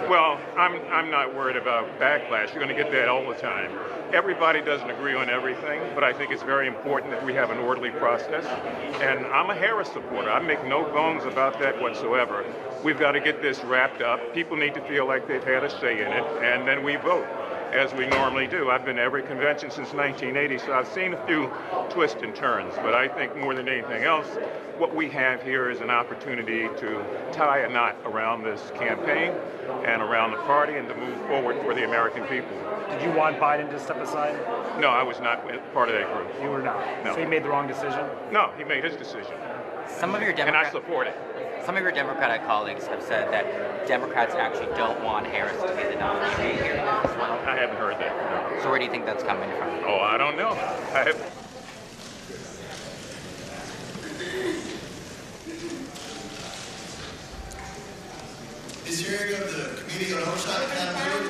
Well, I'm not worried about backlash. You're going to get that all the time. Everybody doesn't agree on everything, but I think it's very important that we have an orderly process. And I'm a Harris supporter. I make no bones about that whatsoever. We've got to get this wrapped up. People need to feel like they've had a say in it, and then we vote, as we normally do. I've been to every convention since 1980, so I've seen a few twists and turns. But I think more than anything else, what we have here is an opportunity to tie a knot around this campaign and around the party and to move forward for the American people. Did you want Biden to step aside? No, I was not part of that group. You were not? No. So he made the wrong decision? No, he made his decision. Some of your And I support it. Some of your Democratic colleagues have said that Democrats actually don't want Harris to be the nominee. Are you hearing that as well? I haven't heard that. No. So where do you think that's coming from? Oh, I don't know. This hearing of the Committee on Oversight and Accountability.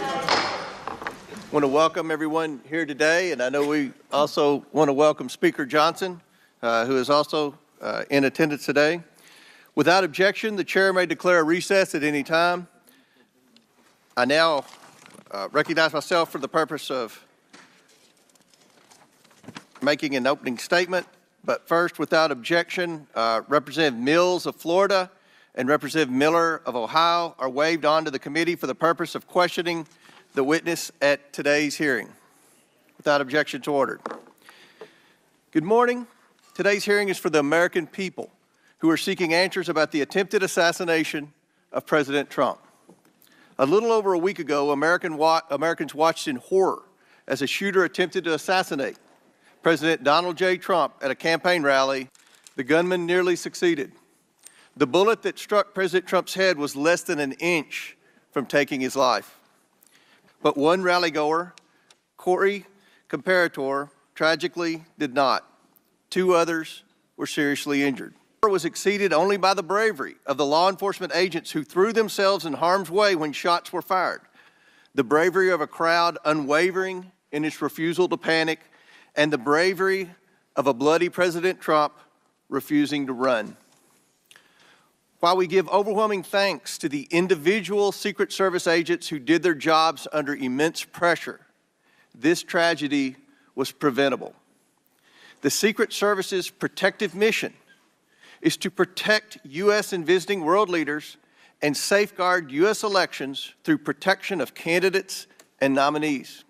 I want to welcome everyone here today, and I know we also want to welcome Speaker Johnson, who is also in attendance today. Without objection, the chair may declare a recess at any time. I now recognize myself for the purpose of making an opening statement, but first, without objection, Representative Mills of Florida and Representative Miller of Ohio are waived onto the committee for the purpose of questioning the witness at today's hearing. Without objection to order. Good morning. Today's hearing is for the American people who are seeking answers about the attempted assassination of President Trump. A little over a week ago, Americans watched in horror as a shooter attempted to assassinate President Donald J. Trump at a campaign rally. The gunman nearly succeeded. The bullet that struck President Trump's head was less than an inch from taking his life. But one rallygoer, Corey Comparator, tragically did not. Two others were seriously injured. Was exceeded only by the bravery of the law enforcement agents who threw themselves in harm's way when shots were fired, the bravery of a crowd unwavering in its refusal to panic, and the bravery of a bloody President Trump refusing to run. While we give overwhelming thanks to the individual Secret Service agents who did their jobs under immense pressure, this tragedy was preventable. The Secret Service's protective mission is to protect U.S. and visiting world leaders and safeguard U.S. elections through protection of candidates and nominees.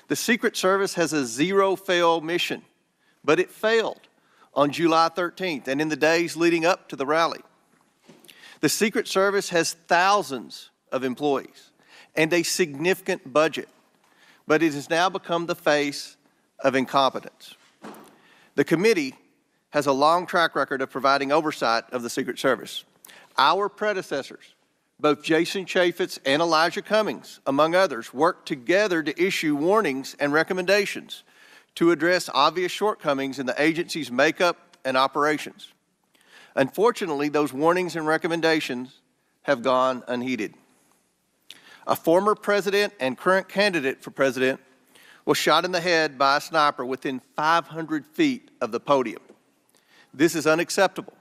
The Secret Service has a zero-fail mission, but it failed on July 13th and in the days leading up to the rally. The Secret Service has thousands of employees and a significant budget, but it has now become the face of incompetence. The committee has a long track record of providing oversight of the Secret Service. Our predecessors, both Jason Chaffetz and Elijah Cummings, among others, worked together to issue warnings and recommendations to address obvious shortcomings in the agency's makeup and operations. Unfortunately, those warnings and recommendations have gone unheeded. A former president and current candidate for president was shot in the head by a sniper within 500 feet of the podium. This is unacceptable,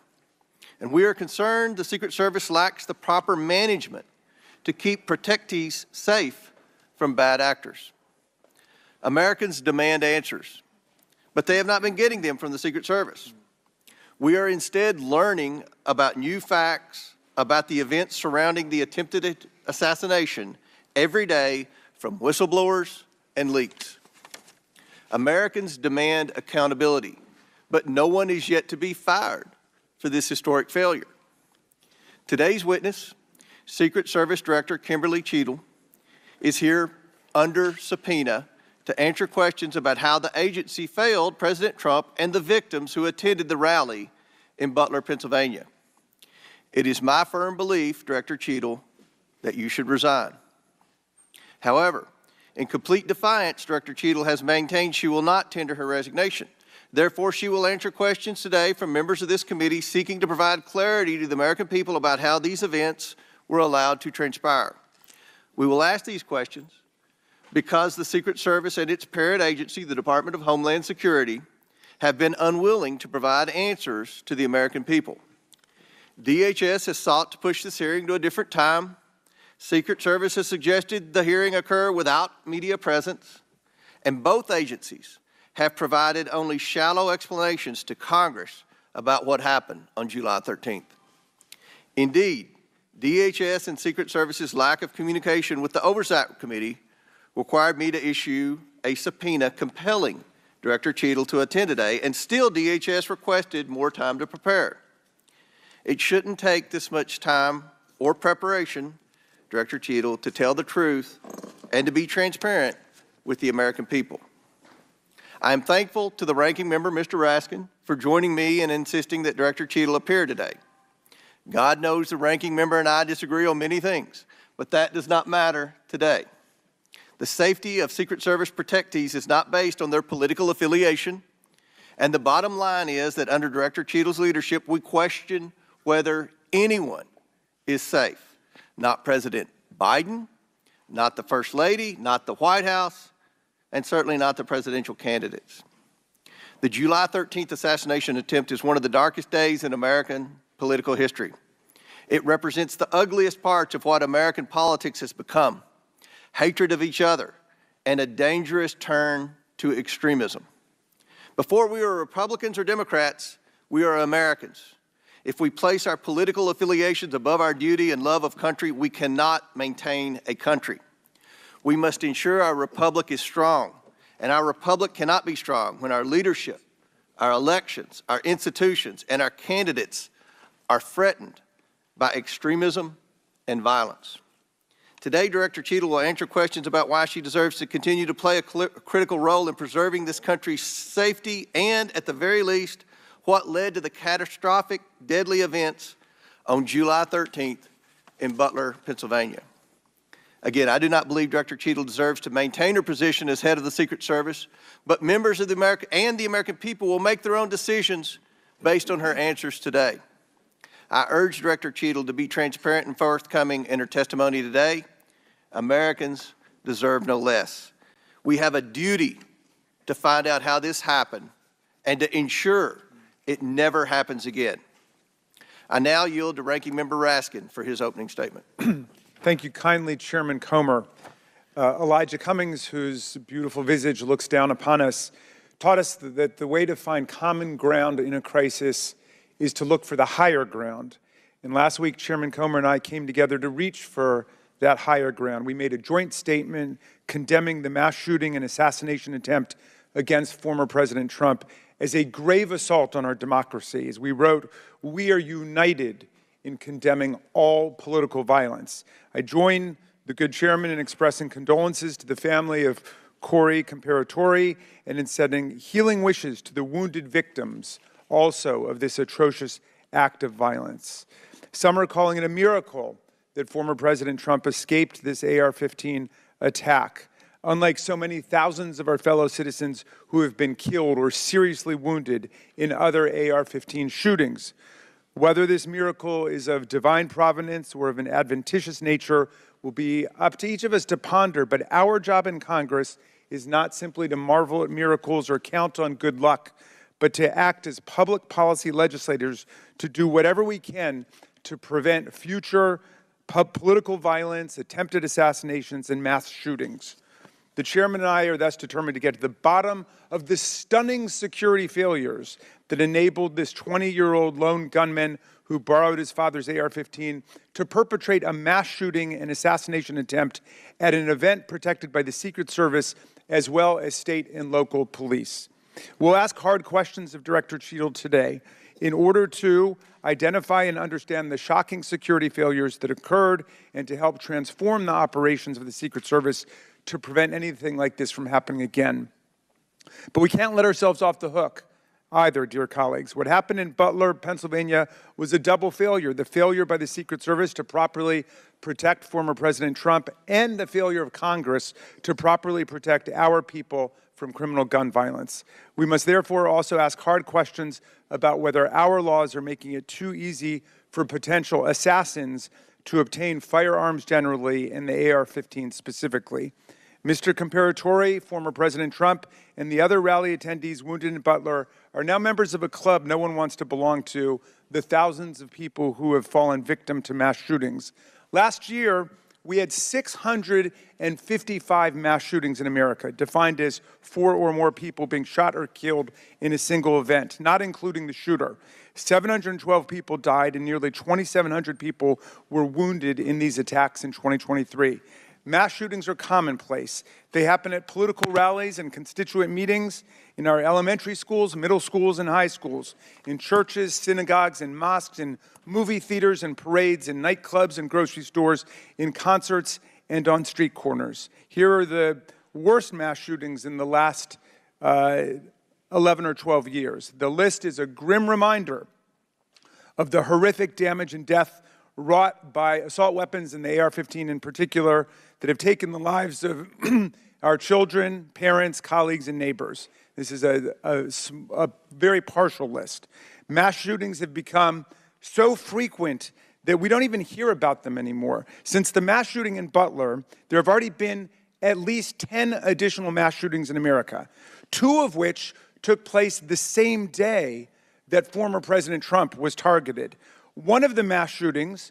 and we are concerned the Secret Service lacks the proper management to keep protectees safe from bad actors. Americans demand answers, but they have not been getting them from the Secret Service. We are instead learning about new facts about the events surrounding the attempted assassination every day from whistleblowers and leaks. Americans demand accountability, but no one is yet to be fired for this historic failure. Today's witness, Secret Service Director Kimberly Cheatle, is here under subpoena to answer questions about how the agency failed President Trump and the victims who attended the rally in Butler, Pennsylvania. It is my firm belief, Director Cheatle, that you should resign. However, in complete defiance, Director Cheatle has maintained she will not tender her resignation. Therefore, she will answer questions today from members of this committee seeking to provide clarity to the American people about how these events were allowed to transpire. We will ask these questions because the Secret Service and its parent agency, the Department of Homeland Security, have been unwilling to provide answers to the American people. DHS has sought to push this hearing to a different time, Secret Service has suggested the hearing occur without media presence, and both agencies have provided only shallow explanations to Congress about what happened on July 13th. Indeed, DHS and Secret Service's lack of communication with the Oversight Committee required me to issue a subpoena compelling Director Cheatle to attend today, and still DHS requested more time to prepare. It shouldn't take this much time or preparation, Director Cheatle, to tell the truth and to be transparent with the American people. I am thankful to the ranking member, Mr. Raskin, for joining me and insisting that Director Cheatle appear today. God knows the ranking member and I disagree on many things, but that does not matter today. The safety of Secret Service protectees is not based on their political affiliation, and the bottom line is that under Director Cheatle's leadership, we question whether anyone is safe. Not President Biden, not the First Lady, not the White House, and certainly not the presidential candidates. The July 13th assassination attempt is one of the darkest days in American political history. It represents the ugliest parts of what American politics has become: hatred of each other and a dangerous turn to extremism. Before we are Republicans or Democrats, we are Americans. If we place our political affiliations above our duty and love of country, we cannot maintain a country. We must ensure our republic is strong, and our republic cannot be strong when our leadership, our elections, our institutions, and our candidates are threatened by extremism and violence. Today, Director Cheatle will answer questions about why she deserves to continue to play a critical role in preserving this country's safety and, at the very least, what led to the catastrophic, deadly events on July 13th in Butler, Pennsylvania. Again, I do not believe Director Cheatle deserves to maintain her position as head of the Secret Service, but members of the American people will make their own decisions based on her answers today. I urge Director Cheatle to be transparent and forthcoming in her testimony today. Americans deserve no less. We have a duty to find out how this happened and to ensure it never happens again. I now yield to Ranking Member Raskin for his opening statement. Thank you kindly, Chairman Comer. Elijah Cummings, whose beautiful visage looks down upon us, taught us that the way to find common ground in a crisis is to look for the higher ground. And last week, Chairman Comer and I came together to reach for that higher ground. We made a joint statement condemning the mass shooting and assassination attempt against former President Trump as a grave assault on our democracy. As we wrote, we are united in condemning all political violence. I join the good chairman in expressing condolences to the family of Corey Comparatori and in sending healing wishes to the wounded victims also of this atrocious act of violence. Some are calling it a miracle that former President Trump escaped this AR-15 attack, unlike so many thousands of our fellow citizens who have been killed or seriously wounded in other AR-15 shootings. Whether this miracle is of divine providence or of an adventitious nature will be up to each of us to ponder, but our job in Congress is not simply to marvel at miracles or count on good luck, but to act as public policy legislators to do whatever we can to prevent future political violence, attempted assassinations, and mass shootings. The chairman and I are thus determined to get to the bottom of the stunning security failures that enabled this 20-year-old lone gunman who borrowed his father's AR-15 to perpetrate a mass shooting and assassination attempt at an event protected by the Secret Service as well as state and local police. We'll ask hard questions of Director Cheatle today in order to identify and understand the shocking security failures that occurred and to help transform the operations of the Secret Service to prevent anything like this from happening again. But we can't let ourselves off the hook either, dear colleagues. What happened in Butler, Pennsylvania was a double failure: the failure by the Secret Service to properly protect former President Trump and the failure of Congress to properly protect our people from criminal gun violence. We must therefore also ask hard questions about whether our laws are making it too easy for potential assassins to obtain firearms generally and the AR-15 specifically. Mr. Comparatori, former President Trump, and the other rally attendees wounded in Butler are now members of a club no one wants to belong to, the thousands of people who have fallen victim to mass shootings. Last year, we had 655 mass shootings in America, defined as 4 or more people being shot or killed in a single event, not including the shooter. 712 people died and nearly 2,700 people were wounded in these attacks in 2023. Mass shootings are commonplace. They happen at political rallies and constituent meetings, in our elementary schools, middle schools, and high schools, in churches, synagogues, and mosques, in movie theaters and parades, in nightclubs and grocery stores, in concerts, and on street corners. Here are the worst mass shootings in the last 11 or 12 years. The list is a grim reminder of the horrific damage and death wrought by assault weapons and the AR-15 in particular that have taken the lives of our children, parents, colleagues, and neighbors. This is a very partial list. Mass shootings have become so frequent that we don't even hear about them anymore. Since the mass shooting in Butler, there have already been at least 10 additional mass shootings in America, 2 of which took place the same day that former President Trump was targeted. One of the mass shootings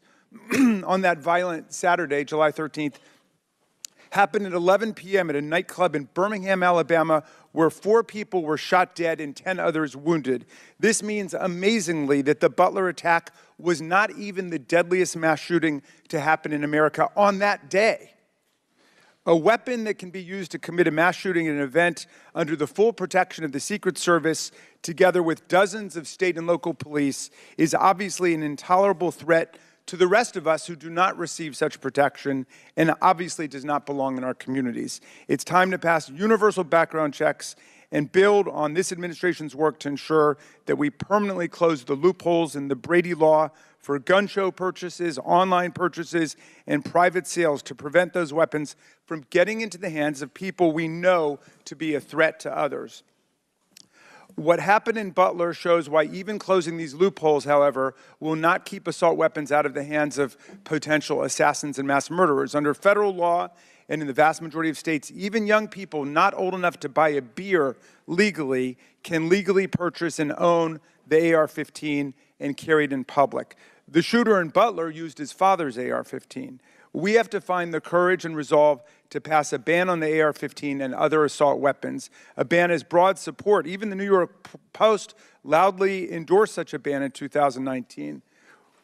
on that violent Saturday, July 13th, happened at 11 p.m. at a nightclub in Birmingham, Alabama, where 4 people were shot dead and 10 others wounded. This means, amazingly, that the Butler attack was not even the deadliest mass shooting to happen in America on that day. A weapon that can be used to commit a mass shooting at an event under the full protection of the Secret Service, together with dozens of state and local police, is obviously an intolerable threat to the rest of us who do not receive such protection and obviously does not belong in our communities. It's time to pass universal background checks and build on this administration's work to ensure that we permanently close the loopholes in the Brady law for gun show purchases, online purchases, and private sales to prevent those weapons from getting into the hands of people we know to be a threat to others. What happened in Butler shows why even closing these loopholes, however, will not keep assault weapons out of the hands of potential assassins and mass murderers. Under federal law, and in the vast majority of states, even young people not old enough to buy a beer legally can legally purchase and own the AR-15 and carry it in public. The shooter in Butler used his father's AR-15. We have to find the courage and resolve to pass a ban on the AR-15 and other assault weapons. A ban has broad support. Even the New York Post loudly endorsed such a ban in 2019.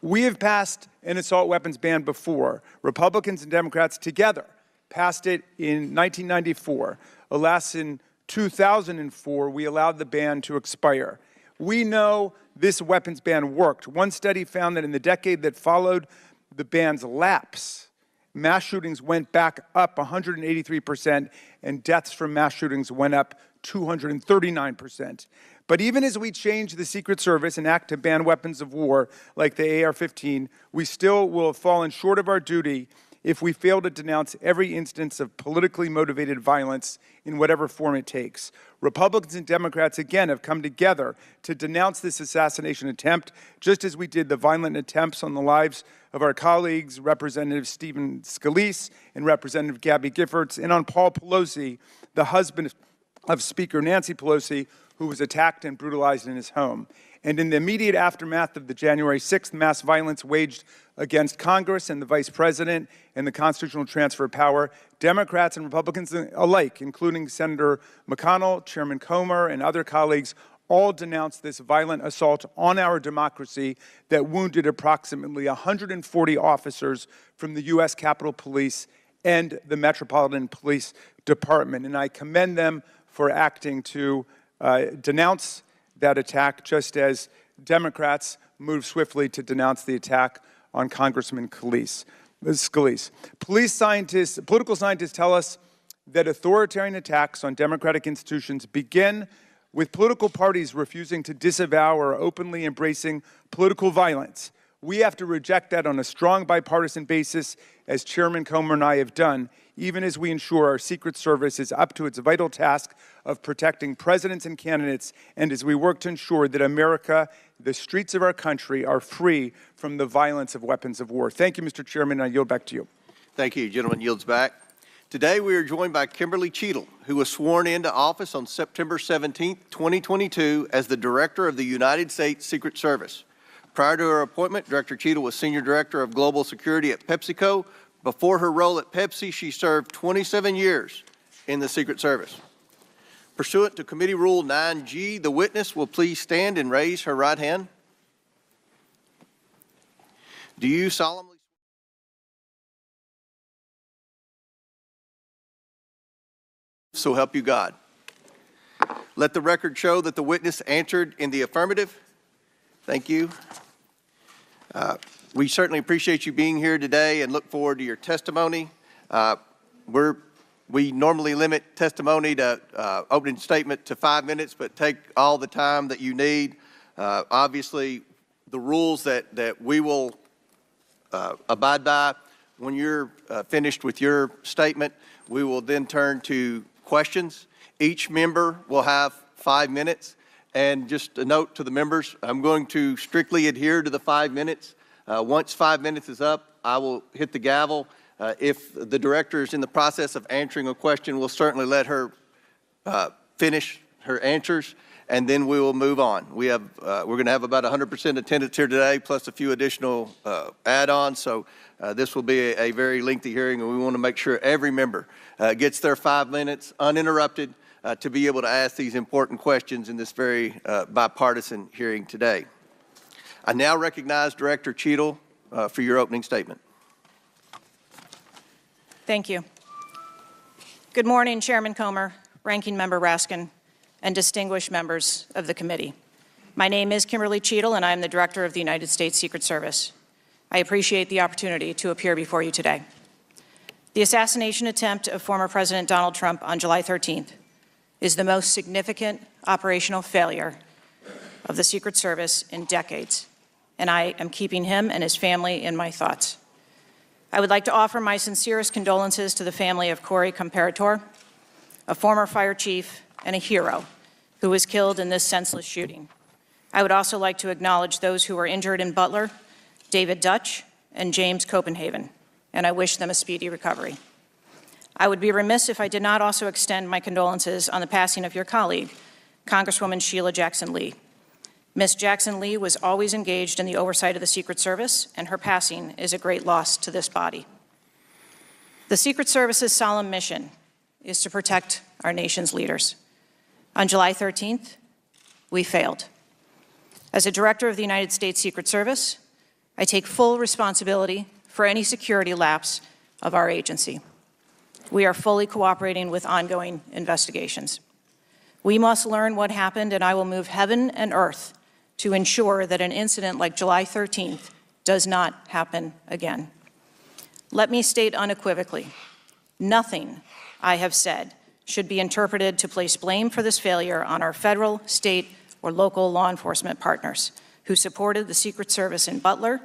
We have passed an assault weapons ban before. Republicans and Democrats together passed it in 1994. Alas, in 2004, we allowed the ban to expire. We know this weapons ban worked. One study found that in the decade that followed the ban's lapse, mass shootings went back up 183%, and deaths from mass shootings went up 239%. But even as we change the Secret Service and act to ban weapons of war like the AR-15, we still will have fallen short of our duty if we fail to denounce every instance of politically motivated violence in whatever form it takes. Republicans and Democrats, again, have come together to denounce this assassination attempt, just as we did the violent attempts on the lives of our colleagues, Representative Stephen Scalise and Representative Gabby Giffords, and on Paul Pelosi, the husband of Speaker Nancy Pelosi, who was attacked and brutalized in his home. And in the immediate aftermath of the January 6th mass violence waged against Congress and the Vice President and the constitutional transfer of power, Democrats and Republicans alike, including Senator McConnell, Chairman Comer, and other colleagues, all denounced this violent assault on our democracy that wounded approximately 140 officers from the U.S. Capitol Police and the Metropolitan Police Department. And I commend them for acting to denounce that attack, just as Democrats moved swiftly to denounce the attack on Congressman Scalise. Political scientists tell us that authoritarian attacks on democratic institutions begin with political parties refusing to disavow or openly embracing political violence. We have to reject that on a strong bipartisan basis, as Chairman Comer and I have done, even as we ensure our Secret Service is up to its vital task of protecting presidents and candidates, and as we work to ensure that America, the streets of our country, are free from the violence of weapons of war. Thank you, Mr. Chairman, and I yield back to you. Thank you. Gentleman yields back. Today we are joined by Kimberly Cheatle, who was sworn into office on September 17, 2022 as the Director of the United States Secret Service. Prior to her appointment, Director Cheatle was Senior Director of Global Security at PepsiCo, Before her role at Pepsi, she served 27 years in the Secret Service. Pursuant to Committee Rule 9G, the witness will please stand and raise her right hand. Do you solemnly so help you God? Let the record show that the witness answered in the affirmative. Thank you. We certainly appreciate you being here today and look forward to your testimony. We normally limit testimony to opening statement to 5 minutes, but take all the time that you need. Obviously, the rules that we will abide by, when you're finished with your statement, we will then turn to questions. Each member will have 5 minutes. And just a note to the members, I'm going to strictly adhere to the 5 minutes. Once 5 minutes is up, I will hit the gavel. If the director is in the process of answering a question, we'll certainly let her finish her answers, and then we will move on. We're going to have about 100% attendance here today, plus a few additional add-ons. So this will be a very lengthy hearing, and we want to make sure every member gets their 5 minutes uninterrupted to be able to ask these important questions in this very bipartisan hearing today. I now recognize Director Cheatle for your opening statement. Thank you. Good morning, Chairman Comer, Ranking Member Raskin, and distinguished members of the committee. My name is Kimberly Cheatle, and I am the Director of the United States Secret Service. I appreciate the opportunity to appear before you today. The assassination attempt of former President Donald Trump on July 13th is the most significant operational failure of the Secret Service in decades, and I am keeping him and his family in my thoughts. I would like to offer my sincerest condolences to the family of Corey Comparator, a former fire chief and a hero who was killed in this senseless shooting. I would also like to acknowledge those who were injured in Butler, David Dutch and James Copenhagen, and I wish them a speedy recovery. I would be remiss if I did not also extend my condolences on the passing of your colleague, Congresswoman Sheila Jackson Lee. Ms. Jackson Lee was always engaged in the oversight of the Secret Service, and her passing is a great loss to this body. The Secret Service's solemn mission is to protect our nation's leaders. On July 13th, we failed. As a director of the United States Secret Service, I take full responsibility for any security lapse of our agency. We are fully cooperating with ongoing investigations. We must learn what happened, and I will move heaven and earth to ensure that an incident like July 13th does not happen again. Let me state unequivocally, nothing I have said should be interpreted to place blame for this failure on our federal, state, or local law enforcement partners who supported the Secret Service in Butler.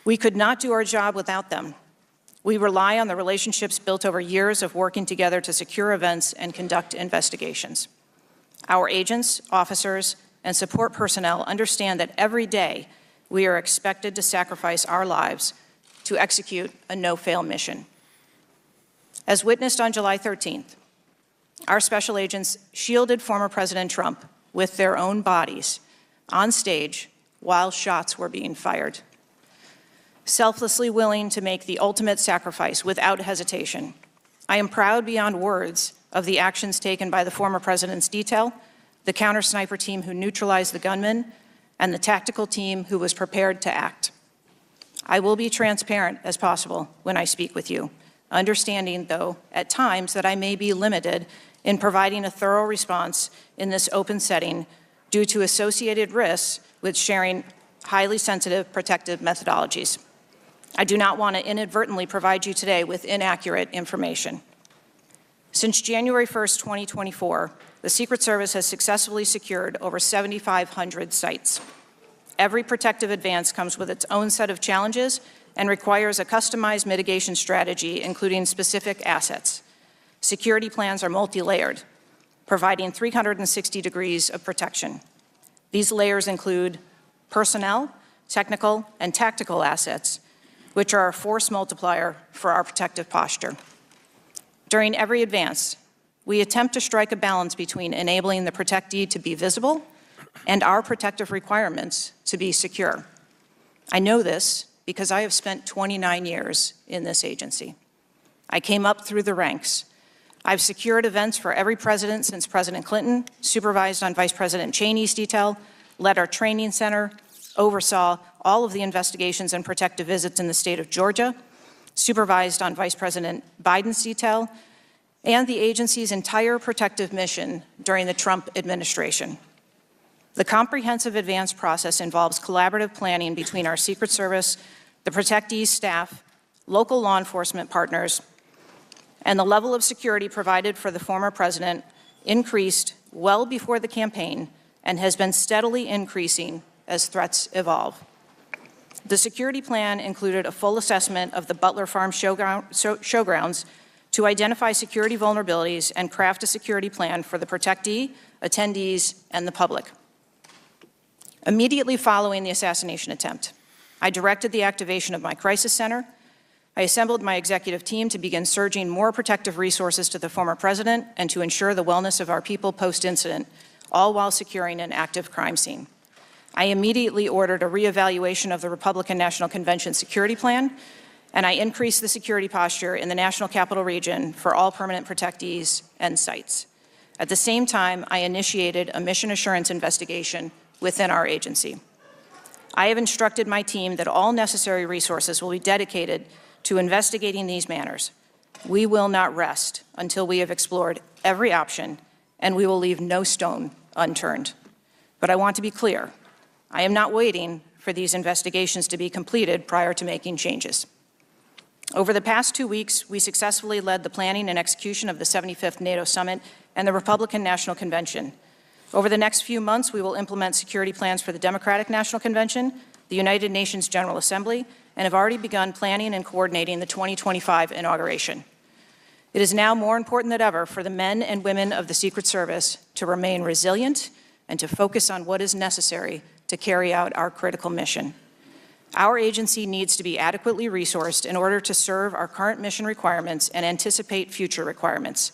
We could not do our job without them. We rely on the relationships built over years of working together to secure events and conduct investigations. Our agents, officers, and support personnel understand that every day we are expected to sacrifice our lives to execute a no-fail mission. As witnessed on July 13th, our special agents shielded former President Trump with their own bodies on stage while shots were being fired. Selflessly willing to make the ultimate sacrifice without hesitation, I am proud beyond words of the actions taken by the former president's detail, the counter-sniper team who neutralized the gunman, and the tactical team who was prepared to act. I will be transparent as possible when I speak with you, understanding, though, at times that I may be limited in providing a thorough response in this open setting due to associated risks with sharing highly sensitive protective methodologies. I do not want to inadvertently provide you today with inaccurate information. Since January 1st, 2024, the Secret Service has successfully secured over 7,500 sites. Every protective advance comes with its own set of challenges and requires a customized mitigation strategy, including specific assets. Security plans are multi-layered, providing 360 degrees of protection. These layers include personnel, technical, and tactical assets, which are a force multiplier for our protective posture. During every advance, we attempt to strike a balance between enabling the protectee to be visible and our protective requirements to be secure. I know this because I have spent 29 years in this agency. I came up through the ranks. I've secured events for every president since President Clinton, supervised on Vice President Cheney's detail, led our training center, oversaw all of the investigations and protective visits in the state of Georgia, supervised on Vice President Biden's detail, and the agency's entire protective mission during the Trump administration. The comprehensive advance process involves collaborative planning between our Secret Service, the protectees staff, local law enforcement partners, and the level of security provided for the former president increased well before the campaign and has been steadily increasing as threats evolve. The security plan included a full assessment of the Butler Farm showgrounds to identify security vulnerabilities and craft a security plan for the protectee, attendees, and the public. Immediately following the assassination attempt, I directed the activation of my crisis center. I assembled my executive team to begin surging more protective resources to the former president and to ensure the wellness of our people post-incident, all while securing an active crime scene. I immediately ordered a reevaluation of the Republican National Convention security plan, and I increased the security posture in the National Capital Region for all permanent protectees and sites. At the same time, I initiated a mission assurance investigation within our agency. I have instructed my team that all necessary resources will be dedicated to investigating these matters. We will not rest until we have explored every option, and we will leave no stone unturned. But I want to be clear, I am not waiting for these investigations to be completed prior to making changes. Over the past 2 weeks, we successfully led the planning and execution of the 75th NATO Summit and the Republican National Convention. Over the next few months, we will implement security plans for the Democratic National Convention, the United Nations General Assembly, and have already begun planning and coordinating the 2025 inauguration. It is now more important than ever for the men and women of the Secret Service to remain resilient and to focus on what is necessary to carry out our critical mission. Our agency needs to be adequately resourced in order to serve our current mission requirements and anticipate future requirements.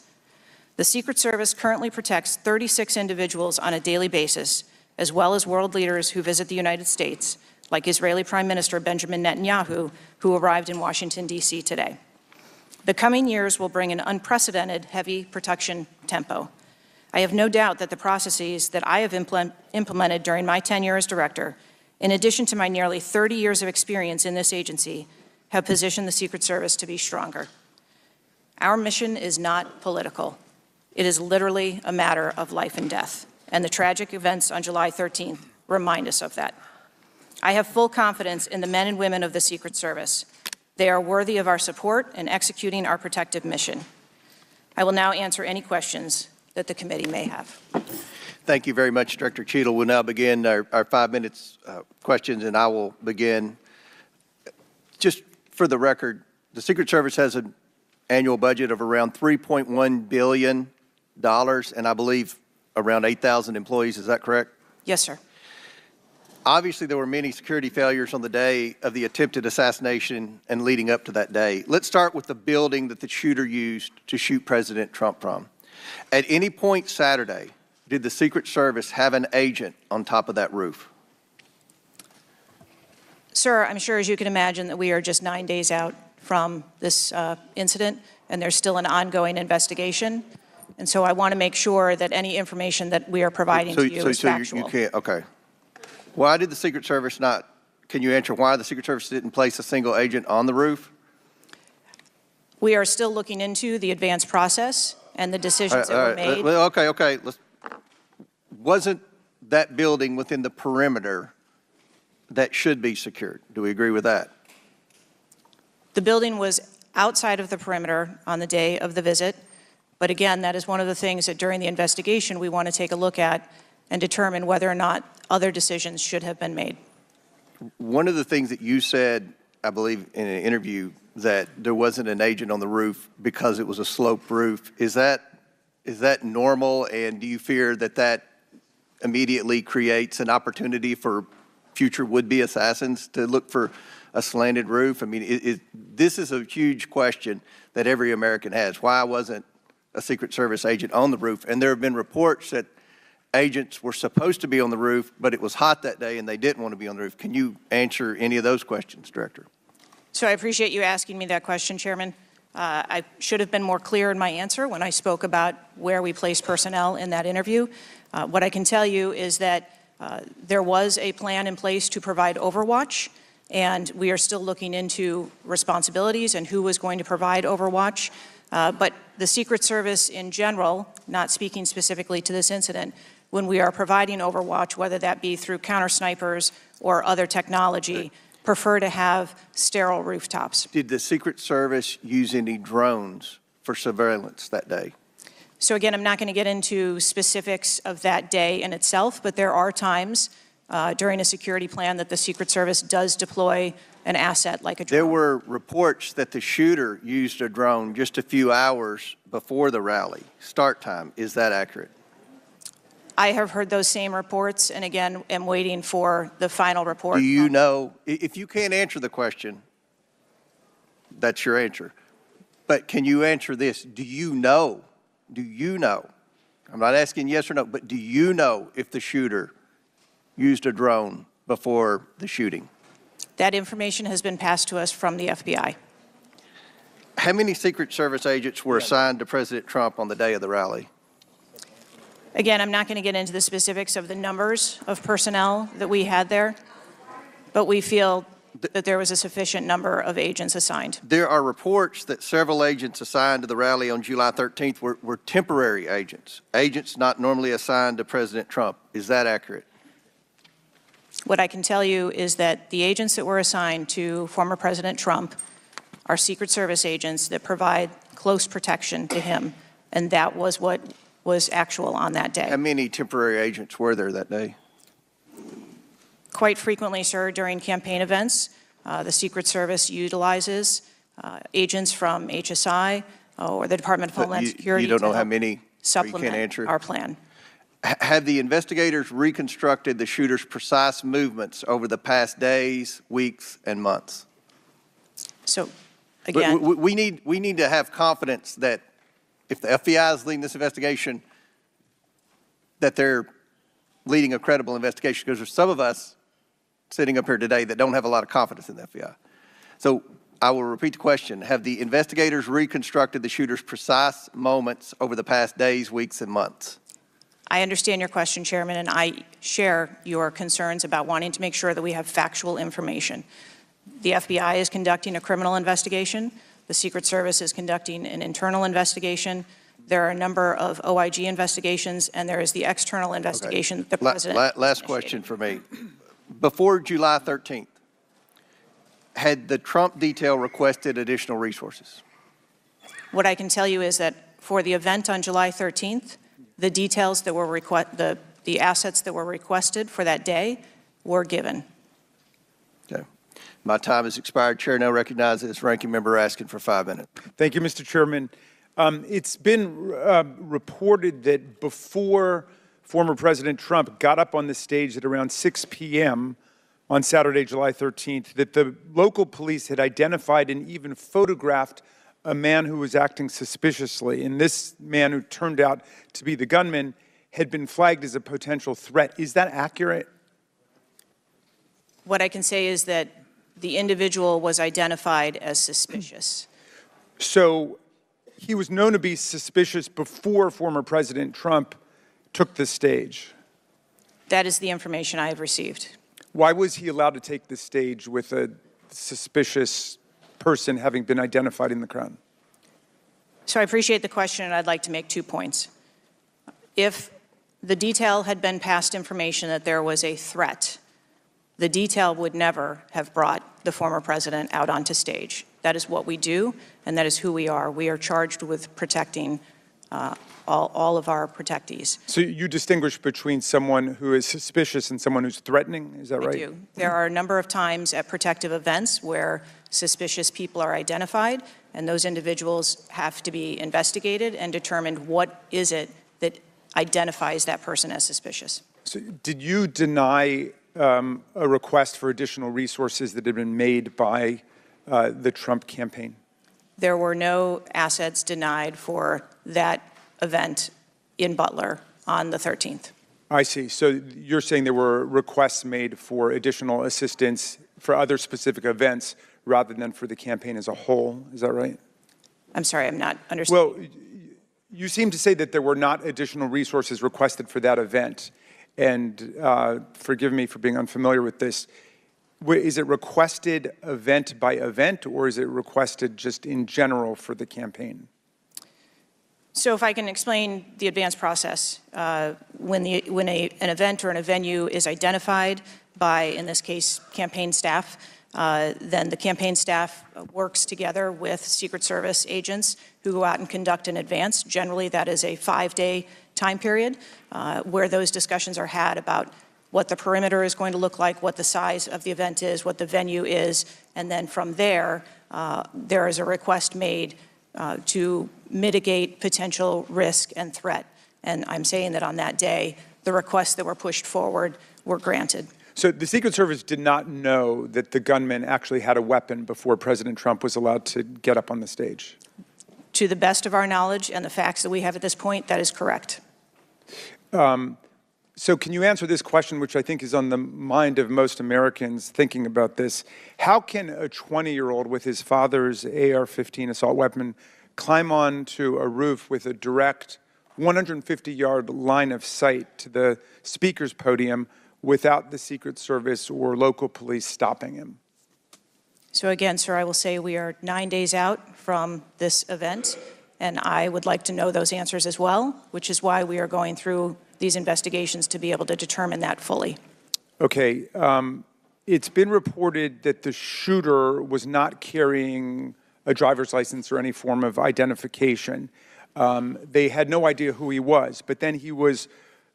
The Secret Service currently protects 36 individuals on a daily basis, as well as world leaders who visit the United States, like Israeli Prime Minister Benjamin Netanyahu, who arrived in Washington, D.C. today. The coming years will bring an unprecedented heavy protection tempo. I have no doubt that the processes that I have implemented during my tenure as director, in addition to my nearly 30 years of experience in this agency, have positioned the Secret Service to be stronger. Our mission is not political. It is literally a matter of life and death, and the tragic events on July 13th remind us of that. I have full confidence in the men and women of the Secret Service. They are worthy of our support in executing our protective mission. I will now answer any questions that the committee may have. Thank you very much, Director Cheatle. We'll now begin our 5 minutes questions, and I will begin. Just for the record, the Secret Service has an annual budget of around $3.1 billion, and I believe around 8,000 employees. Is that correct? Yes, sir. Obviously, there were many security failures on the day of the attempted assassination and leading up to that day. Let's start with the building that the shooter used to shoot President Trump from. At any point Saturday, did the Secret Service have an agent on top of that roof? Sir, I'm sure, as you can imagine, that we are just 9 days out from this incident, and there's still an ongoing investigation. And so I want to make sure that any information that we are providing to you is factual. You can't, okay. Why did the Secret Service not, can you answer why the Secret Service didn't place a single agent on the roof? We are still looking into the advance process and the decisions that were made. Okay. Wasn't that building within the perimeter that should be secured? Do we agree with that? The building was outside of the perimeter on the day of the visit. But again, that is one of the things that during the investigation we want to take a look at and determine whether or not other decisions should have been made. One of the things that you said, I believe, in an interview, that there wasn't an agent on the roof because it was a sloped roof. Is that normal, and do you fear that that immediately creates an opportunity for future would-be assassins to look for a slanted roof? I mean, this is a huge question that every American has. Why wasn't a Secret Service agent on the roof? And there have been reports that agents were supposed to be on the roof, but it was hot that day and they didn't want to be on the roof. Can you answer any of those questions, Director? So I appreciate you asking me that question, Chairman. I should have been more clear in my answer when I spoke about where we place personnel in that interview. What I can tell you is that there was a plan in place to provide overwatch, and we are still looking into responsibilities and who was going to provide overwatch. But the Secret Service in general, not speaking specifically to this incident, when we are providing overwatch, whether that be through counter snipers or other technology, prefer to have sterile rooftops. Did the Secret Service use any drones for surveillance that day? So again, I'm not going to get into specifics of that day in itself, but there are times during a security plan that the Secret Service does deploy an asset like a drone. There were reports that the shooter used a drone just a few hours before the rally start time. Is that accurate? I have heard those same reports, and again, am waiting for the final report. Do you know, if you can't answer the question, that's your answer. But can you answer this? Do you know, I'm not asking yes or no, but do you know if the shooter used a drone before the shooting? That information has been passed to us from the FBI. How many Secret Service agents were assigned to President Trump on the day of the rally? Again, I'm not going to get into the specifics of the numbers of personnel that we had there, but we feel that there was a sufficient number of agents assigned. There are reports that several agents assigned to the rally on July 13th were temporary agents not normally assigned to President Trump. Is that accurate? What I can tell you is that the agents that were assigned to former President Trump are Secret Service agents that provide close protection to him, and that was what was actual on that day. How many temporary agents were there that day? Quite frequently, sir, during campaign events, the Secret Service utilizes agents from HSI or the Department of Homeland Security. You don't to know how help many? supplement You can't answer? our plan. Have the investigators reconstructed the shooter's precise movements over the past days, weeks, and months? So, again, We need to have confidence that if the FBI is leading this investigation, that they're leading a credible investigation, because there's some of us sitting up here today that don't have a lot of confidence in the FBI. So I will repeat the question. Have the investigators reconstructed the shooter's precise moments over the past days, weeks, and months? I understand your question, Chairman, and I share your concerns about wanting to make sure that we have factual information. The FBI is conducting a criminal investigation. The Secret Service is conducting an internal investigation. There are a number of OIG investigations, and there is the external investigation that the President Last question for me. Before July 13th, had the Trump detail requested additional resources? What I can tell you is that for the event on July 13th, the details that were the assets that were requested for that day were given. Okay. My time has expired. Chair now recognizes Ranking Member Raskin for 5 minutes. Thank you, Mr. Chairman. It's been reported that before former President Trump got up on the stage at around 6 p.m. on Saturday, July 13th, that the local police had identified and even photographed a man who was acting suspiciously. And this man, who turned out to be the gunman, had been flagged as a potential threat. Is that accurate? What I can say is that the individual was identified as suspicious. So he was known to be suspicious before former President Trump took the stage. That is the information I have received. Why was he allowed to take the stage with a suspicious person having been identified in the crowd? So I appreciate the question, and I'd like to make 2 points. If the detail had been passed information that there was a threat, the detail would never have brought the former president out onto stage. That is what we do, and that is who we are. We are charged with protecting all of our protectees. So you distinguish between someone who is suspicious and someone who's threatening, is that right? I do. There are a number of times at protective events where suspicious people are identified, and those individuals have to be investigated and determined what is it that identifies that person as suspicious. So did you deny a request for additional resources that had been made by the Trump campaign? There were no assets denied for that event in Butler on the 13th. I see. So you're saying there were requests made for additional assistance for other specific events rather than for the campaign as a whole. Is that right? I'm sorry, I'm not understanding. Well, you seem to say that there were not additional resources requested for that event. And forgive me for being unfamiliar with this. Is it requested event by event, or is it requested just in general for the campaign? So if I can explain the advance process, when an event or a venue is identified by, in this case, campaign staff, then the campaign staff works together with Secret Service agents who go out and conduct an advance. Generally, that is a 5-day time period where those discussions are had about what the perimeter is going to look like, what the size of the event is, what the venue is, and then from there, there is a request made to mitigate potential risk and threat. And I'm saying that on that day, the requests that were pushed forward were granted. So the Secret Service did not know that the gunman actually had a weapon before President Trump was allowed to get up on the stage? To the best of our knowledge and the facts that we have at this point, that is correct. So can you answer this question, which I think is on the mind of most Americans thinking about this? How can a 20-year-old with his father's AR-15 assault weapon climb onto a roof with a direct 150-yard line of sight to the speaker's podium without the Secret Service or local police stopping him? So again, sir, I will say we are 9 days out from this event, and I would like to know those answers as well, which is why we are going through these investigations to be able to determine that fully. Okay. It's been reported that the shooter was not carrying a driver's license or any form of identification. They had no idea who he was, but then he was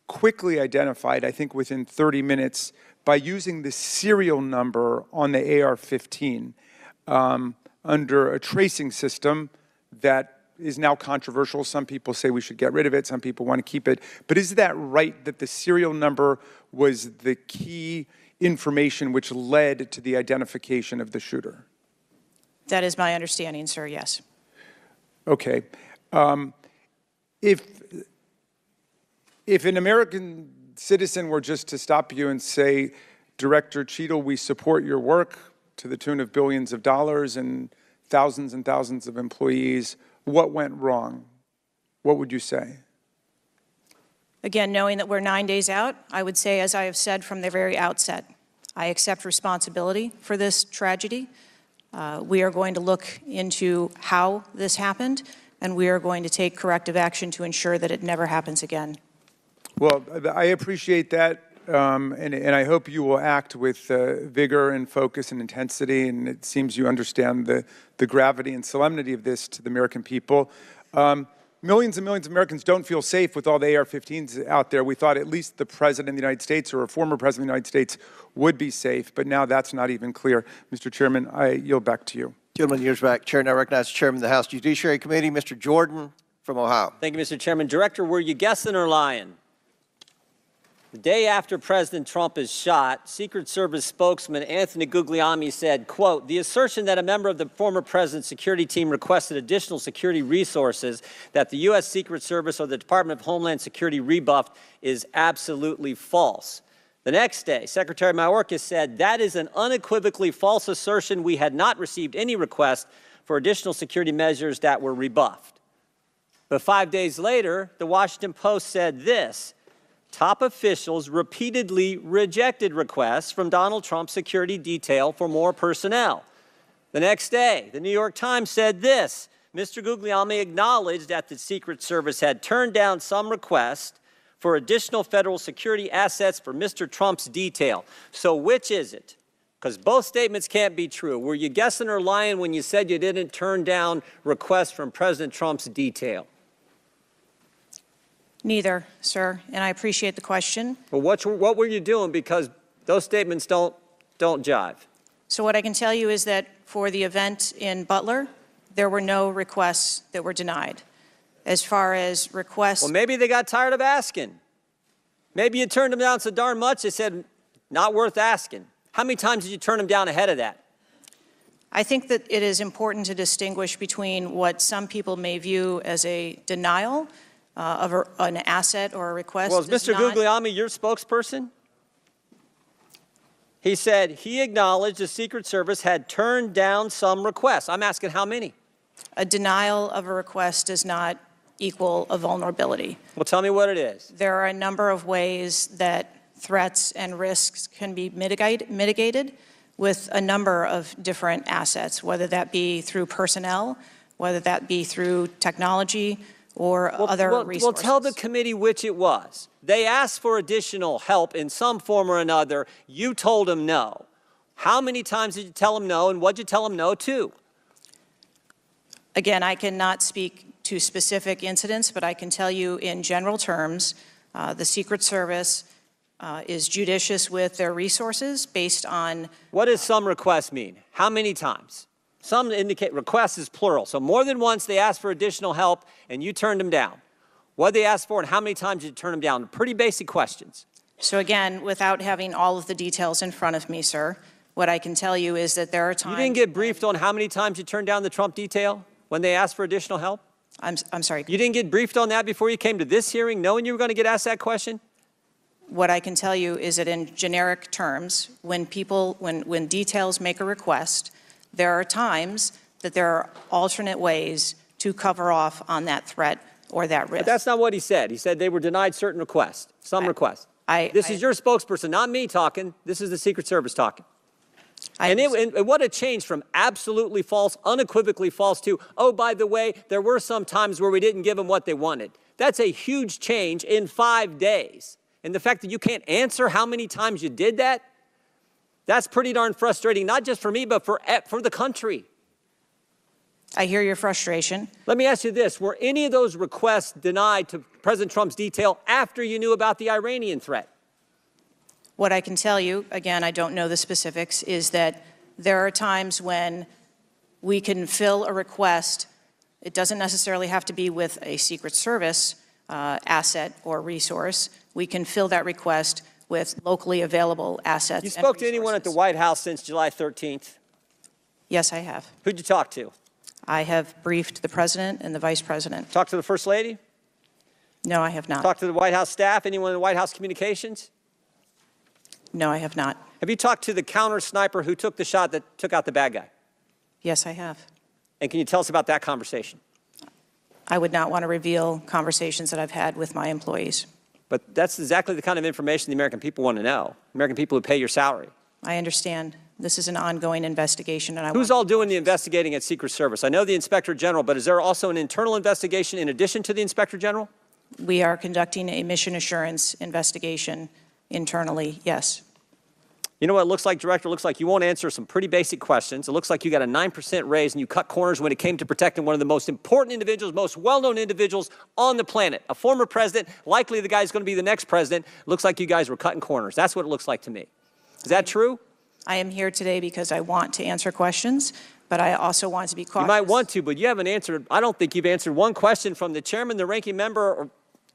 quickly identified, I think within 30 minutes, by using the serial number on the AR-15 under a tracing system that is now controversial. Some people say we should get rid of it. Some people want to keep it. But is that right, that the serial number was the key information which led to the identification of the shooter? That is my understanding, sir, yes. Okay. If an American citizen were just to stop you and say, Director Cheatle, we support your work to the tune of billions of dollars and thousands of employees, what went wrong? What would you say? Again, knowing that we're 9 days out, I would say, as I have said from the very outset, I accept responsibility for this tragedy. We are going to look into how this happened, and we are going to take corrective action to ensure that it never happens again. Well, I appreciate that, and I hope you will act with vigor and focus and intensity, and it seems you understand the gravity and solemnity of this to the American people. Millions and millions of Americans don't feel safe with all the AR-15s out there. We thought at least the President of the United States or a former President of the United States would be safe, but now that's not even clear. Mr. Chairman, I yield back to you. Gentleman yields back. Chair now recognizes Chairman of the House Judiciary Committee, Mr. Jordan from Ohio. Thank you, Mr. Chairman. Director, were you guessing or lying? The day after President Trump is shot, Secret Service spokesman Anthony Guglielmi said, quote, the assertion that a member of the former president's security team requested additional security resources that the U.S. Secret Service or the Department of Homeland Security rebuffed is absolutely false. The next day, Secretary Mayorkas said that is an unequivocally false assertion. We had not received any request for additional security measures that were rebuffed. But 5 days later, the Washington Post said this. Top officials repeatedly rejected requests from Donald Trump's security detail for more personnel. The next day, the New York Times said this. Mr. Guglielmi acknowledged that the Secret Service had turned down some requests for additional federal security assets for Mr. Trump's detail. So which is it? Because both statements can't be true. Were you guessing or lying when you said you didn't turn down requests from President Trump's detail? Neither, sir, and I appreciate the question. Well, what were you doing? Because those statements don't jive. So what I can tell you is that for the event in Butler, there were no requests that were denied. As far as requests... Well, maybe they got tired of asking. Maybe you turned them down so darn much, they said, not worth asking. How many times did you turn them down ahead of that? I think that it is important to distinguish between what some people may view as a denial an asset or a request. Well, is Mr. Guglielmi your spokesperson? He said he acknowledged the Secret Service had turned down some requests. I'm asking how many? A denial of a request does not equal a vulnerability. Well, tell me what it is. There are a number of ways that threats and risks can be mitigated with a number of different assets, whether that be through personnel, whether that be through technology, or other resources. Well, tell the committee which it was. They asked for additional help in some form or another. You told them no. How many times did you tell them no, and what did you tell them no to? Again, I cannot speak to specific incidents, but I can tell you in general terms, the Secret Service is judicious with their resources based on... What does some requests mean? How many times? Some indicate requests is plural. So more than once they asked for additional help and you turned them down. What did they ask for and how many times did you turn them down? Pretty basic questions. So again, without having all of the details in front of me, sir, what I can tell you is that there are times... You didn't get briefed on how many times you turned down the Trump detail when they asked for additional help? I'm sorry. You didn't get briefed on that before you came to this hearing, knowing you were going to get asked that question? What I can tell you is that in generic terms, when details make a request, there are times that there are alternate ways to cover off on that threat or that risk. But that's not what he said. He said they were denied certain requests, some requests. This is your spokesperson, not me talking. This is the Secret Service talking. And what a change from absolutely false, unequivocally false to, oh, by the way, there were some times where we didn't give them what they wanted. That's a huge change in 5 days. And the fact that you can't answer how many times you did that, that's pretty darn frustrating, not just for me, but for the country. I hear your frustration. Let me ask you this. Were any of those requests denied to President Trump's detail after you knew about the Iranian threat? What I can tell you, again, I don't know the specifics, is that there are times when we can fill a request. It doesn't necessarily have to be with a Secret Service asset or resource. We can fill that request with locally available assets. You spoke to anyone at the White House since July 13th? Yes, I have. Who'd you talk to? I have briefed the President and the Vice President. Talked to the First Lady? No, I have not. Talked to the White House staff? Anyone in the White House communications? No, I have not. Have you talked to the counter sniper who took the shot that took out the bad guy? Yes, I have. And can you tell us about that conversation? I would not want to reveal conversations that I've had with my employees. But that's exactly the kind of information the American people want to know. American people who pay your salary. I understand. This is an ongoing investigation. And Who's all doing the investigating at Secret Service? I know the Inspector General, but is there also an internal investigation in addition to the Inspector General? We are conducting a mission assurance investigation internally, yes. You know what it looks like, Director? It looks like you won't answer some pretty basic questions. It looks like you got a 9% raise and you cut corners when it came to protecting one of the most important individuals, most well-known individuals on the planet. A former president, likely the guy who's going to be the next president. Looks like you guys were cutting corners. That's what it looks like to me. Is that true? I am here today because I want to answer questions, but I also want to be cautious. You might want to, but you haven't answered, I don't think you've answered one question from the chairman, the ranking member,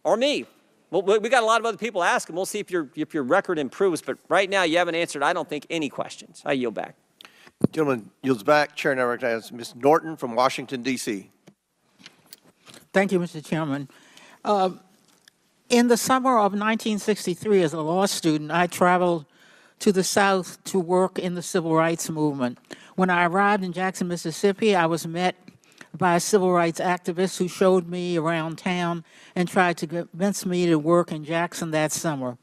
or me. Well, we got a lot of other people asking. We'll see if your record improves. But right now, you haven't answered, I don't think, any questions. I yield back. Gentleman yields back. Chair now recognizes Ms. Norton from Washington, D.C. Thank you, Mr. Chairman. In the summer of 1963, as a law student, I traveled to the South to work in the civil rights movement. When I arrived in Jackson, Mississippi, I was met by a civil rights activist who showed me around town and tried to convince me to work in Jackson that summer.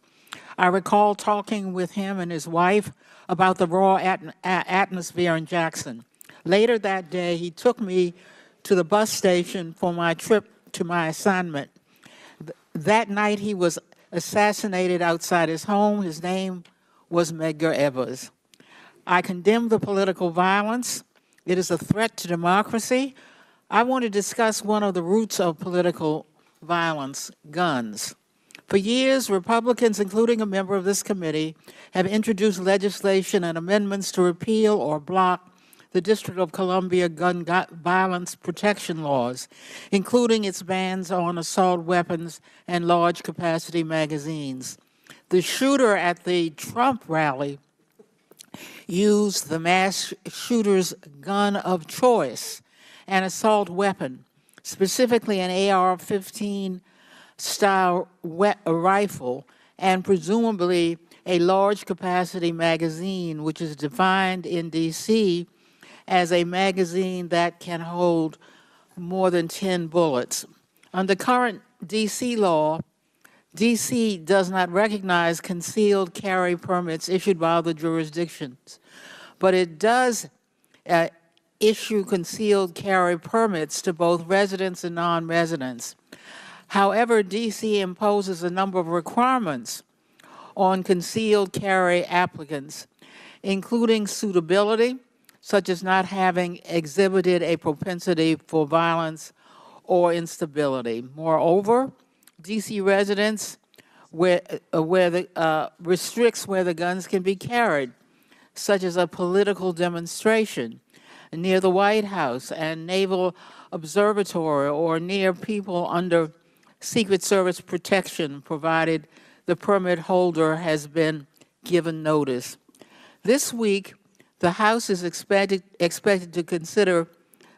I recall talking with him and his wife about the raw atmosphere in Jackson. Later that day, he took me to the bus station for my trip to my assignment. That night, he was assassinated outside his home. His name was Medgar Evers. I condemn the political violence. It is a threat to democracy. I want to discuss one of the roots of political violence, guns. For years, Republicans, including a member of this committee, have introduced legislation and amendments to repeal or block the District of Columbia gun violence protection laws, including its bans on assault weapons and large-capacity magazines. The shooter at the Trump rally used the mass shooter's gun of choice, an assault weapon, specifically an AR-15 style rifle and presumably a large capacity magazine, which is defined in D.C. as a magazine that can hold more than 10 bullets. Under current D.C. law, D.C. does not recognize concealed carry permits issued by other jurisdictions, but it does issue concealed carry permits to both residents and non-residents. However, D.C. imposes a number of requirements on concealed carry applicants, including suitability, such as not having exhibited a propensity for violence or instability. Moreover, D.C. residents restricts where the guns can be carried, such as a political demonstration near the White House and Naval Observatory or near people under Secret Service protection, provided the permit holder has been given notice. This week, the House is expected to consider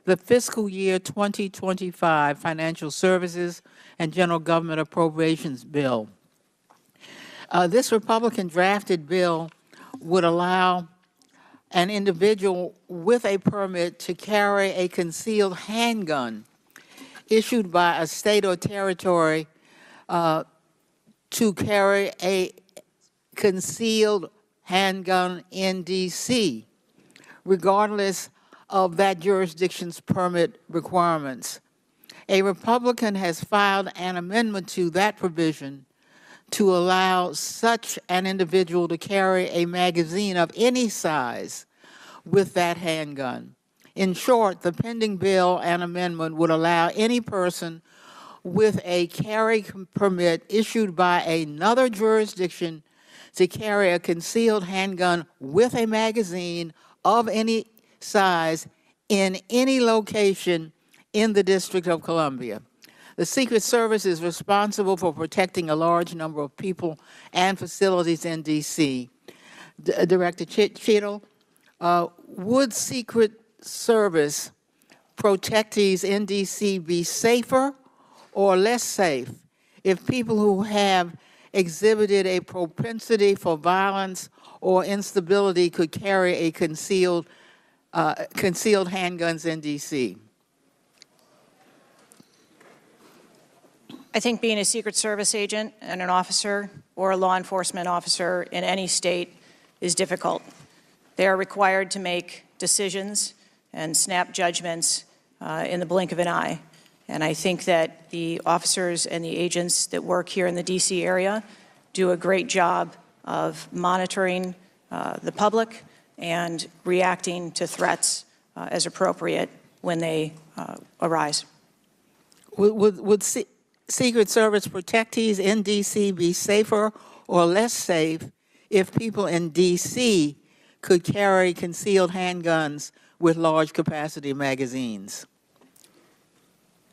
the fiscal year 2025 Financial Services and General Government Appropriations Bill. This Republican drafted bill would allow an individual with a permit to carry a concealed handgun issued by a state or territory to carry a concealed handgun in D.C., regardless of that jurisdiction's permit requirements. A Republican has filed an amendment to that provision to allow such an individual to carry a magazine of any size with that handgun. In short, the pending bill and amendment would allow any person with a carry permit issued by another jurisdiction to carry a concealed handgun with a magazine of any size in any location in the District of Columbia. The Secret Service is responsible for protecting a large number of people and facilities in D.C. Director Cheatle, would Secret Service protectees in D.C. be safer or less safe if people who have exhibited a propensity for violence or instability could carry a concealed handguns in D.C.? I think being a Secret Service agent and an officer or a law enforcement officer in any state is difficult. They are required to make decisions and snap judgments in the blink of an eye. And I think that the officers and the agents that work here in the D.C. area do a great job of monitoring the public and reacting to threats as appropriate when they arise. Would Secret Service protectees in D.C. be safer or less safe if people in D.C. could carry concealed handguns with large capacity magazines?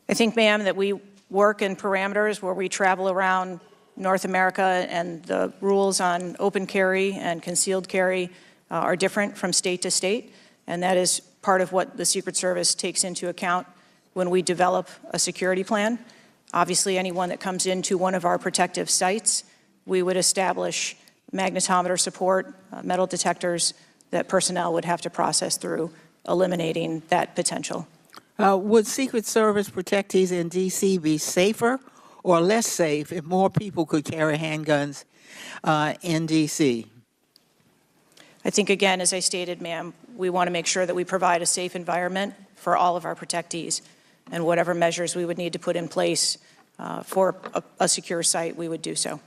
I think, ma'am, that we work in parameters where we travel around North America, and the rules on open carry and concealed carry are different from state to state, and that is part of what the Secret Service takes into account when we develop a security plan. Obviously, anyone that comes into one of our protective sites, we would establish magnetometer support, metal detectors that personnel would have to process through, eliminating that potential. Would Secret Service protectees in D.C. be safer or less safe if more people could carry handguns in D.C.? I think, again, as I stated, ma'am, we want to make sure that we provide a safe environment for all of our protectees, and whatever measures we would need to put in place for a secure site, we would do so.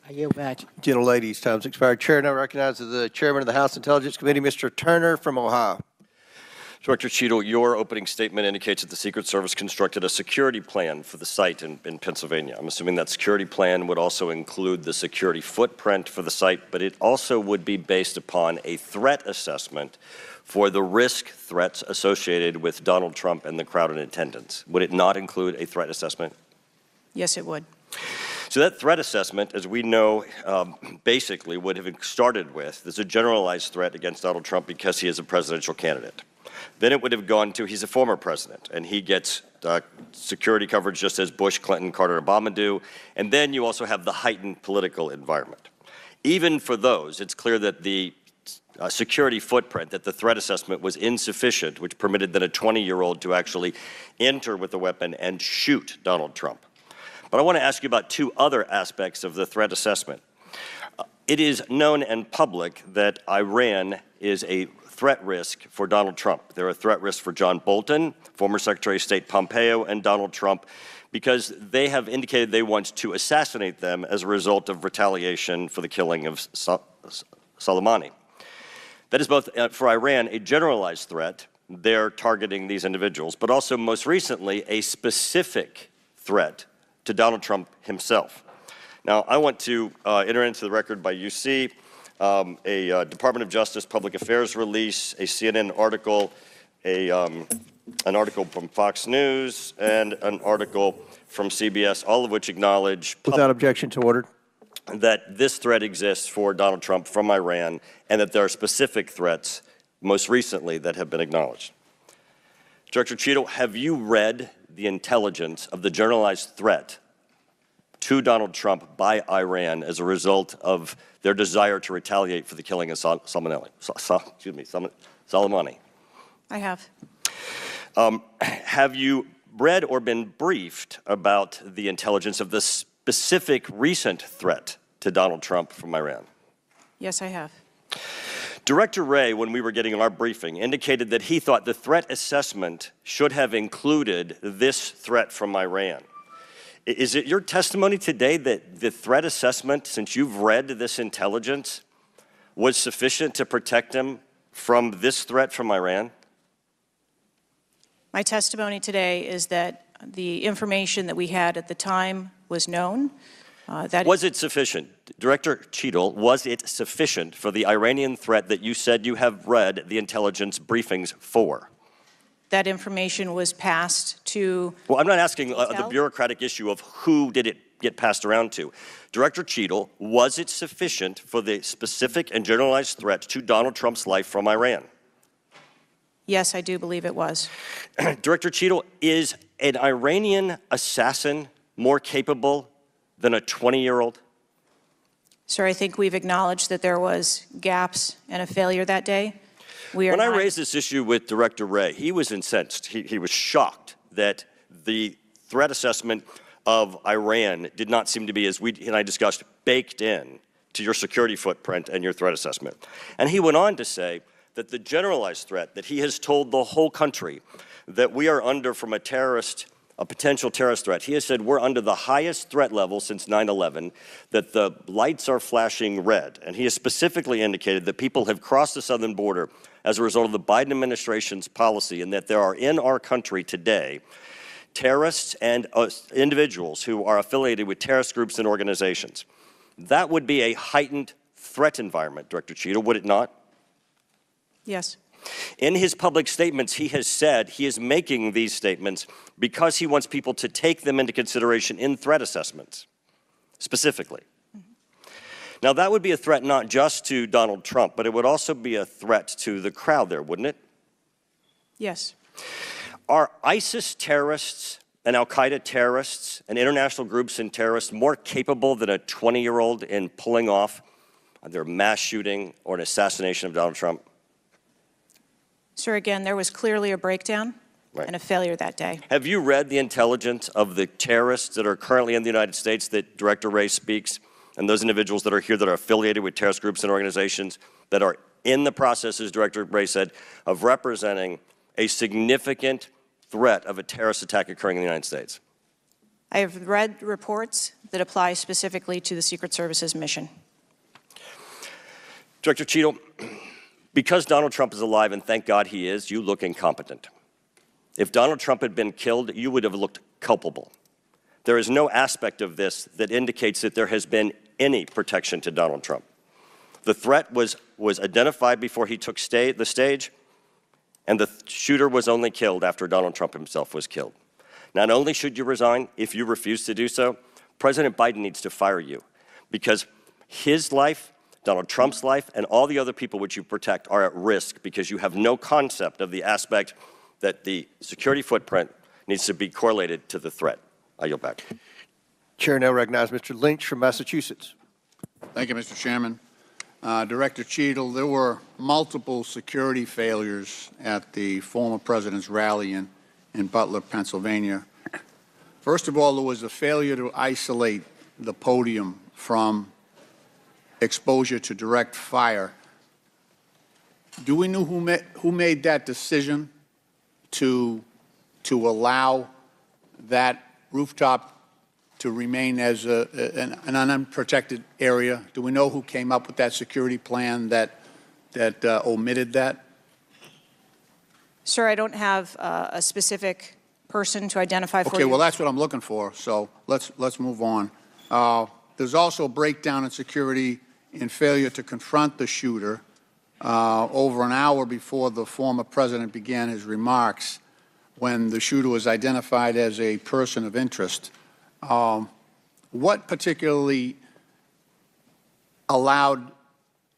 I yield back. Gentlelady's time's expired. Chair now recognizes the Chairman of the House Intelligence Committee, Mr. Turner from Ohio. Director Cheatle, your opening statement indicates that the Secret Service constructed a security plan for the site in Pennsylvania. I'm assuming that security plan would also include the security footprint for the site, but it also would be based upon a threat assessment for the threats associated with Donald Trump and the crowd in attendance. Would it not include a threat assessment? Yes, it would. So that threat assessment, as we know, basically would have started with, there's a generalized threat against Donald Trump because he is a presidential candidate. Then it would have gone to, he's a former president, and he gets security coverage just as Bush, Clinton, Carter, Obama do. And then you also have the heightened political environment. Even for those, it's clear that the security footprint, that the threat assessment was insufficient, which permitted then a 20-year-old to actually enter with a weapon and shoot Donald Trump. But I want to ask you about two other aspects of the threat assessment. It is known and public that Iran is a threat risk for Donald Trump. They're a threat risk for John Bolton, former Secretary of State Pompeo, and Donald Trump, because they have indicated they want to assassinate them as a result of retaliation for the killing of Soleimani. That is both, for Iran, a generalized threat. They're targeting these individuals, but also most recently a specific threat to Donald Trump himself. Now, I want to enter into the record by UC a Department of Justice Public Affairs release, a CNN article, an article from Fox News, and an article from CBS, all of which acknowledge Without objection to order. That this threat exists for Donald Trump from Iran, and that there are specific threats, most recently, that have been acknowledged. Director Cheatle, have you read the intelligence of the generalized threat to Donald Trump by Iran as a result of their desire to retaliate for the killing of Soleimani? I have. Have you read or been briefed about the intelligence of the specific recent threat to Donald Trump from Iran? Yes, I have. Director Wray, when we were getting our briefing, indicated that he thought the threat assessment should have included this threat from Iran. Is it your testimony today that the threat assessment, since you've read this intelligence, was sufficient to protect him from this threat from Iran? My testimony today is that the information that we had at the time was known. Was it sufficient? Director Cheatle, was it sufficient for the Iranian threat that you said you have read the intelligence briefings for? That information was passed to... Well, I'm not asking the bureaucratic issue of who did it get passed around to. Director Cheatle, was it sufficient for the specific and generalized threat to Donald Trump's life from Iran? Yes, I do believe it was. Director Cheatle, is an Iranian assassin more capable than a 20-year-old? Sir, I think we've acknowledged that there was gaps and a failure that day. When I raised this issue with Director Wray, he was incensed. He was shocked that the threat assessment of Iran did not seem to be, as we and I discussed, baked in to your security footprint and your threat assessment. And he went on to say that the generalized threat that he has told the whole country that we are under from a potential terrorist threat. He has said we're under the highest threat level since 9/11, that the lights are flashing red. And he has specifically indicated that people have crossed the southern border as a result of the Biden administration's policy, and that there are in our country today terrorists and individuals who are affiliated with terrorist groups and organizations. That would be a heightened threat environment, Director Cheatle, would it not? Yes. In his public statements, he has said he is making these statements because he wants people to take them into consideration in threat assessments, specifically. Now, that would be a threat not just to Donald Trump, but it would also be a threat to the crowd there, wouldn't it? Yes. Are ISIS terrorists and al-Qaeda terrorists and international groups and terrorists more capable than a 20-year-old in pulling off either a mass shooting or an assassination of Donald Trump? Sir, again, there was clearly a breakdown and a failure that day. Have you read the intelligence of the terrorists that are currently in the United States that Director Wray speaks, and those individuals that are here that are affiliated with terrorist groups and organizations that are in the process, as Director Wray said, of representing a significant threat of a terrorist attack occurring in the United States? I have read reports that apply specifically to the Secret Service's mission. Director Cheatle, because Donald Trump is alive, and thank God he is, you look incompetent. If Donald Trump had been killed, you would have looked culpable. There is no aspect of this that indicates that there has been any protection to Donald Trump. The threat was identified before he took the stage, and the shooter was only killed after Donald Trump himself was killed. Not only should you resign, if you refuse to do so, President Biden needs to fire you, because his life, Donald Trump's life, and all the other people which you protect are at risk because you have no concept of the aspect that the security footprint needs to be correlated to the threat. I yield back. Chair now recognizes Mr. Lynch from Massachusetts. Thank you, Mr. Chairman. Director Cheatle, there were multiple security failures at the former president's rally in Butler, Pennsylvania. First of all, there was a failure to isolate the podium from exposure to direct fire. Do we know who made that decision to allow that rooftop to remain as an unprotected area? Do we know who came up with that security plan that omitted that? Sir, I don't have a specific person to identify for you. Okay, well, that's what I'm looking for, so let's move on. There's also a breakdown in security and failure to confront the shooter over an hour before the former president began his remarks, when the shooter was identified as a person of interest. What particularly allowed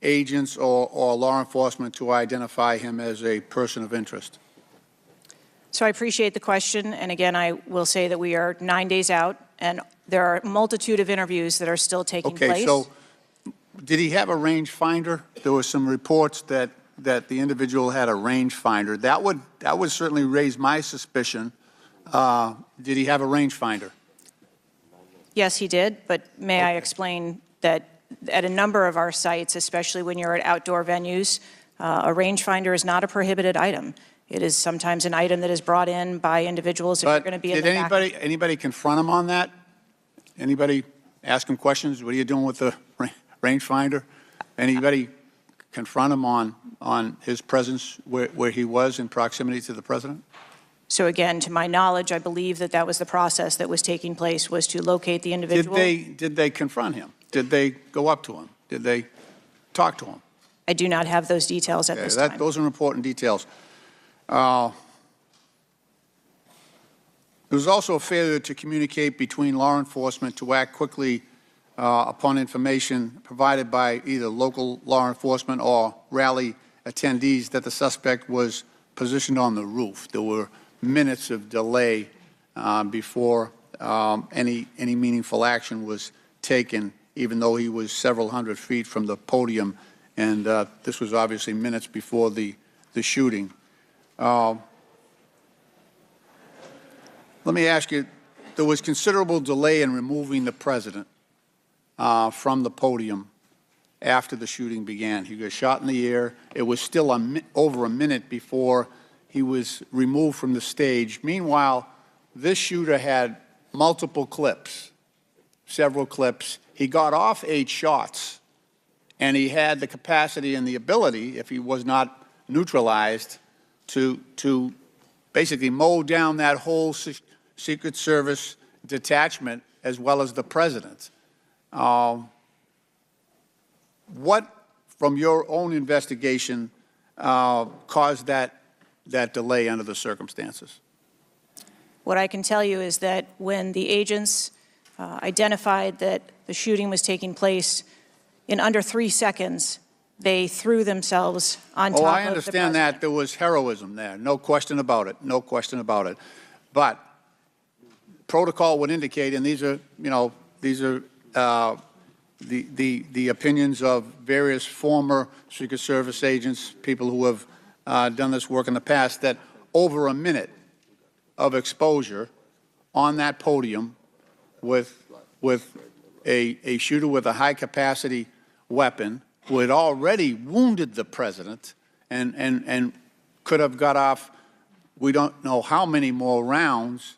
agents or law enforcement to identify him as a person of interest? So I appreciate the question, and again, I will say that we are 9 days out, and there are a multitude of interviews that are still taking place. Okay, so did he have a rangefinder? There were some reports that the individual had a rangefinder. That would certainly raise my suspicion. Did he have a rangefinder? Yes, he did, but may I explain that at a number of our sites, especially when you're at outdoor venues, a rangefinder is not a prohibited item. It is sometimes an item that is brought in by individuals if you're going to be in the back. Did anybody confront him on that? Anybody ask him questions? What are you doing with the rangefinder? Anybody confront him on his presence where he was in proximity to the president? So again, to my knowledge, I believe that was the process that was taking place, was to locate the individual. Did they confront him? Did they go up to him? Did they talk to him? I do not have those details at this time. Those are important details. There was also a failure to communicate between law enforcement to act quickly upon information provided by either local law enforcement or rally attendees that the suspect was positioned on the roof. There were minutes of delay before any meaningful action was taken, even though he was several hundred feet from the podium, and this was obviously minutes before the shooting. Let me ask you, there was considerable delay in removing the president from the podium after the shooting began. He got shot in the air. It was still over a minute before he was removed from the stage. Meanwhile, this shooter had multiple clips, several clips. He got off 8 shots, and he had the capacity and the ability, if he was not neutralized, to basically mow down that whole Secret Service detachment as well as the president. What, from your own investigation, caused that delay under the circumstances? What I can tell you is that when the agents identified that the shooting was taking place, in under 3 seconds, they threw themselves on top of the president. Oh, I understand that. There was heroism there. No question about it. No question about it. But protocol would indicate, and these are, the opinions of various former Secret Service agents, people who have done this work in the past, that over a minute of exposure on that podium with a shooter with a high-capacity weapon who had already wounded the president and could have got off, we don't know how many more rounds,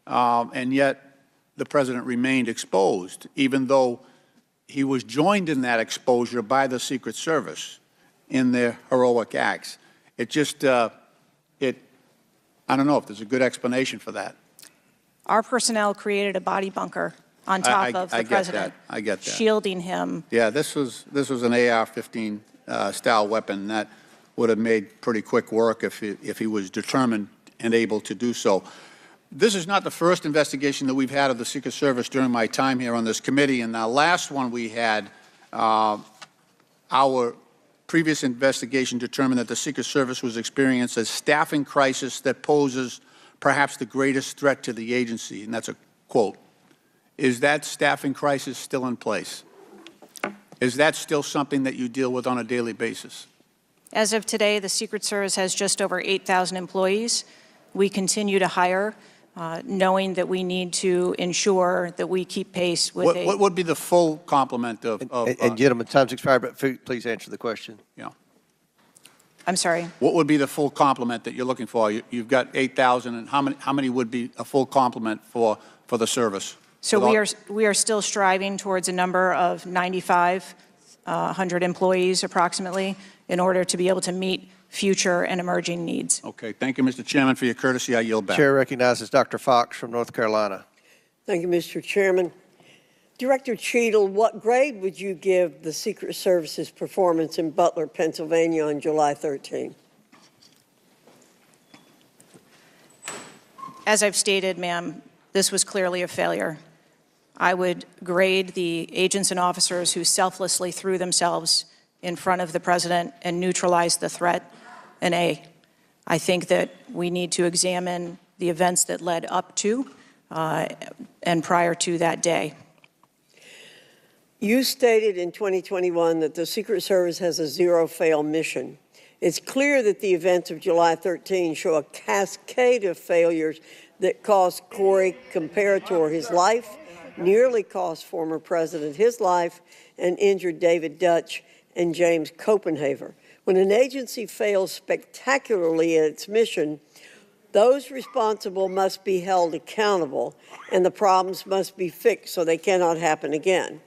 and yet the president remained exposed, even though he was joined in that exposure by the Secret Service in their heroic acts. It just, I don't know if there's a good explanation for that. Our personnel created a body bunker on top of the president. I get that. Shielding him. Yeah, this was an AR-15 style weapon that would have made pretty quick work if he was determined and able to do so. This is not the first investigation that we've had of the Secret Service during my time here on this committee, and the last one we had, our previous investigation determined that the Secret Service was experiencing a staffing crisis that poses perhaps the greatest threat to the agency, and that's a quote. Is that staffing crisis still in place? Is that still something that you deal with on a daily basis? As of today, the Secret Service has just over 8,000 employees. We continue to hire, knowing that we need to ensure that we keep pace with What would be the full complement of And gentlemen, time's expired, but please answer the question. yeah. I'm sorry. What would be the full complement that you're looking for? You've got 8,000, and how many would be a full complement for the service? So we are still striving towards a number of 9,500 employees approximately in order to be able to meet future and emerging needs. Okay. Thank you, Mr. Chairman, for your courtesy. I yield back. Chair recognizes Dr. Fox from North Carolina. Thank you, Mr. Chairman. Director Cheatle, what grade would you give the Secret Service's performance in Butler, Pennsylvania on July 13? As I've stated, ma'am, this was clearly a failure. I would grade the agents and officers who selflessly threw themselves in front of the president and neutralized the threat an A. I think that we need to examine the events that led up to and prior to that day. You stated in 2021 that the Secret Service has a zero-fail mission. It's clear that the events of July 13 show a cascade of failures that cost Corey Comparator his life, nearly cost former president his life, and injured David Dutch and James Copenhaver. When an agency fails spectacularly at its mission, those responsible must be held accountable, and the problems must be fixed so they cannot happen again.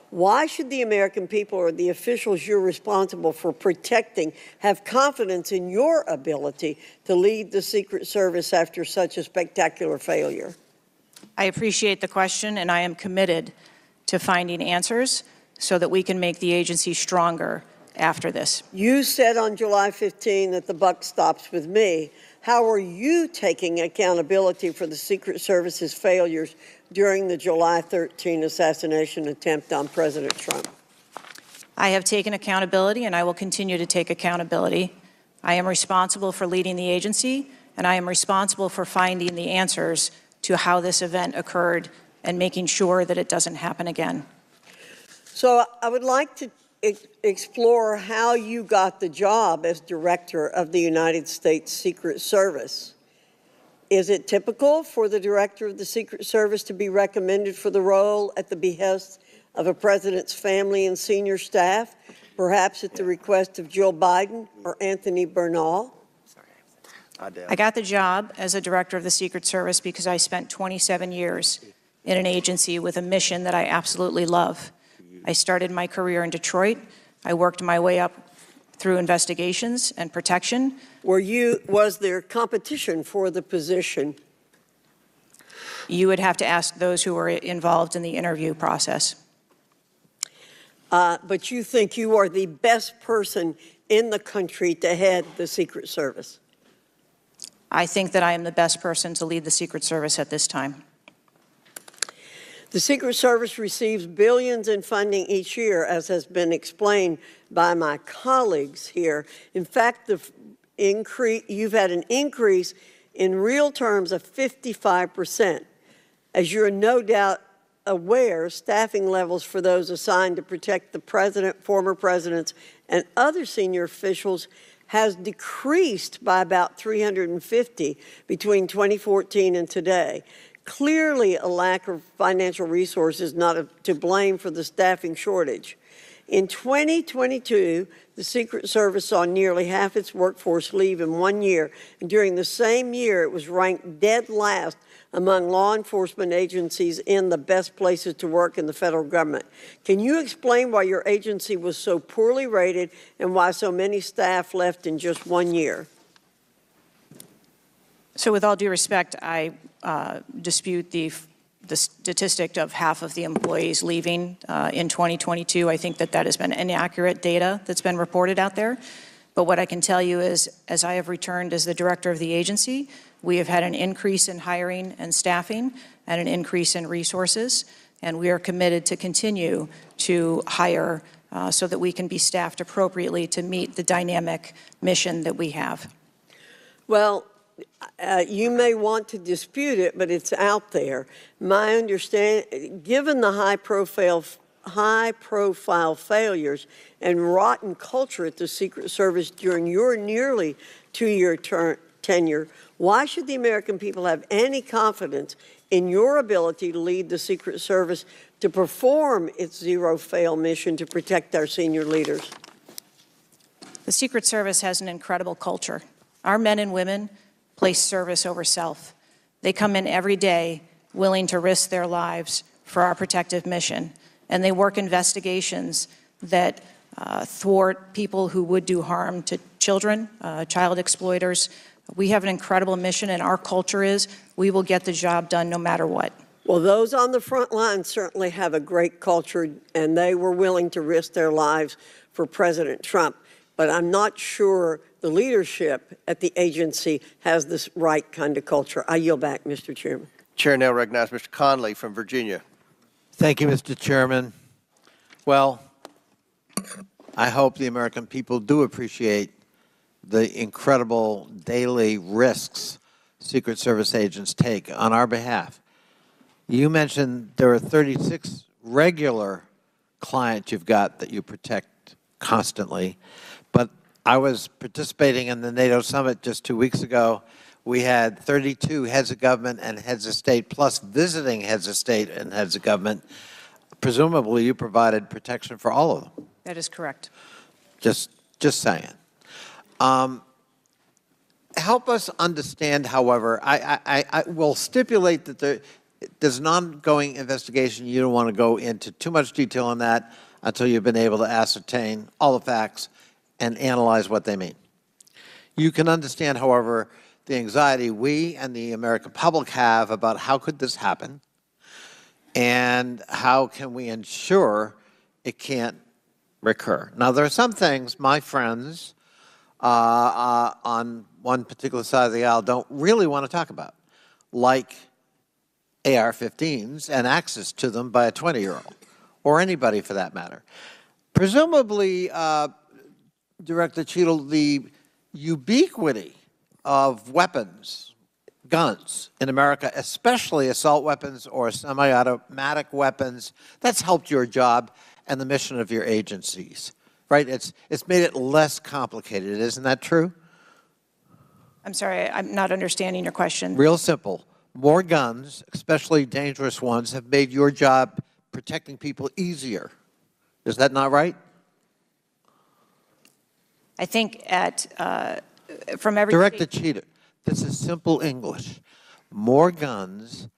Why should the American people or the officials you're responsible for protecting have confidence in your ability to lead the Secret Service after such a spectacular failure? I appreciate the question, and I am committed to finding answers so that we can make the agency stronger after this. You said on July 15 that the buck stops with me. How are you taking accountability for the Secret Service's failures during the July 13 assassination attempt on President Trump? I have taken accountability, and I will continue to take accountability. I am responsible for leading the agency, and I am responsible for finding the answers to how this event occurred and making sure that it doesn't happen again. So I would like to explore how you got the job as director of the United States Secret Service. Is it typical for the director of the Secret Service to be recommended for the role at the behest of a president's family and senior staff, perhaps at the request of Jill Biden or Anthony Bernal? I got the job as a director of the Secret Service because I spent 27 years in an agency with a mission that I absolutely love. I started my career in Detroit. I worked my way up through investigations and protection. Was there competition for the position? You would have to ask those who were involved in the interview process. But you think you are the best person in the country to head the Secret Service? I think that I am the best person to lead the Secret Service at this time. The Secret Service receives billions in funding each year, as has been explained by my colleagues here. In fact, you've had an increase in real terms of 55%. As you're no doubt aware, staffing levels for those assigned to protect the president, former presidents, and other senior officials has decreased by about 350 between 2014 and today. Clearly, a lack of financial resources not to blame for the staffing shortage. In 2022, the Secret Service saw nearly half its workforce leave in 1 year, and during the same year, it was ranked dead last among law enforcement agencies in the best places to work in the federal government. Can you explain why your agency was so poorly rated and why so many staff left in just 1 year? So with all due respect, I dispute the statistic of half of the employees leaving in 2022. I think that has been inaccurate data that's been reported out there. But what I can tell you is, as I have returned as the director of the agency, we have had an increase in hiring and staffing and an increase in resources, and we are committed to continue to hire so that we can be staffed appropriately to meet the dynamic mission that we have. Well, You may want to dispute it, but it's out there. My understanding, given the high-profile failures and rotten culture at the Secret Service during your nearly two-year tenure, why should the American people have any confidence in your ability to lead the Secret Service to perform its zero-fail mission to protect our senior leaders? The Secret Service has an incredible culture. Our men and women place service over self. They come in every day willing to risk their lives for our protective mission, and they work investigations that thwart people who would do harm to children, child exploiters. We have an incredible mission, and our culture is we will get the job done no matter what. Well, those on the front line certainly have a great culture, and they were willing to risk their lives for President Trump. But I'm not sure the leadership at the agency has this right kind of culture. I yield back, Mr. Chairman. Chair now recognizes Mr. Conley from Virginia. Thank you, Mr. Chairman. Well, I hope the American people do appreciate the incredible daily risks Secret Service agents take on our behalf. You mentioned there are 36 regular clients you've got that you protect constantly, but I was participating in the NATO summit just 2 weeks ago. We had 32 heads of government and heads of state, plus visiting heads of state and heads of government. Presumably, you provided protection for all of them. That is correct. Just saying. Help us understand, however, I will stipulate that there's an ongoing investigation. You don't want to go into too much detail on that until you've been able to ascertain all the facts and analyze what they mean. You can understand, however, the anxiety we and the American public have about how could this happen and how can we ensure it can't recur. Now, there are some things my friends on one particular side of the aisle don't really want to talk about, like AR-15s and access to them by a 20-year-old, or anybody for that matter. Presumably, Director Cheatle, the ubiquity of weapons, guns in America, especially assault weapons or semi-automatic weapons, that's helped your job and the mission of your agencies, right? It's made it less complicated. Isn't that true? I'm sorry, I'm not understanding your question. Real simple. More guns, especially dangerous ones, have made your job protecting people easier. Is that not right? I think from every Director Cheatle, this is simple English. More guns,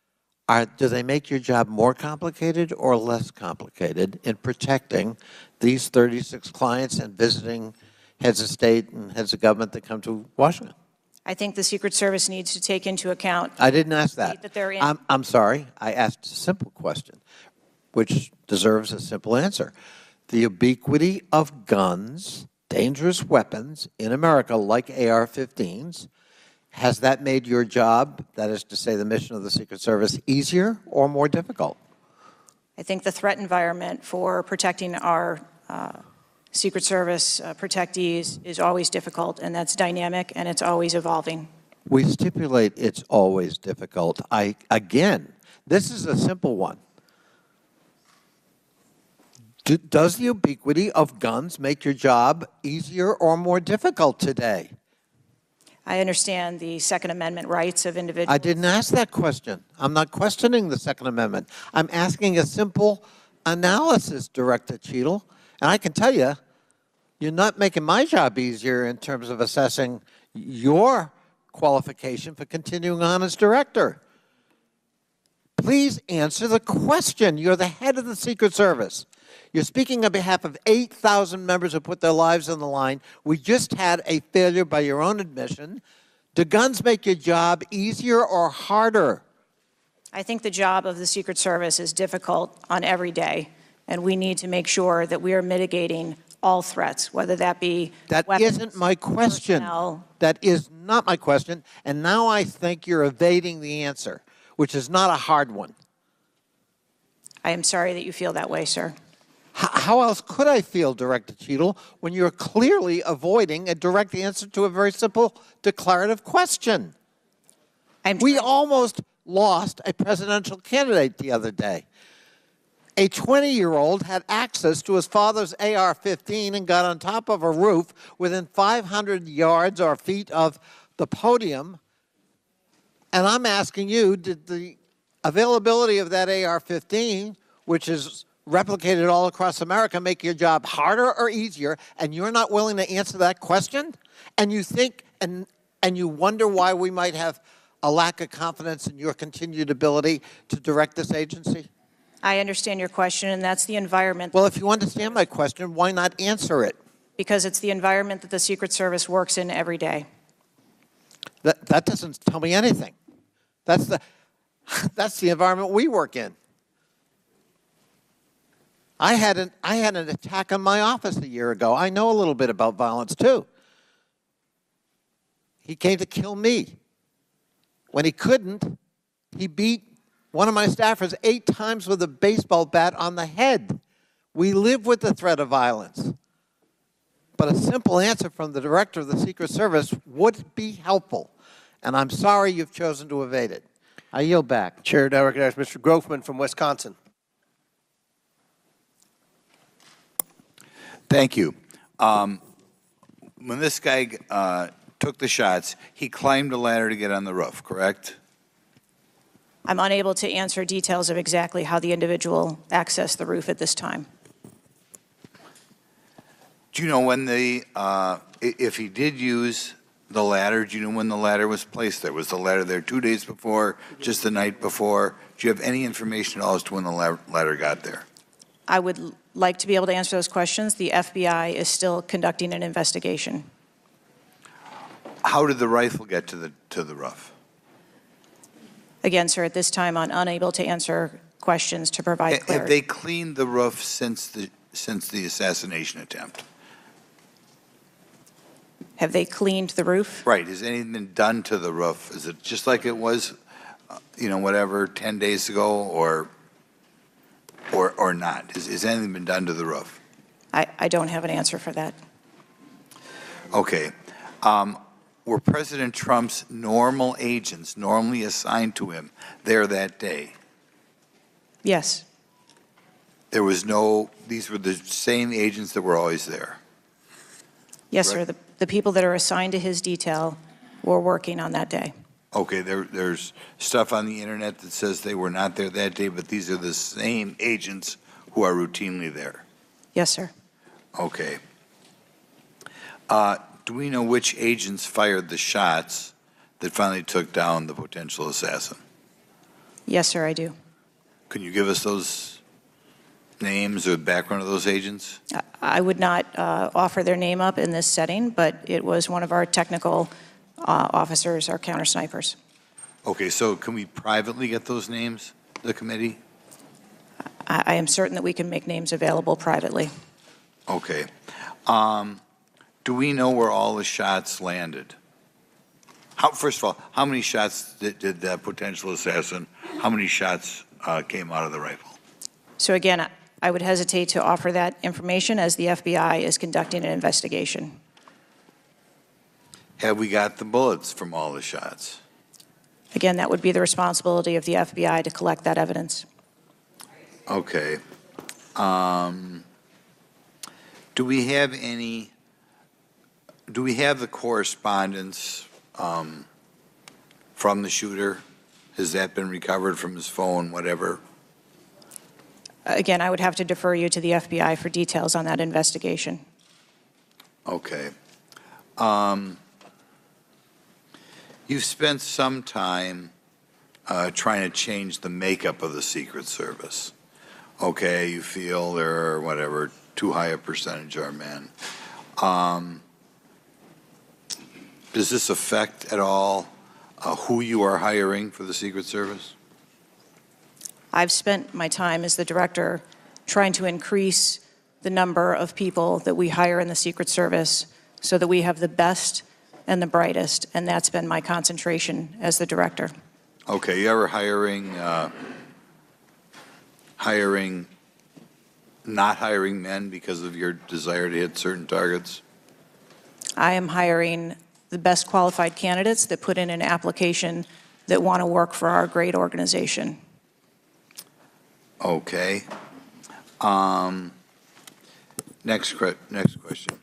do they make your job more complicated or less complicated in protecting these 36 clients and visiting heads of state and heads of government that come to Washington? I think the Secret Service needs to take into account. I didn't ask that. They're I'm sorry. I asked a simple question, which deserves a simple answer. The ubiquity of guns, dangerous weapons in America, like AR-15s, has that made your job, that is to say the mission of the Secret Service, easier or more difficult? I think the threat environment for protecting our Secret Service protectees is always difficult, and that's dynamic, and it's always evolving. We stipulate it's always difficult. Again, this is a simple one. Does the ubiquity of guns make your job easier or more difficult today? I understand the Second Amendment rights of individuals. I didn't ask that question. I'm not questioning the Second Amendment. I'm asking a simple analysis, Director Cheatle. And I can tell you, you're not making my job easier in terms of assessing your qualification for continuing on as director. Please answer the question. You're the head of the Secret Service. You're speaking on behalf of 8,000 members who put their lives on the line. We just had a failure by your own admission. Do guns make your job easier or harder? I think the job of the Secret Service is difficult on every day, and we need to make sure that we are mitigating all threats, whether that be weapons, isn't my question. personnel. That is not my question, and now I think you're evading the answer, which is not a hard one. I am sorry that you feel that way, sir. How else could I feel, Director Cheatle, when you're clearly avoiding a direct answer to a very simple declarative question? We almost lost a presidential candidate the other day. A 20-year-old had access to his father's AR-15 and got on top of a roof within 500 yards or feet of the podium. And I'm asking you, did the availability of that AR-15, which is replicated all across America, make your job harder or easier? And you're not willing to answer that question? And you think, and you wonder why we might have a lack of confidence in your continued ability to direct this agency? I understand your question, and that's the environment. Well, if you understand my question, why not answer it? Because it's the environment that the Secret Service works in every day. That doesn't tell me anything. That's the environment we work in. I had an attack on my office a year ago. I know a little bit about violence too. He came to kill me. When he couldn't, he beat one of my staffers 8 times with a baseball bat on the head. We live with the threat of violence. But a simple answer from the director of the Secret Service would be helpful. And I'm sorry you've chosen to evade it. I yield back. Chair now recognizes Mr. Grofman from Wisconsin. Thank you. When this guy took the shots, he climbed a ladder to get on the roof, correct? I'm unable to answer details of exactly how the individual accessed the roof at this time. Do you know when if he did use the ladder, do you know when the ladder was placed there? Was the ladder there 2 days before, just the night before? Do you have any information at all as to when the ladder got there? I would like to be able to answer those questions. The FBI is still conducting an investigation. How did the rifle get to the roof? Again, sir, at this time, I'm unable to answer questions to provide clarity. Have they cleaned the roof since the assassination attempt? Have they cleaned the roof? Right. Has anything been done to the roof? Is it just like it was, 10 days ago, or not? Has anything been done to the roof? I don't have an answer for that. Okay. Were President Trump's normal agents normally assigned to him there that day? Yes. There was these were the same agents that were always there? Yes, Right. sir. The people that are assigned to his detail were working on that day. Okay, there's stuff on the internet that says they were not there that day, but these are the same agents who are routinely there? Yes, sir. Okay. Do we know which agents fired the shots that finally took down the potential assassin? Yes, sir, I do. Can you give us those names or the background of those agents? I would not offer their name up in this setting, but it was one of our technical officers, our counter snipers. Okay, so can we privately get those names, the committee? I am certain that we can make names available privately. Okay. Do we know where all the shots landed? First of all, how many shots did that potential assassin, how many shots came out of the rifle? So again, I would hesitate to offer that information as the FBI is conducting an investigation. Have we got the bullets from all the shots? Again, that would be the responsibility of the FBI to collect that evidence. Okay. Do we have the correspondence from the shooter? Has that been recovered from his phone, whatever? Again, I would have to defer you to the FBI for details on that investigation. Okay. You've spent some time trying to change the makeup of the Secret Service. Okay, you feel there are, whatever, too high a percentage are men. Does this affect at all who you are hiring for the Secret Service? I've spent my time as the director trying to increase the number of people that we hire in the Secret Service so that we have the best and the brightest, and that's been my concentration as the director. Okay, you ever not hiring men because of your desire to hit certain targets? I am hiring the best qualified candidates that put in an application that want to work for our great organization. Okay. Next question.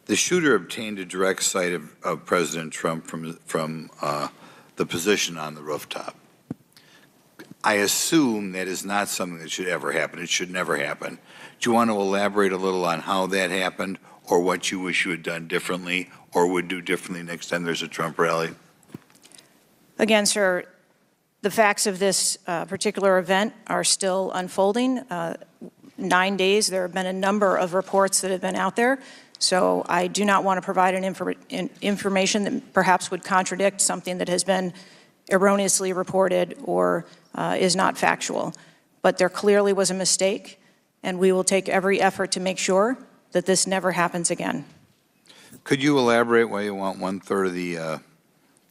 The shooter obtained a direct sight of President Trump from the position on the rooftop. I assume that is not something that should ever happen. It should never happen. Do you want to elaborate a little on how that happened, or what you wish you had done differently or would do differently next time there's a Trump rally? Again, sir, the facts of this particular event are still unfolding. 9 days, there have been a number of reports that have been out there, so I do not want to provide information that perhaps would contradict something that has been erroneously reported or is not factual. But there clearly was a mistake, and we will take every effort to make sure that this never happens again. Could you elaborate why you want 1/3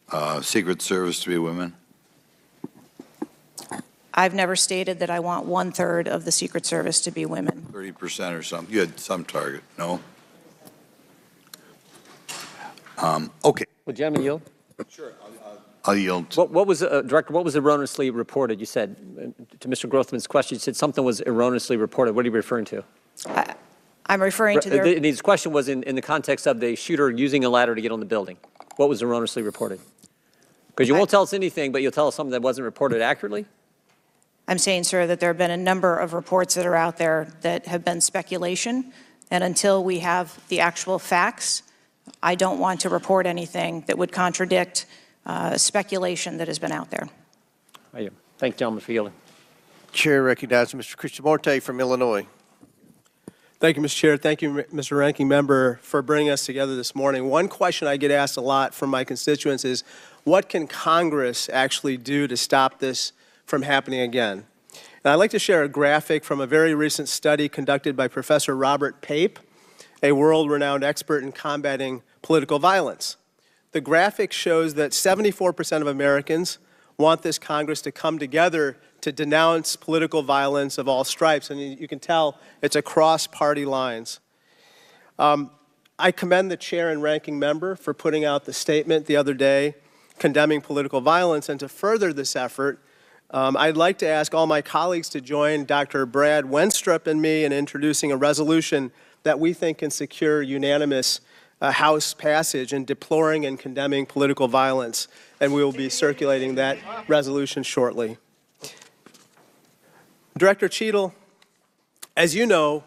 of the Secret Service to be women? I've never stated that I want 1/3 of the Secret Service to be women. 30% or something. You had some target, no? Okay. Would you yield? Sure. I'll yield. What was, Director, what was erroneously reported? You said, to Mr. Grothman's question, you said something was erroneously reported. What are you referring to? I'm referring to their... His question was in the context of the shooter using a ladder to get on the building. What was erroneously reported? Because you won't tell us anything, but you'll tell us something that wasn't reported accurately? I'm saying, sir, that there have been a number of reports that are out there that have been speculation, and until we have the actual facts, I don't want to report anything that would contradict speculation that has been out there. Thank you, gentlemen, for yielding. Chair recognizes Mr. Krishnamurti from Illinois. Thank you, Mr. Chair. Thank you, Mr. Ranking Member, for bringing us together this morning. One question I get asked a lot from my constituents is, what can Congress actually do to stop this from happening again? And I'd like to share a graphic from a very recent study conducted by Professor Robert Pape, a world-renowned expert in combating political violence. The graphic shows that 74% of Americans want this Congress to come together to denounce political violence of all stripes, and you can tell it's across party lines. I commend the chair and ranking member for putting out the statement the other day condemning political violence, and to further this effort, I'd like to ask all my colleagues to join Dr. Brad Wenstrup and me in introducing a resolution that we think can secure unanimous House passage in deploring and condemning political violence, and we will be circulating that resolution shortly. Director Cheatle, as you know,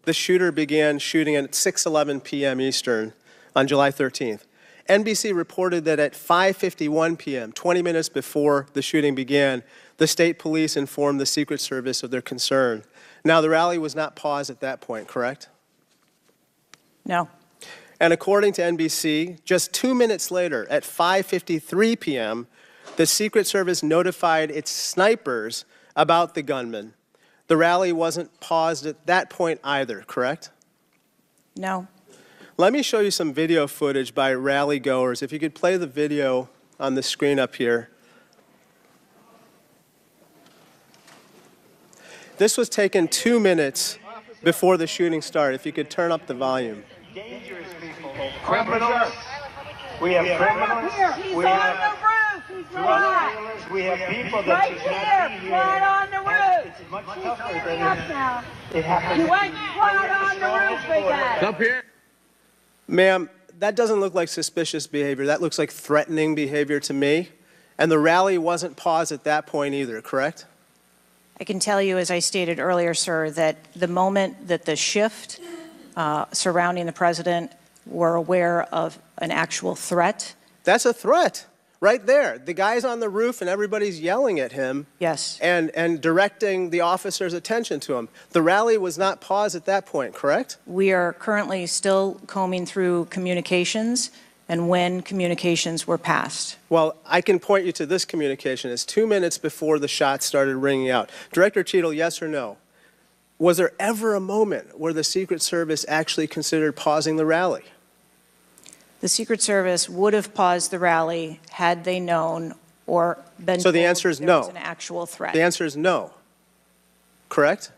the shooter began shooting at 6:11 p.m. Eastern on July 13th. NBC reported that at 5:51 p.m., 20 minutes before the shooting began, the state police informed the Secret Service of their concern. Now, the rally was not paused at that point, correct? No. And according to NBC, just 2 minutes later, at 5:53 p.m., the Secret Service notified its snipers about the gunman. The rally wasn't paused at that point either, correct? No. Let me show you some video footage by rally goers. If you could play the video on the screen up here. This was taken 2 minutes before the shooting started. If you could turn up the volume. Dangerous people. Criminals. We have criminals. We have drug dealers. We have people that should not be here. Right on the roof. It's much tougher than it happens. You went right on the roof, big guy. Up here. Ma'am, that doesn't look like suspicious behavior. That looks like threatening behavior to me. And the rally wasn't paused at that point either, correct? I can tell you, as I stated earlier, sir, that the moment that the shift surrounding the president were aware of an actual threat. That's a threat right there. The guy's on the roof and everybody's yelling at him. Yes. And directing the officer's attention to him. The rally was not paused at that point, correct? We are currently still combing through communications and when communications were passed. Well, I can point you to this communication. It's 2 minutes before the shots started ringing out. Director Cheatle, yes or no? Was there ever a moment where the Secret Service actually considered pausing the rally? The Secret Service would have paused the rally had they known or been So the told answer is there no. was an actual threat. The answer is no. Correct?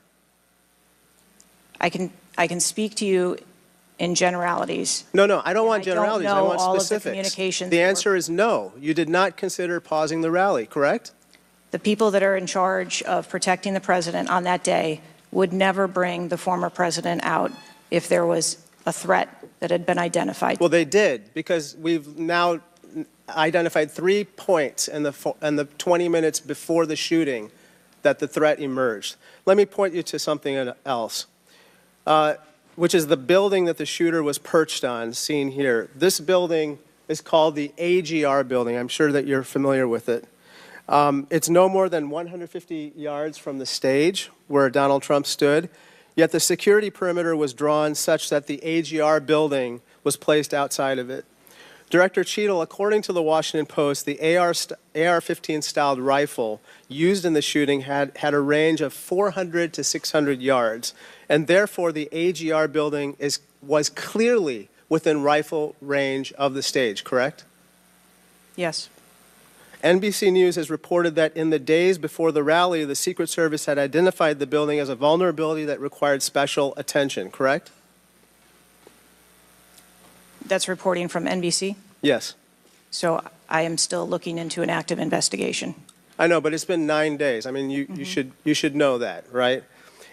I can speak to you in generalities. No, I don't want I don't generalities. I know want all of the specifics. communications The that were- answer is no. You did not consider pausing the rally, correct? The people that are in charge of protecting the president on that day would never bring the former president out if there was a threat that had been identified. Well, they did, because we've now identified 3 points in the 20 minutes before the shooting that the threat emerged. Let me point you to something else, which is the building that the shooter was perched on, seen here. This building is called the AGR building. I'm sure that you're familiar with it. It's no more than 150 yards from the stage where Donald Trump stood, yet the security perimeter was drawn such that the AGR building was placed outside of it. Director Cheatle, according to the Washington Post, the AR-15 styled rifle used in the shooting had a range of 400 to 600 yards, and therefore the AGR building was clearly within rifle range of the stage, correct? Yes. NBC News has reported that in the days before the rally, the Secret Service had identified the building as a vulnerability that required special attention, correct? That's reporting from NBC? Yes. So I am still looking into an active investigation. I know, but it's been 9 days. I mean, you should know that, right?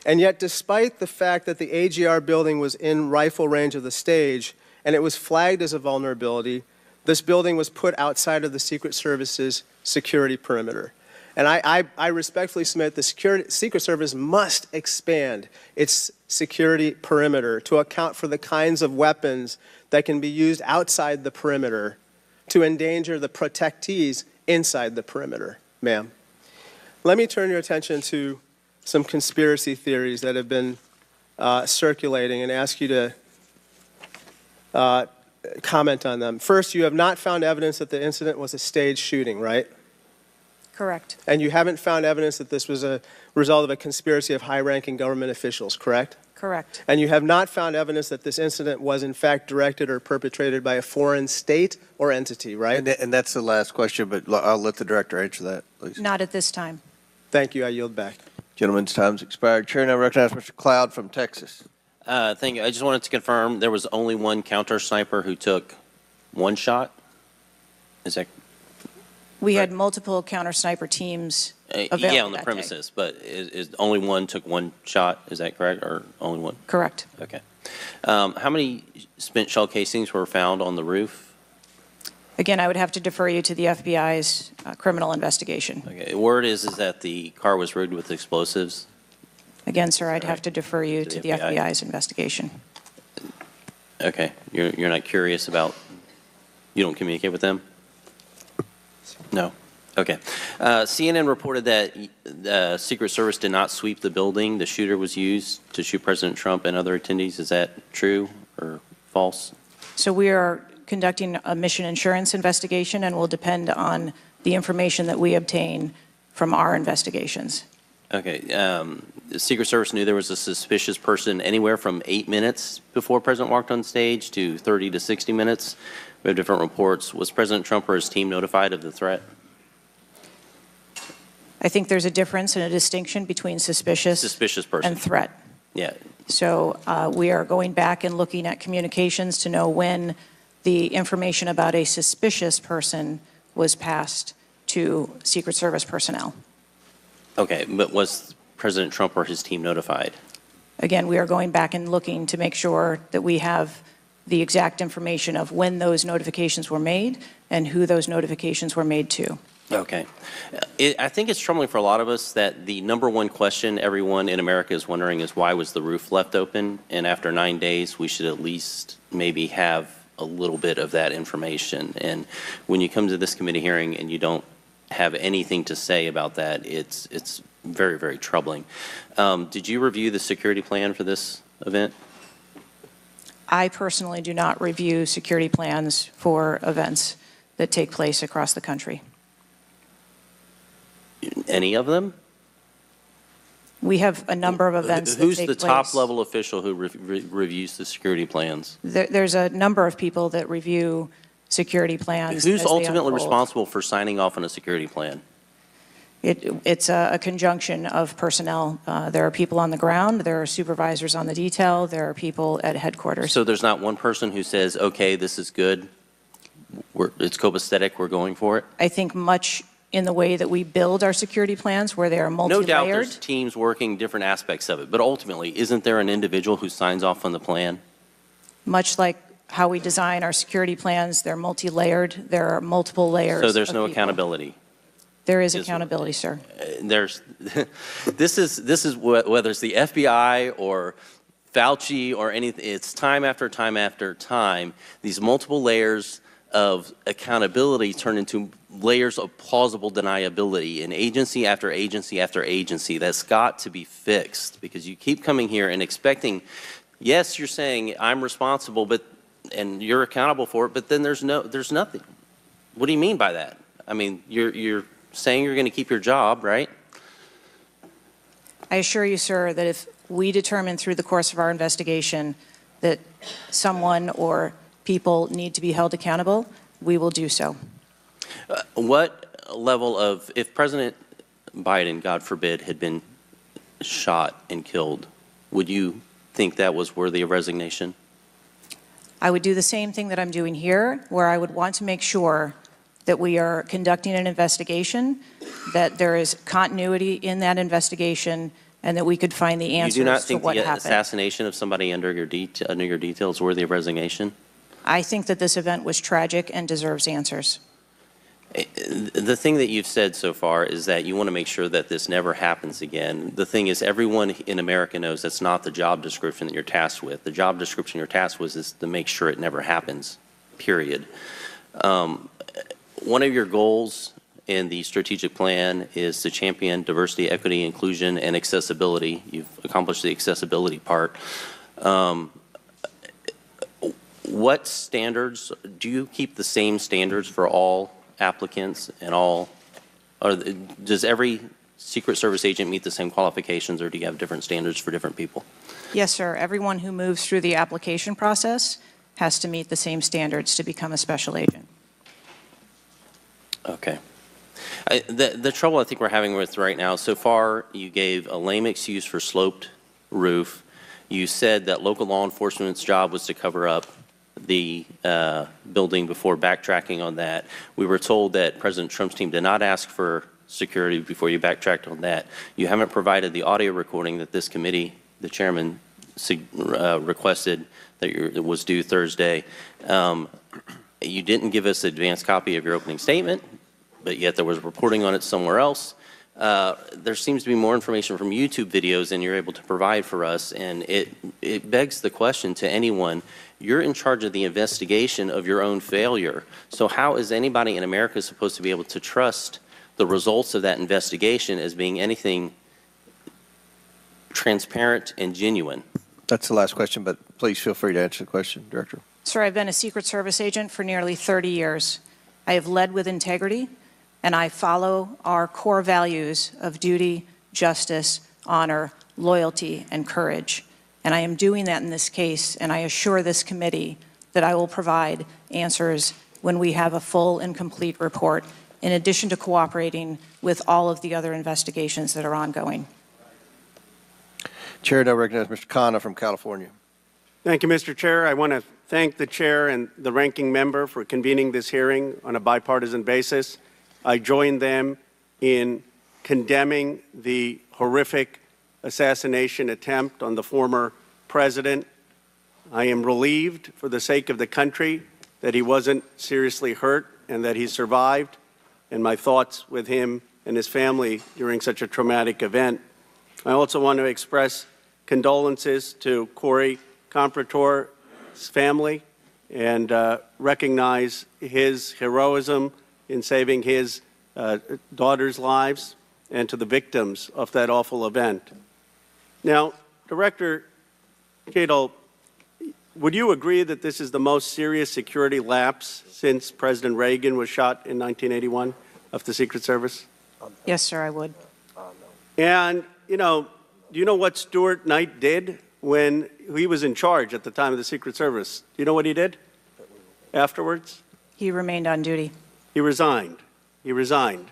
And yet, despite the fact that the AGR building was in rifle range of the stage and it was flagged as a vulnerability, this building was put outside of the Secret Service's security perimeter. And I respectfully submit the Secret Service must expand its security perimeter to account for the kinds of weapons that can be used outside the perimeter to endanger the protectees inside the perimeter, ma'am. Let me turn your attention to some conspiracy theories that have been circulating and ask you to comment on them. First, you have not found evidence that the incident was a staged shooting, right? Correct. And you haven't found evidence that this was a result of a conspiracy of high-ranking government officials, correct? Correct. And you have not found evidence that this incident was in fact directed or perpetrated by a foreign state or entity, right? And that's the last question, but I'll let the director answer that, please. Not at this time. Thank you. I yield back. Gentleman's time's expired. Chair, now recognize Mr. Cloud from Texas. Thank you. I just wanted to confirm there was only one counter sniper who took one shot? Is that We had multiple counter sniper teams available yeah, on the that premises, but is only one took one shot? Is that correct, or only one? Correct. Okay. How many spent shell casings were found on the roof? Again, I would have to defer you to the FBI's criminal investigation. Okay. Word is that the car was rigged with explosives. Again, sir, I'd have to defer you to the FBI's investigation. Okay. You're not curious about, you don't communicate with them? No. Okay. CNN reported that the Secret Service did not sweep the building the shooter was used to shoot President Trump and other attendees. Is that true or false? So we are conducting a mission insurance investigation and will depend on the information that we obtain from our investigations. Okay. The Secret Service knew there was a suspicious person anywhere from 8 minutes before President walked on stage to 30 to 60 minutes. We have different reports. Was President Trump or his team notified of the threat? I think there's a difference and a distinction between suspicious person and threat. Yeah. So we are going back and looking at communications to know when the information about a suspicious person was passed to Secret Service personnel. Okay, but was President Trump or his team notified? Again, we are going back and looking to make sure that we have the exact information of when those notifications were made and who those notifications were made to. Okay. I think it's troubling for a lot of us that the number one question everyone in America is wondering is why was the roof left open? And after 9 days, we should at least maybe have a little bit of that information. And when you come to this committee hearing and you don't have anything to say about that, it's very, very troubling. Did you review the security plan for this event? I personally do not review security plans for events that take place across the country. Any of them? We have a number of events that Who's take the place. top level official who reviews the security plans? There's a number of people that review security plans. Who's as they ultimately unfold. responsible for signing off on a security plan? It's a conjunction of personnel. There are people on the ground, there are supervisors on the detail, there are people at headquarters. So there's not one person who says, okay, this is good, it's copacetic, we're going for it? I think much in the way that we build our security plans, where they are multi-layered. No doubt there's teams working different aspects of it, but ultimately, isn't there an individual who signs off on the plan? Much like how we design our security plans, they're multi-layered, there are multiple layers. So there's of no people. accountability? There is accountability, sir. There's, this is whether it's the FBI or Fauci or anything, it's time after time after time, these multiple layers of accountability turn into layers of plausible deniability in agency after agency after agency. That's got to be fixed, because you keep coming here and expecting, yes, you're saying I'm responsible, but and you're accountable for it, but then there's nothing. What do you mean by that? I mean, you're saying you're going to keep your job, right? I assure you, sir, that if we determine through the course of our investigation that someone or people need to be held accountable, we will do so. What level of, if President Biden, God forbid, had been shot and killed, would you think that was worthy of resignation? I would do the same thing that I'm doing here, where I would want to make sure that we are conducting an investigation, that there is continuity in that investigation, and that we could find the answers to what happened. You do not think the assassination of somebody under your details is worthy of resignation? I think that this event was tragic and deserves answers. The thing that you've said so far is that you want to make sure that this never happens again. The thing is, everyone in America knows that's not the job description that you're tasked with. The job description you're tasked with is to make sure it never happens, period. One of your goals in the strategic plan is to champion diversity, equity, inclusion, and accessibility. You've accomplished the accessibility part. What standards, do you keep the same standards for all applicants and all, or does every Secret Service agent meet the same qualifications, or do you have different standards for different people? Yes, sir. Everyone who moves through the application process has to meet the same standards to become a special agent. Okay. The trouble I think we're having with right now, so far you gave a lame excuse for sloped roof. You said that local law enforcement's job was to cover up the building before backtracking on that. We were told that President Trump's team did not ask for security before you backtracked on that. You haven't provided the audio recording that this committee, the chairman, requested that was due Thursday. You didn't give us an advanced copy of your opening statement, but yet there was reporting on it somewhere else. There seems to be more information from YouTube videos than you're able to provide for us, and it begs the question to anyone, you're in charge of the investigation of your own failure. So how is anybody in America supposed to be able to trust the results of that investigation as being anything transparent and genuine? That's the last question, but please feel free to answer the question, Director. Sir, I've been a Secret Service agent for nearly 30 years. I have led with integrity, and I follow our core values of duty, justice, honor, loyalty, and courage. And I am doing that in this case, and I assure this committee that I will provide answers when we have a full and complete report, in addition to cooperating with all of the other investigations that are ongoing. Chair now recognizes Mr. Khanna from California. Thank you, Mr. Chair. I want to thank the chair and the ranking member for convening this hearing on a bipartisan basis. I join them in condemning the horrific assassination attempt on the former president. I am relieved for the sake of the country that he wasn't seriously hurt and that he survived, and my thoughts with him and his family during such a traumatic event. I also want to express condolences to Corey Comprator's family and recognize his heroism in saving his daughter's lives, and to the victims of that awful event. Now, Director Cheatle, would you agree that this is the most serious security lapse since President Reagan was shot in 1981 of the Secret Service? Yes, sir, I would. And, you know, do you know what Stuart Knight did when he was in charge at the time of the Secret Service? Do you know what he did afterwards? He remained on duty. He resigned. He resigned.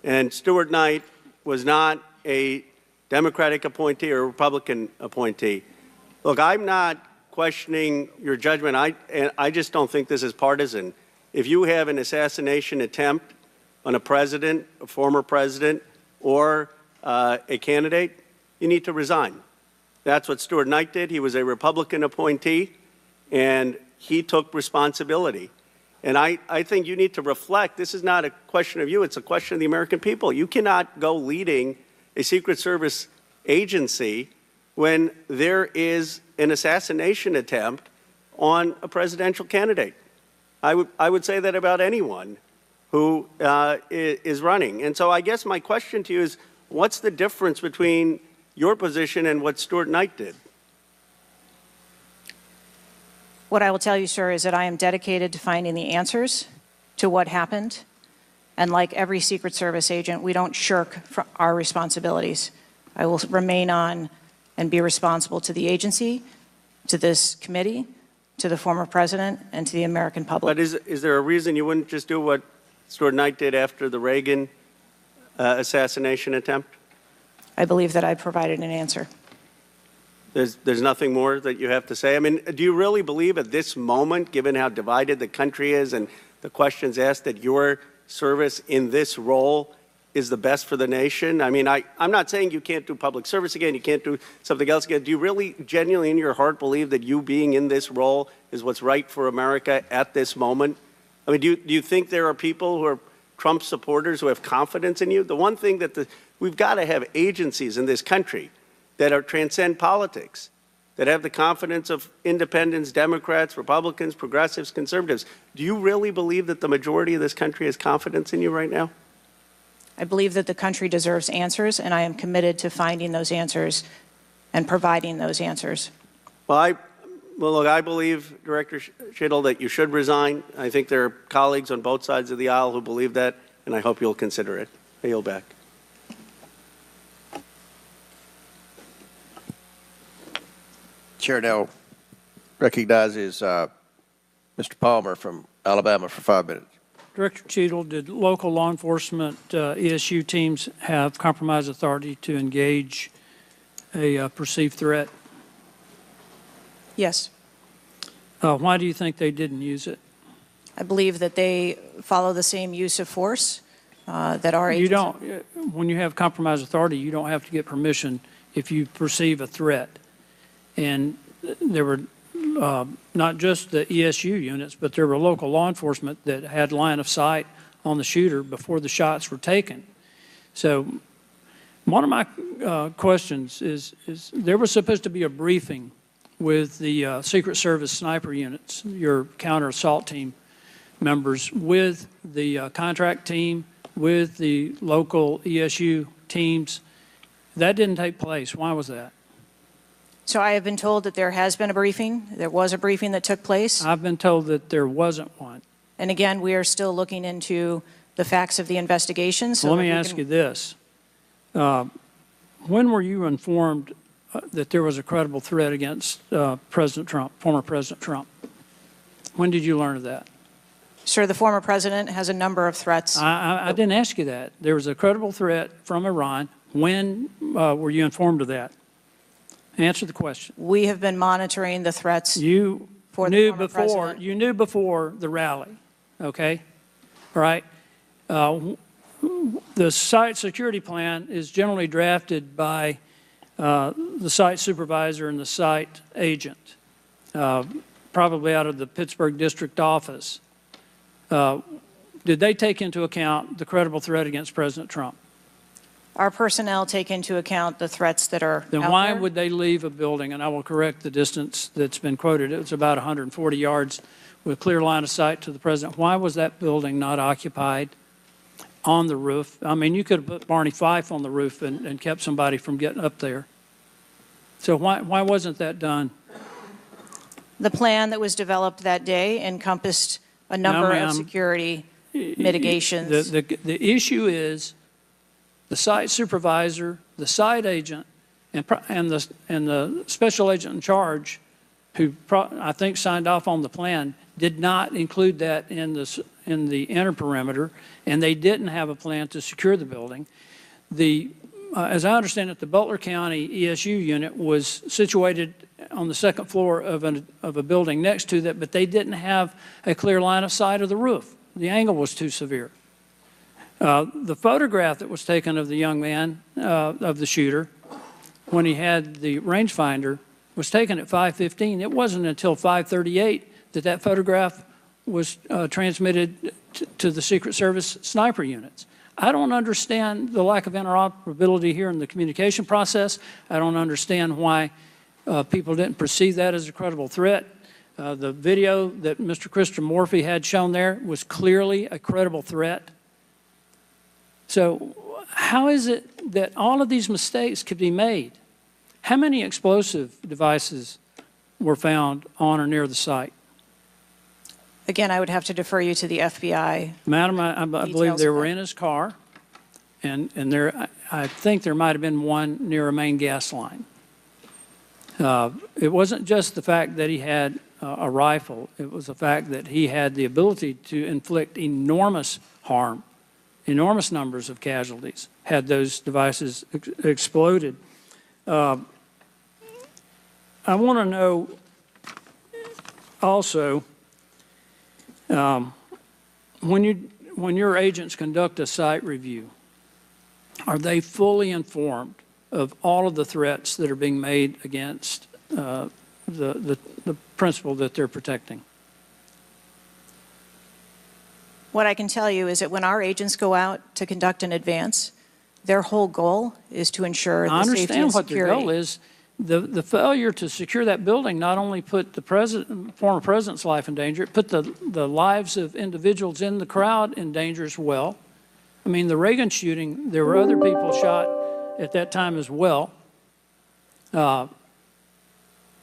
And Stuart Knight was not a Democratic appointee or a Republican appointee. Look, I'm not questioning your judgment. I just don't think this is partisan. If you have an assassination attempt on a president, a former president, or a candidate, you need to resign. That's what Stuart Knight did. He was a Republican appointee, and he took responsibility. And I think you need to reflect. This is not a question of you. It's a question of the American people. You cannot go leading a Secret Service agency when there is an assassination attempt on a presidential candidate. I would say that about anyone who is running. And so I guess my question to you is, what's the difference between your position and what Stuart Knight did? What I will tell you, sir, is that I am dedicated to finding the answers to what happened. And like every Secret Service agent, we don't shirk from our responsibilities. I will remain on and be responsible to the agency, to this committee, to the former president, and to the American public. But is there a reason you wouldn't just do what Stuart Knight did after the Reagan assassination attempt? I believe that I provided an answer. There's nothing more that you have to say? I mean, do you really believe at this moment, given how divided the country is and the questions asked, that your service in this role is the best for the nation? I mean, I'm not saying you can't do public service again, you can't do something else again. Do you really genuinely in your heart believe that you being in this role is what's right for America at this moment? I mean, do you think there are people who are Trump supporters who have confidence in you? The one thing that we've got to have agencies in this country that are transcend politics, that have the confidence of independents, Democrats, Republicans, progressives, conservatives. Do you really believe that the majority of this country has confidence in you right now? I believe that the country deserves answers, and I am committed to finding those answers and providing those answers. Well, look, I believe, Director Cheatle, that you should resign. I think there are colleagues on both sides of the aisle who believe that, and I hope you'll consider it. I yield back. Chair now recognizes Mr. Palmer from Alabama for 5 minutes. Director Cheatle, did local law enforcement ESU teams have compromise authority to engage a perceived threat? Yes. Why do you think they didn't use it? I believe that they follow the same use of force that our agency. You don't, when you have compromise authority, you don't have to get permission if you perceive a threat. And there were not just the ESU units, but there were local law enforcement that had line of sight on the shooter before the shots were taken. So one of my questions is there was supposed to be a briefing with the Secret Service sniper units, your counter-assault team members, with the contract team, with the local ESU teams. That didn't take place. Why was that? So I have been told that there has been a briefing. There was a briefing that took place. I've been told that there wasn't one. And again, we are still looking into the facts of the investigation. So let me ask you this. When were you informed that there was a credible threat against President Trump, former President Trump? When did you learn of that? Sir, the former president has a number of threats. I didn't ask you that. There was a credible threat from Iran. When were you informed of that? Answer the question. We have been monitoring the threats. You knew before the rally, okay? All right. The site security plan is generally drafted by the site supervisor and the site agent, probably out of the Pittsburgh district office. Did they take into account the credible threat against President Trump? Our personnel take into account the threats that are Then out why there. would they leave a building? And I will correct the distance that's been quoted. It was about 140 yards with clear line of sight to the president. Why was that building not occupied on the roof? I mean, you could have put Barney Fife on the roof and kept somebody from getting up there. So why wasn't that done? The plan that was developed that day encompassed a number of security mitigations. The issue is the site supervisor, the site agent, and the special agent in charge, who I think signed off on the plan, did not include that in the inner perimeter, and they didn't have a plan to secure the building. As I understand it, the Butler County ESU unit was situated on the second floor of a building next to that, but they didn't have a clear line of sight of the roof. The angle was too severe. The photograph that was taken of the young man, of the shooter, when he had the rangefinder, was taken at 5:15. It wasn't until 5:38 that that photograph was transmitted to the Secret Service sniper units. I don't understand the lack of interoperability here in the communication process. I don't understand why people didn't perceive that as a credible threat. The video that Mr. Christopher Morphy had shown there was clearly a credible threat. So how is it that all of these mistakes could be made? How many explosive devices were found on or near the site? Again, I would have to defer you to the FBI. Madam, I believe they were in his car, and I think there might have been one near a main gas line. It wasn't just the fact that he had a rifle. It was the fact that he had the ability to inflict enormous harm, enormous numbers of casualties, had those devices exploded. I want to know also, when your agents conduct a site review, are they fully informed of all of the threats that are being made against the principle that they're protecting? What I can tell you is that when our agents go out to conduct an advance, their whole goal is to ensure the safety and security. I understand what their goal is. The failure to secure that building not only put the former president's life in danger, it put the lives of individuals in the crowd in danger as well. I mean, the Reagan shooting, there were other people shot at that time as well. And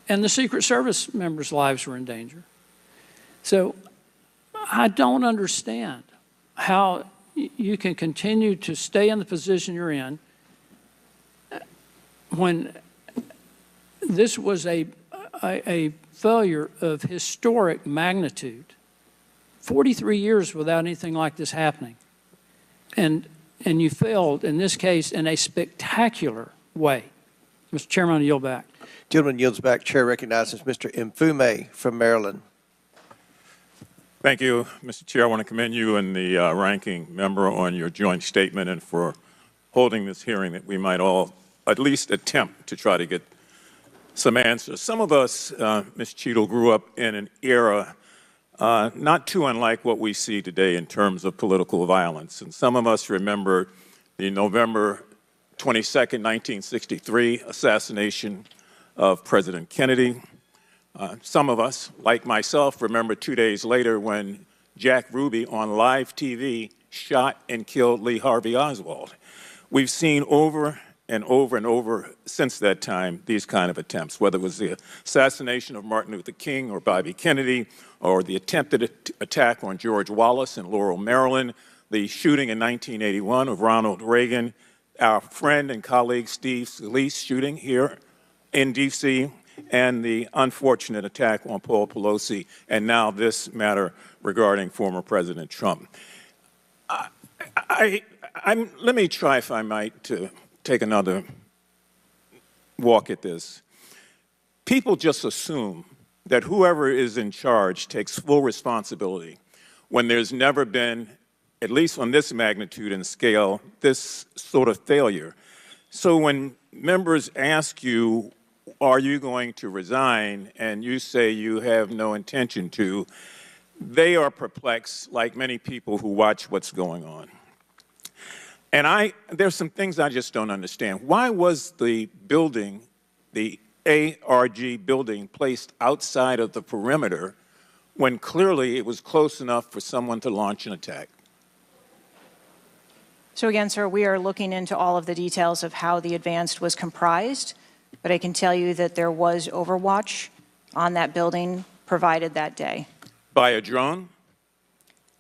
the Secret Service members' lives were in danger. So I don't understand how you can continue to stay in the position you're in when this was a failure of historic magnitude. 43 years without anything like this happening. And you failed, in this case, in a spectacular way. Mr. Chairman, I yield back. Gentleman yields back. Chair recognizes Mr. Mfume from Maryland. Thank you, Mr. Chair. I want to commend you and the ranking member on your joint statement and for holding this hearing that we might all at least attempt to try to get some answers. Some of us, Ms. Cheatle, grew up in an era not too unlike what we see today in terms of political violence. And some of us remember the November 22nd, 1963 assassination of President Kennedy. Some of us, like myself, remember 2 days later when Jack Ruby on live TV shot and killed Lee Harvey Oswald. We've seen over and over and over since that time these kind of attempts, whether it was the assassination of Martin Luther King or Bobby Kennedy, or the attempted attack on George Wallace in Laurel, Maryland, the shooting in 1981 of Ronald Reagan, our friend and colleague Steve Scalise shooting here in D.C., and the unfortunate attack on Paul Pelosi, and now this matter regarding former President Trump. Let me try, if I might, to take another walk at this. People just assume that whoever is in charge takes full responsibility when there's never been, at least on this magnitude and scale, this sort of failure. So when members ask you, are you going to resign, and you say you have no intention to, they are perplexed, like many people who watch what's going on. And there's some things I just don't understand. Why was the building, the ARG building, placed outside of the perimeter when clearly it was close enough for someone to launch an attack? So again, sir, we are looking into all of the details of how the advance was comprised, but I can tell you that there was overwatch on that building provided that day. By a drone?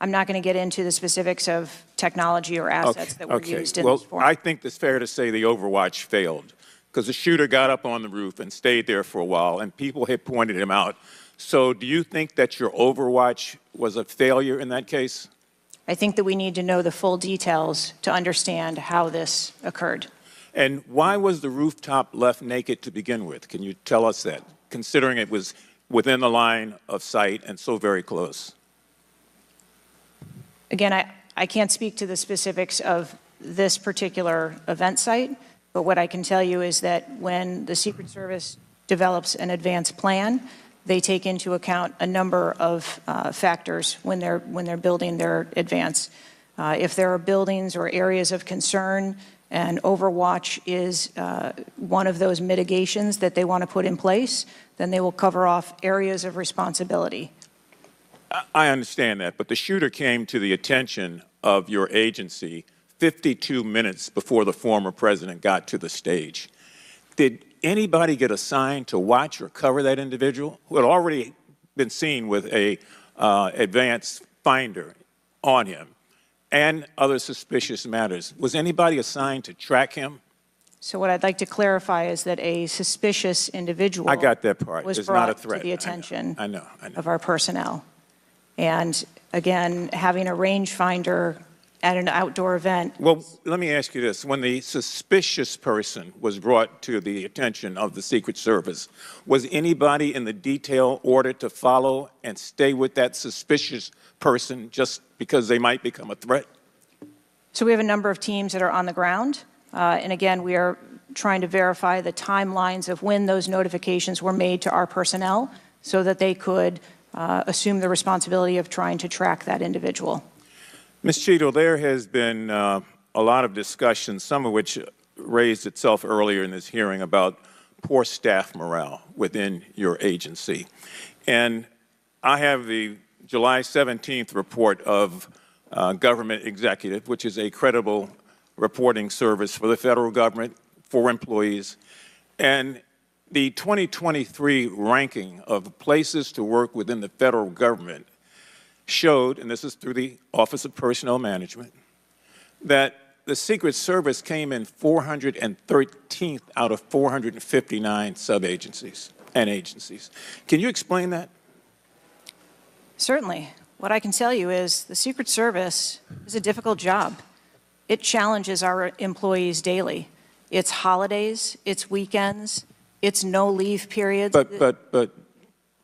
I'm not going to get into the specifics of technology or assets that were used in this forum. I think it's fair to say the overwatch failed because the shooter got up on the roof and stayed there for a while, and people had pointed him out. So do you think that your overwatch was a failure in that case? I think that we need to know the full details to understand how this occurred. And why was the rooftop left naked to begin with? Can you tell us that, considering it was within the line of sight and so very close? Again, I can't speak to the specifics of this particular event site, but what I can tell you is that when the Secret Service develops an advanced plan, they take into account a number of factors when they're building their advance. If there are buildings or areas of concern, and Overwatch is one of those mitigations that they want to put in place, then they will cover off areas of responsibility. I understand that, but the shooter came to the attention of your agency 52 minutes before the former president got to the stage. Did anybody get assigned to watch or cover that individual who had already been seen with a advanced finder on him and other suspicious matters? Was anybody assigned to track him? So what I'd like to clarify is that a suspicious individual I got that part. was It's brought not a threat. to the attention I know. of our personnel. And again, having a rangefinder at an outdoor event. Well, let me ask you this. When the suspicious person was brought to the attention of the Secret Service, was anybody in the detail ordered to follow and stay with that suspicious person just because they might become a threat? So we have a number of teams that are on the ground. And again, we are trying to verify the timelines of when those notifications were made to our personnel so that they could assume the responsibility of trying to track that individual. Ms. Cheatle, there has been a lot of discussion, some of which raised itself earlier in this hearing, about poor staff morale within your agency. And I have the July 17th report of Government Executive, which is a credible reporting service for the federal government, for employees. And the 2023 ranking of places to work within the federal government showed, and this is through the Office of Personnel Management, that the Secret Service came in 413th out of 459 sub-agencies and agencies. Can you explain that? Certainly. What I can tell you is the Secret Service is a difficult job. It challenges our employees daily. It's holidays, it's weekends, it's no leave periods. But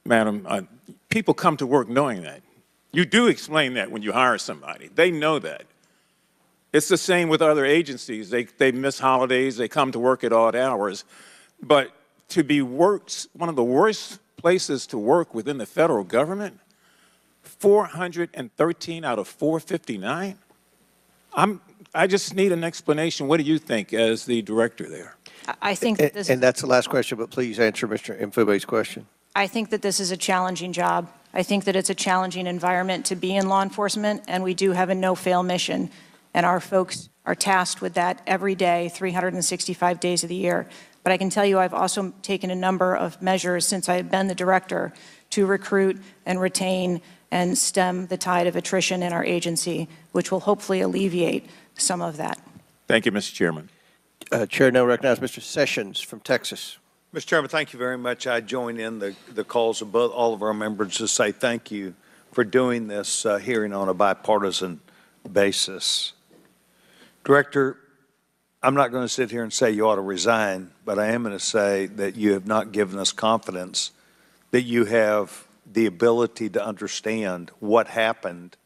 Madam, people come to work knowing that. You do explain that when you hire somebody. They know that. It's the same with other agencies. They miss holidays. They come to work at odd hours. But to be one of the worst places to work within the federal government, 413 out of 459? I just need an explanation. What do you think as the director there? I think that this and that's the last question, but please answer Mr. Mfube's question. I think that this is a challenging job. I think that it's a challenging environment to be in law enforcement, and we do have a no-fail mission, and our folks are tasked with that every day, 365 days of the year. But I can tell you I've also taken a number of measures since I have been the director to recruit and retain and stem the tide of attrition in our agency, which will hopefully alleviate some of that. Thank you, Mr. Chairman. Chair now recognizes Mr. Sessions from Texas. Mr. Chairman, thank you very much. I join in the calls of all of our members to say thank you for doing this hearing on a bipartisan basis. Director, I'm not going to sit here and say you ought to resign, but I am going to say that you have not given us confidence that you have the ability to understand what happened,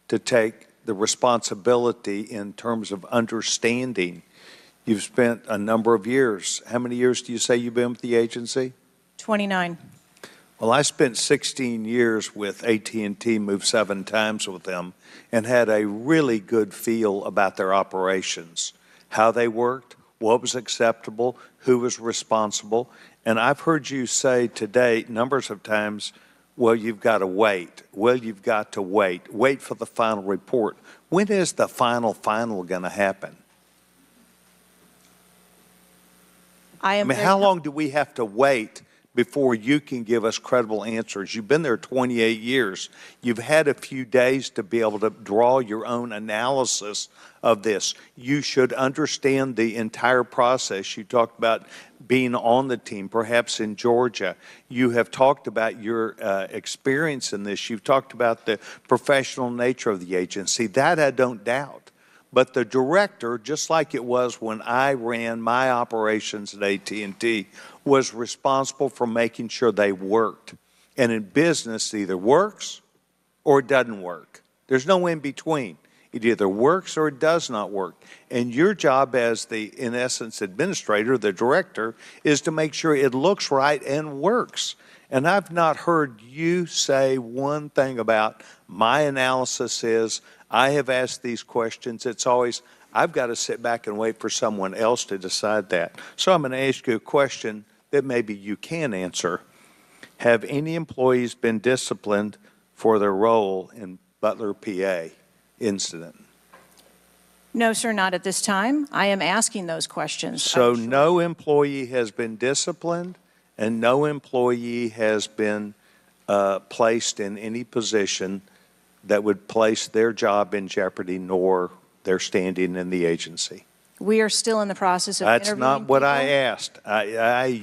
to take the responsibility in terms of understanding. You've spent a number of years. How many years do you say you've been with the agency? 29. Well, I spent 16 years with AT&T, moved 7 times with them, and had a really good feel about their operations, how they worked, what was acceptable, who was responsible. And I've heard you say today numbers of times, well, you've got to wait. Well, you've got to wait. Wait for the final report. When is the final going to happen? I mean, how long do we have to wait before you can give us credible answers. You've been there 28 years. You've had a few days to be able to draw your own analysis of this. You should understand the entire process. You talked about being on the team, perhaps in Georgia. You have talked about your experience in this. You've talked about the professional nature of the agency. That I don't doubt. But the director, just like it was when I ran my operations at AT&T, was responsible for making sure they worked. And in business, it either works or it doesn't work. There's no in between. It either works or it does not work. And your job as the, in essence, administrator, the director, is to make sure it looks right and works. And I've not heard you say one thing about my analysis is, I have asked these questions. It's always, I've got to sit back and wait for someone else to decide that. So I'm going to ask you a question that maybe you can answer. Have any employees been disciplined for their role in Butler, PA incident? No, sir, not at this time. I am asking those questions. So no employee has been disciplined and no employee has been placed in any position that would place their job in jeopardy nor their standing in the agency. We are still in the process of That's interviewing not what people. I asked.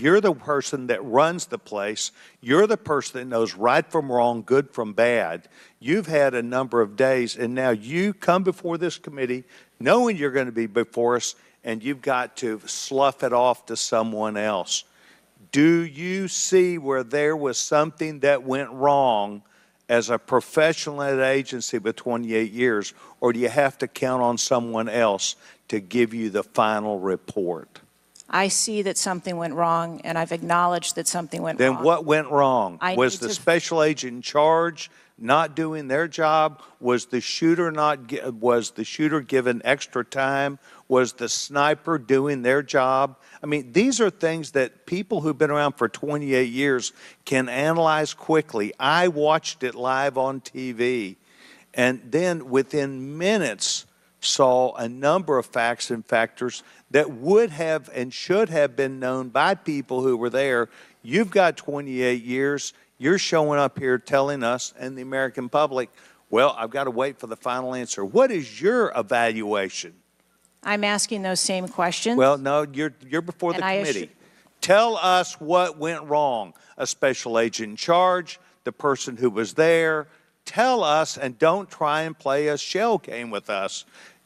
You're the person that runs the place. You're the person that knows right from wrong, good from bad. You've had a number of days, and now you come before this committee knowing you're going to be before us, and you've got to slough it off to someone else. Do you see where there was something that went wrong as a professional at an agency with 28 years, or do you have to count on someone else to give you the final report? I see that something went wrong, and I've acknowledged that something went wrong. Then what went wrong? Was the special agent in charge not doing their job? Was the shooter given extra time? Was the sniper doing their job? I mean, these are things that people who've been around for 28 years can analyze quickly. I watched it live on TV, and then within minutes saw a number of facts and factors that would have and should have been known by people who were there. You've got 28 years. You're showing up here telling us and the American public, well, I've got to wait for the final answer. What is your evaluation? I'm asking those same questions. Well, no, you're before the committee. Tell us what went wrong. A special agent in charge, the person who was there. Tell us, and don't try and play a shell game with us.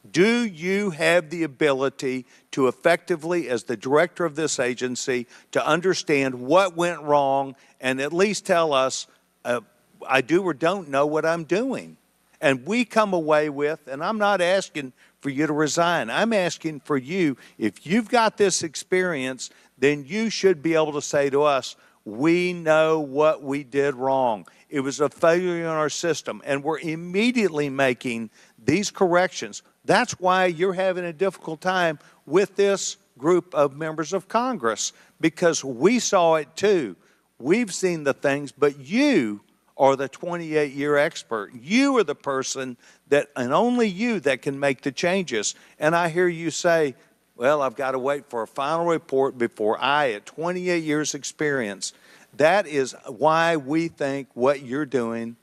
Do you have the ability to effectively, as the director of this agency, to understand what went wrong and at least tell us, I do or don't know what I'm doing? And we come away with, and I'm not asking for you to resign. I'm asking for you, if you've got this experience, then you should be able to say to us, we know what we did wrong. It was a failure in our system, and we're immediately making these corrections. That's why you're having a difficult time with this group of members of Congress, because we saw it too. We've seen the things, but you are the 28-year expert. You are the person that, and only you, that can make the changes. And I hear you say, well, I've got to wait for a final report before I, at 28 years experience. That is why we think what you're doing,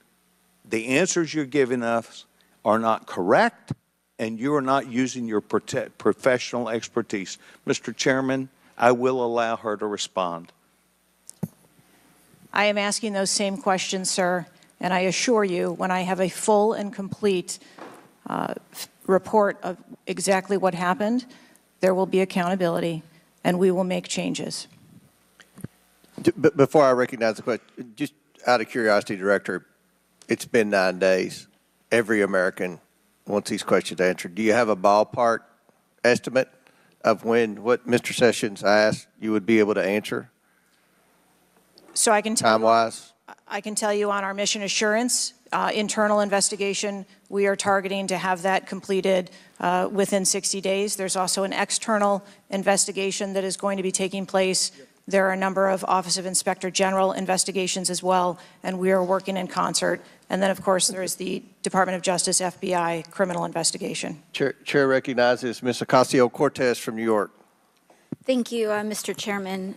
the answers you're giving us are not correct, and you are not using your professional expertise. Mr. Chairman, I will allow her to respond. I am asking those same questions, sir, and I assure you, when I have a full and complete report of exactly what happened, there will be accountability, and we will make changes. Before I recognize the question, just out of curiosity, Director, it's been 9 days. Every American wants these questions answered. Do you have a ballpark estimate of when what Mr. Sessions asked you would be able to answer? So I can tell time-wise? I can tell you on our mission assurance internal investigation, we are targeting to have that completed within 60 days. There's also an external investigation that is going to be taking place. There are a number of Office of Inspector General investigations as well, and we are working in concert. And then, of course, there is the Department of Justice, FBI, criminal investigation. Chair recognizes Ms. Ocasio-Cortez from New York. Thank you, Mr. Chairman.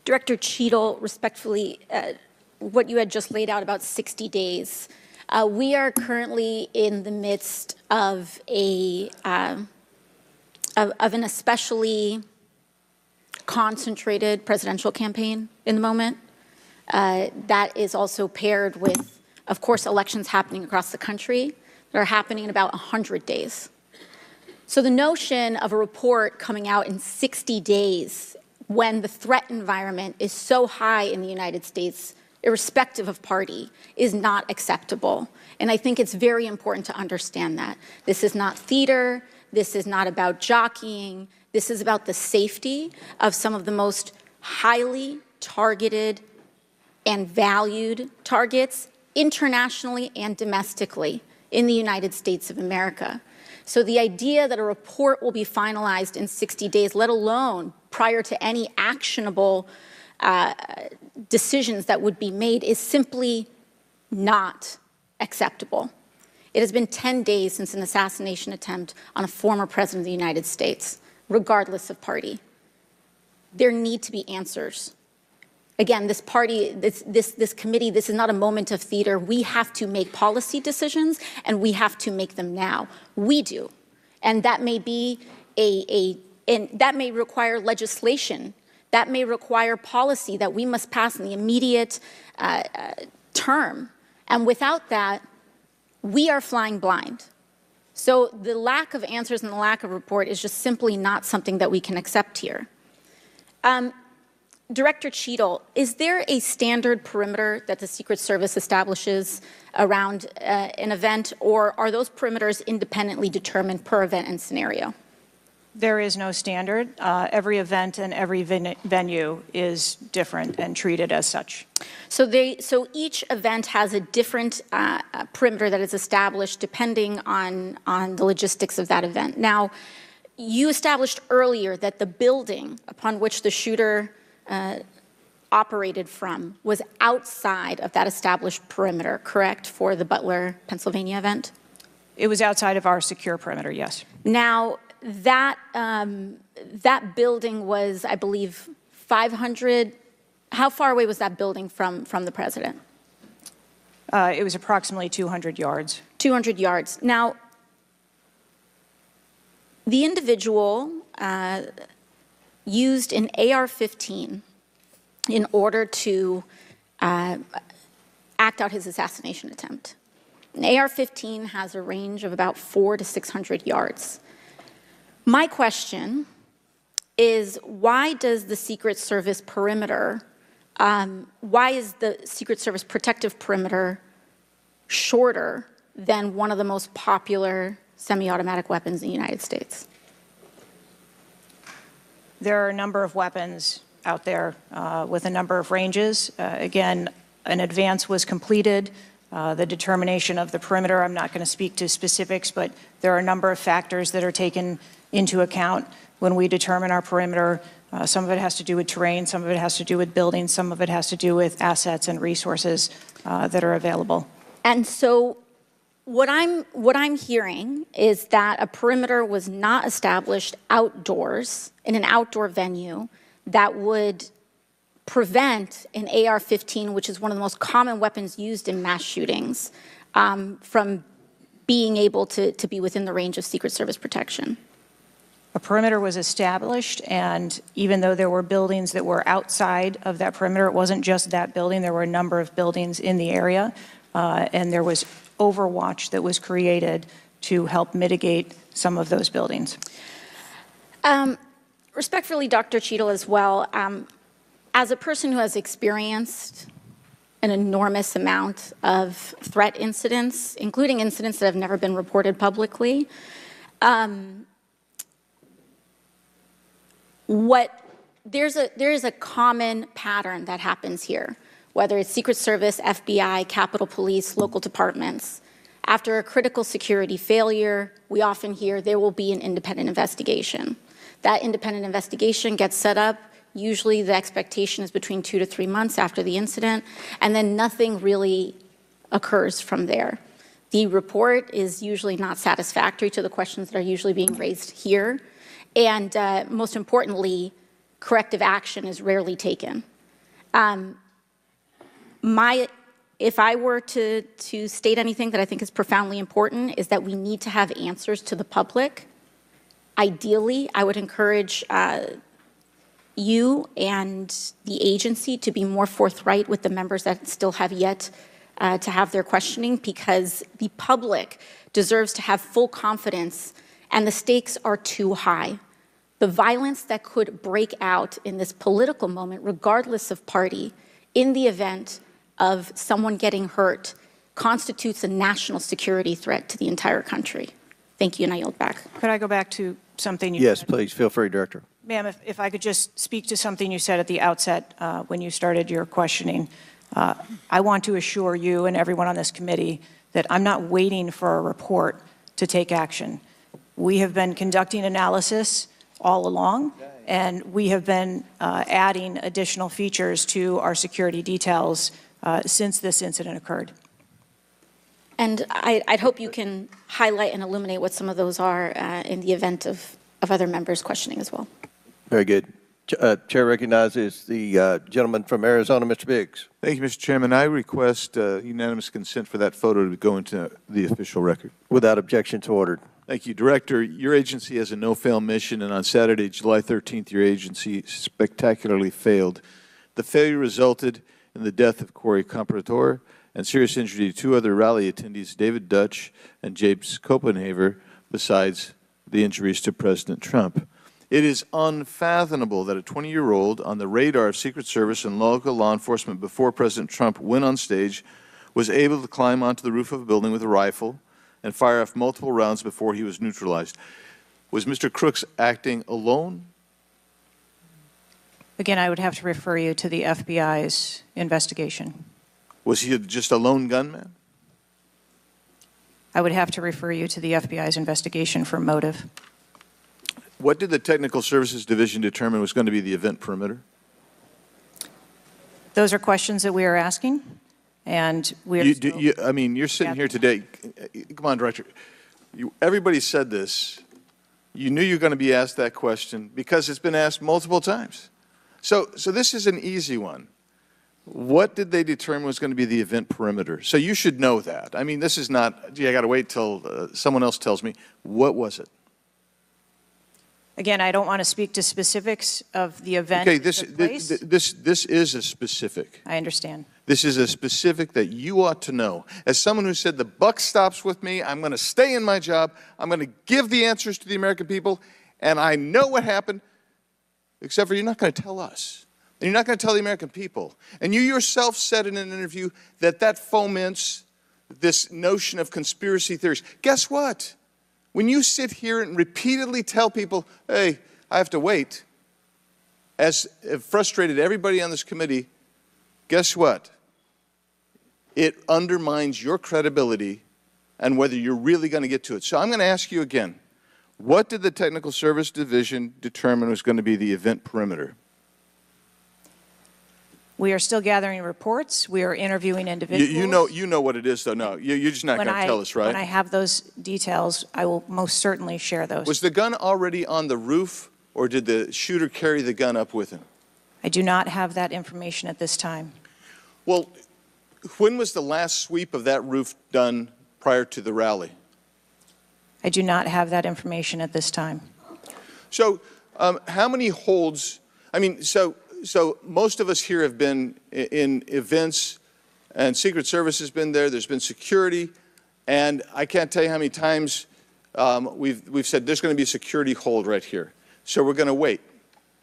Director Cheatle, respectfully, what you had just laid out about 60 days. We are currently in the midst of an especially concentrated presidential campaign in the moment. That is also paired with, of course, elections happening across the country that are happening in about 100 days. So the notion of a report coming out in 60 days when the threat environment is so high in the United States, irrespective of party, is not acceptable. And I think it's very important to understand that. This is not theater. This is not about jockeying. This is about the safety of some of the most highly targeted and valued targets internationally and domestically in the United States of America. So the idea that a report will be finalized in 60 days, let alone prior to any actionable decisions that would be made, is simply not acceptable. It has been 10 days since an assassination attempt on a former president of the United States, regardless of party. There need to be answers. Again, this party, this committee, this is not a moment of theater. We have to make policy decisions, and we have to make them now. We do. And that may be and that may require legislation. That may require policy that we must pass in the immediate term. And without that, we are flying blind. So the lack of answers and the lack of report is just simply not something that we can accept here. Director Cheatle, is there a standard perimeter that the Secret Service establishes around an event, or are those perimeters independently determined per event and scenario? There is no standard. Every event and every venue is different and treated as such. So each event has a different perimeter that is established depending on the logistics of that event. Now, you established earlier that the building upon which the shooter operated from was outside of that established perimeter, correct, for the Butler, Pennsylvania event? It was outside of our secure perimeter, yes. Now, that building was, I believe, 500. How far away was that building from the president? It was approximately 200 yards. 200 yards. Now, the individual used an AR-15 in order to act out his assassination attempt. An AR-15 has a range of about 400 to 600 yards. My question is, why does the Secret Service perimeter, why is the Secret Service protective perimeter shorter than one of the most popular semi-automatic weapons in the United States? There are a number of weapons out there with a number of ranges. Again, an advance was completed. The determination of the perimeter, I'm not going to speak to specifics, but there are a number of factors that are taken into account when we determine our perimeter. Some of it has to do with terrain, some of it has to do with buildings, some of it has to do with assets and resources that are available. And so what I'm hearing is that a perimeter was not established outdoors in an outdoor venue that would prevent an AR-15, which is one of the most common weapons used in mass shootings, from being able to be within the range of Secret Service protection. A perimeter was established, and even though there were buildings that were outside of that perimeter, it wasn't just that building. There were a number of buildings in the area, and there was overwatch that was created to help mitigate some of those buildings. Respectfully, Dr. Cheatle, as well, as a person who has experienced an enormous amount of threat incidents, including incidents that have never been reported publicly, there is a common pattern that happens here, whether it's Secret Service, FBI, Capitol Police, local departments. After a critical security failure, we often hear there will be an independent investigation. That independent investigation gets set up. Usually the expectation is between 2 to 3 months after the incident, and then nothing really occurs from there. The report is usually not satisfactory to the questions that are usually being raised here, and most importantly, corrective action is rarely taken. If I were to state anything that I think is profoundly important, is that we need to have answers to the public. Ideally, I would encourage you and the agency to be more forthright with the members that still have yet to have their questioning, because the public deserves to have full confidence, and the stakes are too high. The violence that could break out in this political moment, regardless of party, in the event of someone getting hurt, constitutes a national security threat to the entire country. Thank you, and I yield back. Could I go back to something you Yes, said? please. Feel free, Director. Ma'am, if I could just speak to something you said at the outset when you started your questioning. I want to assure you and everyone on this committee that I'm not waiting for a report to take action. We have been conducting analysis all along, and we have been adding additional features to our security details since this incident occurred. And I'd hope you can highlight and illuminate what some of those are in the event of other members questioning as well. Very good. Chair recognizes the gentleman from Arizona, Mr. Biggs. Thank you, Mr. Chairman. I request unanimous consent for that photo to go into the official record. Without objection to ordered. Thank you. Director, your agency has a no-fail mission, and on Saturday, July 13th, your agency spectacularly failed. The failure resulted in the death of Corey Comparator and serious injury to two other rally attendees, David Dutch and James Copenhaver, besides the injuries to President Trump. It is unfathomable that a 20-year-old on the radar of Secret Service and local law enforcement before President Trump went on stage was able to climb onto the roof of a building with a rifle and fire off multiple rounds before he was neutralized. Was Mr. Crooks acting alone? Again, I would have to refer you to the FBI's investigation. Was he just a lone gunman? I would have to refer you to the FBI's investigation for motive. What did the Technical Services Division determine was going to be the event perimeter? Those are questions that we are asking, and we are I mean, you're sitting here today. Come on, Director. Everybody said this. You knew you were going to be asked that question because it's been asked multiple times. So this is an easy one. What did they determine was going to be the event perimeter? So you should know that. I mean, this is not, gee, I got to wait till someone else tells me. What was it? Again, I don't want to speak to specifics of the event. Okay, this is a specific. I understand. This is a specific that you ought to know. As someone who said the buck stops with me, I'm going to stay in my job, I'm going to give the answers to the American people, and I know what happened, except for you're not going to tell us. And you're not going to tell the American people. And you yourself said in an interview that foments this notion of conspiracy theories. Guess what? When you sit here and repeatedly tell people, hey, I have to wait, as frustrated everybody on this committee, guess what? It undermines your credibility and whether you're really going to get to it. So I'm going to ask you again, what did the Technical Service Division determine was going to be the event perimeter? We are still gathering reports. We are interviewing individuals. You know what it is, though. No, you're just not going to tell us, right? When I have those details, I will most certainly share those. Was the gun already on the roof, or did the shooter carry the gun up with him? I do not have that information at this time. Well, when was the last sweep of that roof done prior to the rally? I do not have that information at this time. So how many holds, I mean, so most of us here have been in events, and Secret Service has been there, there's been security, and I can't tell you how many times we've said there's going to be a security hold right here. So we're going to wait.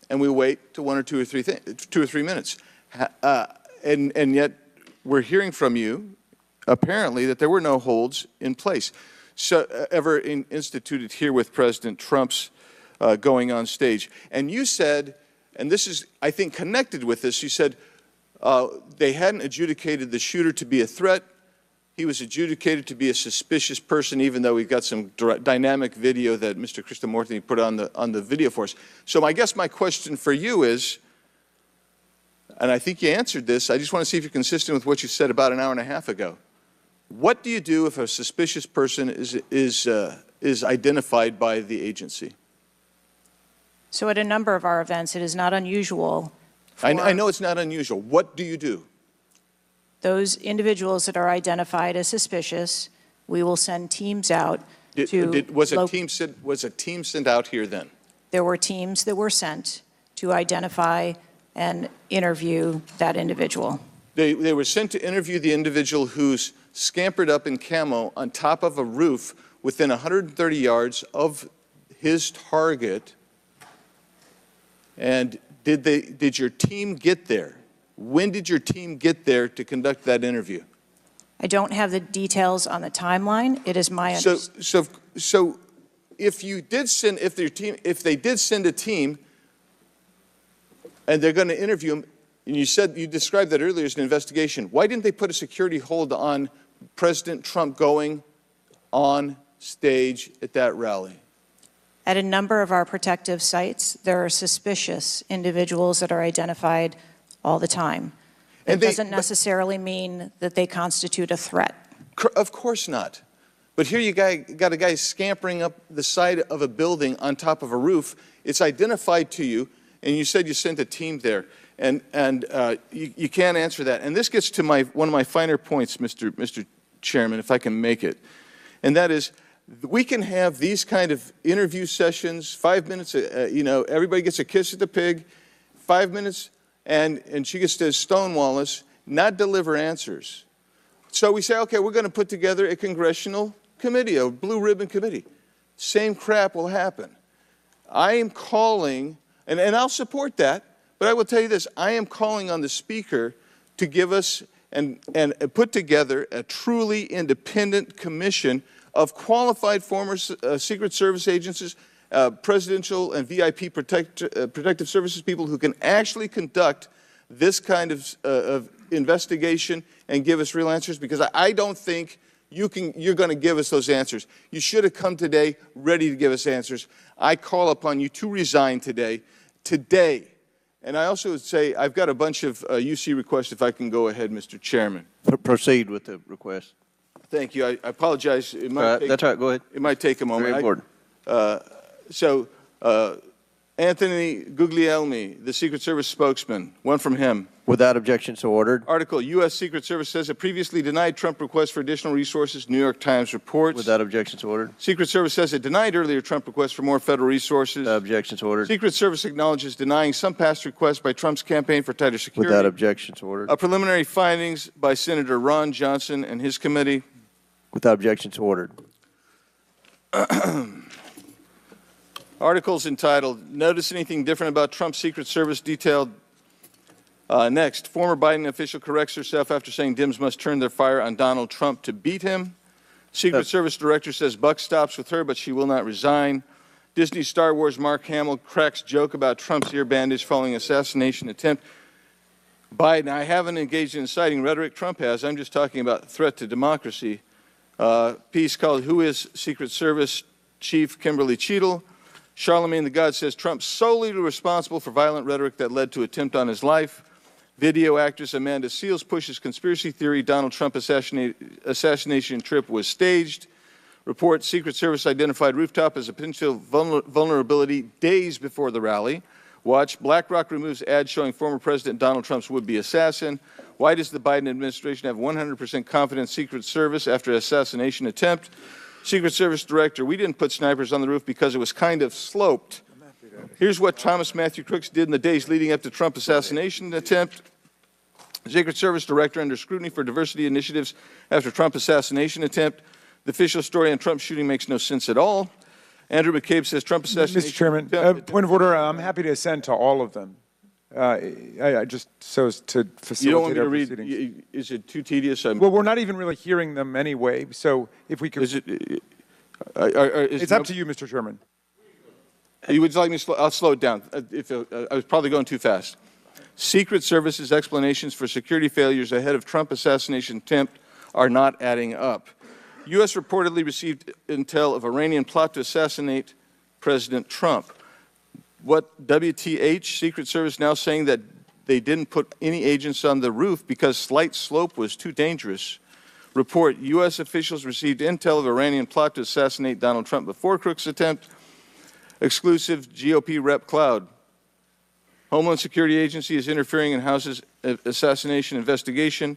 And we wait to 1 or 2 or 3 minutes. And yet we're hearing from you, apparently, that there were no holds in place. So ever instituted here with President Trump's going on stage. And you said, and this is, I think, connected with this, you said they hadn't adjudicated the shooter to be a threat. He was adjudicated to be a suspicious person, even though we've got some dynamic video that Mr. Krishnamurthy put on the video for us. So I guess my question for you is, and I think you answered this, I just want to see if you're consistent with what you said about an hour and a half ago. What do you do if a suspicious person is identified by the agency? So at a number of our events, it is not unusual I know it's not unusual. What do you do? Those individuals that are identified as suspicious, we will send teams out Was a team sent out here then? There were teams that were sent to identify and interview that individual. They were sent to interview the individual who's scampered up in camo on top of a roof within 130 yards of his target. And did your team get there? When did your team get there to conduct that interview? I don't have the details on the timeline. It is my understanding. So if they did send a team and they're going to interview him, and you described that earlier as an investigation, why didn't they put a security hold on President Trump going on stage at that rally? At a number of our protective sites, there are suspicious individuals that are identified all the time. It doesn't necessarily mean that they constitute a threat. Of course not. But here you got a guy scampering up the side of a building on top of a roof. It's identified to you, and you said you sent a team there. And you can't answer that. And this gets to one of my finer points, Mr. Chairman, if I can make it. And that is, we can have these kind of interview sessions, 5 minutes, everybody gets a kiss at the pig, 5 minutes, and she gets to stonewall us, not deliver answers. So we say, okay, we're going to put together a congressional committee, a blue ribbon committee. Same crap will happen. I am calling, and I'll support that, but I will tell you this, I am calling on the Speaker to give us and put together a truly independent commission of qualified former Secret Service agents, presidential and VIP protective services people who can actually conduct this kind of investigation and give us real answers, because I don't think you're going to give us those answers. You should have come today ready to give us answers. I call upon you to resign today. And I also would say I've got a bunch of UC requests, if I can go ahead, Mr. Chairman. Proceed with the request. Thank you. I apologize. It might take, that's all right. Go ahead. It might take a moment. Very important. Anthony Guglielmi, the Secret Service spokesman, one from him. Without objection, so ordered. Article, U.S. Secret Service says it previously denied Trump requests for additional resources, New York Times reports. Without objection, so ordered. Secret Service says it denied earlier Trump requests for more federal resources. Without objection, so ordered. Secret Service acknowledges denying some past requests by Trump's campaign for tighter security. Without objection, so ordered. Preliminary findings by Senator Ron Johnson and his committee. Without objection, so ordered. Articles entitled, Notice Anything Different About Trump's Secret Service detailed. Next, former Biden official corrects herself after saying Dems must turn their fire on Donald Trump to beat him. Secret Service director says buck stops with her, but she will not resign. Disney Star Wars Mark Hamill cracks joke about Trump's ear bandage following assassination attempt. Biden, I haven't engaged in inciting rhetoric. Trump has. I'm just talking about threat to democracy. Piece called Who is Secret Service Chief Kimberly Cheatle? Charlemagne the God says Trump solely responsible for violent rhetoric that led to attempt on his life. Video actress Amanda Seales pushes conspiracy theory Donald Trump assassination trip was staged. Report, Secret Service identified rooftop as a potential vulnerability days before the rally. Watch, BlackRock removes ads showing former President Donald Trump's would-be assassin. Why does the Biden administration have 100% confidence Secret Service after assassination attempt? Secret Service director, we didn't put snipers on the roof because it was kind of sloped. Here's what Thomas Matthew Crooks did in the days leading up to Trump assassination attempt. Secret Service director under scrutiny for diversity initiatives after Trump assassination attempt. The official story on Trump's shooting makes no sense at all. Andrew McCabe says Trump assassination. Mr. Chairman, point of order. I'm happy to assent to all of them. Just so as to facilitate. You don't want me to read? Is it too tedious? Well, we're not even really hearing them anyway. So if we could, it's up to you, Mr. Chairman. You would like me to I'll slow it down. I was probably going too fast. Secret Service's explanations for security failures ahead of Trump assassination attempt are not adding up. U.S. reportedly received intel of Iranian plot to assassinate President Trump. What WTH, Secret Service now saying that they didn't put any agents on the roof because slight slope was too dangerous. Report, U.S. officials received intel of Iranian plot to assassinate Donald Trump before Crooks' attempt. Exclusive GOP rep Cloud. Homeland Security Agency is interfering in House's assassination investigation.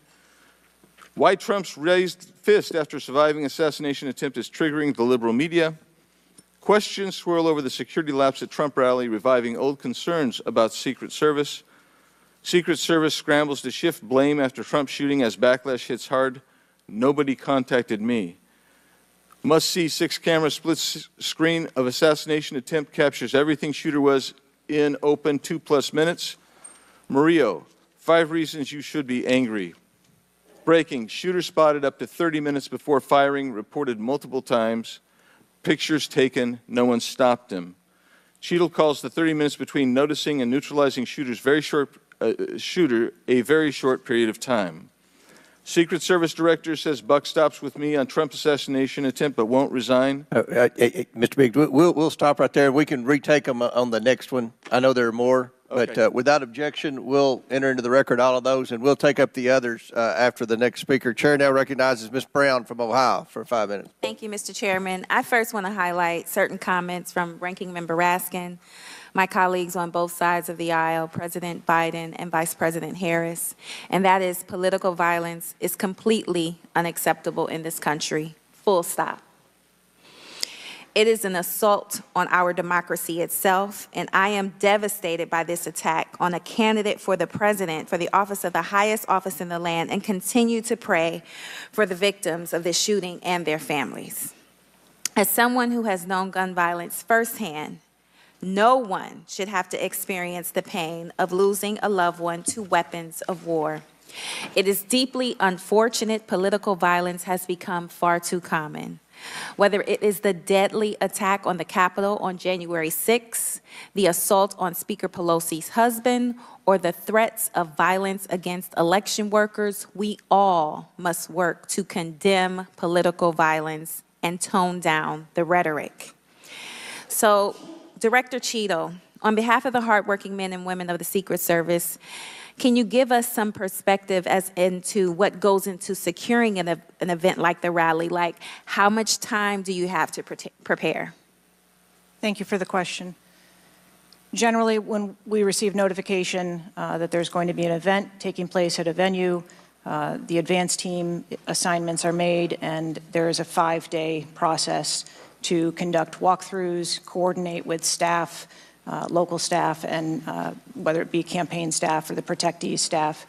Why Trump's raised fist after surviving assassination attempt is triggering the liberal media. Questions swirl over the security lapse at Trump rally, reviving old concerns about Secret Service. Secret Service scrambles to shift blame after Trump shooting as backlash hits hard. Nobody contacted me. Must-see 6-camera split screen of assassination attempt captures everything shooter was in open 2+ minutes. Murillo, 5 reasons you should be angry. Breaking, shooter spotted up to 30 minutes before firing, reported multiple times. Pictures taken, no one stopped him. Cheatle calls the 30 minutes between noticing and neutralizing shooter a very short period of time. Secret Service Director says buck stops with me on Trump assassination attempt but won't resign. Mr. Biggs, we'll stop right there. We can retake them on the next one. I know there are more, but without objection, we'll enter into the record all of those, and we'll take up the others after the next speaker. Chair now recognizes Ms. Brown from Ohio for 5 minutes. Thank you, Mr. Chairman. I first want to highlight certain comments from Ranking Member Raskin, my colleagues on both sides of the aisle, President Biden and Vice President Harris, and that is political violence is completely unacceptable in this country, full stop. It is an assault on our democracy itself, and I am devastated by this attack on a candidate for the president, for the office of the highest office in the land, and continue to pray for the victims of this shooting and their families. As someone who has known gun violence firsthand, no one should have to experience the pain of losing a loved one to weapons of war. It is deeply unfortunate political violence has become far too common. Whether it is the deadly attack on the Capitol on January 6, the assault on Speaker Pelosi's husband, or the threats of violence against election workers, we all must work to condemn political violence and tone down the rhetoric. So, Director Cheatle, on behalf of the hardworking men and women of the Secret Service, can you give us some perspective as into what goes into securing an event like the rally? Like, how much time do you have to prepare? Thank you for the question. Generally, when we receive notification that there's going to be an event taking place at a venue, the advance team assignments are made, and there is a 5-day process to conduct walkthroughs, coordinate with staff, local staff, and whether it be campaign staff or the protectees staff,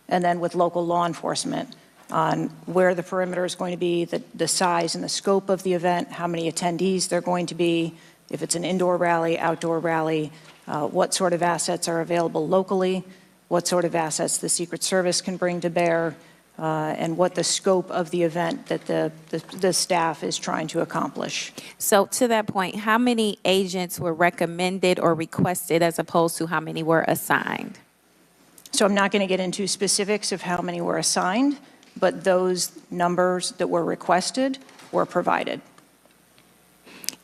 and then with local law enforcement on where the perimeter is going to be, the size and the scope of the event, how many attendees there are going to be, if it's an indoor rally, outdoor rally, what sort of assets are available locally, what sort of assets the Secret Service can bring to bear, and what the scope of the event that the staff is trying to accomplish. So to that point, how many agents were recommended or requested as opposed to how many were assigned? So I'm not going to get into specifics of how many were assigned, but those numbers that were requested were provided.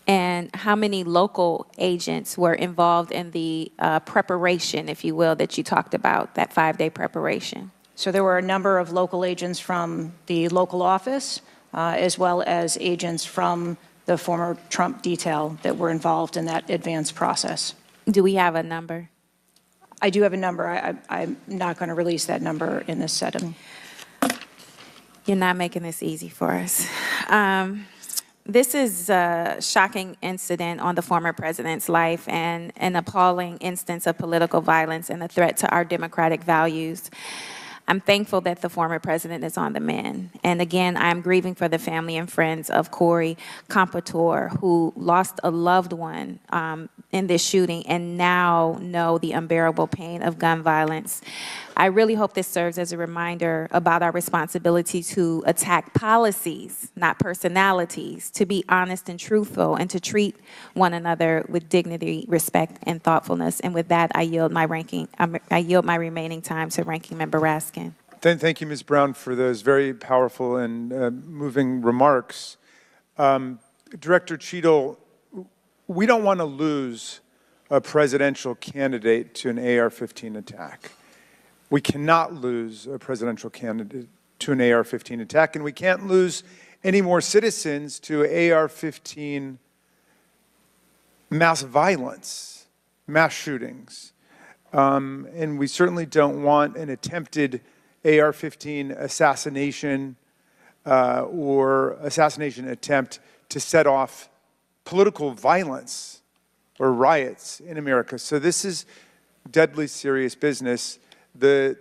And how many local agents were involved in the preparation, if you will, that you talked about, that 5-day preparation? So there were a number of local agents from the local office, as well as agents from the former Trump detail that were involved in that advance process. Do we have a number? I do have a number. I'm not going to release that number in this setting. You're not making this easy for us. This is a shocking incident on the former president's life and an appalling instance of political violence and a threat to our democratic values. I'm thankful that the former president is on the mend. And again, I'm grieving for the family and friends of Corey Compatore, who lost a loved one in this shooting and now know the unbearable pain of gun violence. I really hope this serves as a reminder about our responsibility to attack policies, not personalities, to be honest and truthful, and to treat one another with dignity, respect, and thoughtfulness. And with that, I yield my remaining time to Ranking Member Raskin. Thank you, Ms. Brown, for those very powerful and moving remarks. Director Cheatle, we don't want to lose a presidential candidate to an AR-15 attack. We cannot lose a presidential candidate to an AR-15 attack, and we can't lose any more citizens to AR-15 mass violence, mass shootings. and we certainly don't want an attempted AR-15 assassination or assassination attempt to set off political violence or riots in America. So this is deadly serious business. The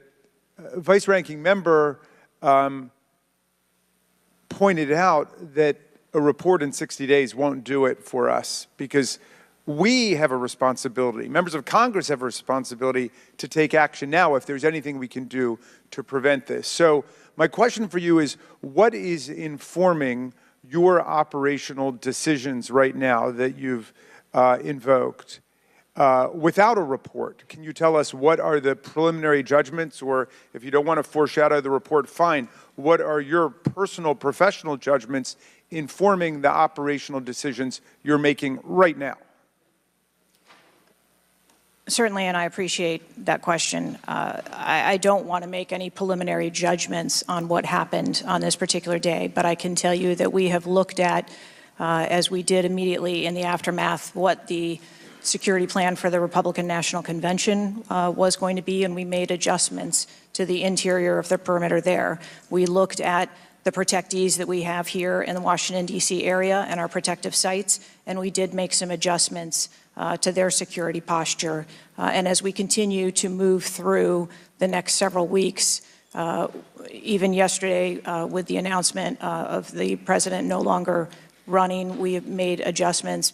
vice-ranking member pointed out that a report in 60 days won't do it for us because we have a responsibility. Members of Congress have a responsibility to take action now if there's anything we can do to prevent this. So my question for you is, what is informing your operational decisions right now that you've invoked without a report? Can you tell us what are the preliminary judgments, or if you don't want to foreshadow the report, fine. What are your personal professional judgments informing the operational decisions you're making right now? Certainly, and I appreciate that question. I don't want to make any preliminary judgments on what happened on this particular day, but I can tell you that we have looked at, as we did immediately in the aftermath, what the security plan for the Republican National Convention was going to be, and we made adjustments to the interior of the perimeter there. We looked at the protectees that we have here in the Washington, D.C. area and our protective sites, and we did make some adjustments to their security posture. And as we continue to move through the next several weeks, even yesterday with the announcement of the president no longer running, we have made adjustments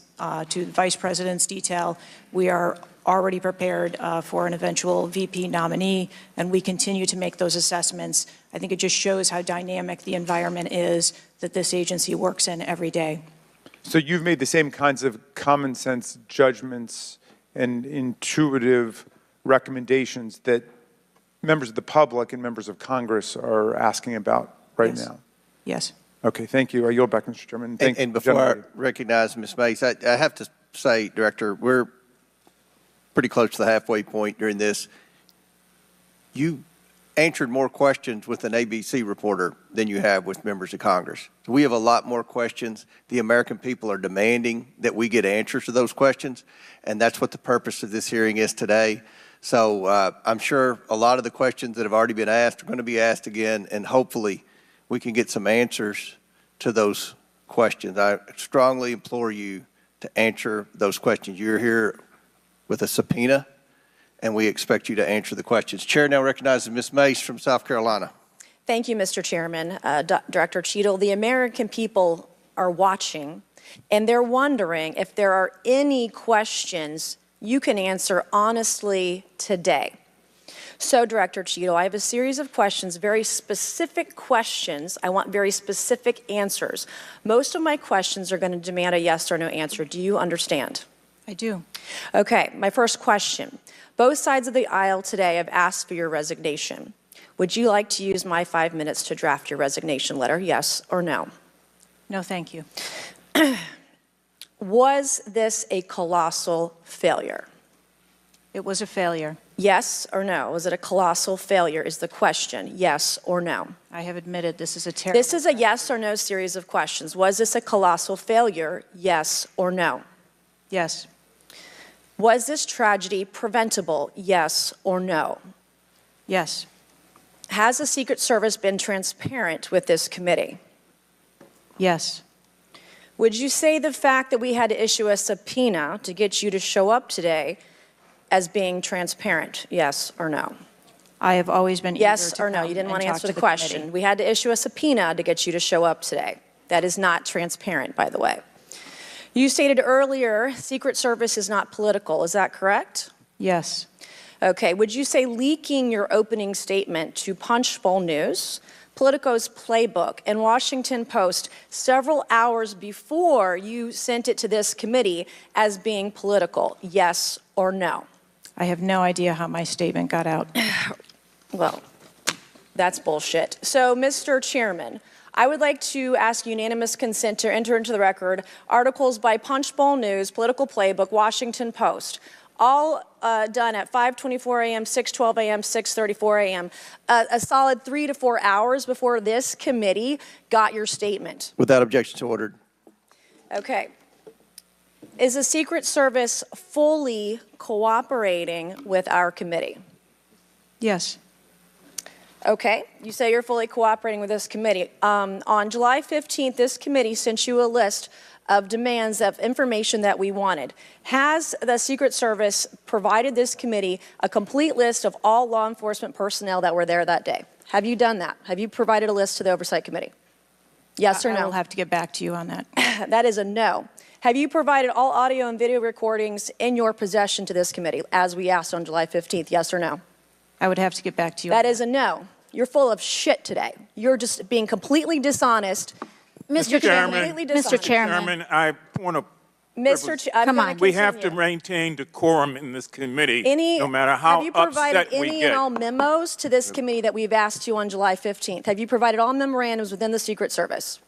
to the vice president's detail. We are already prepared for an eventual VP nominee, and we continue to make those assessments. I think it just shows how dynamic the environment is that this agency works in every day. So you've made the same kinds of common sense judgments and intuitive recommendations that members of the public and members of Congress are asking about right now? Yes. Okay, thank you. I yield back, Mr. Chairman. And before I recognize Ms. Mace, I have to say, Director, we're pretty close to the halfway point during this. You answered more questions with an ABC reporter than you have with members of Congress. So we have a lot more questions. The American people are demanding that we get answers to those questions, and that's what the purpose of this hearing is today. So I'm sure a lot of the questions that have already been asked are going to be asked again, and hopefully we can get some answers to those questions. I strongly implore you to answer those questions. You're here with a subpoena, and we expect you to answer the questions. Chair now recognizes Ms. Mace from South Carolina. Thank you, Mr. Chairman. Director Cheatle, the American people are watching, and they're wondering if there are any questions you can answer honestly today. So, Director Cheatle, I have a series of questions, very specific questions. I want very specific answers. Most of my questions are going to demand a yes or no answer. Do you understand? I do. Okay, my first question. Both sides of the aisle today have asked for your resignation. Would you like to use my 5 minutes to draft your resignation letter, yes or no? No, thank you. Was this a colossal failure? It was a failure. Yes or no? Was it a colossal failure is the question, yes or no? I have admitted this is a terrible. This is a yes or no series of questions. Was this a colossal failure, yes or no? Yes. Was this tragedy preventable, yes or no? Yes. Has the Secret Service been transparent with this committee? Yes. Would you say the fact that we had to issue a subpoena to get you to show up today as being transparent, yes or no? I have always been yes or no. You didn't want to answer the question. We had to issue a subpoena to get you to show up today. That is not transparent, by the way. You stated earlier, Secret Service is not political. Is that correct? Yes. Okay. Would you say leaking your opening statement to Punchbowl News, Politico's Playbook, and Washington Post several hours before you sent it to this committee as being political, yes or no? I have no idea how my statement got out. Well, that's bullshit. So, Mr. Chairman, I would like to ask unanimous consent to enter into the record articles by Punchbowl News, Political Playbook, Washington Post, all done at 5:24 a.m., 6:12 a.m., 6:34 a.m., a solid 3 to 4 hours before this committee got your statement. Without objection to ordered. Okay. Is the Secret Service fully cooperating with our committee? Yes. Okay, you say you're fully cooperating with this committee. On July 15th, this committee sent you a list of demands of information that we wanted. Has the Secret Service provided this committee a complete list of all law enforcement personnel that were there that day? Have you done that? Have you provided a list to the Oversight Committee? Yes or no? I will have to get back to you on that. That is a no. Have you provided all audio and video recordings in your possession to this committee, as we asked on July 15th, yes or no? I would have to get back to you. That is a no. You're full of shit today. You're just being completely dishonest. Mr. Chairman, Mr. Chairman, I want to. Come on. We have to maintain decorum in this committee, no matter how have you provided upset we any get. and all memos to this committee that we've asked you on July 15th? Have you provided all memorandums within the Secret Service?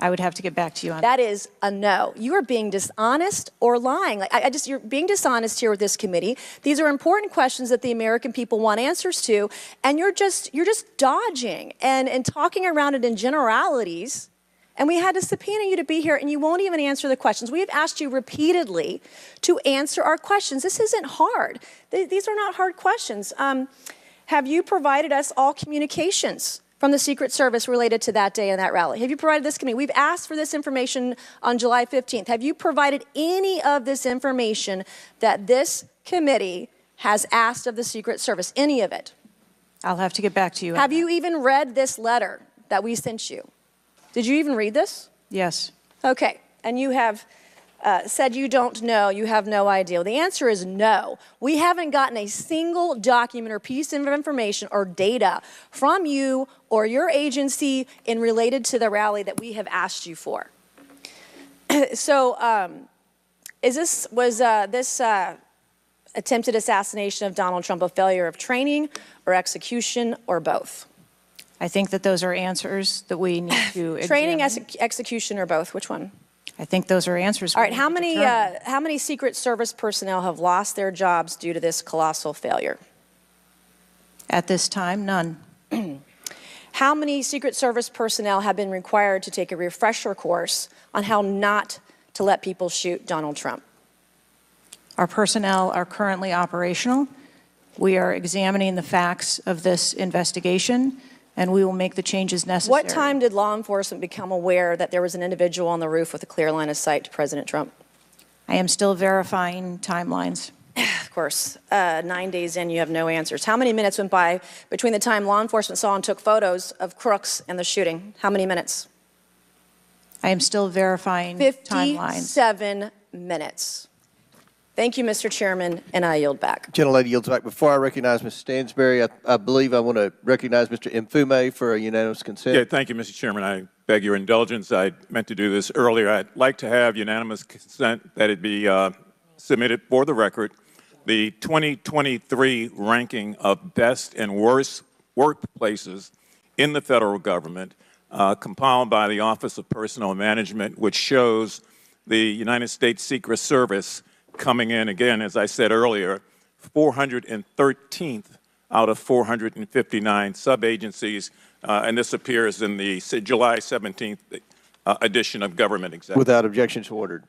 I would have to get back to you on that. That is a no. You are being dishonest or lying. You're being dishonest here with this committee. These are important questions that the American people want answers to, and you're just dodging and talking around it in generalities. And we had to subpoena you to be here, and you won't even answer the questions. We have asked you repeatedly to answer our questions. This isn't hard. These are not hard questions. Have you provided us all communications from the Secret Service related to that day and that rally? Have you provided this committee? We've asked for this information on July 15th. Have you provided any of this information that this committee has asked of the Secret Service? Any of it? I'll have to get back to you. Have you even read this letter that we sent you? Did you even read this? Yes. Okay. And you have said you don't know, you have no idea. Well, the answer is no. We haven't gotten a single document or piece of information or data from you or your agency in related to the rally that we have asked you for. So was this attempted assassination of Donald Trump a failure of training or execution or both? I think that those are answers that we need to examine. Training, execution, or both? Which one? I think those are answers. All right. How many Secret Service personnel have lost their jobs due to this colossal failure? At this time, none. How many Secret Service personnel have been required to take a refresher course on how not to let people shoot Donald Trump? Our personnel are currently operational. We are examining the facts of this investigation, and we will make the changes necessary. What time did law enforcement become aware that there was an individual on the roof with a clear line of sight to President Trump? I am still verifying timelines. Of course, 9 days in, you have no answers. How many minutes went by between the time law enforcement saw and took photos of Crooks and the shooting? How many minutes? I am still verifying timelines. 57 minutes. Thank you, Mr. Chairman, and I yield back. Gentlelady yields back. Before I recognize Ms. Stansbury, I believe I want to recognize Mr. Mfume for a unanimous consent. Yeah, thank you, Mr. Chairman. I beg your indulgence. I meant to do this earlier. I'd like to have unanimous consent that it be submitted for the record. The 2023 ranking of best and worst workplaces in the federal government, compiled by the Office of Personnel Management, which shows the United States Secret Service coming in, again, as I said earlier, 413th out of 459 sub-agencies, and this appears in the July 17th edition of Government Executive. Without objections ordered.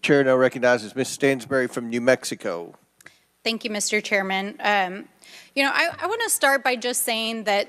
Chair now recognizes Ms. Stansbury from New Mexico. Thank you, Mr. Chairman. I want to start by just saying that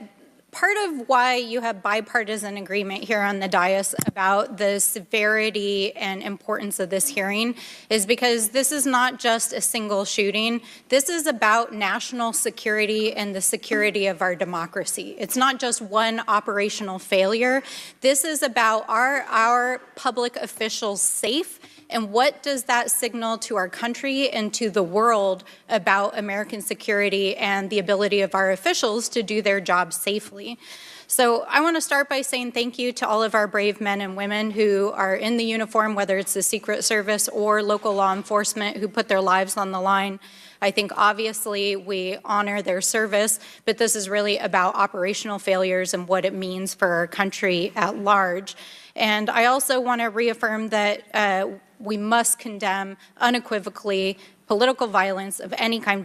part of why you have bipartisan agreement here on the dais about the severity and importance of this hearing is because this is not just a single shooting. This is about national security and the security of our democracy. It's not just one operational failure. This is about our public officials safe, and what does that signal to our country and to the world about American security and the ability of our officials to do their job safely? So I want to start by saying thank you to all of our brave men and women who are in the uniform, whether it's the Secret Service or local law enforcement, who put their lives on the line. I think obviously we honor their service, but this is really about operational failures and what it means for our country at large. And I also want to reaffirm that we must condemn unequivocally political violence of any kind,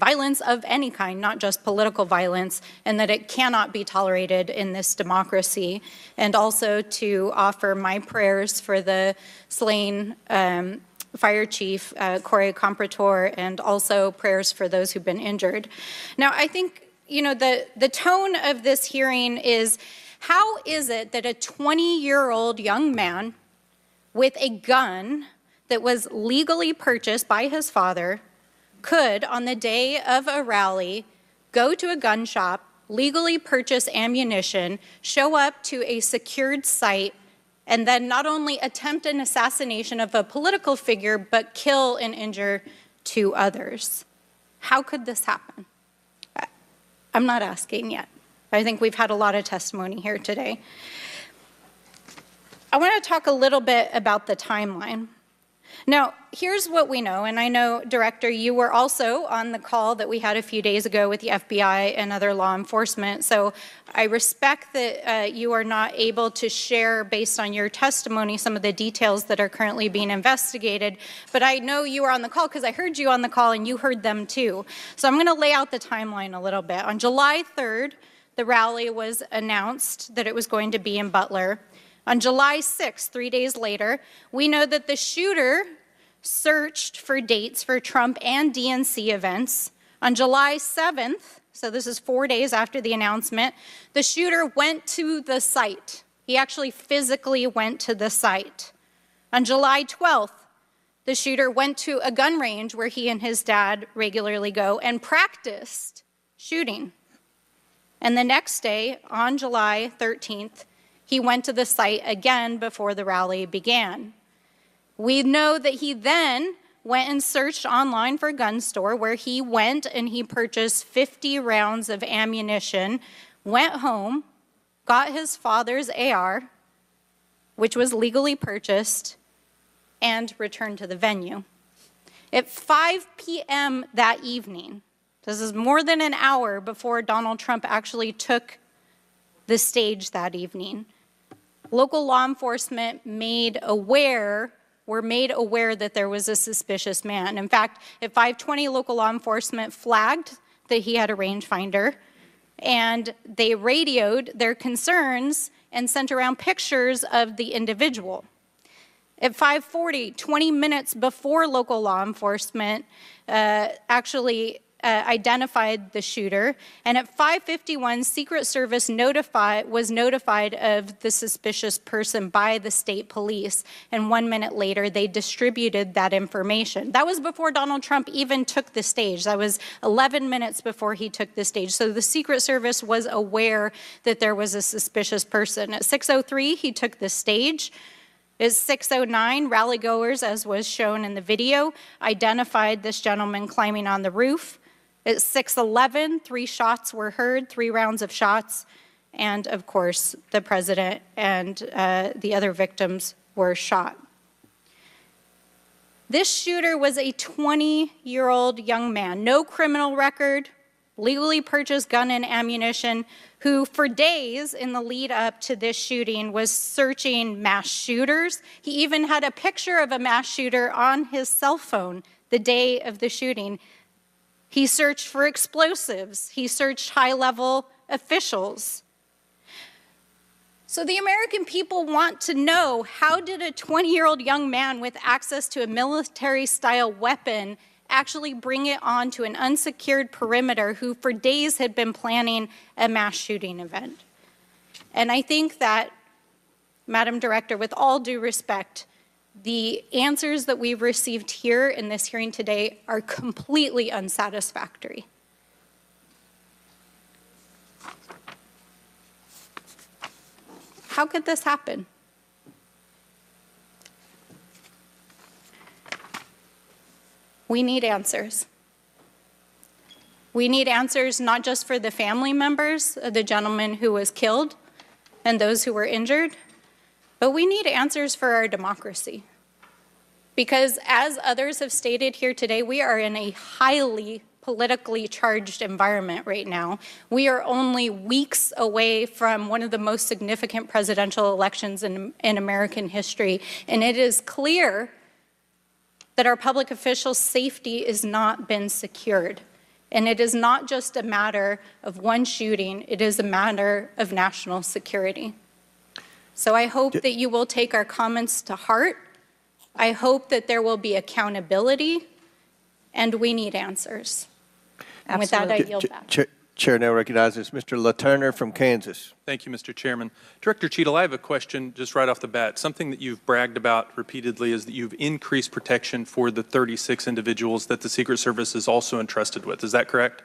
not just political violence, and that it cannot be tolerated in this democracy. And also to offer my prayers for the slain Fire Chief Corey Comprator, and also prayers for those who've been injured. Now, I think, the tone of this hearing is, how is it that a 20-year-old young man with a gun that was legally purchased by his father could, on the day of a rally, go to a gun shop, legally purchase ammunition, show up to a secured site, and then not only attempt an assassination of a political figure, but kill and injure 2 others? How could this happen? I'm not asking yet. I think we've had a lot of testimony here today. I want to talk a little bit about the timeline. Now, here's what we know, and I know, Director, you were also on the call that we had a few days ago with the FBI and other law enforcement, so I respect that you are not able to share, based on your testimony, some of the details that are currently being investigated, but I know you were on the call because I heard you on the call and you heard them too. So I'm going to lay out the timeline a little bit. On July 3rd, the rally was announced that it was going to be in Butler. On July 6th, 3 days later, we know that the shooter searched for dates for Trump and DNC events. On July 7th, so this is 4 days after the announcement, the shooter went to the site. He actually physically went to the site. On July 12th, the shooter went to a gun range where he and his dad regularly go and practiced shooting. And the next day, on July 13th, he went to the site again before the rally began. We know that he then went and searched online for a gun store, where he went and he purchased 50 rounds of ammunition, went home, got his father's AR, which was legally purchased, and returned to the venue. At 5 p.m. that evening, this is more than an hour before Donald Trump actually took the stage that evening, local law enforcement were made aware that there was a suspicious man. In fact, at 5:20, local law enforcement flagged that he had a rangefinder, and they radioed their concerns and sent around pictures of the individual. At 5:40, 20 minutes before local law enforcement actually identified the shooter, and at 5:51, Secret Service was notified of the suspicious person by the state police, and 1 minute later, they distributed that information. That was before Donald Trump even took the stage. That was 11 minutes before he took the stage. So the Secret Service was aware that there was a suspicious person. At 6:03, he took the stage. At 6:09, rallygoers, as was shown in the video, identified this gentleman climbing on the roof. At 6:11, 3 shots were heard, 3 rounds of shots, and of course, the president and the other victims were shot. This shooter was a 20-year-old young man, no criminal record, legally purchased gun and ammunition, who for days in the lead up to this shooting was searching mass shooters. He even had a picture of a mass shooter on his cell phone the day of the shooting. He searched for explosives. He searched high-level officials. So the American people want to know, how did a 20-year-old young man with access to a military-style weapon actually bring it onto an unsecured perimeter, who for days had been planning a mass shooting event? And I think that, Madam Director, with all due respect, the answers that we've received here in this hearing today are completely unsatisfactory. How could this happen? We need answers. We need answers not just for the family members of the gentleman who was killed and those who were injured, but we need answers for our democracy. Because as others have stated here today, we are in a highly politically charged environment right now. We are only weeks away from one of the most significant presidential elections in American history, and it is clear that our public officials' safety has not been secured. And it is not just a matter of one shooting, it is a matter of national security. So I hope that you will take our comments to heart I hope that there will be accountability, and we need answers. And with that, I yield back. Chair now recognizes Mr. LaTurner from Kansas. Thank you, Mr. Chairman. Director Cheatle, I have a question just right off the bat. Something that you've bragged about repeatedly is that you've increased protection for the 36 individuals that the Secret Service is also entrusted with. Is that correct?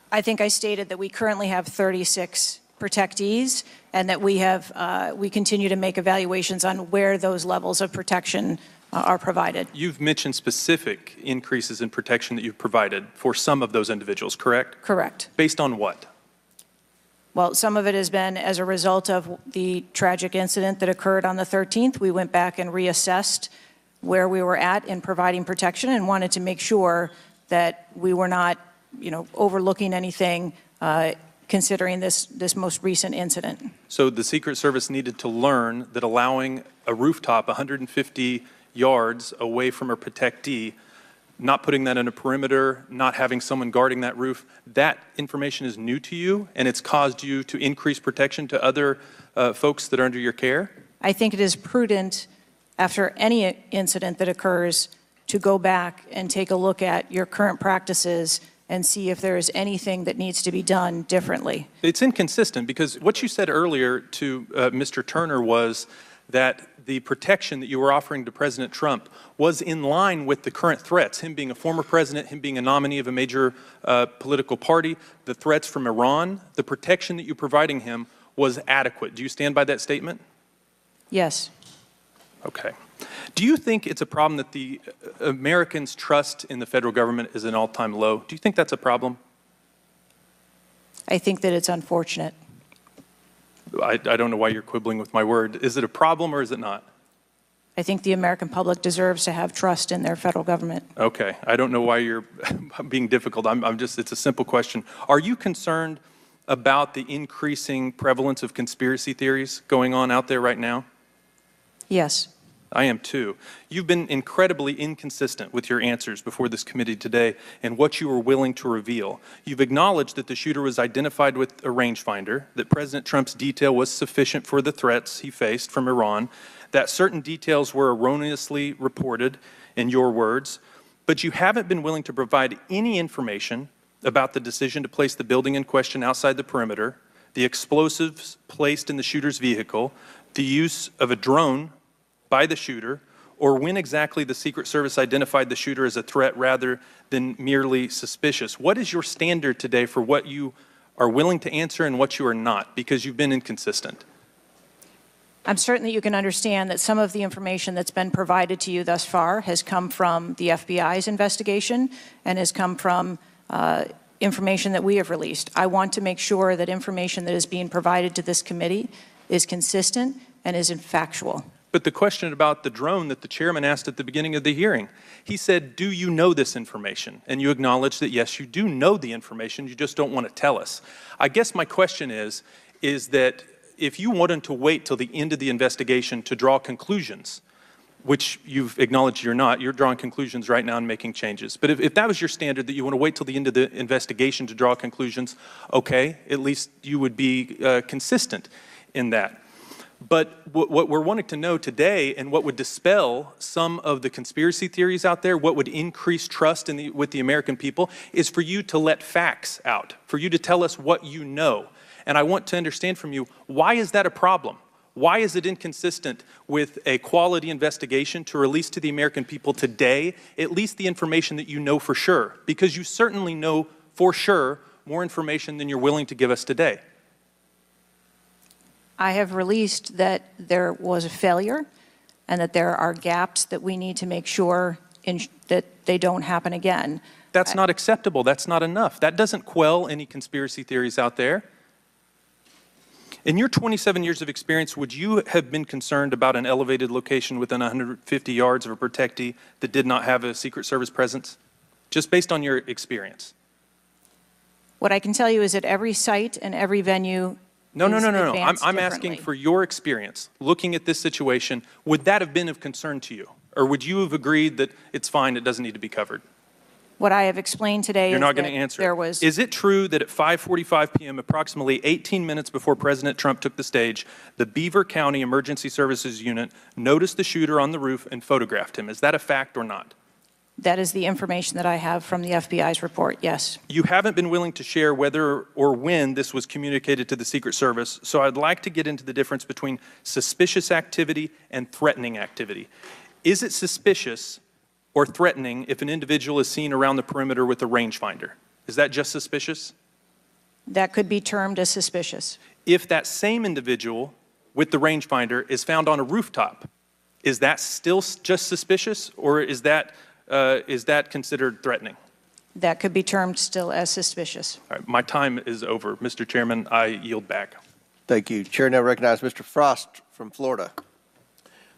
I think I stated that we currently have 36 protectees and that we continue to make evaluations on where those levels of protection are provided. You've mentioned specific increases in protection that you've provided for some of those individuals, correct? Correct. Based on what? Well, some of it has been as a result of the tragic incident that occurred on the 13th. We went back and reassessed where we were at in providing protection and wanted to make sure that we were not, overlooking anything considering this most recent incident. So the Secret Service needed to learn that allowing a rooftop 150 yards away from a protectee, not putting that in a perimeter, not having someone guarding that roof, that information is new to you, and it's caused you to increase protection to other folks that are under your care? I think it is prudent after any incident that occurs to go back and take a look at your current practices and see if there is anything that needs to be done differently. It's inconsistent because what you said earlier to Mr. Turner was that the protection that you were offering to President Trump was in line with the current threats, him being a former president, him being a nominee of a major political party, the threats from Iran, the protection that you're providing him was adequate. Do you stand by that statement? Yes. Okay. Do you think it's a problem that the Americans' trust in the federal government is an all-time low? Do you think that's a problem? I think that it's unfortunate. I don't know why you're quibbling with my word. Is it a problem or is it not? I think the American public deserves to have trust in their federal government. Okay. I don't know why you're being difficult. It's a simple question. Are you concerned about the increasing prevalence of conspiracy theories going on out there right now? Yes. I am too. You've been incredibly inconsistent with your answers before this committee today and what you were willing to reveal. You've acknowledged that the shooter was identified with a rangefinder, that President Trump's detail was sufficient for the threats he faced from Iran, that certain details were erroneously reported, in your words, but you haven't been willing to provide any information about the decision to place the building in question outside the perimeter, the explosives placed in the shooter's vehicle, the use of a drone by the shooter, or when exactly the Secret Service identified the shooter as a threat rather than merely suspicious. What is your standard today for what you are willing to answer and what you are not, because you've been inconsistent? I'm certain that you can understand that some of the information that's been provided to you thus far has come from the FBI's investigation and has come from information that we have released. I want to make sure that information that is being provided to this committee is consistent and is factual. But the question about the drone that the chairman asked at the beginning of the hearing, he said, do you know this information? And you acknowledge that, yes, you do know the information, you just don't want to tell us. I guess my question is that if you wanted to wait till the end of the investigation to draw conclusions, which you've acknowledged you're not, you're drawing conclusions right now and making changes. But if that was your standard, that you want to wait till the end of the investigation to draw conclusions, okay, at least you would be consistent in that. But what we're wanting to know today, and what would dispel some of the conspiracy theories out there, what would increase trust with the American people, is for you to let facts out, for you to tell us what you know. And I want to understand from you, why is that a problem? Why is it inconsistent with a quality investigation to release to the American people today at least the information that you know for sure? Because you certainly know for sure more information than you're willing to give us today. I have released that there was a failure and that there are gaps that we need to make sure that they don't happen again. That's not acceptable. That's not enough. That doesn't quell any conspiracy theories out there. In your 27 years of experience, would you have been concerned about an elevated location within 150 yards of a protectee that did not have a Secret Service presence, just based on your experience? What I can tell you is that every site and every venue No. I'm asking for your experience. Looking at this situation, would that have been of concern to you? Or would you have agreed that it's fine, it doesn't need to be covered? What I have explained today You're is not that going to answer. there was. Is it true that at 5:45 p.m., approximately 18 minutes before President Trump took the stage, the Beaver County Emergency Services Unit noticed the shooter on the roof and photographed him? Is that a fact or not? That is the information that I have from the FBI's report, yes. You haven't been willing to share whether or when this was communicated to the Secret Service, so I'd like to get into the difference between suspicious activity and threatening activity. Is it suspicious or threatening if an individual is seen around the perimeter with a rangefinder? Is that just suspicious? That could be termed as suspicious. If that same individual with the rangefinder is found on a rooftop, is that still just suspicious, or is that considered threatening? That could be termed still as suspicious. All right, my time is over. Mr. Chairman, I yield back. Thank you. Chair now recognizes Mr. Frost from Florida.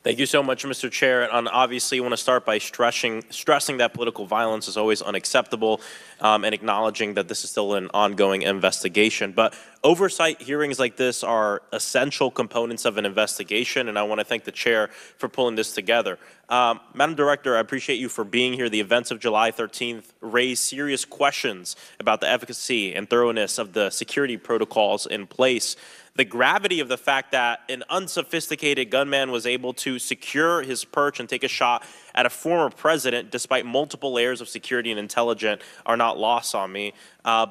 Thank you so much, Mr. Chair. And obviously, I want to start by stressing that political violence is always unacceptable and acknowledging that this is still an ongoing investigation. But oversight hearings like this are essential components of an investigation, and I want to thank the chair for pulling this together. Madam Director, I appreciate you for being here. The events of July 13th raised serious questions about the efficacy and thoroughness of the security protocols in place. The gravity of the fact that an unsophisticated gunman was able to secure his perch and take a shot at a former president despite multiple layers of security and intelligence are not lost on me.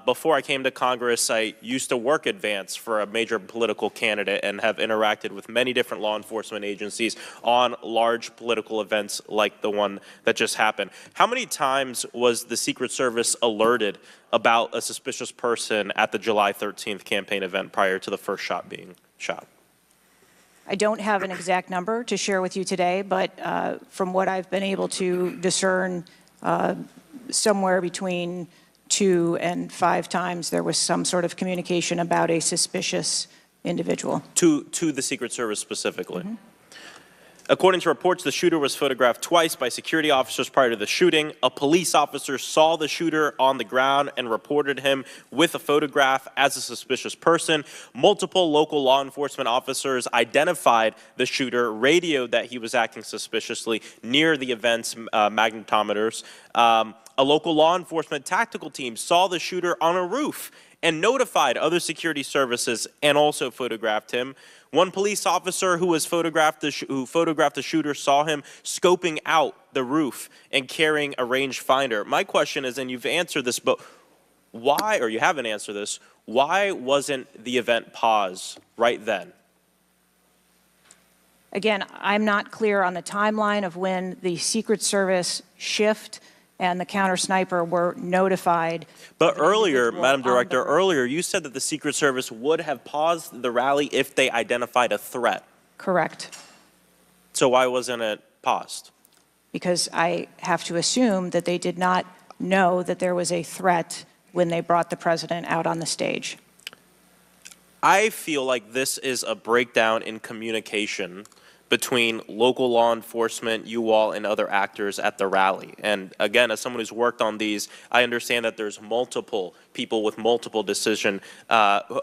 Before I came to Congress, I used to work advance for a major political candidate and have interacted with many different law enforcement agencies on large political events like the one that just happened. How many times was the Secret Service alerted about a suspicious person at the July 13th campaign event prior to the first shot being shot? I don't have an exact number to share with you today, but from what I've been able to discern, somewhere between 2 and 5 times there was some sort of communication about a suspicious individual. To the Secret Service specifically? Mm-hmm. According to reports, the shooter was photographed twice by security officers prior to the shooting. A police officer saw the shooter on the ground and reported him with a photograph as a suspicious person. Multiple local law enforcement officers identified the shooter, radioed that he was acting suspiciously near the event's magnetometers. A local law enforcement tactical team saw the shooter on a roof and notified other security services and also photographed him. One police officer who photographed the shooter saw him scoping out the roof and carrying a rangefinder. My question is, and you've answered this, but why, or you haven't answered this, why wasn't the event paused right then? Again, I'm not clear on the timeline of when the Secret Service shift and the counter sniper were notified. But earlier, Madam Director, earlier you said that the Secret Service would have paused the rally if they identified a threat. Correct. So why wasn't it paused? Because I have to assume that they did not know that there was a threat when they brought the president out on the stage. I feel like this is a breakdown in communication between local law enforcement, you all, and other actors at the rally. And again, as someone who's worked on these, I understand that there's multiple people with multiple decision,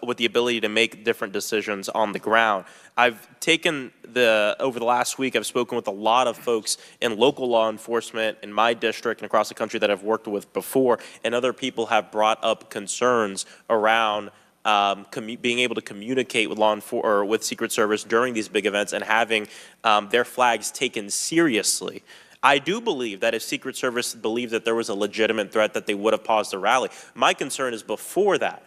with the ability to make different decisions on the ground. I've taken over the last week, I've spoken with a lot of folks in local law enforcement in my district and across the country that I've worked with before, and other people have brought up concerns around being able to communicate with with Secret Service during these big events and having their flags taken seriously. I do believe that if Secret Service believed that there was a legitimate threat, that they would have paused the rally. My concern is before that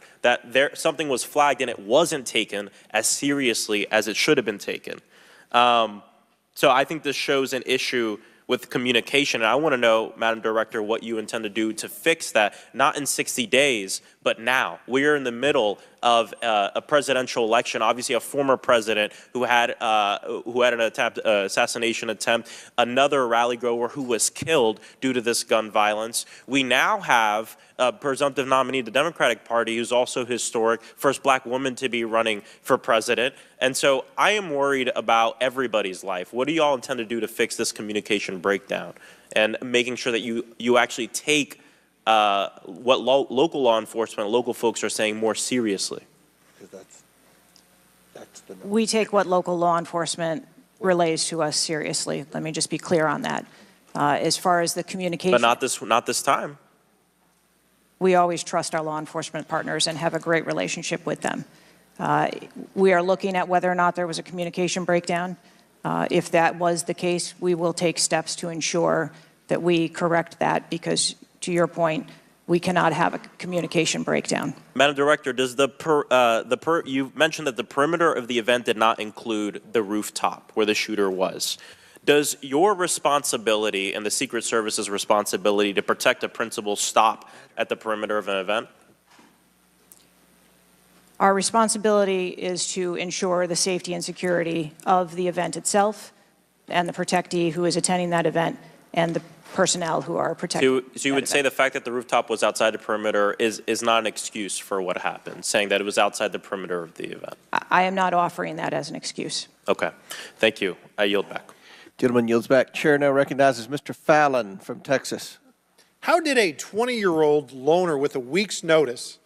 something was flagged and it wasn't taken as seriously as it should have been taken. So I think this shows an issue with communication. And I want to know, Madam Director, what you intend to do to fix that, not in 60 days, but now. We are in the middle of a presidential election, obviously a former president who had an assassination attempt, another rally goer who was killed due to this gun violence. We now have a presumptive nominee of the Democratic Party who's also historic, first black woman to be running for president. And so I am worried about everybody's life. What do you all intend to do to fix this communication breakdown and making sure that you actually take what local law enforcement, local folks are saying more seriously? We take what local law enforcement relays to us seriously. Let me just be clear on that. As far as the communication. But not this time. we always trust our law enforcement partners and have a great relationship with them. We are looking at whether or not there was a communication breakdown. If that was the case, we will take steps to ensure that we correct that because, to your point, we cannot have a communication breakdown. Madam Director, does you mentioned that the perimeter of the event did not include the rooftop where the shooter was. Does your responsibility and the Secret Service's responsibility to protect a principal stop at the perimeter of an event? Our responsibility is to ensure the safety and security of the event itself and the protectee who is attending that event and the personnel who are protecting. So you would say the fact that the rooftop was outside the perimeter is not an excuse for what happened, saying that it was outside the perimeter of the event? I am not offering that as an excuse. Okay. Thank you. I yield back. Gentleman yields back. Chair now recognizes Mr. Fallon from Texas. How did a 20-year-old loner with a week's notice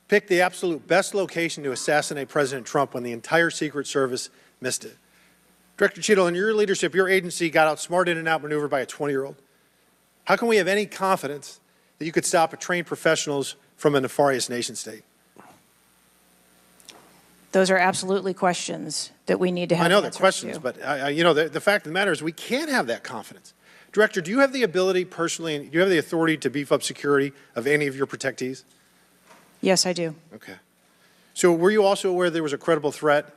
pick the absolute best location to assassinate President Trump when the entire Secret Service missed it? Director Cheatle, in your leadership, your agency got outsmarted and outmaneuvered by a 20-year-old. How can we have any confidence that you could stop a trained professionals from a nefarious nation state? Those are absolutely questions that we need to have. I know they're questions, but you know, the fact of the matter is we can't have that confidence. Director, do you have the ability personally, and do you have the authority to beef up security of any of your protectees? Yes, I do. Okay. So were you also aware there was a credible threat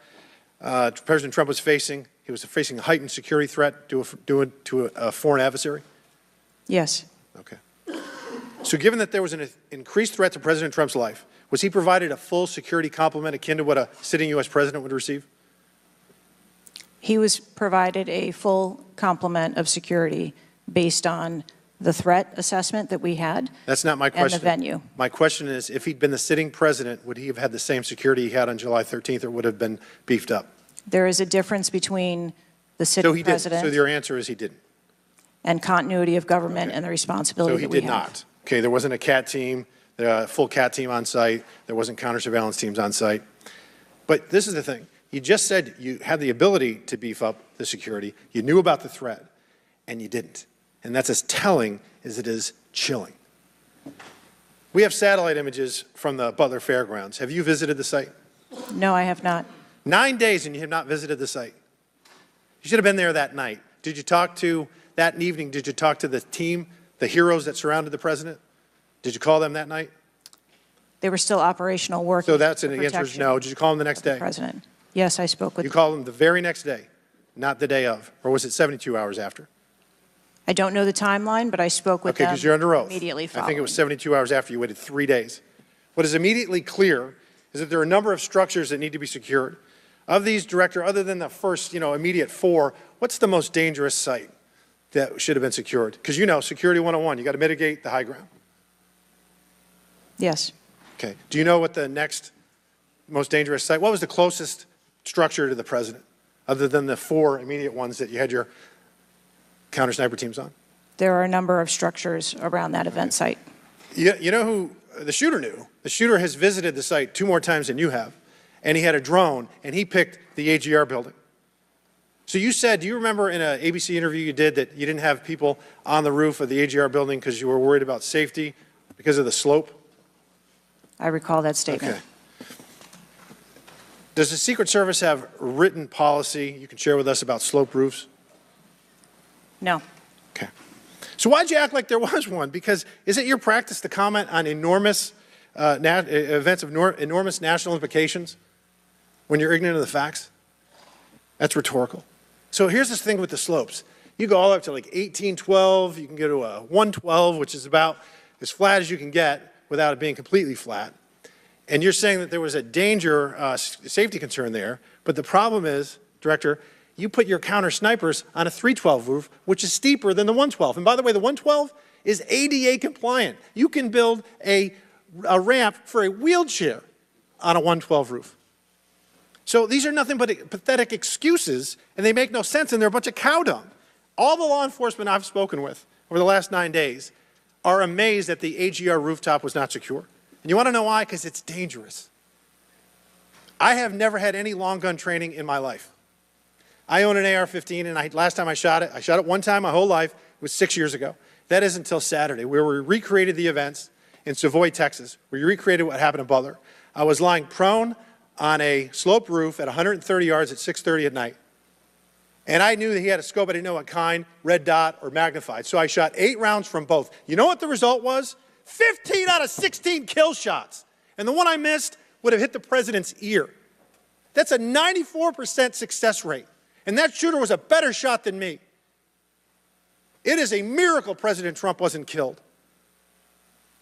President Trump was facing? He was facing a heightened security threat to a foreign adversary? Yes. Okay. So given that there was an increased threat to President Trump's life, was he provided a full security complement akin to what a sitting U.S. president would receive? He was provided a full complement of security based on the threat assessment that we had. That's not my question. And the venue. My question is, if he'd been the sitting president, would he have had the same security he had on July 13th, or would have been beefed up? There is a difference between the sitting president. So your answer is he didn't. And continuity of government and the responsibility that we have. So he did not. Okay, there wasn't a CAT team, a full CAT team on site. There wasn't counter-surveillance teams on site. But this is the thing. You just said you had the ability to beef up the security. You knew about the threat, and you didn't. And that's as telling as it is chilling. We have satellite images from the Butler Fairgrounds. Have you visited the site? No, I have not. 9 days and you have not visited the site. You should have been there that night. Did you talk to, that evening, did you talk to the team, the heroes that surrounded the president? Did you call them that night? They were still operational work. So that's an answer is no. Did you call them the next day? President. Yes, I spoke with You called them the very next day, not the day of, or was it 72 hours after? I don't know the timeline, but I spoke with Okay, them because you're under oath. immediately following. I think it was 72 hours after. You waited 3 days. What is immediately clear is that there are a number of structures that need to be secured. Of these, Director, other than the first, immediate 4, what's the most dangerous site that should have been secured? Because Security 101, you got to mitigate the high ground. Yes. Okay. Do you know what the next most dangerous site, what was the closest structure to the president, other than the 4 immediate ones that you had your counter-sniper teams on? There are a number of structures around that event site. You know who the shooter knew? The shooter has visited the site 2 more times than you have, and he had a drone, and he picked the AGR building. So you said, do you remember in an ABC interview you did that you didn't have people on the roof of the AGR building because you were worried about safety because of the slope? I recall that statement. Okay. Does the Secret Service have written policy you can share with us about slope roofs? No. Okay. So why'd you act like there was one? Because is it your practice to comment on enormous events of enormous national implications when you're ignorant of the facts? That's rhetorical. So here's this thing with the slopes. You go all up to like 1812. You can go to a 112, which is about as flat as you can get without it being completely flat. And you're saying that there was a danger, safety concern there. But the problem is, Director, you put your counter snipers on a 312 roof, which is steeper than the 112. And by the way, the 112 is ADA compliant. You can build a ramp for a wheelchair on a 112 roof. So these are nothing but pathetic excuses, and they make no sense, and they're a bunch of cow dung. All the law enforcement I've spoken with over the last 9 days are amazed that the AGR rooftop was not secure. And you want to know why? Because it's dangerous. I have never had any long gun training in my life. I own an AR-15, and last time I shot it one time my whole life. It was 6 years ago. That is until Saturday, where we recreated the events in Savoy, Texas, where you recreated what happened in Butler. I was lying prone on a sloped roof at 130 yards at 6:30 at night. And I knew that he had a scope. I didn't know what kind, red dot or magnified. So I shot 8 rounds from both. You know what the result was? 15 out of 16 kill shots. And the one I missed would have hit the president's ear. That's a 94% success rate. And that shooter was a better shot than me. It is a miracle President Trump wasn't killed.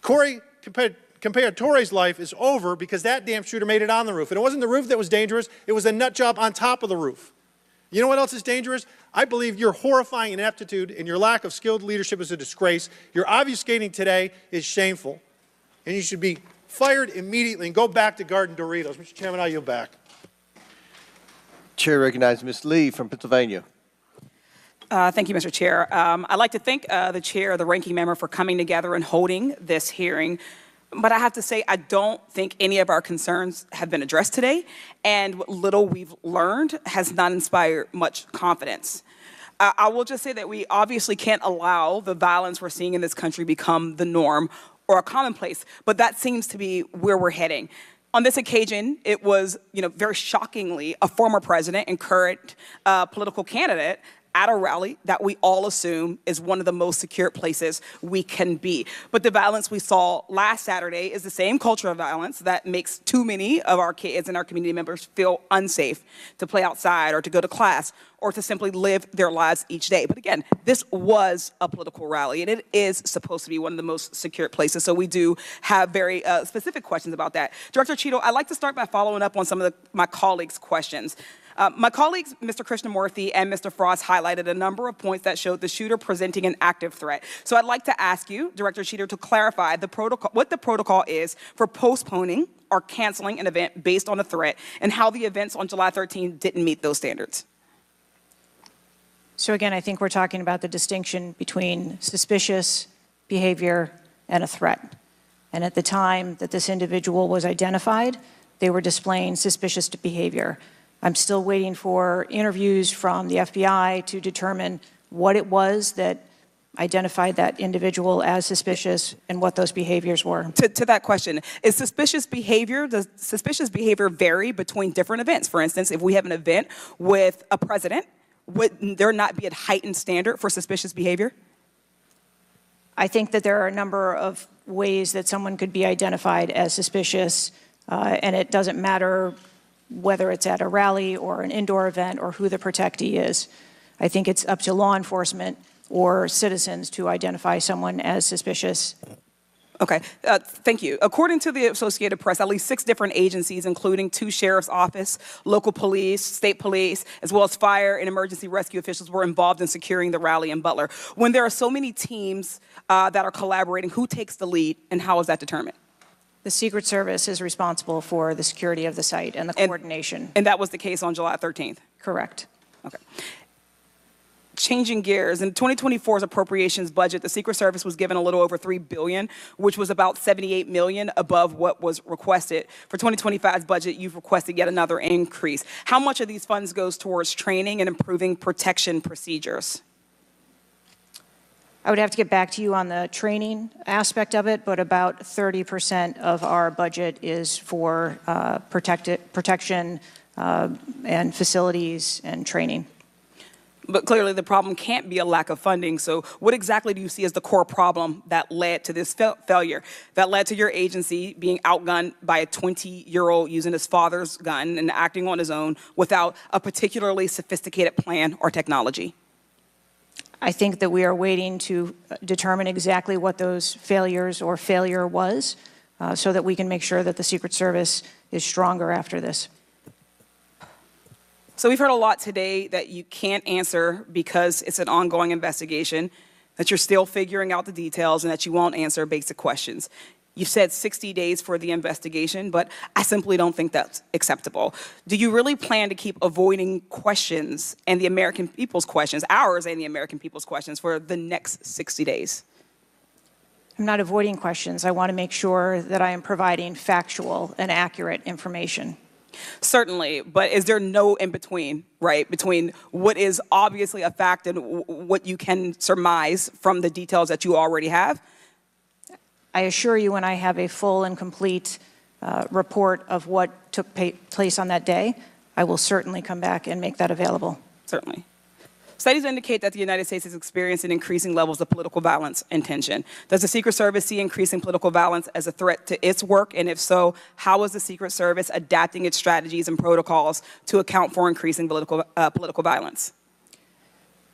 Corey Compagnore's life is over because that damn shooter made it on the roof. And it wasn't the roof that was dangerous. It was the nut job on top of the roof. You know what else is dangerous? I believe your horrifying ineptitude and your lack of skilled leadership is a disgrace. Your obfuscating today is shameful. And you should be fired immediately and go back to Garden Doritos. Mr. Chairman, I yield back. Chair recognizes Ms. Lee from Pennsylvania. Thank you, Mr. Chair. I'd like to thank the chair, the ranking member, for coming together and holding this hearing. But I have to say, I don't think any of our concerns have been addressed today, and what little we've learned has not inspired much confidence. I will just say that we obviously can't allow the violence we're seeing in this country become the norm or a commonplace, but that seems to be where we're heading. On this occasion, it was, very shockingly, a former president and current political candidate at a rally that we all assume is one of the most secure places we can be. But the violence we saw last Saturday is the same culture of violence that makes too many of our kids and our community members feel unsafe to play outside or to go to class or to simply live their lives each day. But again, this was a political rally, and it is supposed to be one of the most secure places, so we do have very specific questions about that. Director Cheatle, I'd like to start by following up on some of my colleagues' questions. My colleagues, Mr. Krishnamurthy and Mr. Frost, highlighted a number of points that showed the shooter presenting an active threat. So I'd like to ask you, Director Cheatle, to clarify what the protocol is for postponing or canceling an event based on a threat, and how the events on July 13 didn't meet those standards. So again, I think we're talking about the distinction between suspicious behavior and a threat. And at the time that this individual was identified, they were displaying suspicious behavior. I'm still waiting for interviews from the FBI to determine what it was that identified that individual as suspicious and what those behaviors were. To that question, does suspicious behavior vary between different events? For instance, if we have an event with a president, would there not be a heightened standard for suspicious behavior? I think that there are a number of ways that someone could be identified as suspicious, and it doesn't matter whether it's at a rally or an indoor event or who the protectee is. I think it's up to law enforcement or citizens to identify someone as suspicious. Okay, thank you. According to the Associated Press, at least 6 different agencies, including 2 sheriff's office, local police, state police, as well as fire and emergency rescue officials, were involved in securing the rally in Butler. When there are so many teams that are collaborating, who takes the lead and how is that determined? The Secret Service is responsible for the security of the site and the coordination. And that was the case on July 13th? Correct. Okay. Changing gears, in 2024's appropriations budget, the Secret Service was given a little over $3 billion, which was about $78 million above what was requested. For 2025's budget, you've requested yet another increase. How much of these funds goes towards training and improving protection procedures? I would have to get back to you on the training aspect of it, but about 30% of our budget is for protection and facilities and training. But clearly the problem can't be a lack of funding. So what exactly do you see as the core problem that led to this failure, that led to your agency being outgunned by a 20-year-old using his father's gun and acting on his own without a particularly sophisticated plan or technology? I think that we are waiting to determine exactly what those failures or failure was so that we can make sure that the Secret Service is stronger after this. So we've heard a lot today that you can't answer because it's an ongoing investigation, that you're still figuring out the details, and that you won't answer basic questions. You've said 60 days for the investigation, but I simply don't think that's acceptable. Do you really plan to keep avoiding questions and the American people's questions, ours and the American people's questions, for the next 60 days? I'm not avoiding questions. I want to make sure that I am providing factual and accurate information. Certainly, but is there no in-between, right, between what is obviously a fact and what you can surmise from the details that you already have? I assure you, when I have a full and complete report of what took place on that day, I will certainly come back and make that available. Certainly. Studies indicate that the United States is experiencing increasing levels of political violence and tension. Does the Secret Service see increasing political violence as a threat to its work? And if so, how is the Secret Service adapting its strategies and protocols to account for increasing political violence?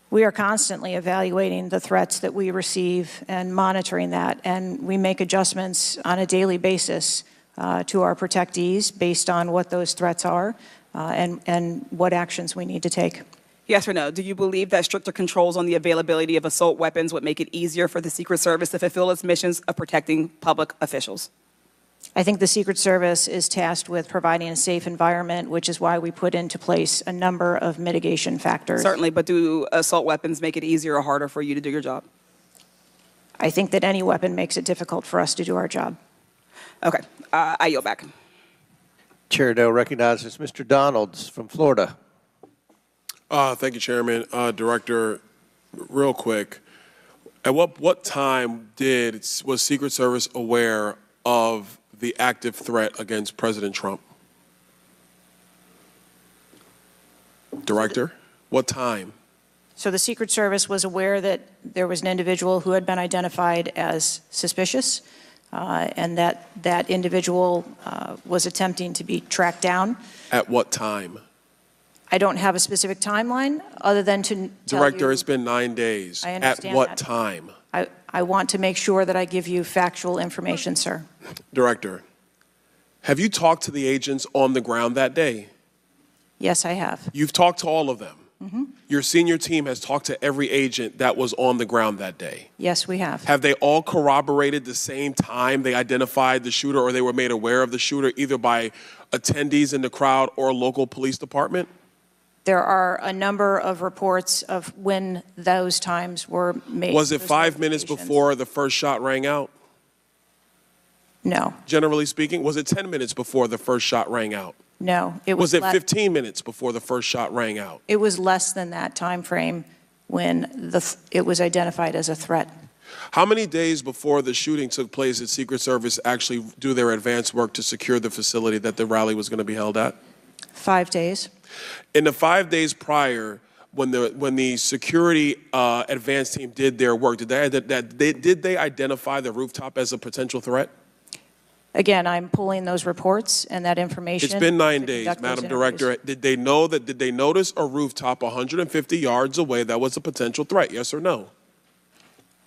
We are constantly evaluating the threats that we receive and monitoring that, and we make adjustments on a daily basis to our protectees based on what those threats are and what actions we need to take. Yes or no? Do you believe that stricter controls on the availability of assault weapons would make it easier for the Secret Service to fulfill its missions of protecting public officials? I think the Secret Service is tasked with providing a safe environment, which is why we put into place a number of mitigation factors. Certainly, but do assault weapons make it easier or harder for you to do your job? I think that any weapon makes it difficult for us to do our job. Okay, I yield back. Chair Doe recognizes Mr. Donalds from Florida. Thank you, Chairman. Director, real quick, at what time was Secret Service aware of the active threat against President Trump? Director, what time? So the Secret Service was aware that there was an individual who had been identified as suspicious, and that individual was attempting to be tracked down. At what time? I don't have a specific timeline other than to tell Director, you, it's been 9 days. I understand At what that. time? I want to make sure that I give you factual information, sir. Director, have you talked to the agents on the ground that day? Yes, I have. You've talked to all of them. Mm-hmm. Your senior team has talked to every agent that was on the ground that day. Yes, we have. Have they all corroborated the same time they identified the shooter or they were made aware of the shooter, either by attendees in the crowd or local police department? There are a number of reports of when those times were made. Was it 5 minutes before the first shot rang out? No. Generally speaking, was it 10 minutes before the first shot rang out? No. Was it 15 minutes before the first shot rang out? It was less than that time frame when it was identified as a threat. How many days before the shooting took place did Secret Service actually do their advance work to secure the facility that the rally was going to be held at? 5 days. In the 5 days prior, when the security advance team did their work, did they identify the rooftop as a potential threat? Again, I'm pulling those reports and that information. It's been 9 days, Madam Director. Did they notice a rooftop 150 yards away that was a potential threat? Yes or no?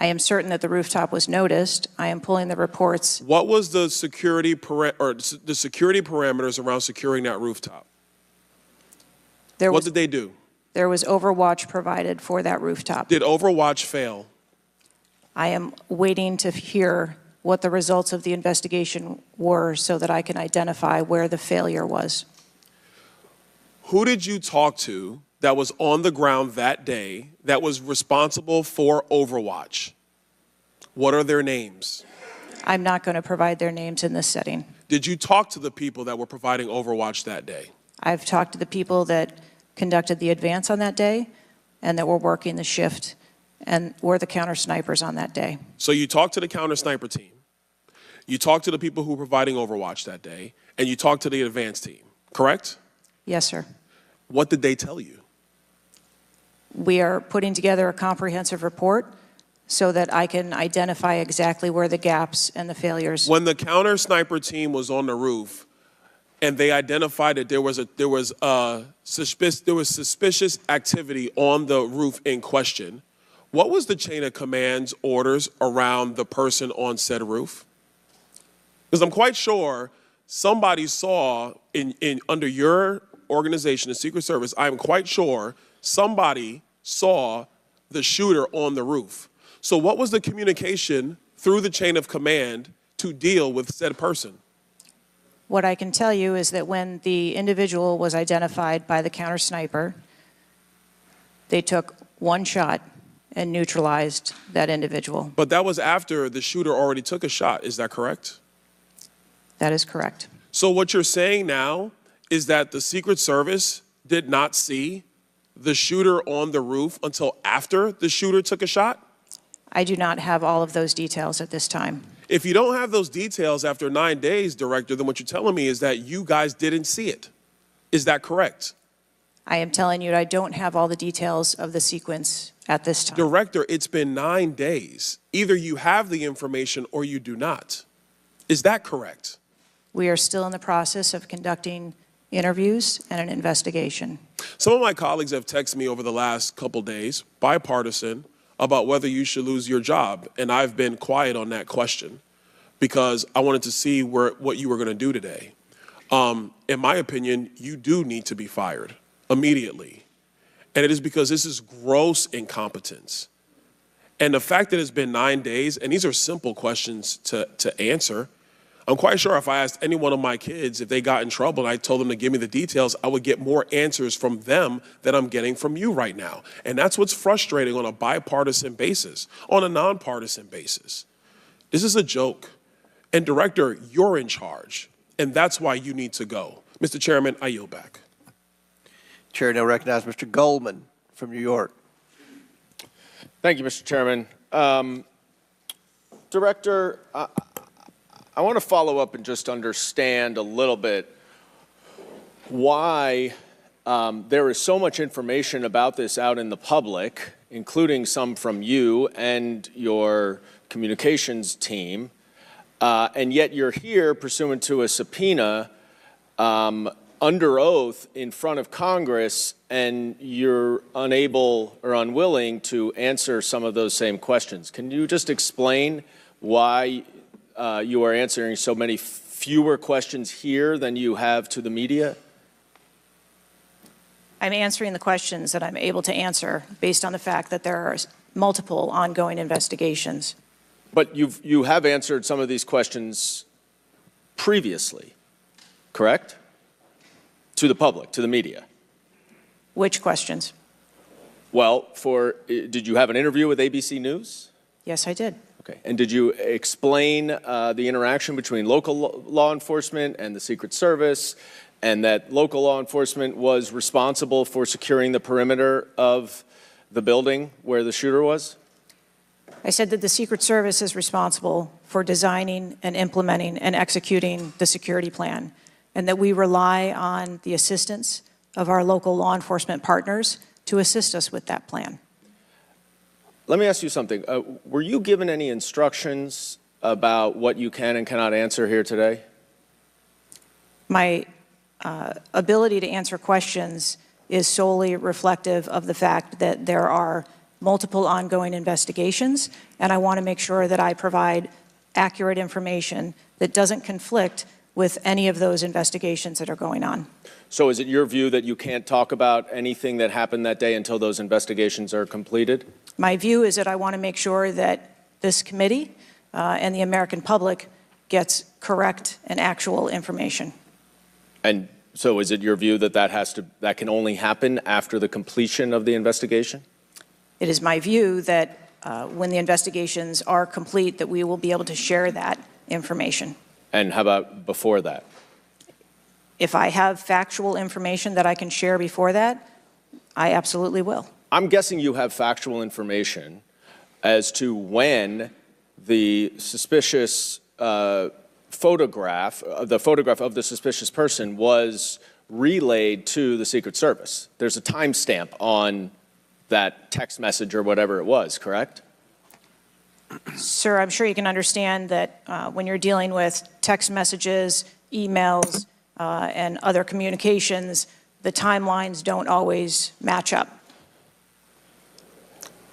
I am certain that the rooftop was noticed. I am pulling the reports. What was the security parameters around securing that rooftop? What did they do? There was overwatch provided for that rooftop. Did overwatch fail? I am waiting to hear what the results of the investigation were so that I can identify where the failure was. Who did you talk to that was on the ground that day that was responsible for overwatch? What are their names? I'm not going to provide their names in this setting. Did you talk to the people that were providing overwatch that day? I've talked to the people that conducted the advance on that day and that were working the shift and were the counter snipers on that day. So you talked to the counter sniper team, you talked to the people who were providing overwatch that day, and you talked to the advance team, correct? Yes, sir. What did they tell you? We are putting together a comprehensive report so that I can identify exactly where the gaps and the failures. When the counter sniper team was on the roof and they identified that there was suspicious activity on the roof in question, what was the chain of command's orders around the person on said roof? Because I'm quite sure somebody saw under your organization, the Secret Service, I'm quite sure somebody saw the shooter on the roof. So what was the communication through the chain of command to deal with said person? What I can tell you is that when the individual was identified by the counter sniper, they took one shot and neutralized that individual. But that was after the shooter already took a shot, is that correct? That is correct. So what you're saying now is that the Secret Service did not see the shooter on the roof until after the shooter took a shot? I do not have all of those details at this time. If you don't have those details after 9 days, Director, then what you're telling me is that you guys didn't see it. Is that correct? I am telling you I don't have all the details of the sequence at this time. Director, it's been 9 days. Either you have the information or you do not. Is that correct? We are still in the process of conducting interviews and an investigation. Some of my colleagues have texted me over the last couple days, bipartisan, about whether you should lose your job. And I've been quiet on that question because I wanted to see what you were going to do today. In my opinion, you do need to be fired immediately. And it is because this is gross incompetence. And the fact that it's been 9 days, and these are simple questions to answer, I'm quite sure if I asked any one of my kids if they got in trouble and I told them to give me the details, I would get more answers from them than I'm getting from you right now. And that's what's frustrating on a bipartisan basis, on a nonpartisan basis. This is a joke. And Director, you're in charge. And that's why you need to go. Mr. Chairman, I yield back. Chair now recognize Mr. Goldman from New York. Thank you, Mr. Chairman. Director, I want to follow up and just understand a little bit why there is so much information about this out in the public, including some from you and your communications team, and yet you're here pursuant to a subpoena under oath in front of Congress, and you're unable or unwilling to answer some of those same questions. Can you just explain why you are answering so many fewer questions here than you have to the media? I'm answering the questions that I'm able to answer based on the fact that there are multiple ongoing investigations. But you have answered some of these questions previously, correct? To the public, to the media. Which questions? Well, did you have an interview with ABC News? Yes, I did. Okay. And did you explain the interaction between local law enforcement and the Secret Service, and that local law enforcement was responsible for securing the perimeter of the building where the shooter was? I said that the Secret Service is responsible for designing and implementing and executing the security plan, and that we rely on the assistance of our local law enforcement partners to assist us with that plan. Let me ask you something. Were you given any instructions about what you can and cannot answer here today? My ability to answer questions is solely reflective of the fact that there are multiple ongoing investigations, and I want to make sure that I provide accurate information that doesn't conflict with any of those investigations that are going on. So is it your view that you can't talk about anything that happened that day until those investigations are completed? My view is that I want to make sure that this committee and the American public gets correct and actual information. And so is it your view that that can only happen after the completion of the investigation? It is my view that when the investigations are complete, that we will be able to share that information. And how about before that? If I have factual information that I can share before that, I absolutely will. I'm guessing you have factual information as to when the suspicious photograph of the suspicious person was relayed to the Secret Service. There's a timestamp on that text message or whatever it was, correct? Sir, I'm sure you can understand that when you're dealing with text messages, emails, and other communications, the timelines don't always match up.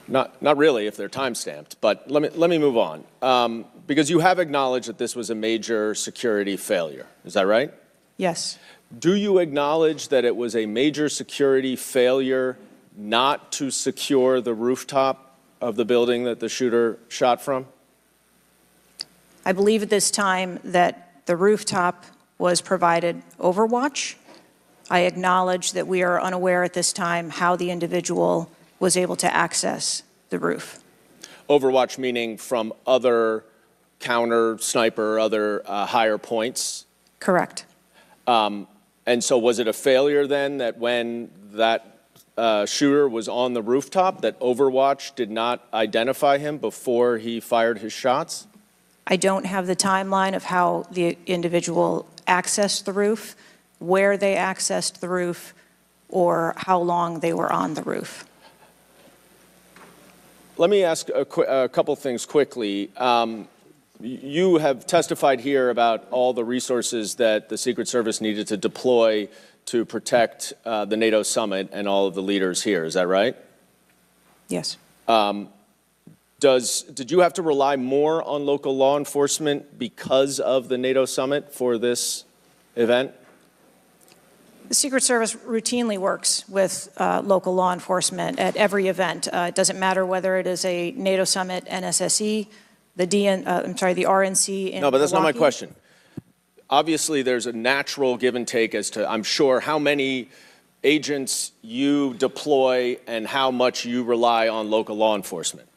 Not really if they're time-stamped, but let me move on. Because you have acknowledged that this was a major security failure. Is that right? Yes. Do you acknowledge that it was a major security failure not to secure the rooftop of the building that the shooter shot from? I believe at this time that the rooftop was provided Overwatch. I acknowledge that we are unaware at this time how the individual was able to access the roof. Overwatch meaning from other counter, sniper, other higher points? Correct. And so was it a failure then that when that shooter was on the rooftop, that Overwatch did not identify him before he fired his shots? I don't have the timeline of how the individual accessed the roof, where they accessed the roof, or how long they were on the roof. Let me ask a couple things quickly. You have testified here about all the resources that the Secret Service needed to deploy to protect the NATO summit and all of the leaders here. Is that right? Yes. Did you have to rely more on local law enforcement because of the NATO summit for this event? The Secret Service routinely works with local law enforcement at every event. It doesn't matter whether it is a NATO summit, NSSE, the RNC in No, but that's not my Milwaukee. question. Obviously, there's a natural give and take as to, I'm sure, how many agents you deploy and how much you rely on local law enforcement.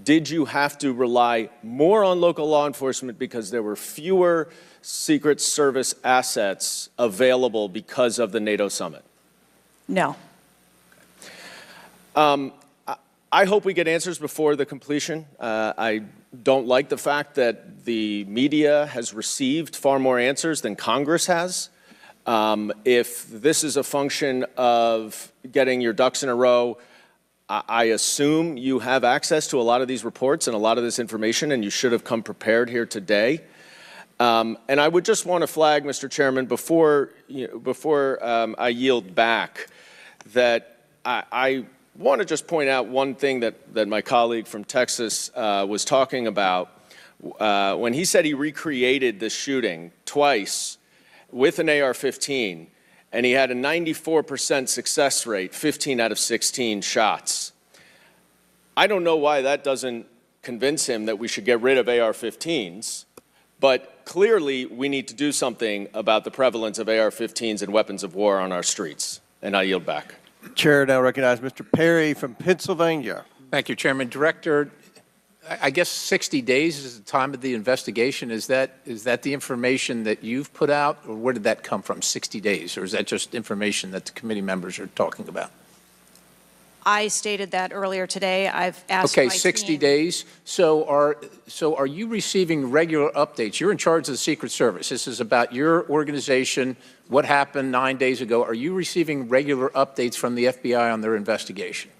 Did you have to rely more on local law enforcement because there were fewer Secret Service assets available because of the NATO summit? No. I hope we get answers before the completion. I don't like the fact that the media has received far more answers than Congress has. If this is a function of getting your ducks in a row, I assume you have access to a lot of these reports and a lot of this information, and you should have come prepared here today. And I would just want to flag, Mr. Chairman, before I yield back, that I want to just point out one thing that my colleague from Texas was talking about. When he said he recreated the shooting twice with an AR-15, and he had a 94% success rate, 15 out of 16 shots. I don't know why that doesn't convince him that we should get rid of AR-15s, but clearly we need to do something about the prevalence of AR-15s and weapons of war on our streets. And I yield back. Chair now recognize Mr. Perry from Pennsylvania. Thank you, Chairman. Director, I guess 60 days is the time of the investigation. Is that the information that you've put out, or where did that come from, 60 days? Or is that just information that the committee members are talking about? I stated that earlier today. I've asked Okay, my 60 team. days. So are you receiving regular updates? You're in charge of the Secret Service. This is about your organization, what happened 9 days ago. Are you receiving regular updates from the FBI on their investigation?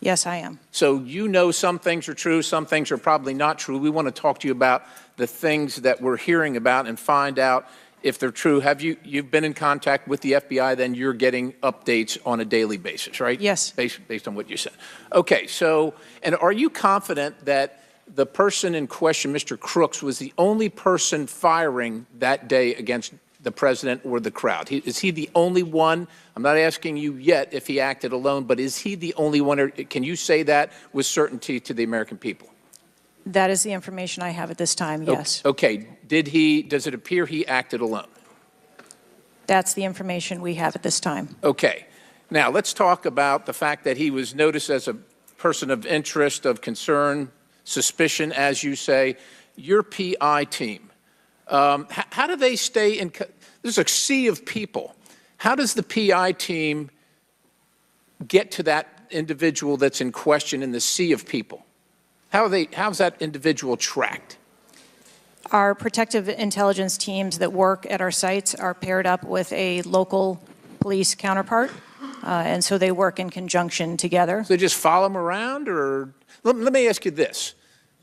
Yes, I am. So you know some things are true, some things are probably not true. We want to talk to you about the things that we're hearing about and find out if they're true. You've been in contact with the FBI, then you're getting updates on a daily basis, right? Yes. Based on what you said. Okay, so, and are you confident that the person in question, Mr. Crooks, was the only person firing that day against the president or the crowd? Is he the only one? I'm not asking you yet if he acted alone, but is he the only one, or can you say that with certainty to the American people? That is the information I have at this time, yes. Okay, does it appear he acted alone? That's the information we have at this time. Okay, now let's talk about the fact that he was noticed as a person of interest, of concern, suspicion, as you say. Your PI team, how do they stay in, there's a sea of people. How does the PI team get to that individual that's in question in the sea of people? How's that individual tracked? Our protective intelligence teams that work at our sites are paired up with a local police counterpart, and so they work in conjunction together. So they just follow them around, or let me ask you this.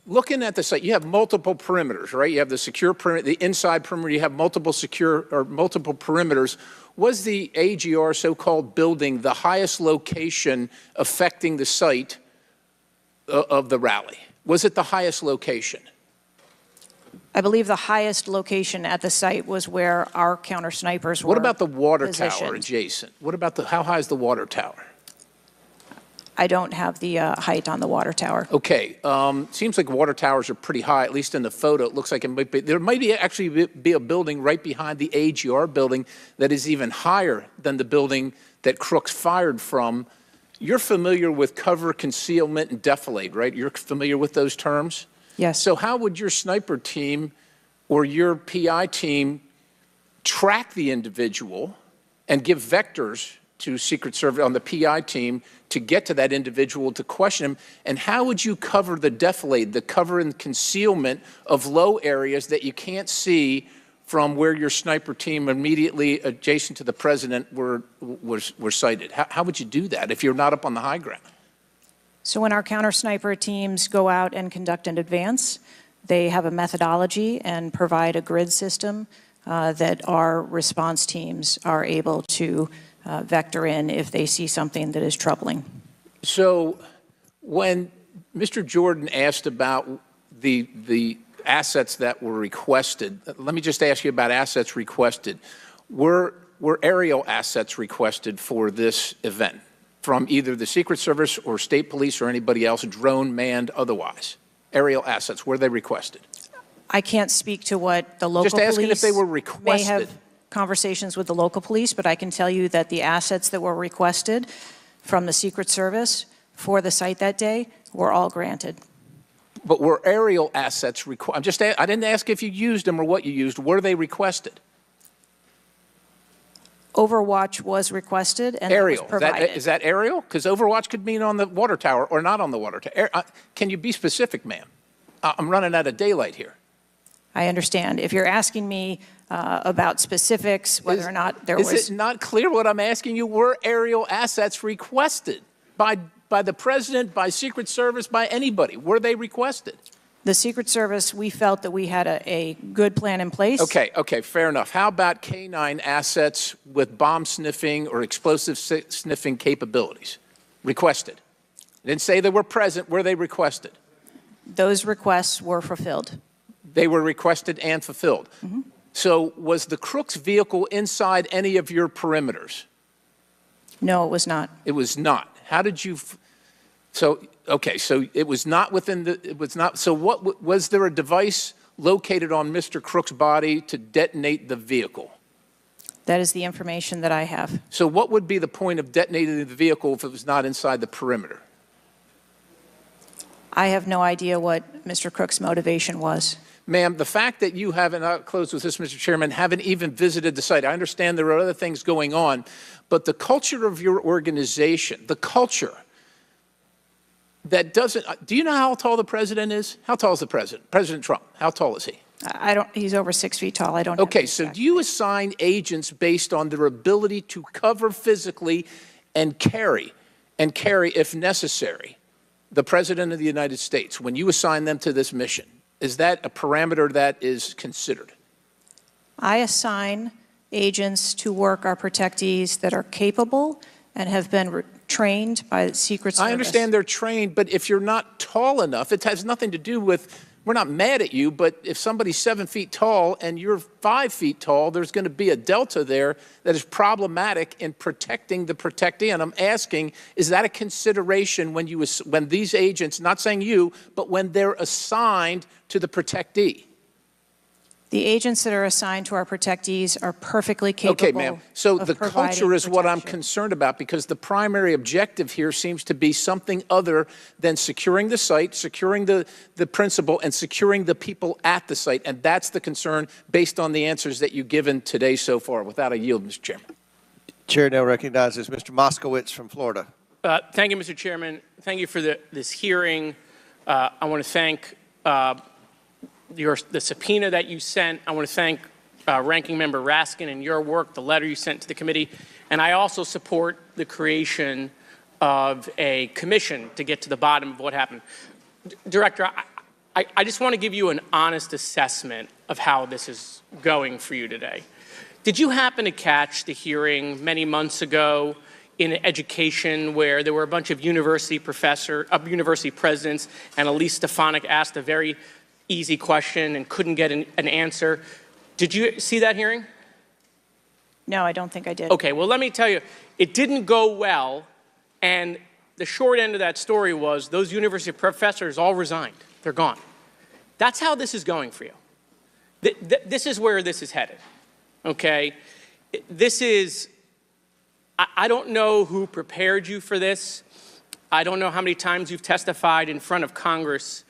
Looking at the site, you have multiple perimeters, right? You have the secure perimeter, the inside perimeter, you have multiple perimeters. Was the AGR so-called building the highest location affecting the site of the rally? Was it the highest location? I believe the highest location at the site was where our counter snipers were. What about the water tower positioned. adjacent? What about how high is the water tower? I don't have the height on the water tower. Okay, seems like water towers are pretty high, at least in the photo. It looks like it might be, there might actually be a building right behind the AGR building that is even higher than the building that Crooks fired from. You're familiar with cover, concealment, and defilade, right? You're familiar with those terms? Yes. So how would your sniper team or your PI team track the individual and give vectors to Secret Service on the PI team to get to that individual to question him? And how would you cover the defilade, the cover and concealment of low areas that you can't see from where your sniper team immediately adjacent to the president were sighted? How would you do that if you're not up on the high ground? So when our counter sniper teams go out and conduct an advance, they have a methodology and provide a grid system that our response teams are able to vector in if they see something that is troubling. So when Mr. Jordan asked about the assets that were requested, let me just ask you about assets requested. Were aerial assets requested for this event from either the Secret Service or State Police or anybody else, drone, manned, otherwise? Aerial assets, were they requested? I can't speak to what the local just asking police if they were requested. may have conversations with the local police, but I can tell you that the assets that were requested from the Secret Service for the site that day were all granted. But were aerial assets requested? I didn't ask if you used them or what you used. Were they requested? Overwatch was requested and aerial. That was provided. Is that aerial? Because Overwatch could mean on the water tower or not on the water tower. Can you be specific, ma'am? I'm running out of daylight here. I understand. If you're asking me about specifics, whether or not there was... Is it not clear what I'm asking you? Were aerial assets requested by the president, by Secret Service, by anybody? Were they requested? The Secret Service, we felt that we had a good plan in place. Okay, fair enough. How about K-9 assets with bomb sniffing or explosive sniffing capabilities? Requested. I didn't say they were present. Were they requested? Those requests were fulfilled. They were requested and fulfilled. Mm-hmm. So was the Crooks vehicle inside any of your perimeters? No, it was not. It was not. How did you... So it was not within the... So what was there a device located on Mr. Crooks' body to detonate the vehicle? That is the information that I have. So what would be the point of detonating the vehicle if it was not inside the perimeter? I have no idea what Mr. Crooks' motivation was. Ma'am, the fact that you haven't, I'll close with this, Mr. Chairman, haven't even visited the site. I understand there are other things going on, but the culture of your organization, the culture that doesn't, do you know how tall the president is? How tall is the president? President Trump, how tall is he? I don't, he's over 6 feet tall. I don't Okay, so do you assign agents based on their ability to cover physically and carry, if necessary, the President of the United States when you assign them to this mission? Is that a parameter that is considered? I assign agents to work our protectees that are capable and have been trained by the Secret Service. I understand they're trained, but if you're not tall enough, it has nothing to do with, we're not mad at you, but if somebody's 7 feet tall and you're 5 feet tall, there's going to be a delta there that is problematic in protecting the protectee. And I'm asking, is that a consideration when these agents, not saying you, but when they're assigned to the protectee? The agents that are assigned to our protectees are perfectly capable. Okay, ma'am. So the culture is what I'm concerned about, because the primary objective here seems to be something other than securing the site, securing the principal, and securing the people at the site. And that's the concern based on the answers that you've given today so far. Without a yield, Mr. Chairman. Chair now recognizes Mr. Moskowitz from Florida. Thank you, Mr. Chairman. Thank you for this hearing. I want to thank the subpoena that you sent. I want to thank Ranking Member Raskin and your work, the letter you sent to the committee. And I also support the creation of a commission to get to the bottom of what happened. Director, I just want to give you an honest assessment of how this is going for you today. Did you happen to catch the hearing many months ago in education where there were a bunch of university presidents and Elise Stefanik asked a very easy question and couldn't get an answer? Did you see that hearing? No, I don't think I did. Okay, well, let me tell you, it didn't go well, and the short end of that story was those university professors all resigned. They're gone. That's how this is going for you. This is where this is headed, okay? This is, I don't know who prepared you for this. I don't know how many times you've testified in front of Congress.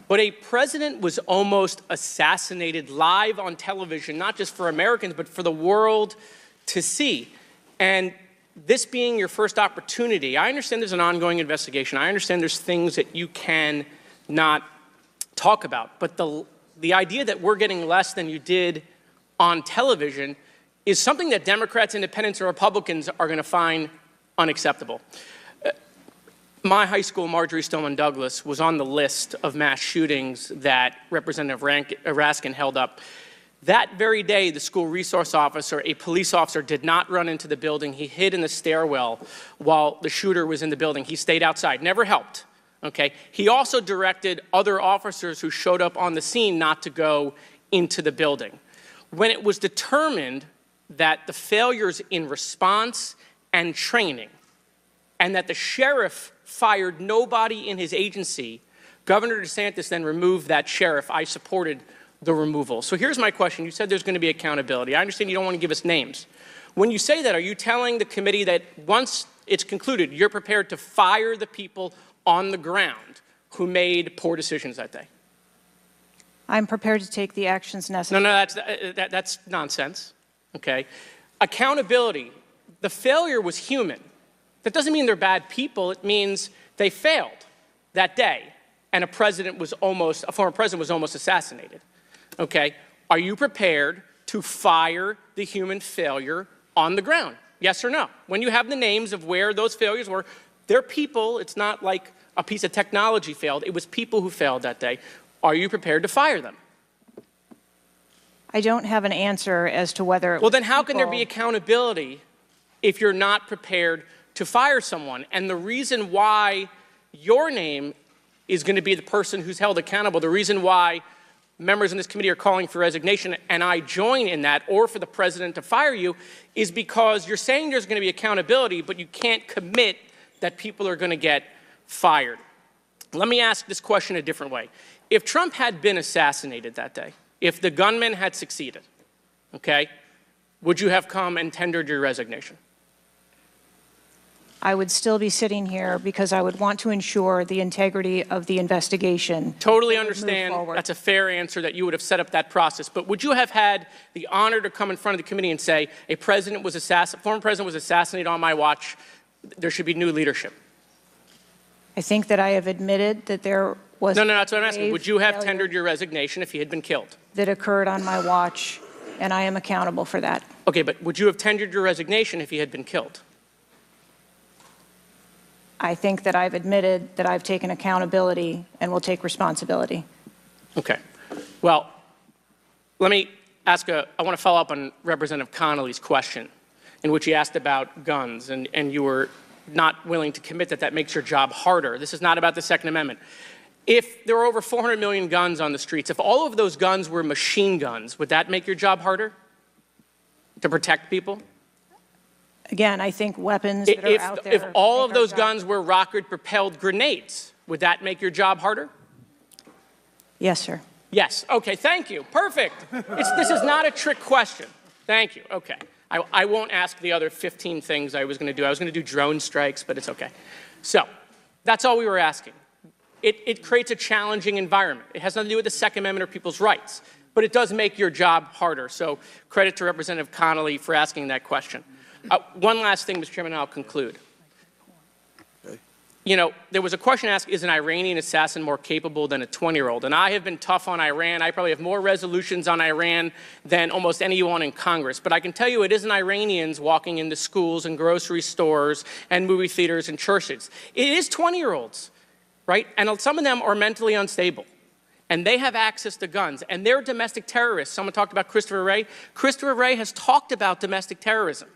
But a president was almost assassinated live on television, not just for Americans, but for the world to see. And this being your first opportunity, I understand there's an ongoing investigation. I understand there's things that you can not talk about. But the idea that we're getting less than you did on television is something that Democrats, Independents, and Republicans are going to find unacceptable. My high school, Marjorie Stoneman Douglas, was on the list of mass shootings that Representative Raskin held up. That very day, the school resource officer, a police officer, did not run into the building. He hid in the stairwell while the shooter was in the building. He stayed outside, never helped. Okay? He also directed other officers who showed up on the scene not to go into the building. When it was determined that the failures in response and training, and that the sheriff fired nobody in his agency, Governor DeSantis then removed that sheriff. I supported the removal. So here's my question. You said there's going to be accountability. I understand you don't want to give us names. When you say that, are you telling the committee that once it's concluded, you're prepared to fire the people on the ground who made poor decisions that day? I'm prepared to take the actions necessary. No, that's nonsense. Okay? Accountability. The failure was human. That doesn't mean they're bad people. It means they failed that day, and a former president was almost assassinated. Okay? Are you prepared to fire the human failure on the ground? Yes or no? When you have the names of where those failures were, they're people. It's not like a piece of technology failed. It was people who failed that day. Are you prepared to fire them? I don't have an answer as to whether. Well, then how can there be accountability if you're not prepared to fire someone? And the reason why your name is going to be the person who's held accountable, the reason why members in this committee are calling for resignation, and I join in that, or for the president to fire you, is because you're saying there's going to be accountability, but you can't commit that people are going to get fired. Let me ask this question a different way. If Trump had been assassinated that day, if the gunman had succeeded, okay, would you have come and tendered your resignation? I would still be sitting here because I would want to ensure the integrity of the investigation. Totally understand. That's a fair answer, that you would have set up that process. But would you have had the honor to come in front of the committee and say, former president was assassinated on my watch, there should be new leadership? I think that I have admitted that there was. No, that's what I'm asking. Would you have tendered your resignation if he had been killed? That occurred on my watch, and I am accountable for that. Okay, but would you have tendered your resignation if he had been killed? I think that I've admitted that I've taken accountability and will take responsibility. Okay. Well, let me ask I want to follow up on Representative Connolly's question, in which he asked about guns, and you were not willing to commit that makes your job harder. This is not about the Second Amendment. If there were over 400 million guns on the streets, if all of those guns were machine guns, would that make your job harder to protect people? Again, I think weapons that are out there. If all of those guns were rocket-propelled grenades, would that make your job harder? Yes, sir. Yes. Okay, thank you. Perfect. This is not a trick question. Thank you. Okay. I won't ask the other 15 things I was going to do. I was going to do drone strikes, but it's okay. So that's all we were asking. It creates a challenging environment. It has nothing to do with the Second Amendment or people's rights, but it does make your job harder. So credit to Representative Connolly for asking that question. One last thing, Mr. Chairman, and I'll conclude. You know, there was a question asked, is an Iranian assassin more capable than a 20-year-old? And I have been tough on Iran. I probably have more resolutions on Iran than almost anyone in Congress. But I can tell you it isn't Iranians walking into schools and grocery stores and movie theaters and churches. It is 20-year-olds, right? And some of them are mentally unstable. And they have access to guns. And they're domestic terrorists. Someone talked about Christopher Wray. Christopher Wray has talked about domestic terrorism.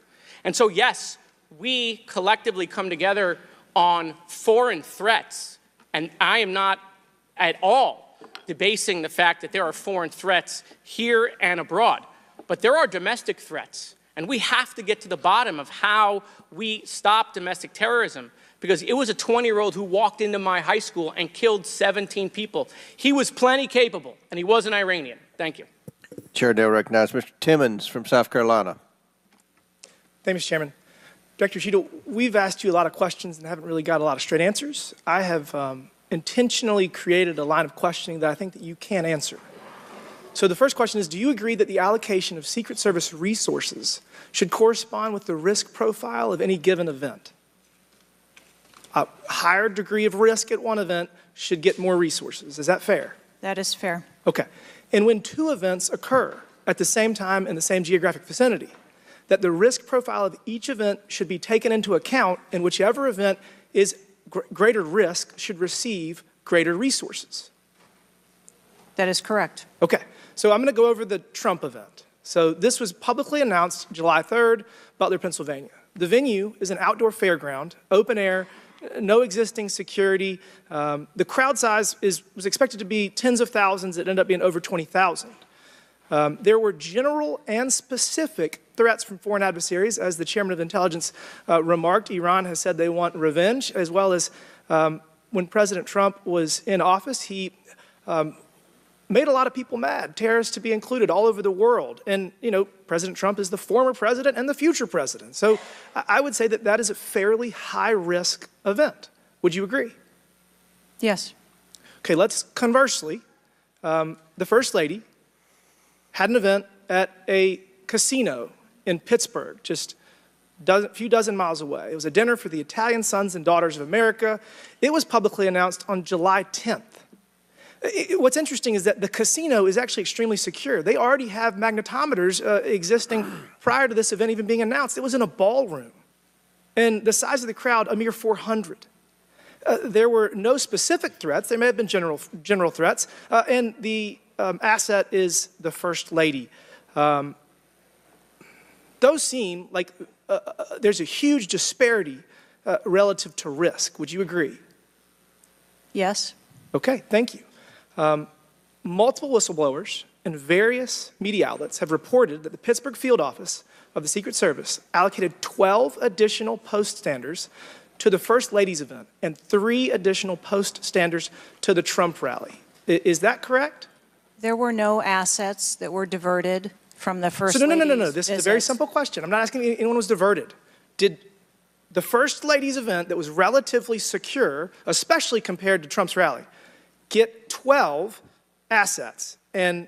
And so, yes, we collectively come together on foreign threats, and I am not at all debasing the fact that there are foreign threats here and abroad, but there are domestic threats, and we have to get to the bottom of how we stop domestic terrorism, because it was a 20-year-old who walked into my high school and killed 17 people. He was plenty capable, and he was an Iranian. Thank you. Chair now recognizes Mr. Timmons from South Carolina. Thank you, Mr. Chairman. Director Cheatle, we've asked you a lot of questions and haven't really got a lot of straight answers. I have intentionally created a line of questioning that I think that you can't answer. So the first question is, do you agree that the allocation of Secret Service resources should correspond with the risk profile of any given event? A higher degree of risk at one event should get more resources. Is that fair? That is fair. Okay. And when two events occur at the same time in the same geographic vicinity, that the risk profile of each event should be taken into account, and whichever event is greater risk should receive greater resources. That is correct. Okay. So I'm going to go over the Trump event. So this was publicly announced July 3rd, Butler, Pennsylvania. The venue is an outdoor fairground, open air, no existing security. The crowd size was expected to be tens of thousands. It ended up being over 20,000. There were general and specific threats from foreign adversaries. As the chairman of intelligence remarked, Iran has said they want revenge, as well as when President Trump was in office, he made a lot of people mad, terrorists to be included all over the world. And, you know, President Trump is the former president and the future president. So I would say that that is a fairly high-risk event. Would you agree? Yes. Okay, let's conversely, the First Lady had an event at a casino in Pittsburgh, just a few dozen miles away. It was a dinner for the Italian Sons and Daughters of America. It was publicly announced on July 10th. What's interesting is that the casino is actually extremely secure. They already have magnetometers existing prior to this event even being announced. It was in a ballroom. And the size of the crowd, a mere 400. There were no specific threats. There may have been general threats. And the asset is the First Lady. Those seem like there's a huge disparity relative to risk. Would you agree? Yes. Okay, thank you. Multiple whistleblowers and various media outlets have reported that the Pittsburgh field office of the Secret Service allocated 12 additional post standers to the First Lady's event and 3 additional post standers to the Trump rally. Is that correct? There were no assets that were diverted from the First Lady's No. This is a very simple question. I'm not asking if anyone was diverted. Did the First Lady's event that was relatively secure, especially compared to Trump's rally, get 12 assets? And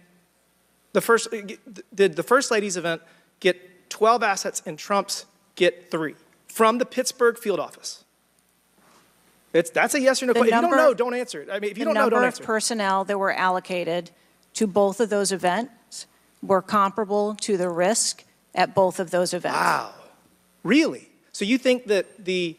did the First Lady's event get 12 assets and Trump's get 3 from the Pittsburgh field office? That's a yes or no question. If you don't know, don't answer it. I mean, if you don't know, don't answer it. The number answer of it. personnel that were allocated to both of those events were comparable to the risk at both of those events. Wow. Really? So you think that the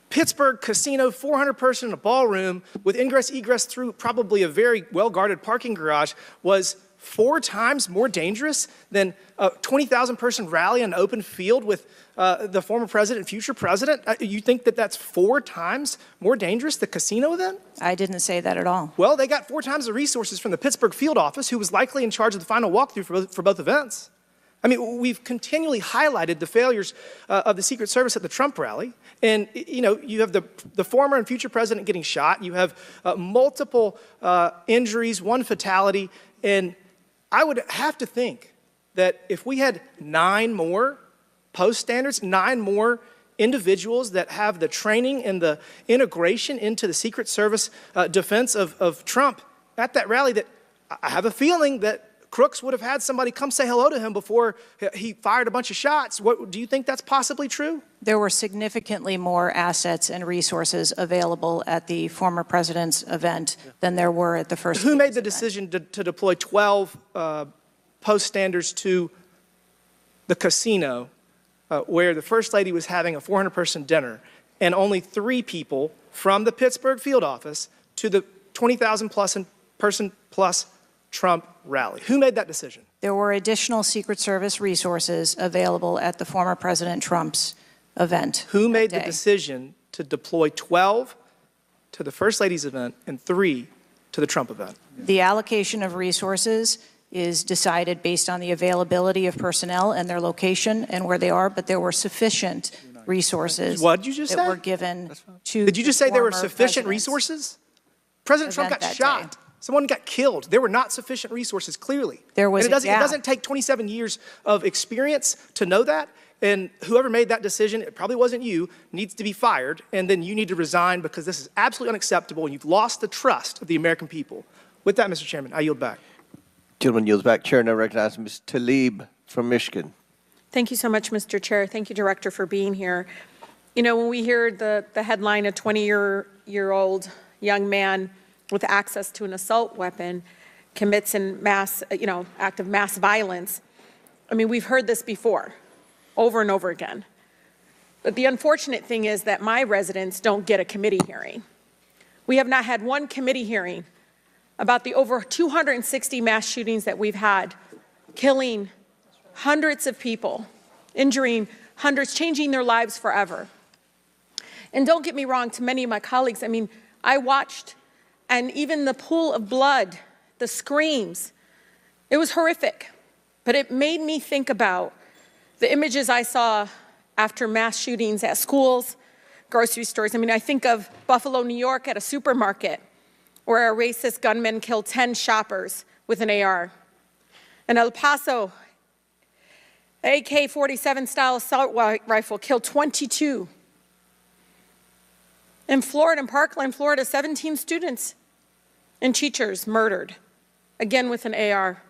Pittsburgh casino, 400-person in a ballroom with ingress, egress through probably a very well-guarded parking garage was 4 times more dangerous than a 20,000-person rally in an open field with the former president, future president? You think that that's 4 times more dangerous, the casino event? I didn't say that at all. Well, they got 4 times the resources from the Pittsburgh field office, who was likely in charge of the final walkthrough for both events. I mean, we've continually highlighted the failures of the Secret Service at the Trump rally. And, you know, you have the former and future president getting shot. You have multiple injuries, 1 fatality. And I would have to think that if we had 9 more post standards, 9 more individuals that have the training and the integration into the Secret Service defense of Trump at that rally, that I have a feeling that Crooks would have had somebody come say hello to him before he fired a bunch of shots. Do you think that's possibly true? There were significantly more assets and resources available at the former president's event than there were at the First Lady's Who made the event. decision to deploy 12 post standers to the casino where the First Lady was having a 400-person dinner, and only 3 people from the Pittsburgh field office to the 20,000-person plus Trump rally? Who made that decision? There were additional Secret Service resources available at the former President Trump's event. Who made the decision to deploy 12 to the First Lady's event and 3 to the Trump event? The allocation of resources is decided based on the availability of personnel and their location and where they are, but there were sufficient resources What did you just that say? were given to Did you just say there were former sufficient president's resources? President Trump event got that shot. day. Someone got killed. There were not sufficient resources, clearly. There was and it a gap. doesn't take 27 years of experience to know that. And whoever made that decision, it probably wasn't you, needs to be fired. And then you need to resign because this is absolutely unacceptable and you've lost the trust of the American people. With that, Mr. Chairman, I yield back. Gentleman yields back. Chair now recognizes Ms. Tlaib from Michigan. Thank you so much, Mr. Chair. Thank you, Director, for being here. You know, when we hear the headline, a 20-year-old young man with access to an assault weapon commits an act of mass violence, I mean, we've heard this before, over and over again. But the unfortunate thing is that my residents don't get a committee hearing. We have not had one committee hearing about the over 260 mass shootings that we've had, killing hundreds of people, injuring hundreds, changing their lives forever. And don't get me wrong, to many of my colleagues, I mean, I watched, and even the pool of blood, the screams, it was horrific. But it made me think about the images I saw after mass shootings at schools, grocery stores. I mean, I think of Buffalo, New York at a supermarket where a racist gunman killed 10 shoppers with an AR. In El Paso, an AK-47 style assault rifle killed 22. In Florida, in Parkland, Florida, 17 students and teachers murdered, again with an AR.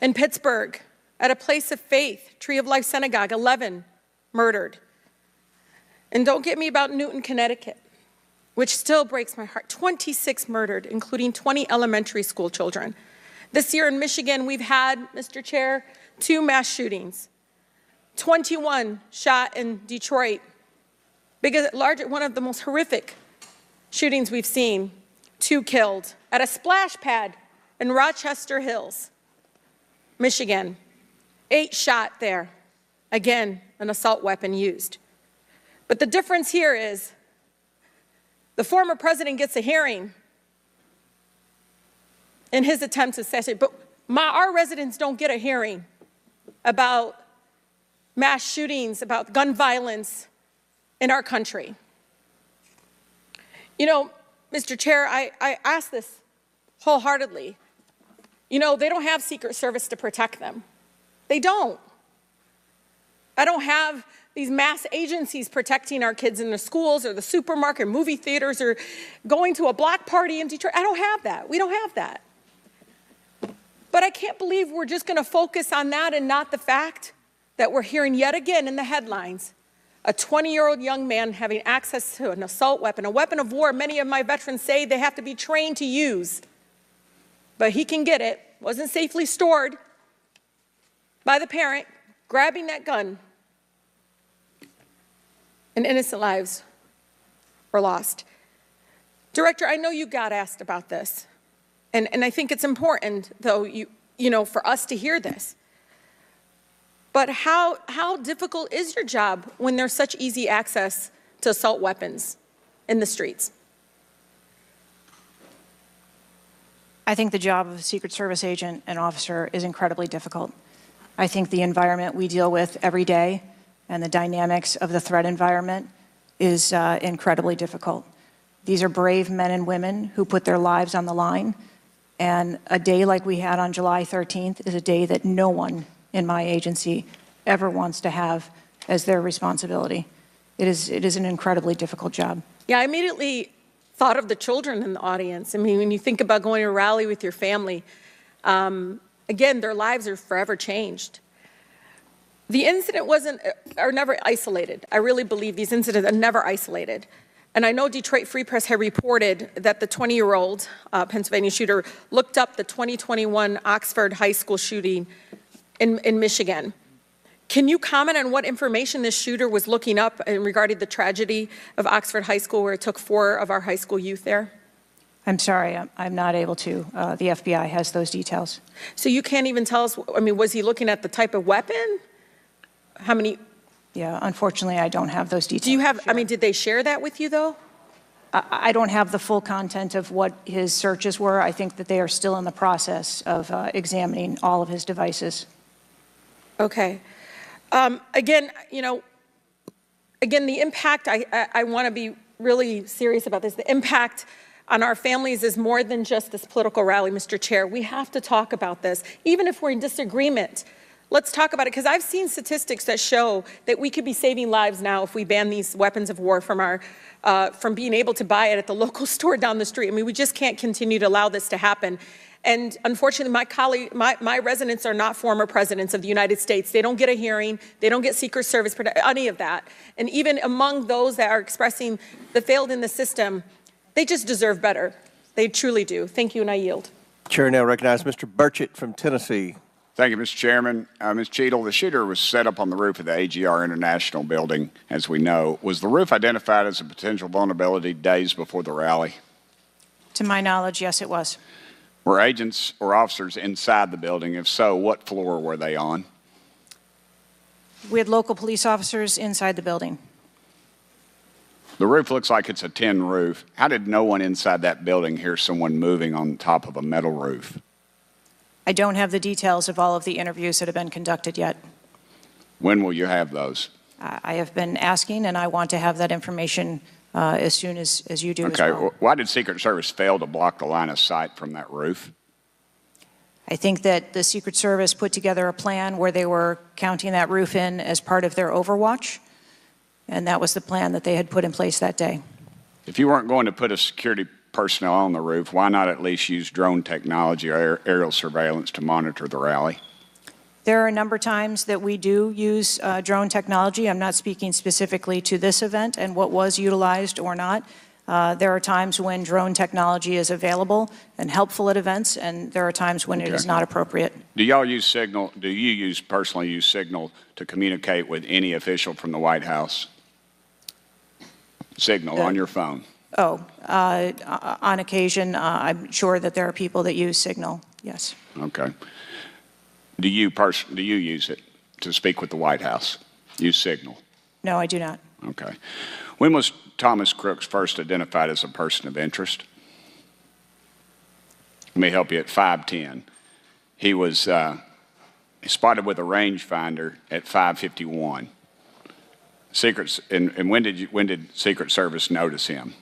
In Pittsburgh, at a place of faith, Tree of Life Synagogue, 11 murdered. And don't get me about Newton, Connecticut, which still breaks my heart. 26 murdered, including 20 elementary school children. This year in Michigan, we've had, Mr. Chair, 2 mass shootings. 21 shot in Detroit. One of the most horrific shootings we've seen. 2 killed at a splash pad in Rochester Hills, Michigan. 8 shot there. Again, an assault weapon used. But the difference here is the former president gets a hearing in his attempt to assassinate, but our residents don't get a hearing about mass shootings, about gun violence in our country. You know, Mr. Chair, I ask this wholeheartedly. You know, they don't have Secret Service to protect them. They don't. I don't have these mass agencies protecting our kids in the schools or the supermarket, movie theaters, or going to a block party in Detroit. I don't have that. We don't have that. But I can't believe we're just going to focus on that and not the fact that we're hearing yet again in the headlines a 20-year-old young man having access to an assault weapon, a weapon of war many of my veterans say they have to be trained to use. But he can get it, wasn't safely stored by the parent, grabbing that gun, and innocent lives were lost. Director, I know you got asked about this, and I think it's important, though, for us to hear this. But how difficult is your job when there's such easy access to assault weapons in the streets? I think the job of a Secret Service agent and officer is incredibly difficult. I think the environment we deal with every day and the dynamics of the threat environment is incredibly difficult. These are brave men and women who put their lives on the line, and a day like we had on July 13th is a day that no one in my agency ever wants to have as their responsibility. It is an incredibly difficult job. Yeah, I immediately thought of the children in the audience. I mean, when you think about going to a rally with your family, again, their lives are forever changed. The incident are never isolated. I really believe these incidents are never isolated. And I know Detroit Free Press had reported that the 20-year-old Pennsylvania shooter looked up the 2021 Oxford High School shooting in Michigan. Can you comment on what information this shooter was looking up regarding the tragedy of Oxford High School, where it took 4 of our high school youth there? I'm sorry, I'm not able to. The FBI has those details. So you can't even tell us, I mean, was he looking at the type of weapon? How many? Yeah, unfortunately, I don't have those details. Do you have, I mean, did they share that with you, though? I don't have the full content of what his searches were. I think that they are still in the process of examining all of his devices. Okay. Again, the impact, I want to be really serious about this. The impact on our families is more than just this political rally, Mr. Chair. We have to talk about this. Even if we're in disagreement, let's talk about it, because I've seen statistics that show that we could be saving lives now if we ban these weapons of war from being able to buy it at the local store down the street. I mean, we just can't continue to allow this to happen. And unfortunately, my residents are not former presidents of the United States. They don't get a hearing. They don't get Secret Service, any of that. And even among those that are expressing the failed in the system, they just deserve better. They truly do. Thank you, and I yield. Chair now recognizes Mr. Burchett from Tennessee. Thank you, Mr. Chairman. Ms. Cheatle, the shooter was set up on the roof of the AGR International building, as we know. Was the roof identified as a potential vulnerability days before the rally? To my knowledge, yes, it was. Were agents or officers inside the building? If so, what floor were they on? We had local police officers inside the building. The roof looks like it's a tin roof. How did no one inside that building hear someone moving on top of a metal roof? I don't have the details of all of the interviews that have been conducted yet. When will you have those? I have been asking, and I want to have that information as soon as you do as Okay. well. Why did Secret Service fail to block the line of sight from that roof? I think that the Secret Service put together a plan where they were counting that roof in as part of their overwatch, and that was the plan that they had put in place that day. If you weren't going to put a security personnel on the roof, why not at least use drone technology or aerial surveillance to monitor the rally? There are a number of times that we do use drone technology. I'm not speaking specifically to this event and what was utilized or not. There are times when drone technology is available and helpful at events, and there are times when it is not appropriate. Do y'all use Signal? Do you personally use Signal to communicate with any official from the White House? Signal on your phone. On occasion, I'm sure that there are people that use Signal, yes. Okay. Do you use it to speak with the White House? Use Signal? No, I do not. Okay. When was Thomas Crooks first identified as a person of interest? Let me help you. At 5:10, he was spotted with a rangefinder at 5:51. And when did Secret Service notice him?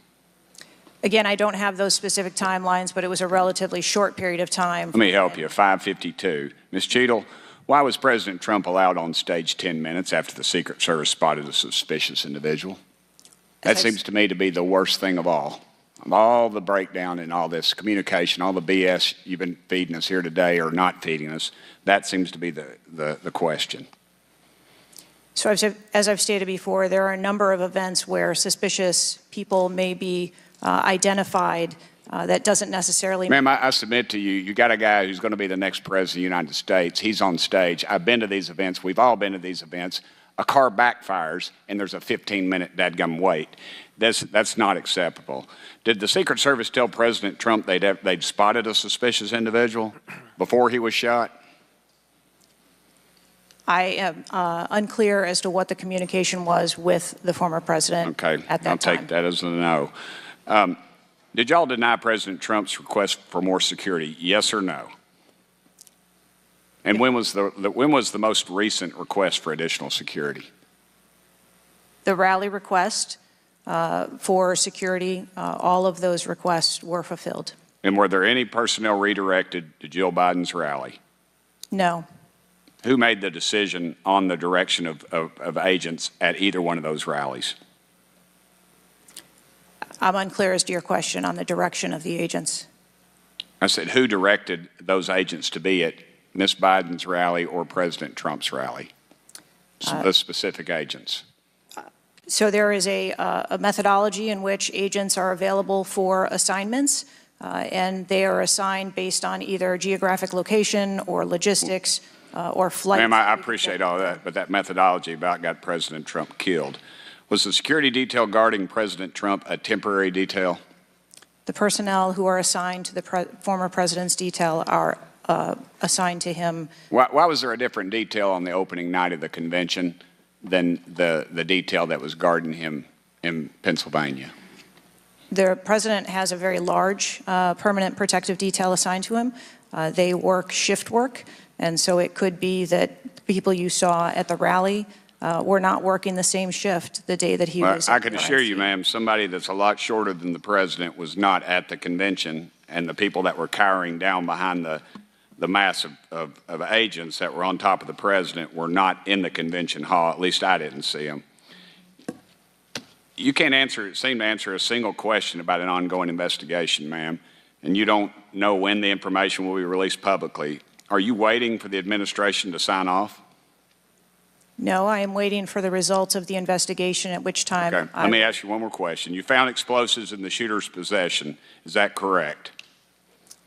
Again, I don't have those specific timelines, but it was a relatively short period of time. Let me help you. 5:52. Ms. Cheatle, why was President Trump allowed on stage 10 minutes after the Secret Service spotted a suspicious individual? That seems to me to be the worst thing of all. Of all the breakdown in all this communication, all the BS you've been feeding us here today or not feeding us, that seems to be the question. So as I've stated before, there are a number of events where suspicious people may be identified. That doesn't necessarily... Ma'am, I submit to you, you got a guy who's going to be the next president of the United States. He's on stage. I've been to these events. We've all been to these events. A car backfires, and there's a 15-minute dadgum wait. That's not acceptable. Did the Secret Service tell President Trump they'd spotted a suspicious individual before he was shot? I am unclear as to what the communication was with the former president at that time. I'll take that as a no. Did y'all deny President Trump's request for more security, yes or no? And when was the most recent request for additional security? The rally request for security, all of those requests were fulfilled. And were there any personnel redirected to Jill Biden's rally? No. Who made the decision on the direction of agents at either one of those rallies? I'm unclear as to your question on the direction of the agents. I said, who directed those agents to be at Ms. Biden's rally or President Trump's rally? The specific agents. So there is a methodology in which agents are available for assignments, and they are assigned based on either geographic location or logistics or flight. Ma'am, I appreciate all that, but that methodology about got President Trump killed. Was the security detail guarding President Trump a temporary detail? The personnel who are assigned to the former president's detail are assigned to him. Why was there a different detail on the opening night of the convention than the detail that was guarding him in Pennsylvania? The president has a very large permanent protective detail assigned to him. They work shift work, and so it could be that people you saw at the rally were not working the same shift the day that he was. I can assure you, ma'am, somebody that's a lot shorter than the president was not at the convention, and the people that were cowering down behind the mass of agents that were on top of the president were not in the convention hall. At least I didn't see them. You can't seem to answer a single question about an ongoing investigation, ma'am. and you don't know when the information will be released publicly, are you waiting for the administration to sign off? No, I am waiting for the results of the investigation, at which time Okay. Let me ask you one more question. You found explosives in the shooter's possession. Is that correct?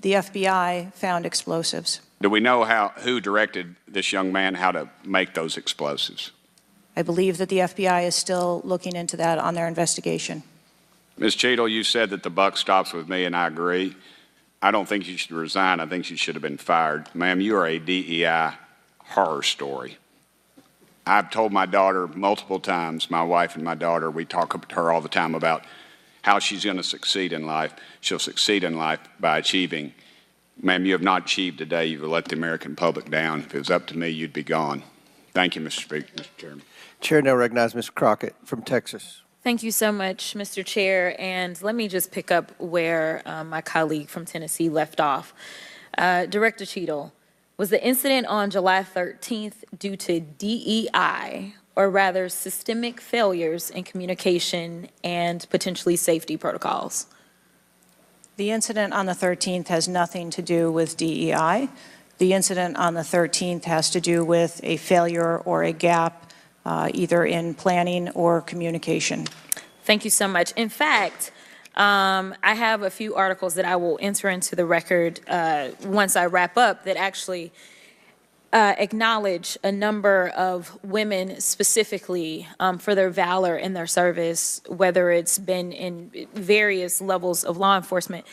the FBI found explosives. Do we know who directed this young man how to make those explosives? I believe that the FBI is still looking into that on their investigation. Ms. Cheatle, you said that the buck stops with me, and I agree. I don't think you should resign. I think you should have been fired. Ma'am, you are a DEI horror story. I've told my daughter multiple times, my wife and my daughter, we talk to her all the time about how she's going to succeed in life. She'll succeed in life by achieving. Ma'am, you have not achieved today. You've let the American public down. If it was up to me, you'd be gone. Thank you, Mr. Speaker, Mr. Chairman. Chair now recognizes Ms. Crockett from Texas. Thank you so much, Mr. Chair. And let me just pick up where my colleague from Tennessee left off. Director Cheatle, was the incident on July 13th due to DEI, or rather systemic failures in communication and potentially safety protocols? The incident on the 13th has nothing to do with DEI. The incident on the 13th has to do with a failure or a gap either in planning or communication. Thank you so much. In fact, I have a few articles that I will enter into the record once I wrap up that actually acknowledge a number of women specifically for their valor in their service, whether it's been in various levels of law enforcement.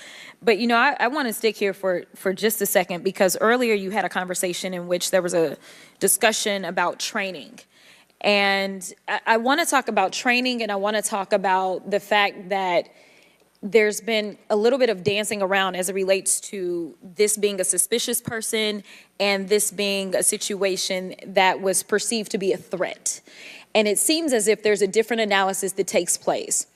But, you know, I want to stick here for just a second, because earlier you had a conversation in which there was a discussion about training. And I want to talk about training, and I want to talk about the fact that there's been a little bit of dancing around as it relates to this being a suspicious person and this being a situation that was perceived to be a threat. And it seems as if there's a different analysis that takes place.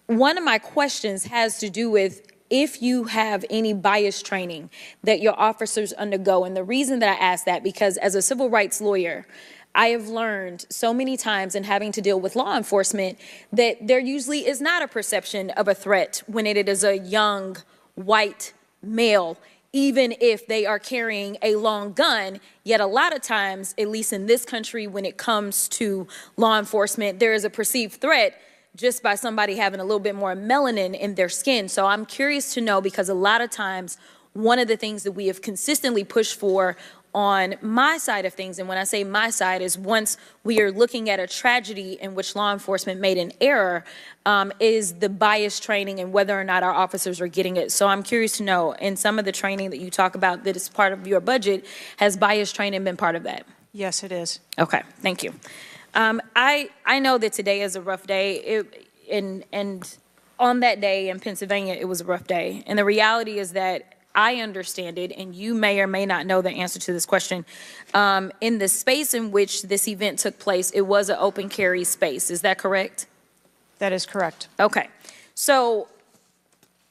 One of my questions has to do with if you have any bias training that your officers undergo. And the reason that I ask that, because as a civil rights lawyer, I have learned so many times in having to deal with law enforcement that there usually is not a perception of a threat when it is a young white male, even if they are carrying a long gun. Yet a lot of times, at least in this country, when it comes to law enforcement, there is a perceived threat just by somebody having a little bit more melanin in their skin. So I'm curious to know, because a lot of times, one of the things that we have consistently pushed for on my side of things, and when I say my side, is once we are looking at a tragedy in which law enforcement made an error, is the bias training and whether or not our officers are getting it. So I'm curious to know, in some of the training that you talk about that is part of your budget, has bias training been part of that? Yes, it is. Okay, thank you. I know that today is a rough day, and on that day in Pennsylvania, it was a rough day. And the reality is that I understand it, and you may or may not know the answer to this question. In the space in which this event took place, it was an open carry space. Is that correct? That is correct. Okay. So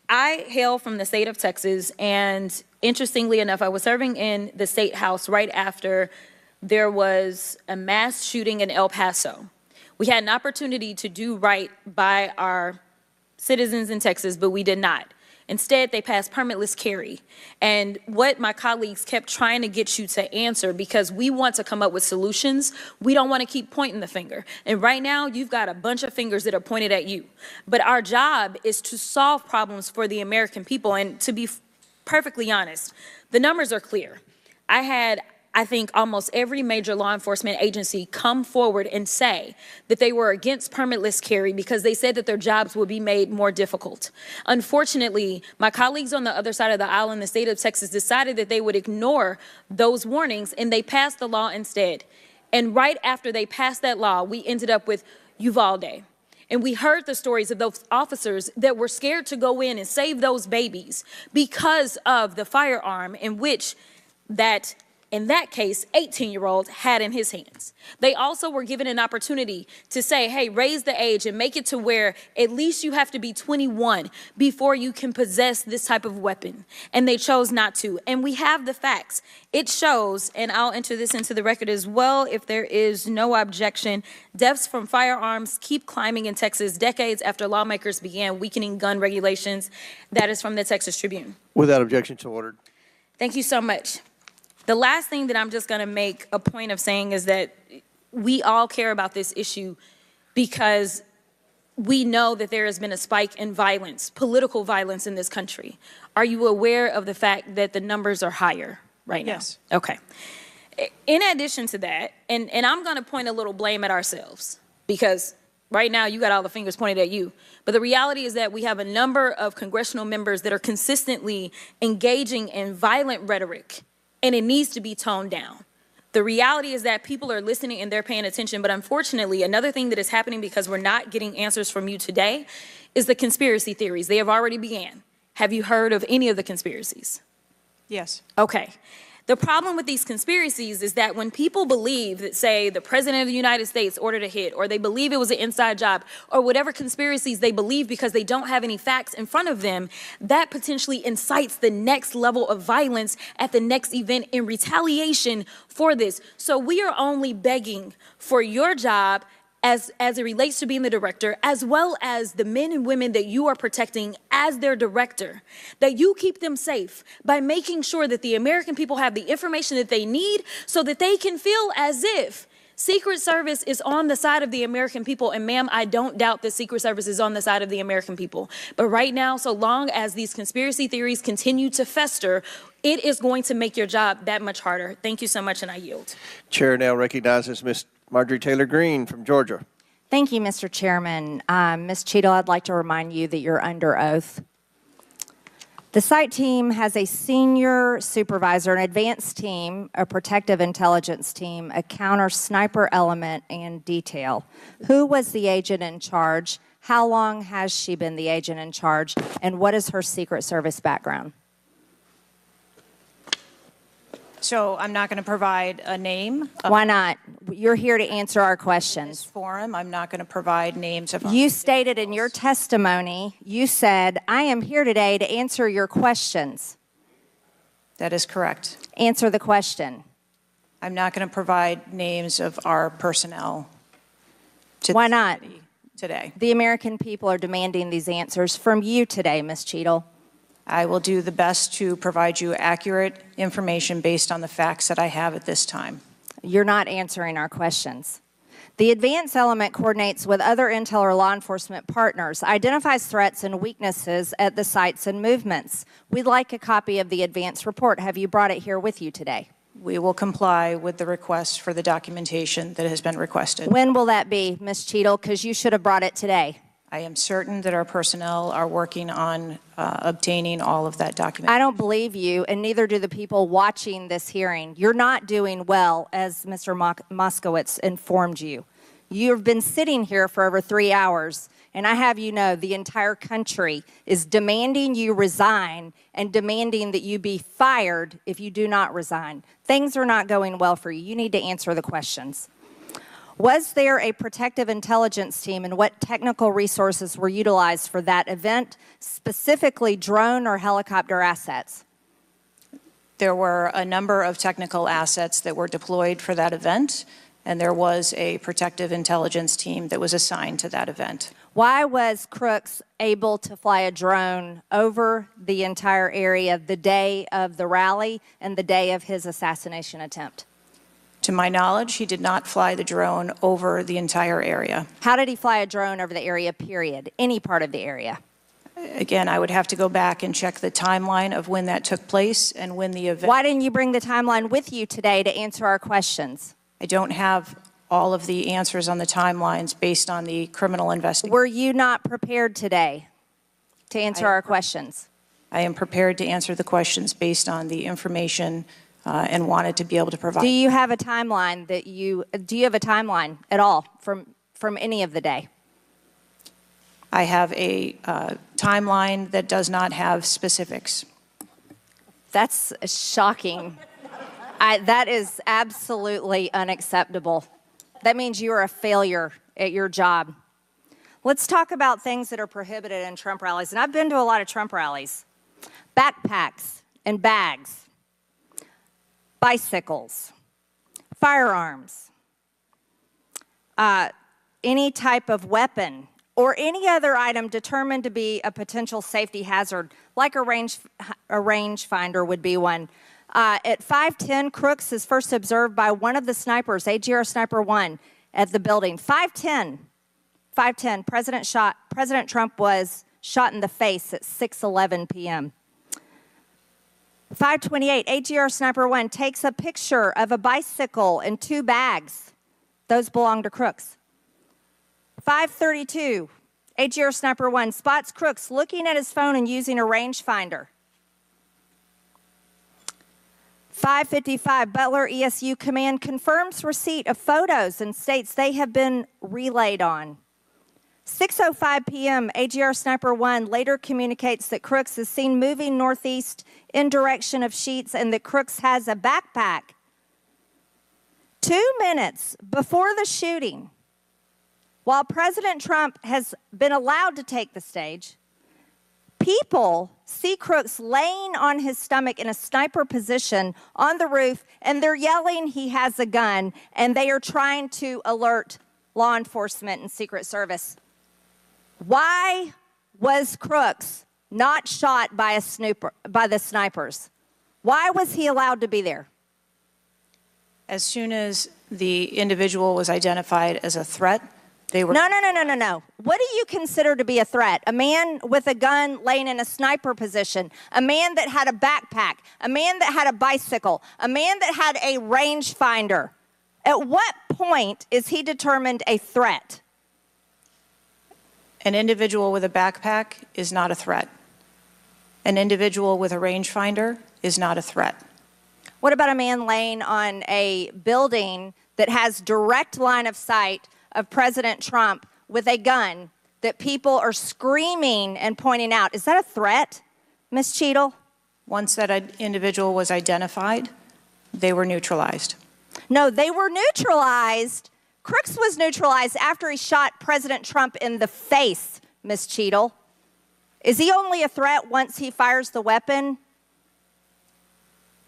I hail from the state of Texas, and interestingly enough, I was serving in the state house right after there was a mass shooting in El Paso. We had an opportunity to do right by our citizens in Texas, but we did not. Instead, they passed permitless carry. And what my colleagues kept trying to get you to answer, because we want to come up with solutions, we don't want to keep pointing the finger. And right now, you've got a bunch of fingers that are pointed at you. But our job is to solve problems for the American people. And to be perfectly honest, the numbers are clear. I think almost every major law enforcement agency come forward and say that they were against permitless carry because they said that their jobs would be made more difficult. Unfortunately, my colleagues on the other side of the aisle in the state of Texas decided that they would ignore those warnings, and they passed the law instead. And right after they passed that law, we ended up with Uvalde. And we heard the stories of those officers that were scared to go in and save those babies because of the firearm in which that in that case, 18-year-old had in his hands. They also were given an opportunity to say, hey, raise the age and make it to where at least you have to be 21 before you can possess this type of weapon. And they chose not to. And we have the facts. It shows, and I'll enter this into the record as well if there is no objection, deaths from firearms keep climbing in Texas decades after lawmakers began weakening gun regulations. That is from the Texas Tribune. Without objection, so ordered. Thank you so much. The last thing that I'm just going to make a point of saying is that we all care about this issue because we know that there has been a spike in violence, political violence in this country. Are you aware of the fact that the numbers are higher right now? Yes. Okay. In addition to that, and I'm going to point a little blame at ourselves because right now you got all the fingers pointed at you. But the reality is that we have a number of congressional members that are consistently engaging in violent rhetoric, and it needs to be toned down. The reality is that people are listening and they're paying attention, but unfortunately, another thing that is happening because we're not getting answers from you today is the conspiracy theories. They have already began. Have you heard of any of the conspiracies? Yes. Okay. The problem with these conspiracies is that when people believe that, say, the President of the United States ordered a hit, or they believe it was an inside job, or whatever conspiracies they believe because they don't have any facts in front of them, that potentially incites the next level of violence at the next event in retaliation for this. So we are only begging for your job as it relates to being the director, as well as the men and women that you are protecting as their director, that you keep them safe by making sure that the American people have the information that they need so that they can feel as if Secret Service is on the side of the American people. And ma'am, I don't doubt that Secret Service is on the side of the American people. But right now, so long as these conspiracy theories continue to fester, it is going to make your job that much harder. Thank you so much, and I yield. Chair now recognizes Ms. Marjorie Taylor Greene from Georgia. Thank you, Mr. Chairman. Ms. Cheatle, I'd like to remind you that you're under oath. The site team has a senior supervisor, an advanced team, a protective intelligence team, a counter sniper element, and detail. Who was the agent in charge? How long has she been the agent in charge? And what is her Secret Service background? So I'm not going to provide a name. Why not? You're here to answer our questions. This forum, I'm not going to provide names of. You stated in your testimony, you said, I am here today to answer your questions. That is correct. Answer the question. I'm not going to provide names of our personnel. Why not? Today. The American people are demanding these answers from you today, Ms. Cheatle. I will do the best to provide you accurate information based on the facts that I have at this time. You're not answering our questions. The advance element coordinates with other intel or law enforcement partners, identifies threats and weaknesses at the sites and movements. We'd like a copy of the advance report. Have you brought it here with you today? We will comply with the request for the documentation that has been requested. When will that be, Ms. Cheatle? Because you should have brought it today. I am certain that our personnel are working on obtaining all of that documentation. I don't believe you, and neither do the people watching this hearing. You're not doing well, as Mr. Moskowitz informed you. You've been sitting here for over 3 hours, and I have you know the entire country is demanding you resign and demanding that you be fired if you do not resign. Things are not going well for you. You need to answer the questions. Was there a protective intelligence team, and what technical resources were utilized for that event, specifically drone or helicopter assets? There were a number of technical assets that were deployed for that event, and there was a protective intelligence team that was assigned to that event. Why was Crooks able to fly a drone over the entire area the day of the rally and the day of his assassination attempt? To my knowledge, he did not fly the drone over the entire area. How did he fly a drone over the area, period? Any part of the area? Again, I would have to go back and check the timeline of when that took place and when the event. Why didn't you bring the timeline with you today to answer our questions? I don't have all of the answers on the timelines based on the criminal investigation. Were you not prepared today to answer our questions? I am prepared to answer the questions based on the information and wanted to be able to provide. Do you have a timeline do you have a timeline at all from any of the day? I have a timeline that does not have specifics. That's shocking. That is absolutely unacceptable. That means you are a failure at your job. Let's talk about things that are prohibited in Trump rallies. And I've been to a lot of Trump rallies. Backpacks and bags, bicycles, firearms, any type of weapon, or any other item determined to be a potential safety hazard, like a rangefinder would be one. At 5:10, Crooks is first observed by one of the snipers, AGR Sniper 1, at the building. 5:10, President Trump was shot in the face at 6:11 p.m. 5:28, AGR Sniper 1 takes a picture of a bicycle and 2 bags. Those belong to Crooks. 5:32, AGR Sniper 1 spots Crooks looking at his phone and using a rangefinder. 5:55, Butler ESU Command confirms receipt of photos and states they have been relayed on. 6:05 p.m., AGR Sniper 1 later communicates that Crooks is seen moving northeast in direction of Sheets and that Crooks has a backpack. 2 minutes before the shooting, while President Trump has been allowed to take the stage, people see Crooks laying on his stomach in a sniper position on the roof, and they're yelling he has a gun, and they are trying to alert law enforcement and Secret Service. Why was Crooks not shot by the snipers? Why was he allowed to be there? As soon as the individual was identified as a threat, they were... No. What do you consider to be a threat? A man with a gun laying in a sniper position, a man that had a backpack, a man that had a bicycle, a man that had a rangefinder. At what point is he determined a threat? An individual with a backpack is not a threat. An individual with a rangefinder is not a threat. What about a man laying on a building that has direct line of sight of President Trump with a gun that people are screaming and pointing out? Is that a threat, Ms. Cheatle? Once that individual was identified, they were neutralized. No, they were neutralized. Crooks was neutralized after he shot President Trump in the face, Ms. Cheatle. Is he only a threat once he fires the weapon?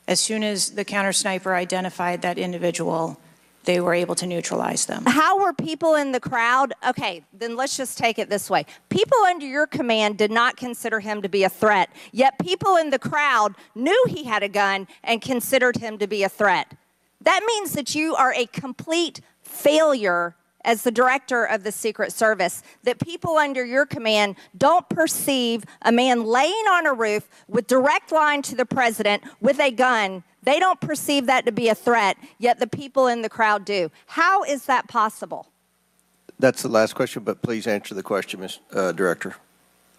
As soon as the counter sniper identified that individual, they were able to neutralize them. How were people in the crowd? Okay, then let's just take it this way. People under your command did not consider him to be a threat, yet people in the crowd knew he had a gun and considered him to be a threat. That means that you are a complete failure as the director of the Secret Service, that people under your command don't perceive a man laying on a roof with direct line to the president with a gun. They don't perceive that to be a threat, yet the people in the crowd do. How is that possible? That's the last question, but please answer the question, Ms. Director.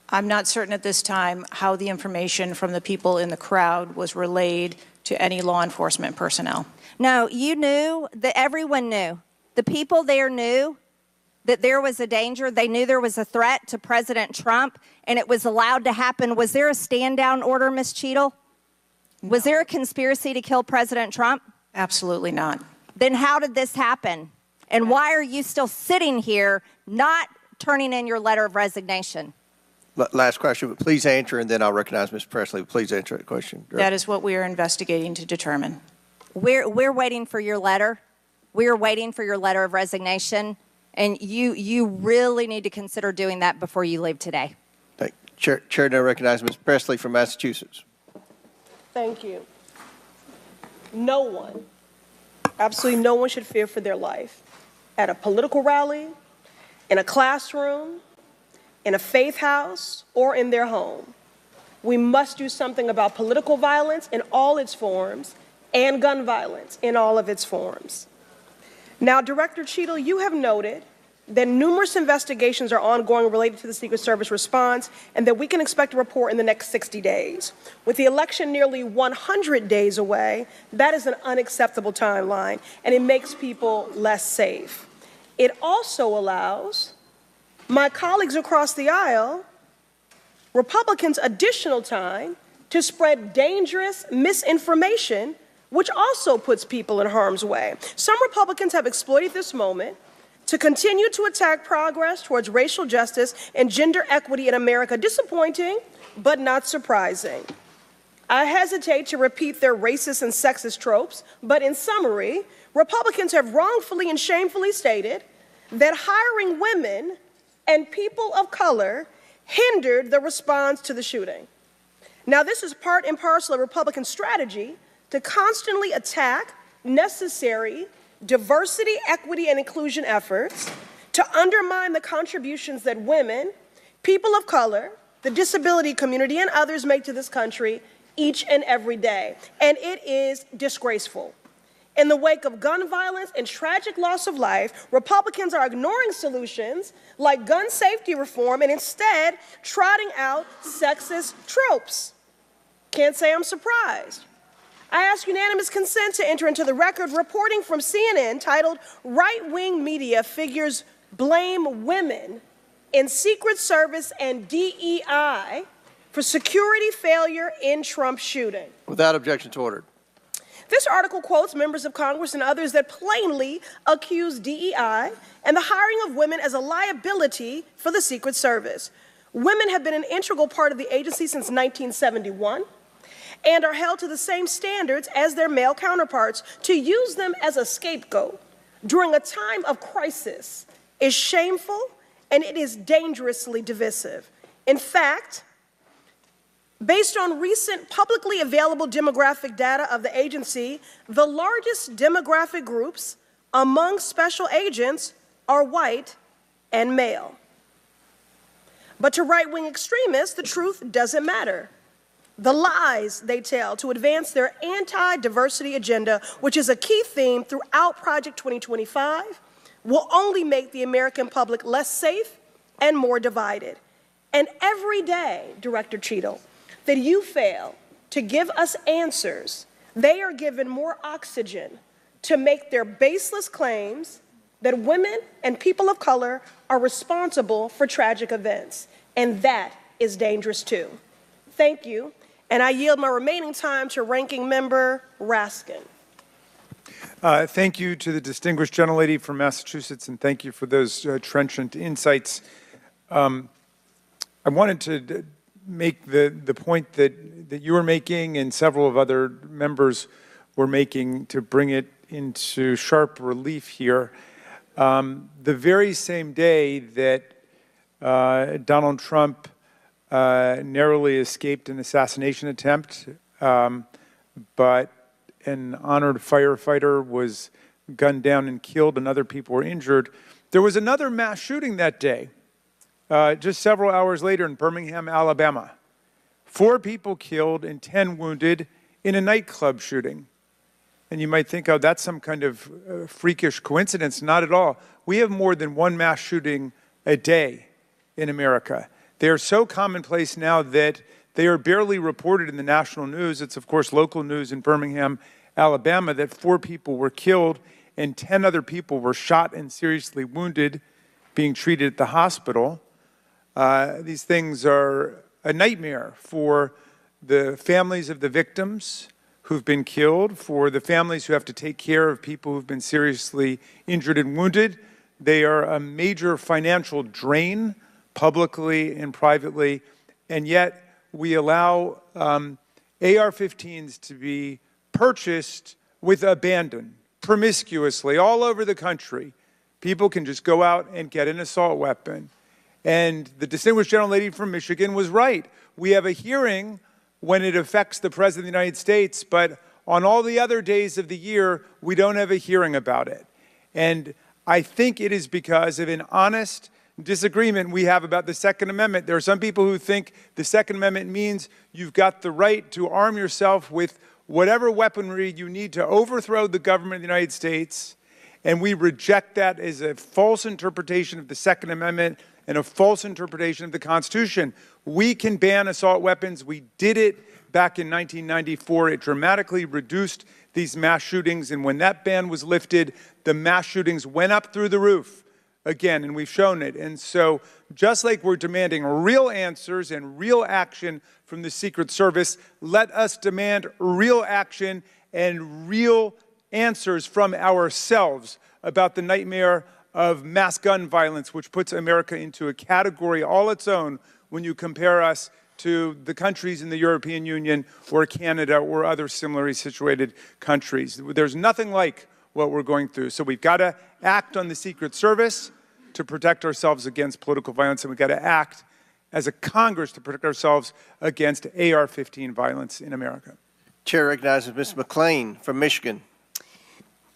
I'm not certain at this time how the information from the people in the crowd was relayed to any law enforcement personnel. No, you knew, that everyone knew. The people there knew that there was a danger. They knew there was a threat to President Trump, and it was allowed to happen. Was there a stand-down order, Ms. Cheatle? No. Was there a conspiracy to kill President Trump? Absolutely not. Then how did this happen? And why are you still sitting here not turning in your letter of resignation? Last question, but please answer, and then I'll recognize Ms. Presley. Please answer that question. That is what we are investigating to determine. We're waiting for your letter. We are waiting for your letter of resignation, and you really need to consider doing that before you leave today. Thank you. Chair now recognizes Ms. Presley from Massachusetts. Thank you. No one, absolutely no one should fear for their life. At a political rally, in a classroom, in a faith house, or in their home. We must do something about political violence in all its forms and gun violence in all of its forms. Now, Director Cheatle, you have noted that numerous investigations are ongoing related to the Secret Service response and that we can expect a report in the next 60 days. With the election nearly 100 days away, that is an unacceptable timeline, and it makes people less safe. It also allows my colleagues across the aisle, Republicans, additional time to spread dangerous misinformation which also puts people in harm's way. Some Republicans have exploited this moment to continue to attack progress towards racial justice and gender equity in America. Disappointing, but not surprising. I hesitate to repeat their racist and sexist tropes, but in summary, Republicans have wrongfully and shamefully stated that hiring women and people of color hindered the response to the shooting. Now, this is part and parcel of Republican strategy to constantly attack necessary diversity, equity, and inclusion efforts, to undermine the contributions that women, people of color, the disability community, and others make to this country each and every day. And it is disgraceful. In the wake of gun violence and tragic loss of life, Republicans are ignoring solutions like gun safety reform and instead trotting out sexist tropes. Can't say I'm surprised. I ask unanimous consent to enter into the record reporting from CNN titled "Right-Wing Media Figures Blame Women in Secret Service and DEI for Security Failure in Trump Shooting." Without objection to order. This article quotes members of Congress and others that plainly accuse DEI and the hiring of women as a liability for the Secret Service. Women have been an integral part of the agency since 1971 and are held to the same standards as their male counterparts. To use them as a scapegoat during a time of crisis is shameful and it is dangerously divisive. In fact, based on recent publicly available demographic data of the agency, the largest demographic groups among special agents are white and male. But to right-wing extremists, the truth doesn't matter. The lies they tell to advance their anti-diversity agenda, which is a key theme throughout Project 2025, will only make the American public less safe and more divided. And every day, Director Cheatle, that you fail to give us answers, they are given more oxygen to make their baseless claims that women and people of color are responsible for tragic events. And that is dangerous too. Thank you. And I yield my remaining time to Ranking Member Raskin. Thank you to the distinguished gentlelady from Massachusetts, and thank you for those trenchant insights. I wanted to make the point that you were making and several of other members were making to bring it into sharp relief here. The very same day that Donald Trump narrowly escaped an assassination attempt, but an honored firefighter was gunned down and killed and other people were injured. There was another mass shooting that day, just several hours later in Birmingham, Alabama. 4 people killed and 10 wounded in a nightclub shooting. And you might think, oh, that's some kind of freakish coincidence. Not at all. We have more than one mass shooting a day in America. They are so commonplace now that they are barely reported in the national news. It's, of course, local news in Birmingham, Alabama, that 4 people were killed and 10 other people were shot and seriously wounded, being treated at the hospital. These things are a nightmare for the families of the victims who've been killed, for the families who have to take care of people who've been seriously injured and wounded. They are a major financial drain, publicly and privately, and yet we allow AR-15s to be purchased with abandon, promiscuously, all over the country. People can just go out and get an assault weapon. And the distinguished gentlelady from Michigan was right. We have a hearing when it affects the President of the United States, but on all the other days of the year, we don't have a hearing about it. And I think it is because of an honest disagreement we have about the Second Amendment. There are some people who think the Second Amendment means you've got the right to arm yourself with whatever weaponry you need to overthrow the government of the United States, and we reject that as a false interpretation of the Second Amendment and a false interpretation of the Constitution. We can ban assault weapons. We did it back in 1994. It dramatically reduced these mass shootings, and when that ban was lifted, the mass shootings went up through the roof again, and we've shown it. And so just like we're demanding real answers and real action from the Secret Service, let us demand real action and real answers from ourselves about the nightmare of mass gun violence, which puts America into a category all its own when you compare us to the countries in the European Union or Canada or other similarly situated countries. There's nothing like what we're going through. So we've got to act on the Secret Service to protect ourselves against political violence, and we've got to act as a Congress to protect ourselves against AR-15 violence in America. Chair recognizes Ms. McClain from Michigan.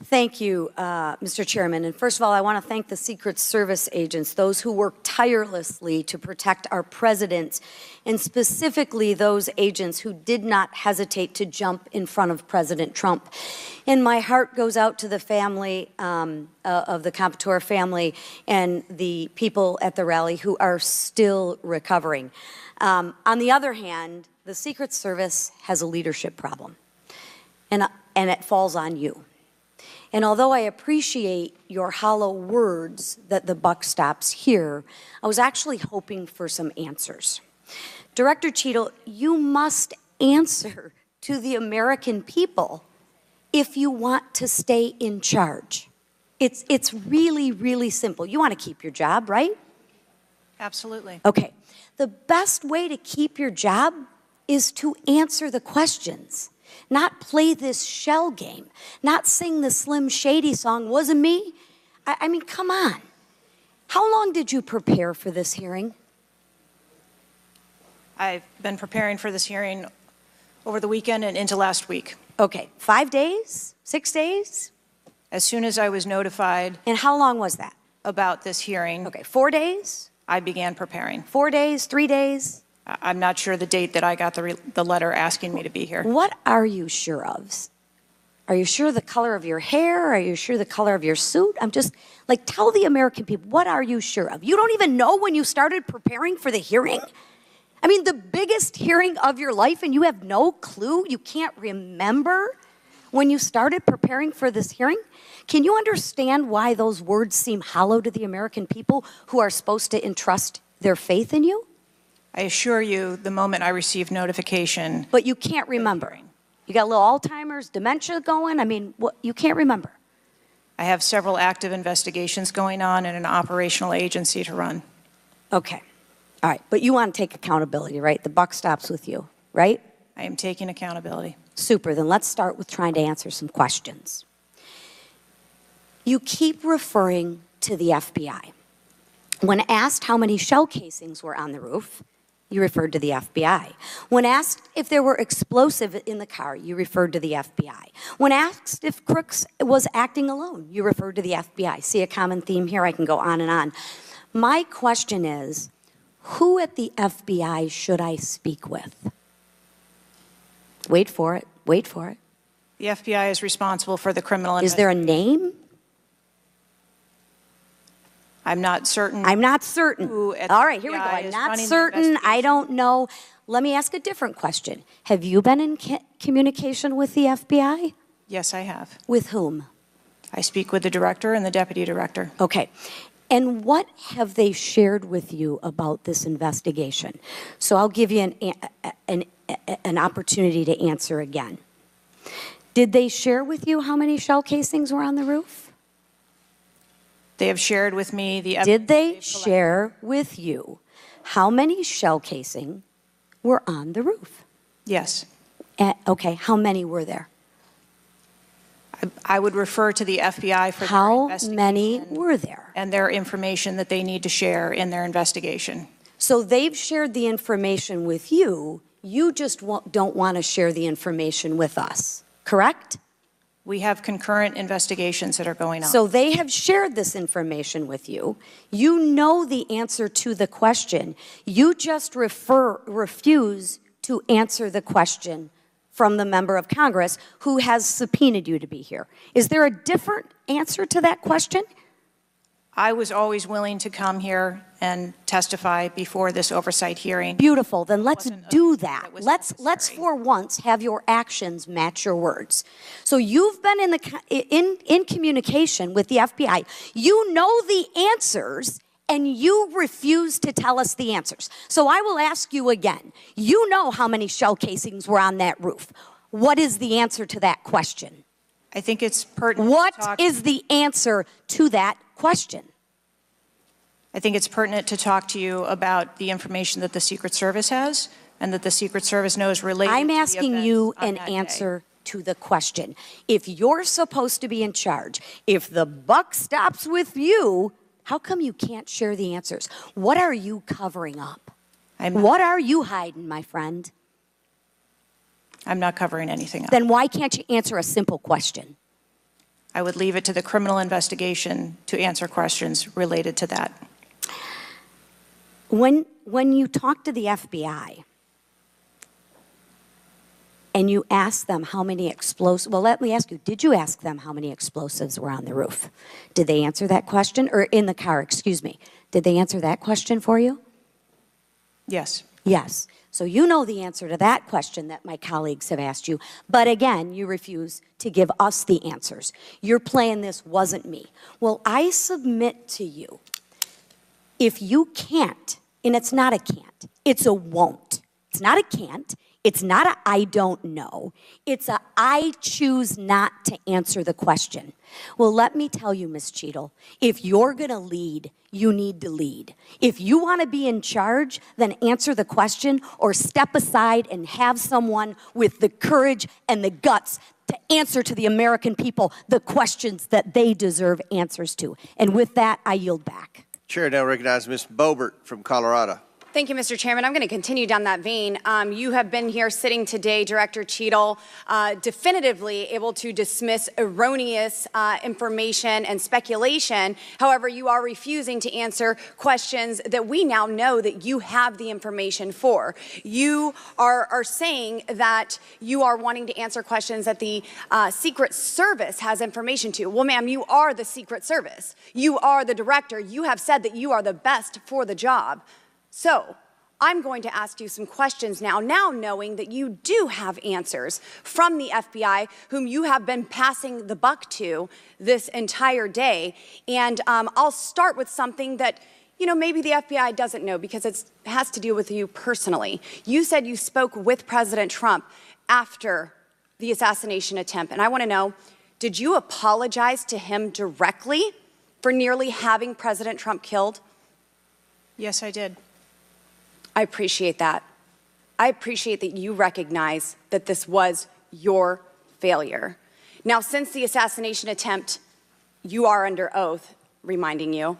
Thank you, Mr. Chairman. And first of all, I want to thank the Secret Service agents, those who work tirelessly to protect our president, and specifically those agents who did not hesitate to jump in front of President Trump. And my heart goes out to the family of the Comptoir family and the people at the rally who are still recovering. On the other hand, the Secret Service has a leadership problem, and it falls on you. And although I appreciate your hollow words that the buck stops here, I was actually hoping for some answers. Director Cheatle, you must answer to the American people if you want to stay in charge. It's really, really simple. You want to keep your job, right? Absolutely. Okay. The best way to keep your job is to answer the questions. Not play this shell game, not sing the Slim Shady song, wasn't me? I mean, come on. How long did you prepare for this hearing? I've been preparing for this hearing over the weekend and into last week. Okay, 5 days, 6 days? As soon as I was notified. And how long was that? About this hearing. Okay, 4 days? I began preparing. 4 days, 3 days? I'm not sure the date that I got the letter asking me to be here. What are you sure of? Are you sure the color of your hair? Are you sure the color of your suit? I'm just, like, tell the American people, what are you sure of? You don't even know when you started preparing for the hearing? I mean, the biggest hearing of your life, and you have no clue? You can't remember when you started preparing for this hearing? Can you understand why those words seem hollow to the American people who are supposed to entrust their faith in you? I assure you, the moment I received notification. But you can't remember. You got a little Alzheimer's, dementia going? I mean, what, you can't remember. I have several active investigations going on and an operational agency to run. Okay. All right. But you want to take accountability, right? The buck stops with you, right? I am taking accountability. Super. Then let's start with trying to answer some questions. You keep referring to the FBI. When asked how many shell casings were on the roof, you referred to the FBI. When asked if there were explosives in the car, you referred to the FBI. When asked if Crooks was acting alone, you referred to the FBI. See a common theme here? I can go on and on. My question is, who at the FBI should I speak with? Wait for it. Wait for it. The FBI is responsible for the criminal investigation. Is there a name? I'm not certain. I'm not certain. All right, here we go. I'm not certain. I don't know. Let me ask a different question. Have you been in communication with the FBI? Yes, I have. With whom? I speak with the director and the deputy director. Okay. And what have they shared with you about this investigation? So I'll give you an opportunity to answer again. Did they share with you how many shell casings were on the roof? They have shared with me the evidence. Did they share with you how many shell casing were on the roof? Yes. Okay, how many were there? I would refer to the FBI for how many were there? And their information that they need to share in their investigation. So they've shared the information with you. You just don't want to share the information with us, correct? We have concurrent investigations that are going on. So they have shared this information with you. You know the answer to the question. You just refuse to answer the question from the member of Congress who has subpoenaed you to be here. Is there a different answer to that question? I was always willing to come here and testify before this oversight hearing. Beautiful. Then let's do that. Let's for once have your actions match your words. So you've been in communication with the FBI. You know the answers, and you refuse to tell us the answers. So I will ask you again. You know how many shell casings were on that roof. What is the answer to that question? I think it's pertinent. What is the answer to that question? I think it's pertinent to talk to you about the information that the Secret Service has and that the Secret Service knows related I'm to the asking events you on an that day. answer to the question. If you're supposed to be in charge, if the buck stops with you, how come you can't share the answers? What are you covering up? What are you hiding, my friend? I'm not covering anything up. Then why can't you answer a simple question? I would leave it to the criminal investigation to answer questions related to that. When you talk to the FBI and you ask them how many explosives, well, let me ask you, did you ask them how many explosives were on the roof? Did they answer that question? Or in the car, excuse me. Did they answer that question for you? Yes. Yes. So you know the answer to that question that my colleagues have asked you. But again, you refuse to give us the answers. You're playing this wasn't me. Well, I submit to you, if you can't, and it's not a can't, it's a won't. It's not a can't. It's not a I don't know. It's a I choose not to answer the question. Well, let me tell you, Ms. Cheatle, if you're going to lead, you need to lead. If you want to be in charge, then answer the question or step aside and have someone with the courage and the guts to answer to the American people the questions that they deserve answers to. And with that, I yield back. Chair now recognizes Ms. Boebert from Colorado. Thank you, Mr. Chairman. I'm going to continue down that vein. You have been here sitting today, Director Cheatle, definitively able to dismiss erroneous information and speculation. However, you are refusing to answer questions that we now know that you have the information for. You are saying that you are wanting to answer questions that the Secret Service has information to. Well, ma'am, you are the Secret Service. You are the director. You have said that you are the best for the job. So I'm going to ask you some questions now knowing that you do have answers from the FBI, whom you have been passing the buck to this entire day. And I'll start with something that, you know, maybe the FBI doesn't know because it has to do with you personally. You said you spoke with President Trump after the assassination attempt. And I want to know, did you apologize to him directly for nearly having President Trump killed? Yes, I did. I appreciate that. I appreciate that you recognize that this was your failure. Now, since the assassination attempt, you are under oath, reminding you,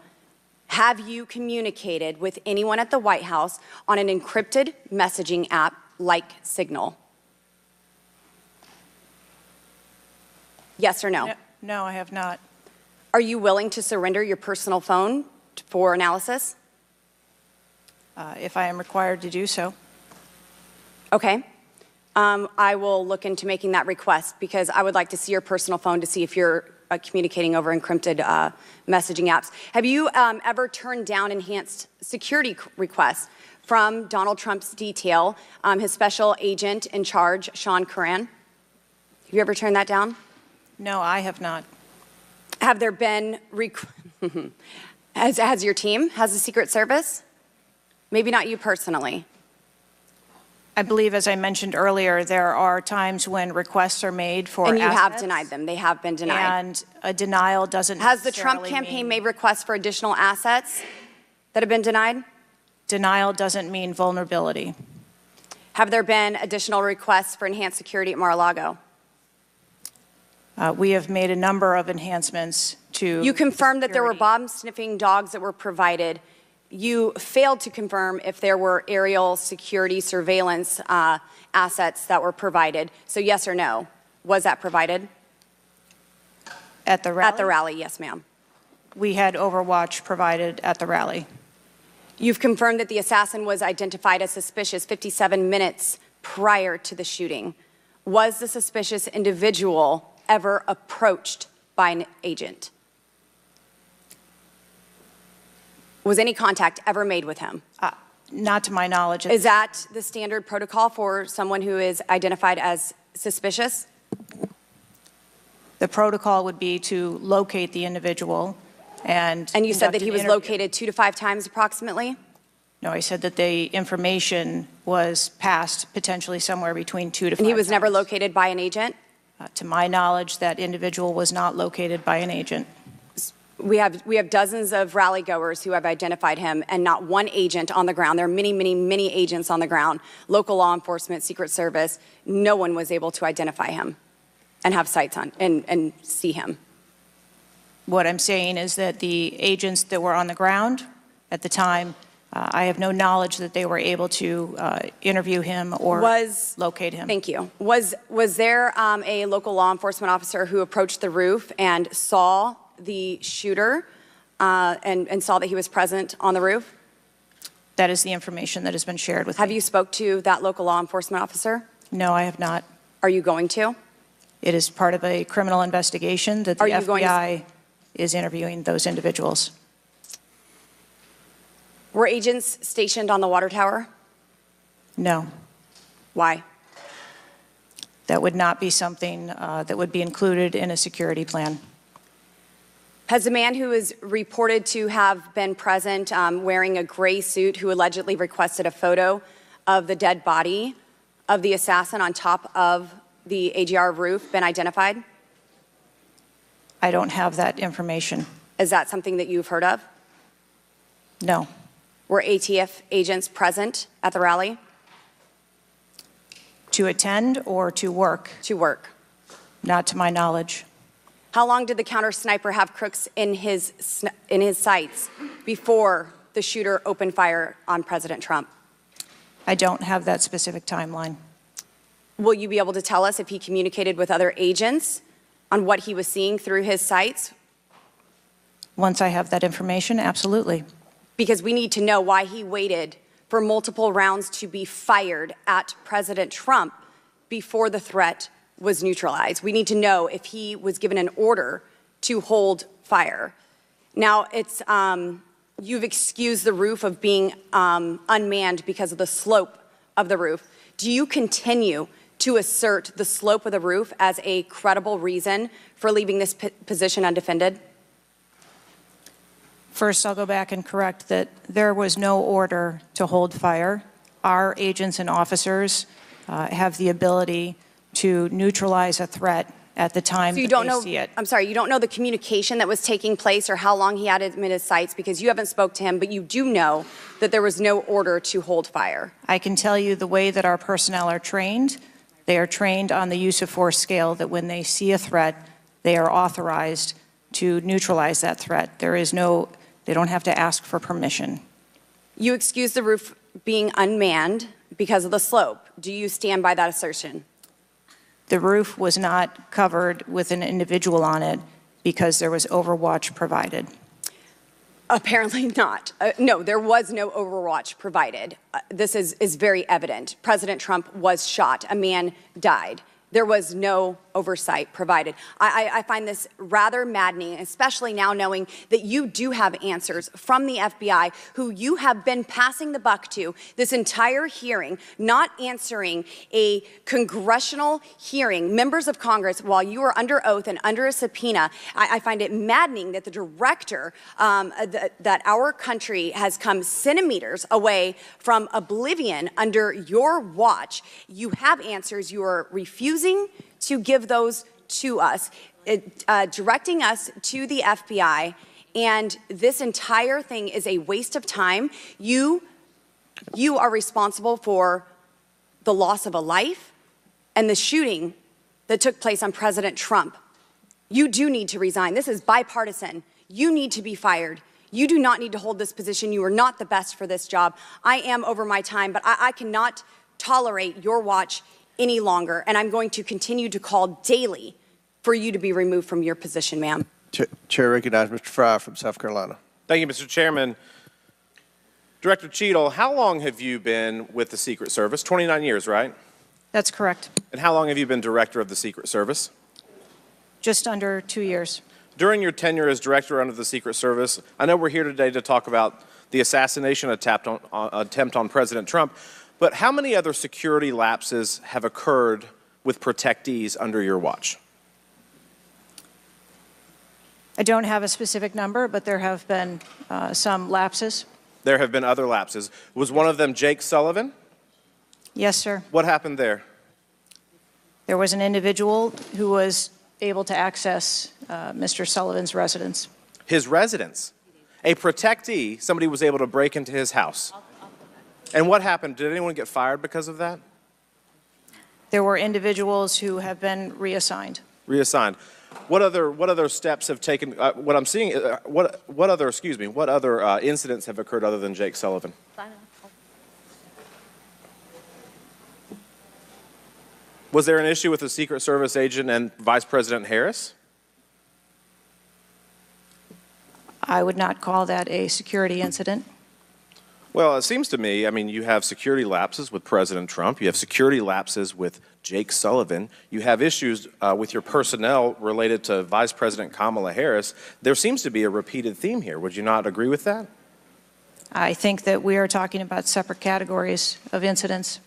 have you communicated with anyone at the White House on an encrypted messaging app like Signal? Yes or no? No, I have not. Are you willing to surrender your personal phone for analysis? If I am required to do so. Okay. I will look into making that request because I would like to see your personal phone to see if you're communicating over encrypted messaging apps. Have you ever turned down enhanced security requests from Donald Trump's detail, his special agent in charge, Sean Curran? Have you ever turned that down? No, I have not. Have there been, has your team, has the Secret Service? Maybe not you personally. I believe, as I mentioned earlier, there are times when requests are made for And you assets, have denied them. They have been denied. And a denial doesn't Has the Trump campaign made requests for additional assets that have been denied? Denial doesn't mean vulnerability. Have there been additional requests for enhanced security at Mar-a-Lago? We have made a number of enhancements to. You confirmed that there were bomb-sniffing dogs that were provided. You failed to confirm if there were aerial security surveillance assets that were provided. So yes or no, was that provided? At the rally? At the rally, yes, ma'am. We had Overwatch provided at the rally. You've confirmed that the assassin was identified as suspicious 57 minutes prior to the shooting. Was the suspicious individual ever approached by an agent? Was any contact ever made with him? Not to my knowledge. Is that the standard protocol for someone who is identified as suspicious? The protocol would be to locate the individual and. And you said that he was located 2 to 5 times approximately? No, I said that the information was passed potentially somewhere between 2 to 5 And he was never times. located by an agent? To my knowledge, that individual was not located by an agent. We have dozens of rally goers who have identified him and not one agent on the ground. There are many, many, many agents on the ground, local law enforcement, Secret Service. No one was able to identify him and have sights on and see him. What I'm saying is that the agents that were on the ground at the time, I have no knowledge that they were able to interview him or locate him. Thank you. Was there a local law enforcement officer who approached the roof and saw the shooter and saw that he was present on the roof? That is the information that has been shared with me. Have you spoke to that local law enforcement officer? No, I have not. Are you going to? It is part of a criminal investigation that the FBI is interviewing those individuals. Were agents stationed on the water tower? No. Why? That would not be something that would be included in a security plan. Has the man who is reported to have been present wearing a gray suit who allegedly requested a photo of the dead body of the assassin on top of the AGR roof been identified? I don't have that information. Is that something that you've heard of? No. Were ATF agents present at the rally? To attend or to work? To work. Not to my knowledge. How long did the counter sniper have Crooks in his sights before the shooter opened fire on President Trump? I don't have that specific timeline. Will you be able to tell us if he communicated with other agents on what he was seeing through his sights? Once I have that information, absolutely. Because we need to know why he waited for multiple rounds to be fired at President Trump before the threat was neutralized. We need to know if he was given an order to hold fire. Now, you've excused the roof of being unmanned because of the slope of the roof. Do you continue to assert the slope of the roof as a credible reason for leaving this position undefended? First, I'll go back and correct that there was no order to hold fire. Our agents and officers have the ability to neutralize a threat at the time that they see it. I'm sorry, you don't know the communication that was taking place or how long he had him in his sights because you haven't spoke to him, but you do know that there was no order to hold fire. I can tell you the way that our personnel are trained. They are trained on the use of force scale that when they see a threat, they are authorized to neutralize that threat. They don't have to ask for permission. You excuse the roof being unmanned because of the slope. Do you stand by that assertion? The roof was not covered with an individual on it because there was overwatch provided. Apparently not. No, there was no overwatch provided. This is very evident. President Trump was shot. A man died. There was no oversight provided. I find this rather maddening, especially now knowing that you do have answers from the FBI, who you have been passing the buck to this entire hearing, not answering a congressional hearing, members of Congress, while you are under oath and under a subpoena. I find it maddening that the director, that our country has come centimeters away from oblivion under your watch. You have answers. You are refusing to give those to us, directing us to the FBI, and this entire thing is a waste of time. You are responsible for the loss of a life and the shooting that took place on President Trump. You do need to resign. This is bipartisan. You need to be fired. You do not need to hold this position. You are not the best for this job. I am over my time, but I cannot tolerate your watch any longer, and I'm going to continue to call daily for you to be removed from your position, ma'am. Chair recognizes Mr. Fry from South Carolina. Thank you, Mr. Chairman. Director Cheatle, how long have you been with the Secret Service? 29 years, right? That's correct. And how long have you been director of the Secret Service? Just under 2 years. During your tenure as director under the Secret Service, I know we're here today to talk about the assassination attempt on President Trump, but how many other security lapses have occurred with protectees under your watch? I don't have a specific number, but there have been some lapses. There have been other lapses. Was one of them Jake Sullivan? Yes, sir. What happened there? There was an individual who was able to access Mr. Sullivan's residence. His residence. A protectee, somebody was able to break into his house. And what happened? Did anyone get fired because of that? There were individuals who have been reassigned. Reassigned. What other steps have taken? What I'm seeing, what other incidents have occurred other than Jake Sullivan? Was there an issue with the Secret Service agent and Vice President Harris? I would not call that a security incident. Well, it seems to me, I mean, you have security lapses with President Trump. You have security lapses with Jake Sullivan. You have issues with your personnel related to Vice President Kamala Harris. There seems to be a repeated theme here. Would you not agree with that? I think that we are talking about separate categories of incidents.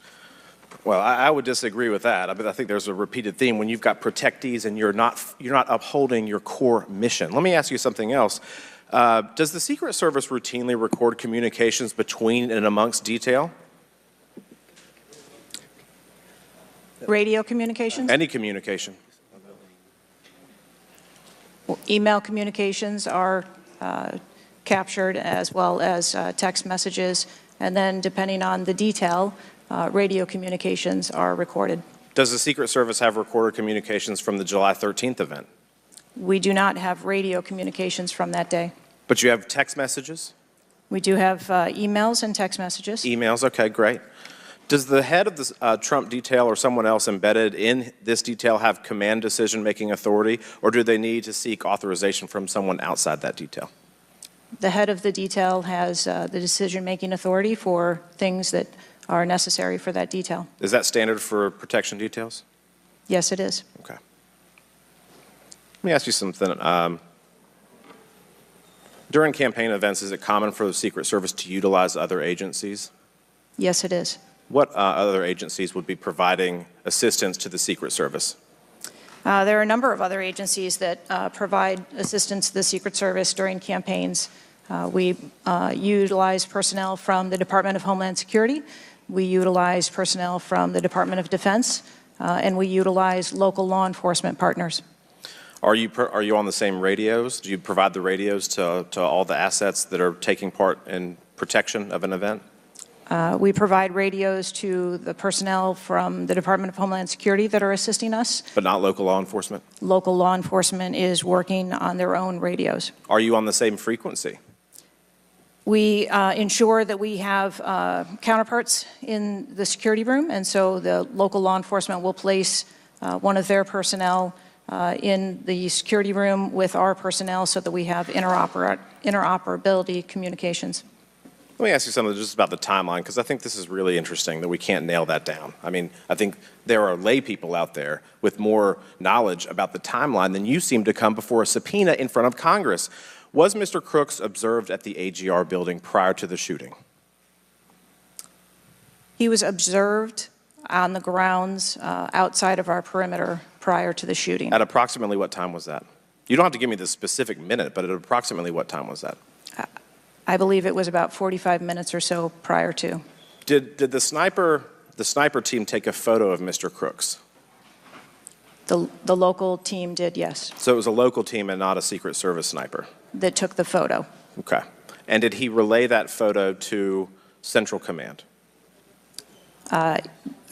Well, I would disagree with that. I mean, I think there's a repeated theme when you've got protectees and you're not upholding your core mission. Let me ask you something else. Does the Secret Service routinely record communications between and amongst detail? Radio communications? Any communication. Email communications are captured, as well as text messages, and then depending on the detail, radio communications are recorded. Does the Secret Service have recorded communications from the July 13th event? We do not have radio communications from that day. But you have text messages? We do have emails and text messages. Emails, okay, great. Does the head of the Trump detail or someone else embedded in this detail have command decision-making authority, or do they need to seek authorization from someone outside that detail? The head of the detail has the decision-making authority for things that are necessary for that detail. Is that standard for protection details? Yes, it is. Okay. Let me ask you something. During campaign events, is it common for the Secret Service to utilize other agencies? Yes, it is. What other agencies would be providing assistance to the Secret Service? There are a number of other agencies that provide assistance to the Secret Service during campaigns. We utilize personnel from the Department of Homeland Security. We utilize personnel from the Department of Defense, and we utilize local law enforcement partners. Are you on the same radios? Do you provide the radios to all the assets that are taking part in protection of an event? We provide radios to the personnel from the Department of Homeland Security that are assisting us. But not local law enforcement? Local law enforcement is working on their own radios. Are you on the same frequency? We ensure that we have counterparts in the security room, and so the local law enforcement will place one of their personnel in the security room with our personnel so that we have interoperability communications. Let me ask you something just about the timeline, because I think this is really interesting that we can't nail that down. I mean, I think there are lay people out there with more knowledge about the timeline than you seem to come before a subpoena in front of Congress. Was Mr. Crooks observed at the AGR building prior to the shooting? He was observed on the grounds outside of our perimeter prior to the shooting. At approximately what time was that? You don't have to give me the specific minute, but at approximately what time was that? I believe it was about 45 minutes or so prior to. Did the sniper team take a photo of Mr. Crooks? The local team did, yes. So it was a local team and not a Secret Service sniper? That took the photo. Okay. And did he relay that photo to Central Command?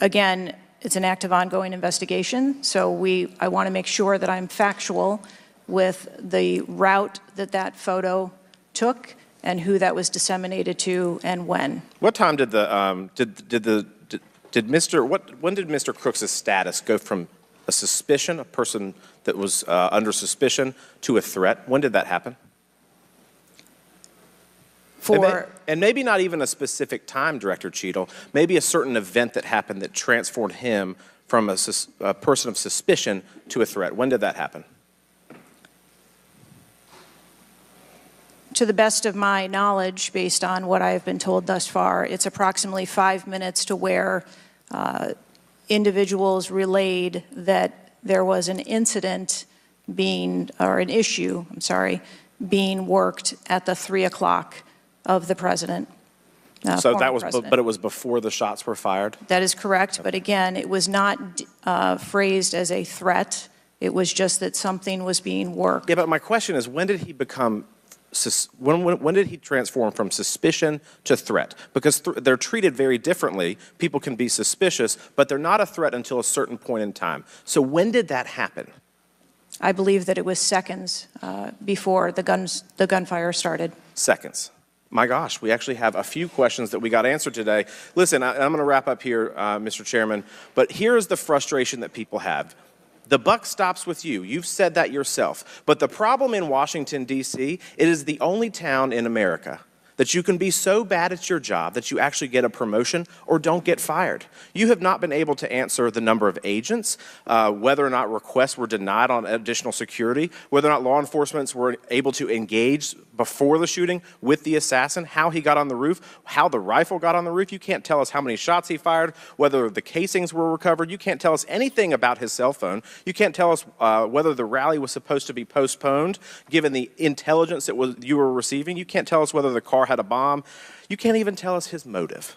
Again, it's an active ongoing investigation, so I want to make sure that I'm factual with the route that photo took and who that was disseminated to and when. What time did when did Mr. Crooks' status go from a suspicion, a person that was under suspicion, to a threat? When did that happen? And maybe not even a specific time, Director Cheatle, maybe a certain event that happened that transformed him from a person of suspicion to a threat. When did that happen? To the best of my knowledge, based on what I've been told thus far, it's approximately 5 minutes to where individuals relayed that there was an incident being worked at the 3 o'clock of the president. So that former was, president. but it was before the shots were fired? That is correct, but again, it was not phrased as a threat. It was just that something was being worked. Yeah, but my question is, when did he become, when did he transform from suspicion to threat? Because they're treated very differently. People can be suspicious, but they're not a threat until a certain point in time. So when did that happen? I believe that it was seconds before the gunfire started. Seconds. My gosh, we actually have a few questions that we got answered today. Listen, I'm going to wrap up here, Mr. Chairman, but here's the frustration that people have. The buck stops with you. You've said that yourself. But the problem in Washington, D.C., it is the only town in America that you can be so bad at your job that you actually get a promotion or don't get fired. You have not been able to answer the number of agents, whether or not requests were denied on additional security, whether or not law enforcement were able to engage before the shooting with the assassin, how he got on the roof, how the rifle got on the roof. You can't tell us how many shots he fired, whether the casings were recovered. You can't tell us anything about his cell phone. You can't tell us whether the rally was supposed to be postponed, given the intelligence that you were receiving. You can't tell us whether the car had a bomb. You can't even tell us his motive.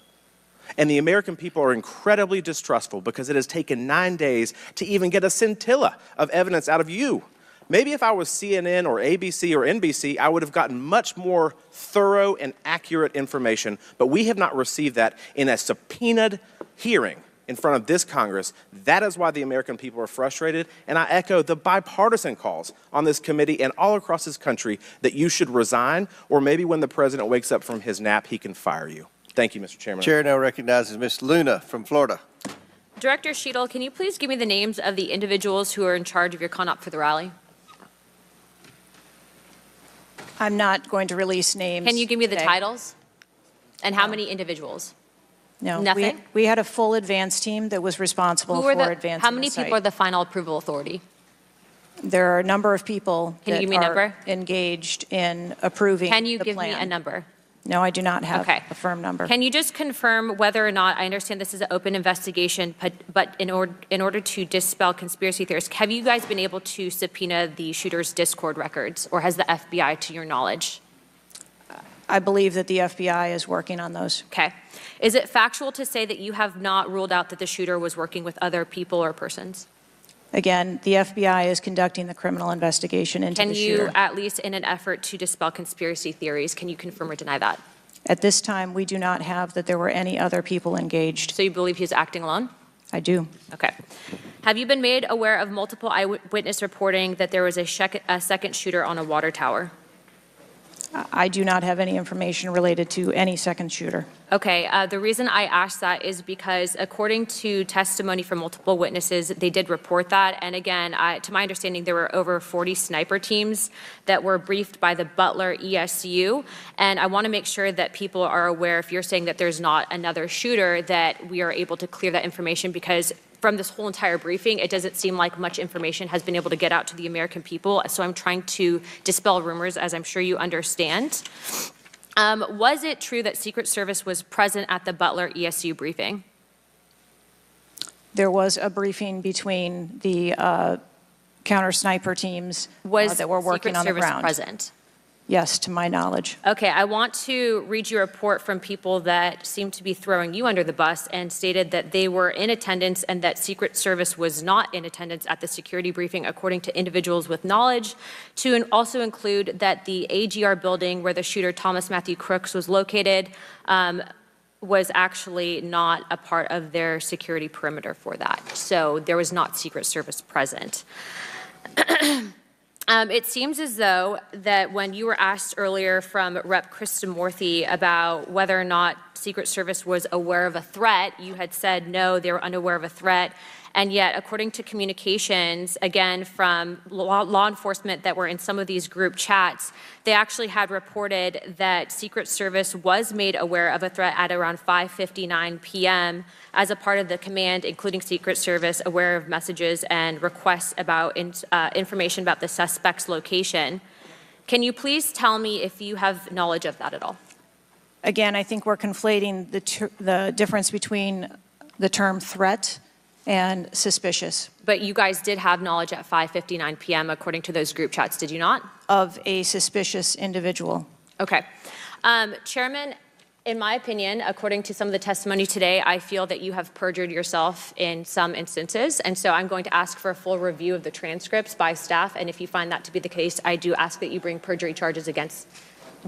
And the American people are incredibly distrustful because it has taken 9 days to even get a scintilla of evidence out of you. Maybe if I was CNN or ABC or NBC, I would have gotten much more thorough and accurate information, but we have not received that in a subpoenaed hearing in front of this Congress. That is why the American people are frustrated, and I echo the bipartisan calls on this committee and all across this country that you should resign, or maybe when the president wakes up from his nap, he can fire you. Thank you, Mr. Chairman. Chair now recognizes Ms. Luna from Florida. Director Cheatle, can you please give me the names of the individuals who are in charge of your con-op for the rally? I'm not going to release names. Can you give me the today. titles? And how many individuals? No. Nothing? We had a full advance team that was responsible Who for are the, advancing how many the site. people are the final approval authority? There are a number of people Can you that give me a are number? engaged in approving Can you the give me plan. a number? No, I do not have Okay. a firm number. Can you just confirm whether or not, I understand this is an open investigation, but in order to dispel conspiracy theories, have you guys been able to subpoena the shooter's Discord records, or has the FBI, to your knowledge? I believe that the FBI is working on those. Okay. Is it factual to say that you have not ruled out that the shooter was working with other people or persons? Again, the FBI is conducting the criminal investigation into Can the you, shooter. at least in an effort to dispel conspiracy theories, can you confirm or deny that? At this time, we do not have that there were any other people engaged. So you believe he was acting alone? I do. Okay. Have you been made aware of multiple eyewitness reporting that there was a second shooter on a water tower? I do not have any information related to any second shooter. Okay, the reason I asked that is because according to testimony from multiple witnesses, they did report that. And again, to my understanding, there were over 40 sniper teams that were briefed by the Butler ESU. And I want to make sure that people are aware, if you're saying that there's not another shooter, that we are able to clear that information, because from this whole entire briefing, it doesn't seem like much information has been able to get out to the American people. So I'm trying to dispel rumors, as I'm sure you understand. Was it true that Secret Service was present at the Butler ESU briefing? There was a briefing between the counter sniper teams that were working Secret on the Service ground. present? Yes, to my knowledge. Okay, I want to read you a report from people that seem to be throwing you under the bus and stated that they were in attendance and that Secret Service was not in attendance at the security briefing, according to individuals with knowledge, to also include that the AGR building where the shooter Thomas Matthew Crooks was located was actually not a part of their security perimeter for that. So there was not Secret Service present. It seems as though that when you were asked earlier from Rep. Kristamorthy about whether or not Secret Service was aware of a threat, you had said no, they were unaware of a threat. And yet, according to communications, again, from law enforcement that were in some of these group chats, they actually had reported that Secret Service was made aware of a threat at around 5:59 p.m. as a part of the command, including Secret Service, aware of messages and requests about information about the suspect's location. Can you please tell me if you have knowledge of that at all? Again, I think we're conflating the difference between the term threat and suspicious. But you guys did have knowledge at 5:59 p.m. according to those group chats, did you not? Of a suspicious individual. Okay. Chairman, In my opinion, according to some of the testimony today, I feel that you have perjured yourself in some instances. And so I'm going to ask for a full review of the transcripts by staff. And if you find that to be the case, I do ask that you bring perjury charges against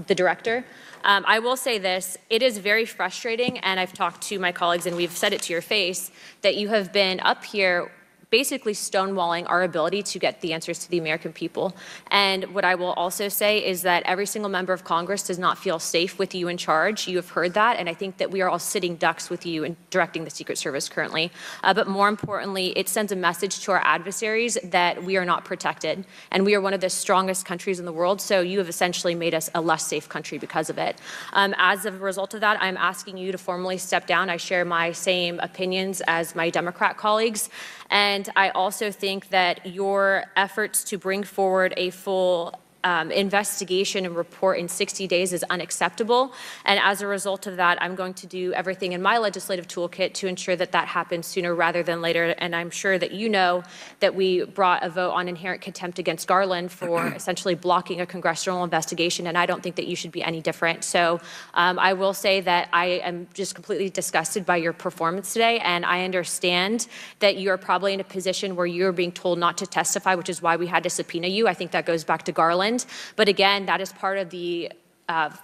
the director. I will say this, it is very frustrating, and I've talked to my colleagues and we've said it to your face, that you have been up here basically stonewalling our ability to get the answers to the American people. And what I will also say is that every single member of Congress does not feel safe with you in charge. You have heard that, and I think that we are all sitting ducks with you in directing the Secret Service currently. But more importantly, it sends a message to our adversaries that we are not protected, and we are one of the strongest countries in the world, so you have essentially made us a less safe country because of it. As a result of that, I'm asking you to formally step down. I share my same opinions as my Democrat colleagues. And I also think that your efforts to bring forward a full investigation and report in 60 days is unacceptable. And as a result of that, I'm going to do everything in my legislative toolkit to ensure that that happens sooner rather than later. And I'm sure that you know that we brought a vote on inherent contempt against Garland for essentially blocking a congressional investigation, and I don't think that you should be any different. So I will say that I am just completely disgusted by your performance today, and I understand that you're probably in a position where you're being told not to testify, which is why we had to subpoena you. I think that goes back to Garland. But again, that is part of the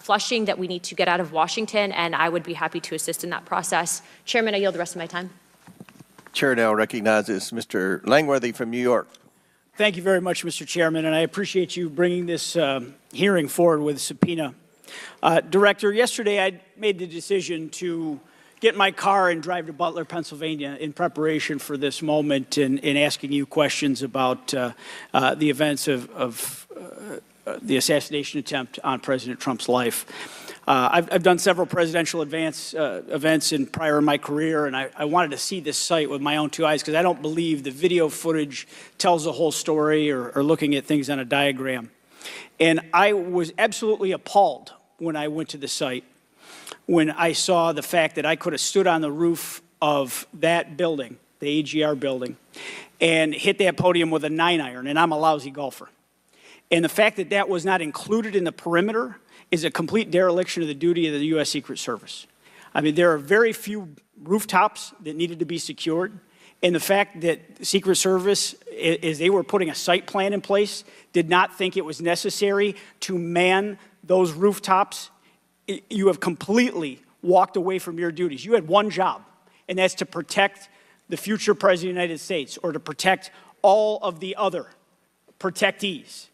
flushing that we need to get out of Washington, and I would be happy to assist in that process. Chairman, I yield the rest of my time. Chair now recognizes Mr. Langworthy from New York. Thank you very much, Mr. Chairman, and I appreciate you bringing this hearing forward with a subpoena. Director, yesterday I made the decision to get in my car and drive to Butler, Pennsylvania in preparation for this moment and asking you questions about the events of the assassination attempt on President Trump's life. I've done several presidential events in prior in my career, and I wanted to see this site with my own two eyes because I don't believe the video footage tells the whole story or looking at things on a diagram. And I was absolutely appalled when I went to the site, when I saw the fact that I could have stood on the roof of that building, the AGR building, and hit that podium with a 9-iron, and I'm a lousy golfer. And the fact that that was not included in the perimeter is a complete dereliction of the duty of the U.S. Secret Service. I mean, there are very few rooftops that needed to be secured, and the fact that the Secret Service, as they were putting a site plan in place, did not think it was necessary to man those rooftops, you have completely walked away from your duties. You had one job, and that's to protect the future President of the United States or to protect all of the other protectees.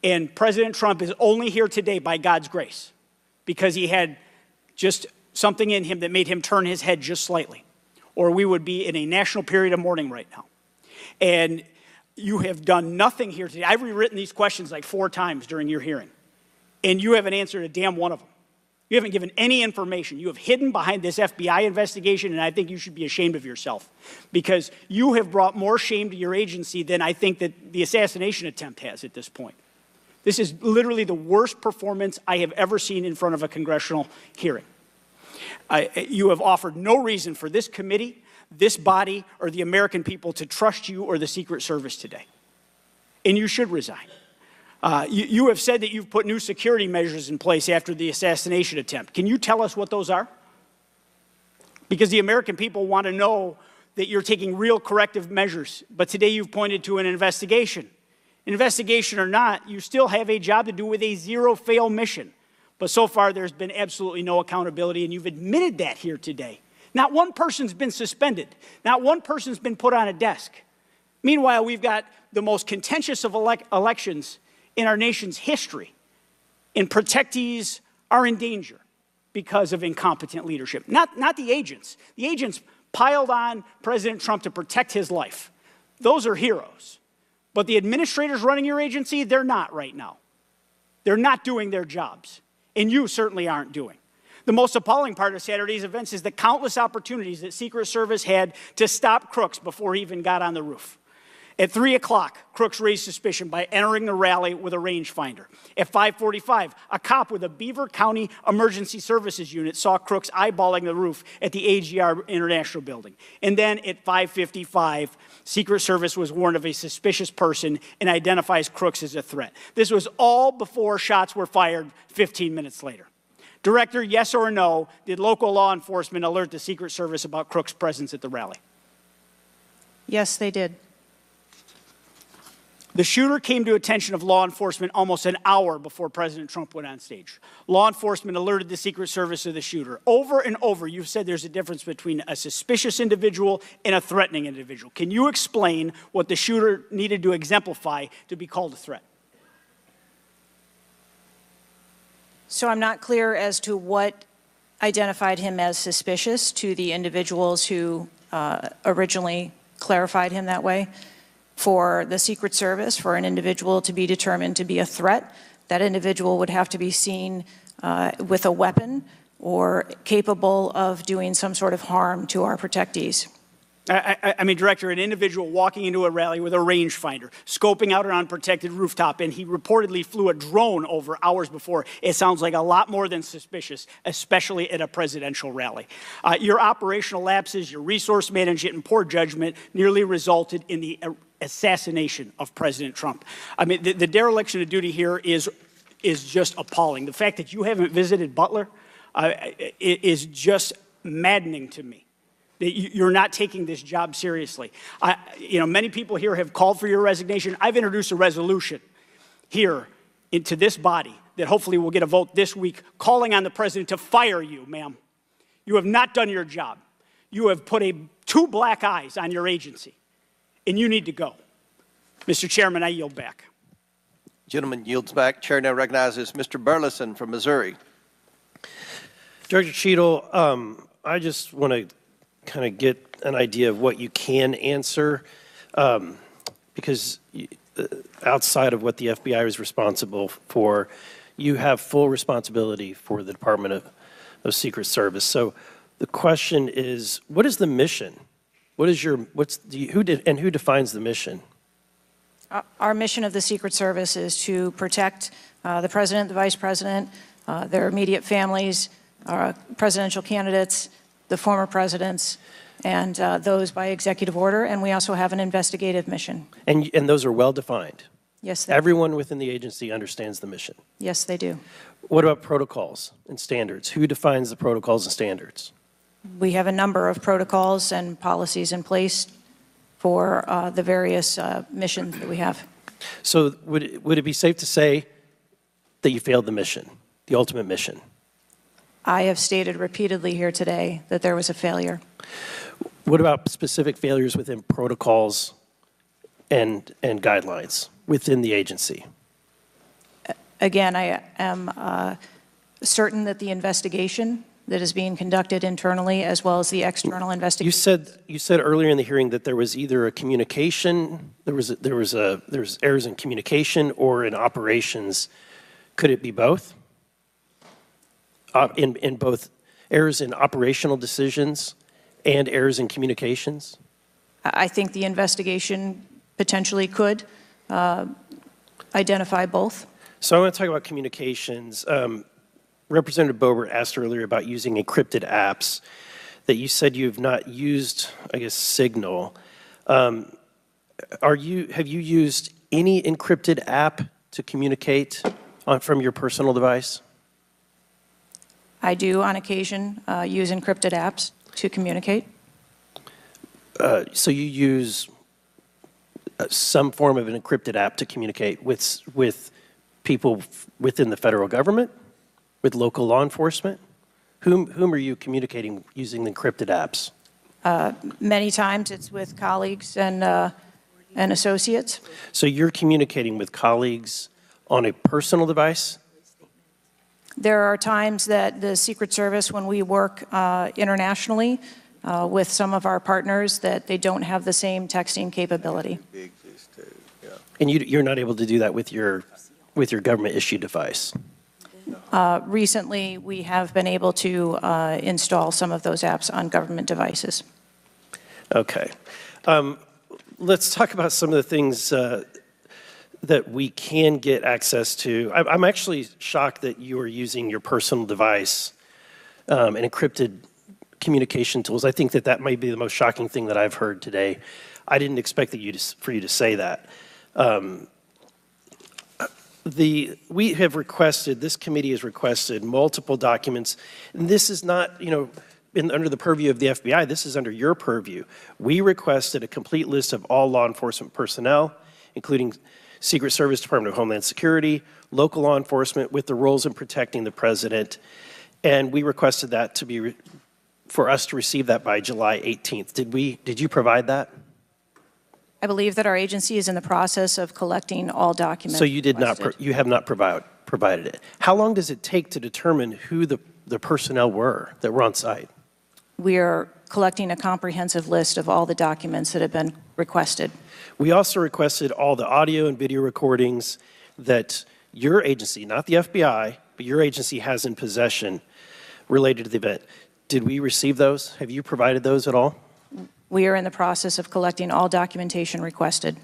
And President Trump is only here today by God's grace because he had just something in him that made him turn his head just slightly, or we would be in a national period of mourning right now. And you have done nothing here today. I've rewritten these questions like 4 times during your hearing, and you haven't answered a damn one of them. You haven't given any information. You have hidden behind this FBI investigation, and I think you should be ashamed of yourself because you have brought more shame to your agency than I think that the assassination attempt has at this point. This is literally the worst performance I have ever seen in front of a congressional hearing. You have offered no reason for this committee, this body, or the American people to trust you or the Secret Service today. And you should resign. You have said that you've put new security measures in place after the assassination attempt. Can you tell us what those are? Because the American people want to know that you're taking real corrective measures. But today you've pointed to an investigation. Investigation or not, you still have a job to do with a zero-fail mission. But so far, there's been absolutely no accountability, and you've admitted that here today. Not one person's been suspended. Not one person's been put on a desk. Meanwhile, we've got the most contentious of elections in our nation's history, and protectees are in danger because of incompetent leadership. Not the agents. The agents piled on President Trump to protect his life. Those are heroes. But the administrators running your agency, they're not right now. They're not doing their jobs, and you certainly aren't doing. The most appalling part of Saturday's events is the countless opportunities that Secret Service had to stop Crooks before he even got on the roof. At 3 o'clock, Crooks raised suspicion by entering the rally with a rangefinder. At 5:45, a cop with a Beaver County Emergency Services unit saw Crooks eyeballing the roof at the AGR International Building. And then at 5:55, Secret Service was warned of a suspicious person and identifies Crooks as a threat. This was all before shots were fired 15 minutes later. Director, yes or no, did local law enforcement alert the Secret Service about Crooks' presence at the rally? Yes, they did. The shooter came to attention of law enforcement almost an hour before President Trump went on stage. Law enforcement alerted the Secret Service of the shooter. Over and over, you've said there's a difference between a suspicious individual and a threatening individual. Can you explain what the shooter needed to exemplify to be called a threat? So I'm not clear as to what identified him as suspicious to the individuals who originally clarified him that way. For the Secret Service, for an individual to be determined to be a threat, that individual would have to be seen with a weapon or capable of doing some sort of harm to our protectees. I mean, Director, an individual walking into a rally with a rangefinder, scoping out an unprotected rooftop, and he reportedly flew a drone over hours before. It sounds like a lot more than suspicious, especially at a presidential rally. Your operational lapses, your resource management, and poor judgment nearly resulted in the assassination of President Trump. I mean, the dereliction of duty here is just appalling. The fact that you haven't visited Butler is just maddening to me. That you're not taking this job seriously. Many people here have called for your resignation. I've introduced a resolution here into this body that hopefully will get a vote this week calling on the president to fire you, ma'am. You have not done your job. You have put two black eyes on your agency, and you need to go. Mr. Chairman, I yield back. Gentleman yields back. Chair now recognizes Mr. Burleson from Missouri. Director Cheatle, I just want to kind of get an idea of what you can answer, because outside of what the FBI is responsible for, you have full responsibility for the Department of Secret Service. So the question is, what is the mission? Who defines the mission? Our mission of the Secret Service is to protect the president, the vice president, their immediate families, presidential candidates, the former presidents, and those by executive order. And we also have an investigative mission. And those are well defined? Yes, they do. Everyone within the agency understands the mission? Yes, they do. What about protocols and standards? Who defines the protocols and standards? We have a number of protocols and policies in place for the various missions that we have. So would it be safe to say that you failed the mission, the ultimate mission? I have stated repeatedly here today that there was a failure. What about specific failures within protocols and guidelines within the agency? Again, I am certain that the investigation that is being conducted internally as well as the external investigation. You said earlier in the hearing that there was either a communication, there was errors in communication or in operations. Could it be both? In both errors in operational decisions and errors in communications? I think the investigation potentially could identify both. So I want to talk about communications. Representative Boebert asked earlier about using encrypted apps, that you said you have not used, I guess, Signal. Have you used any encrypted app to communicate from your personal device? I do, on occasion, use encrypted apps to communicate. So you use some form of an encrypted app to communicate with people within the federal government? With local law enforcement? Whom are you communicating using the encrypted apps? Many times it's with colleagues and associates. So you're communicating with colleagues on a personal device? There are times that the Secret Service, when we work internationally with some of our partners, that they don't have the same texting capability. And you're not able to do that with your government-issued device? Recently, we have been able to install some of those apps on government devices. Okay. Let's talk about some of the things that we can get access to. I'm actually shocked that you are using your personal device and encrypted communication tools. I think that might be the most shocking thing that I've heard today. I didn't expect for you to say that. We have requested, this committee has requested multiple documents, and this is not, under the purview of the FBI, this is under your purview. We requested a complete list of all law enforcement personnel, including Secret Service, Department of Homeland Security, local law enforcement with the roles in protecting the president, and we requested that to be, for us to receive that by July 18th. Did you provide that? I believe that our agency is in the process of collecting all documents. So you did not, requested. you have not provided it. How long does it take to determine who the personnel were that were on site? We are collecting a comprehensive list of all the documents that have been requested. We also requested all the audio and video recordings that your agency, not the FBI, but your agency has in possession related to the event. Did we receive those? Have you provided those at all? We are in the process of collecting all documentation requested.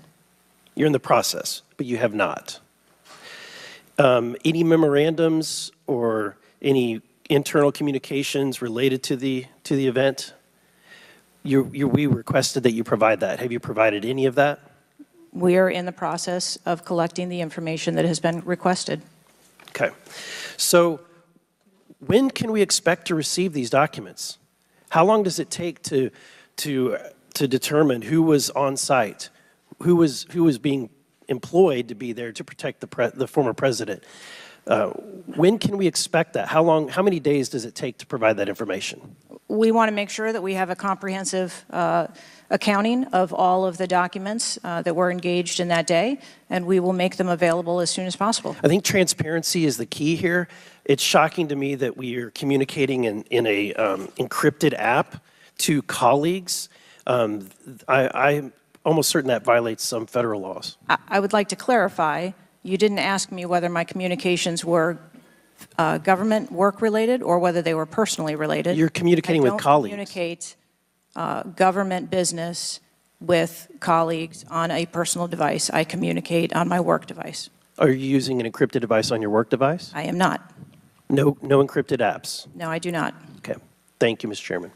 You're in the process, but you have not. Any memorandums or any internal communications related to the event? We requested that you provide that. Have you provided any of that? We are in the process of collecting the information that has been requested. Okay. So when can we expect to receive these documents? How long does it take to determine who was on site, who was being employed to be there to protect the former president? When can we expect that? How many days does it take to provide that information? We want to make sure that we have a comprehensive accounting of all of the documents that were engaged in that day, and we will make them available as soon as possible. I think transparency is the key here. It's shocking to me that we are communicating in a encrypted app to colleagues. I'm almost certain that violates some federal laws. I would like to clarify, you didn't ask me whether my communications were government work related or whether they were personally related. You're communicating with colleagues. I don't communicate government business with colleagues on a personal device. I communicate on my work device. Are you using an encrypted device on your work device? I am not. No encrypted apps? No, I do not. Okay. Thank you, Mr. Chairman.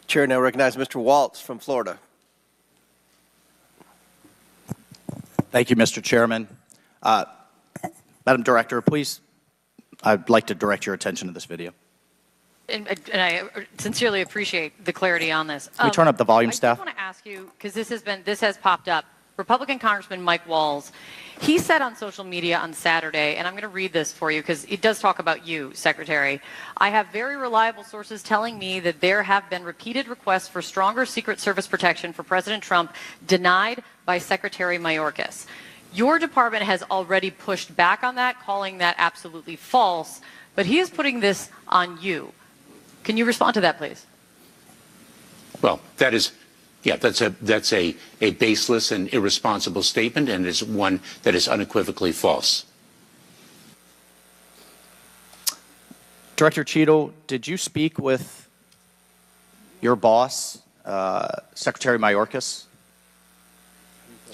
Chair now recognizes Mr. Waltz from Florida. Thank you, Mr. Chairman. Madam Director, please, I'd like to direct your attention to this video. And I sincerely appreciate the clarity on this. Can we turn up the volume, staff? I just want to ask you, because this has popped up. Republican Congressman Mike Walz, he said on social media on Saturday, and I'm going to read this for you because it does talk about you, Secretary. I have very reliable sources telling me that there have been repeated requests for stronger Secret Service protection for President Trump denied by Secretary Mayorkas. Your department has already pushed back on that, calling that absolutely false, but he is putting this on you. Can you respond to that, please? Well, that's a baseless and irresponsible statement, and is one that is unequivocally false. Director Cheatle, did you speak with your boss, Secretary Mayorkas?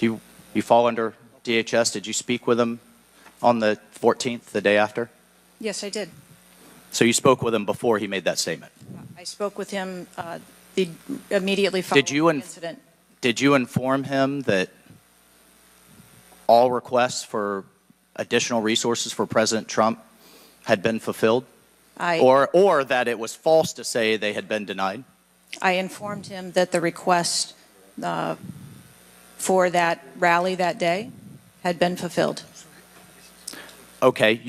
You fall under DHS. Did you speak with him on the 14th, the day after? Yes, I did. So you spoke with him before he made that statement? I spoke with him immediately following the incident. Did you inform him that all requests for additional resources for President Trump had been fulfilled? Or that it was false to say they had been denied? I informed him that the request for that rally that day had been fulfilled. Okay,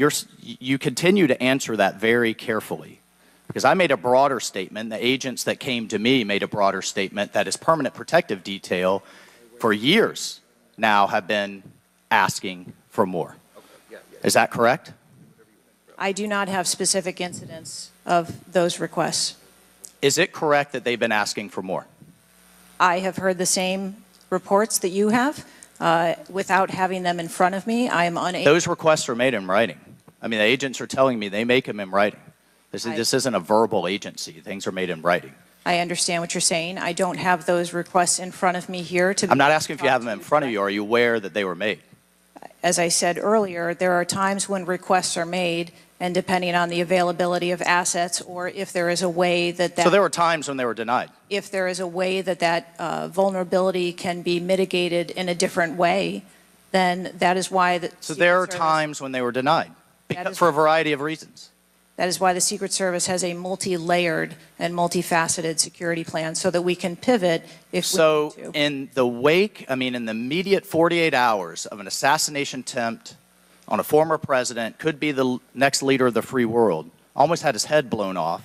you continue to answer that very carefully. Because I made a broader statement, the agents that came to me made a broader statement that his permanent protective detail for years now have been asking for more. Is that correct? I do not have specific incidents of those requests. Is it correct that they've been asking for more? I have heard the same reports that you have. Without having them in front of me, I am unable. Those requests are made in writing. I mean, the agents are telling me they make them in writing. This isn't a verbal agency. Things are made in writing. I understand what you're saying. I don't have those requests in front of me here. I'm not asking if you have them in front of you. Are you aware that they were made? As I said earlier, there are times when requests are made, and depending on the availability of assets, or if there is a way that So there were times when they were denied? If there is a way that vulnerability can be mitigated in a different way, then that is why the So Secret there are Service- times when they were denied That is- for a variety of reasons. That is why the Secret Service has a multi-layered and multifaceted security plan so that we can pivot if So we need to. in the wake, in the immediate 48 hours of an assassination attempt on a former president, could be the next leader of the free world, almost had his head blown off,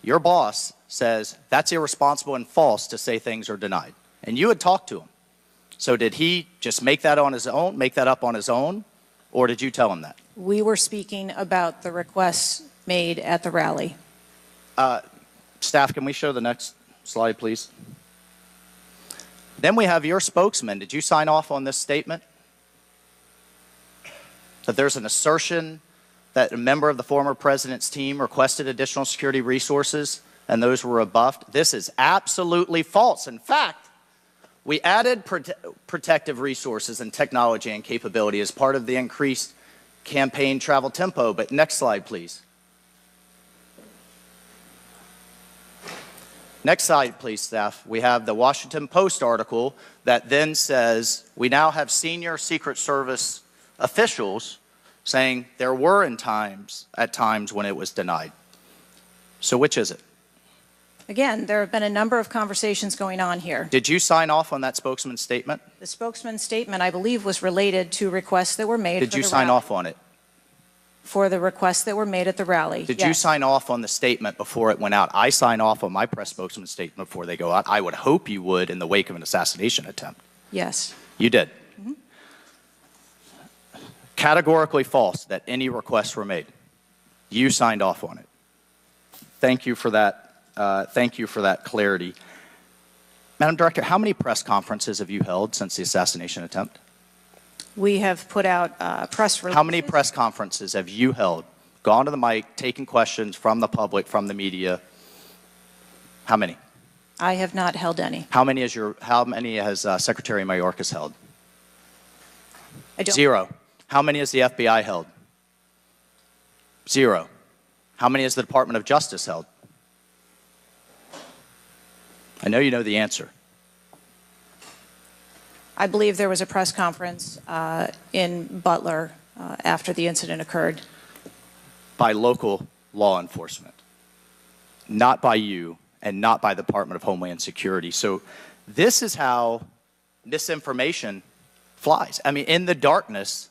your boss says that's irresponsible and false to say things are denied. And you had talked to him. So did he just make that up on his own, or did you tell him that? We were speaking about the requests made at the rally. Staff, can we show the next slide, please? Then we have your spokesman. Did you sign off on this statement? That there's an assertion that a member of the former president's team requested additional security resources and those were rebuffed? This is absolutely false. In fact, we added protective resources and technology and capability as part of the increased campaign travel tempo. But next slide, please. Next slide, please, staff. We have the Washington Post article that then says we now have senior Secret Service officials saying there were at times when it was denied. So which is it? Again, there have been a number of conversations going on here. Did you sign off on that spokesman's statement? The spokesman's statement, I believe, was related to requests that were made. Did you sign off on it? For the requests that were made at the rally. Did yes. you sign off on the statement before it went out? I sign off on my press spokesman's statement before they go out. I would hope you would in the wake of an assassination attempt. Yes. You did. Mm-hmm. Categorically false that any requests were made. You signed off on it. Thank you for that. Thank you for that clarity. Madam Director, how many press conferences have you held since the assassination attempt? We have put out press releases. How many press conferences have you held, gone to the mic, taken questions from the public, from the media? How many? I have not held any. How many has Secretary Mayorkas held? I don't. 0. How many has the FBI held? 0. How many has the Department of Justice held? I know you know the answer. I believe there was a press conference in Butler after the incident occurred. By local law enforcement, not by you and not by the Department of Homeland Security. So this is how misinformation flies. In the darkness,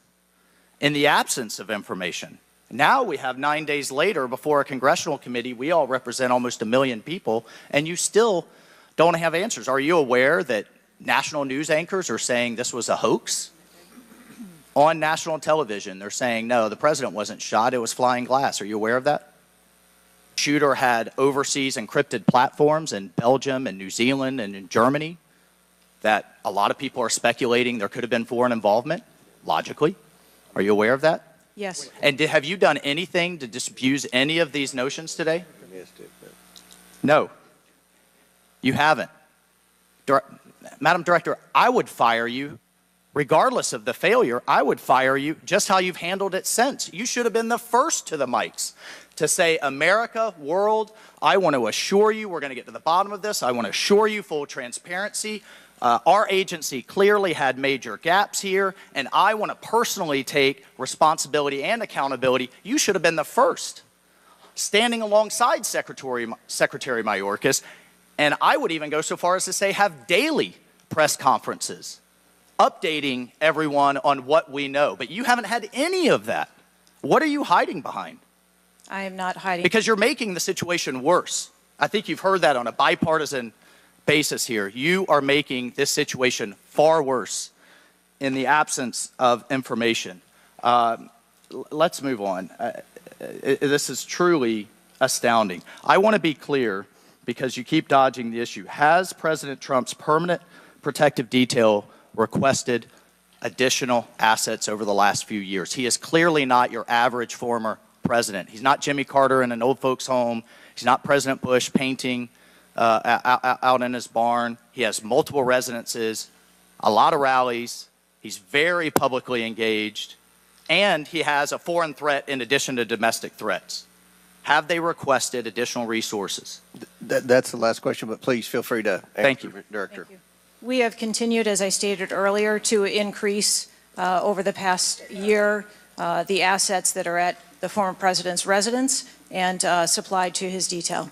in the absence of information. Now we have 9 days later before a congressional committee, we all represent almost 1 million people, and you still don't have answers. Are you aware that national news anchors are saying this was a hoax? On national television, they're saying, no, the president wasn't shot, it was flying glass. Are you aware of that? Shooter had overseas encrypted platforms in Belgium and New Zealand and in Germany that a lot of people are speculating there could have been foreign involvement, logically. Are you aware of that? Yes. And have you done anything to disabuse any of these notions today? No. You haven't. Madam Director, I would fire you. Regardless of the failure, I would fire you just how you've handled it since. You should have been the first to the mics to say, America, world, I want to assure you we're going to get to the bottom of this. I want to assure you full transparency. Our agency clearly had major gaps here, and I want to personally take responsibility and accountability. You should have been the first, standing alongside Secretary Mayorkas. And I would even go so far as to say have daily press conferences, updating everyone on what we know. But you haven't had any of that. What are you hiding behind? I am not hiding. Because you're making the situation worse. I think you've heard that on a bipartisan basis here. You are making this situation far worse in the absence of information. Let's move on. This is truly astounding. I want to be clear, because you keep dodging the issue. Has President Trump's permanent protective detail requested additional assets over the last few years? He is clearly not your average former president. He's not Jimmy Carter in an old folks' home. He's not President Bush painting out in his barn. He has multiple residences, a lot of rallies. He's very publicly engaged, and he has a foreign threat in addition to domestic threats. Have they requested additional resources? That's the last question, but please feel free to answer. Thank you, Director. Thank you. We have continued, as I stated earlier, to increase over the past year the assets that are at the former president's residence and supplied to his detail.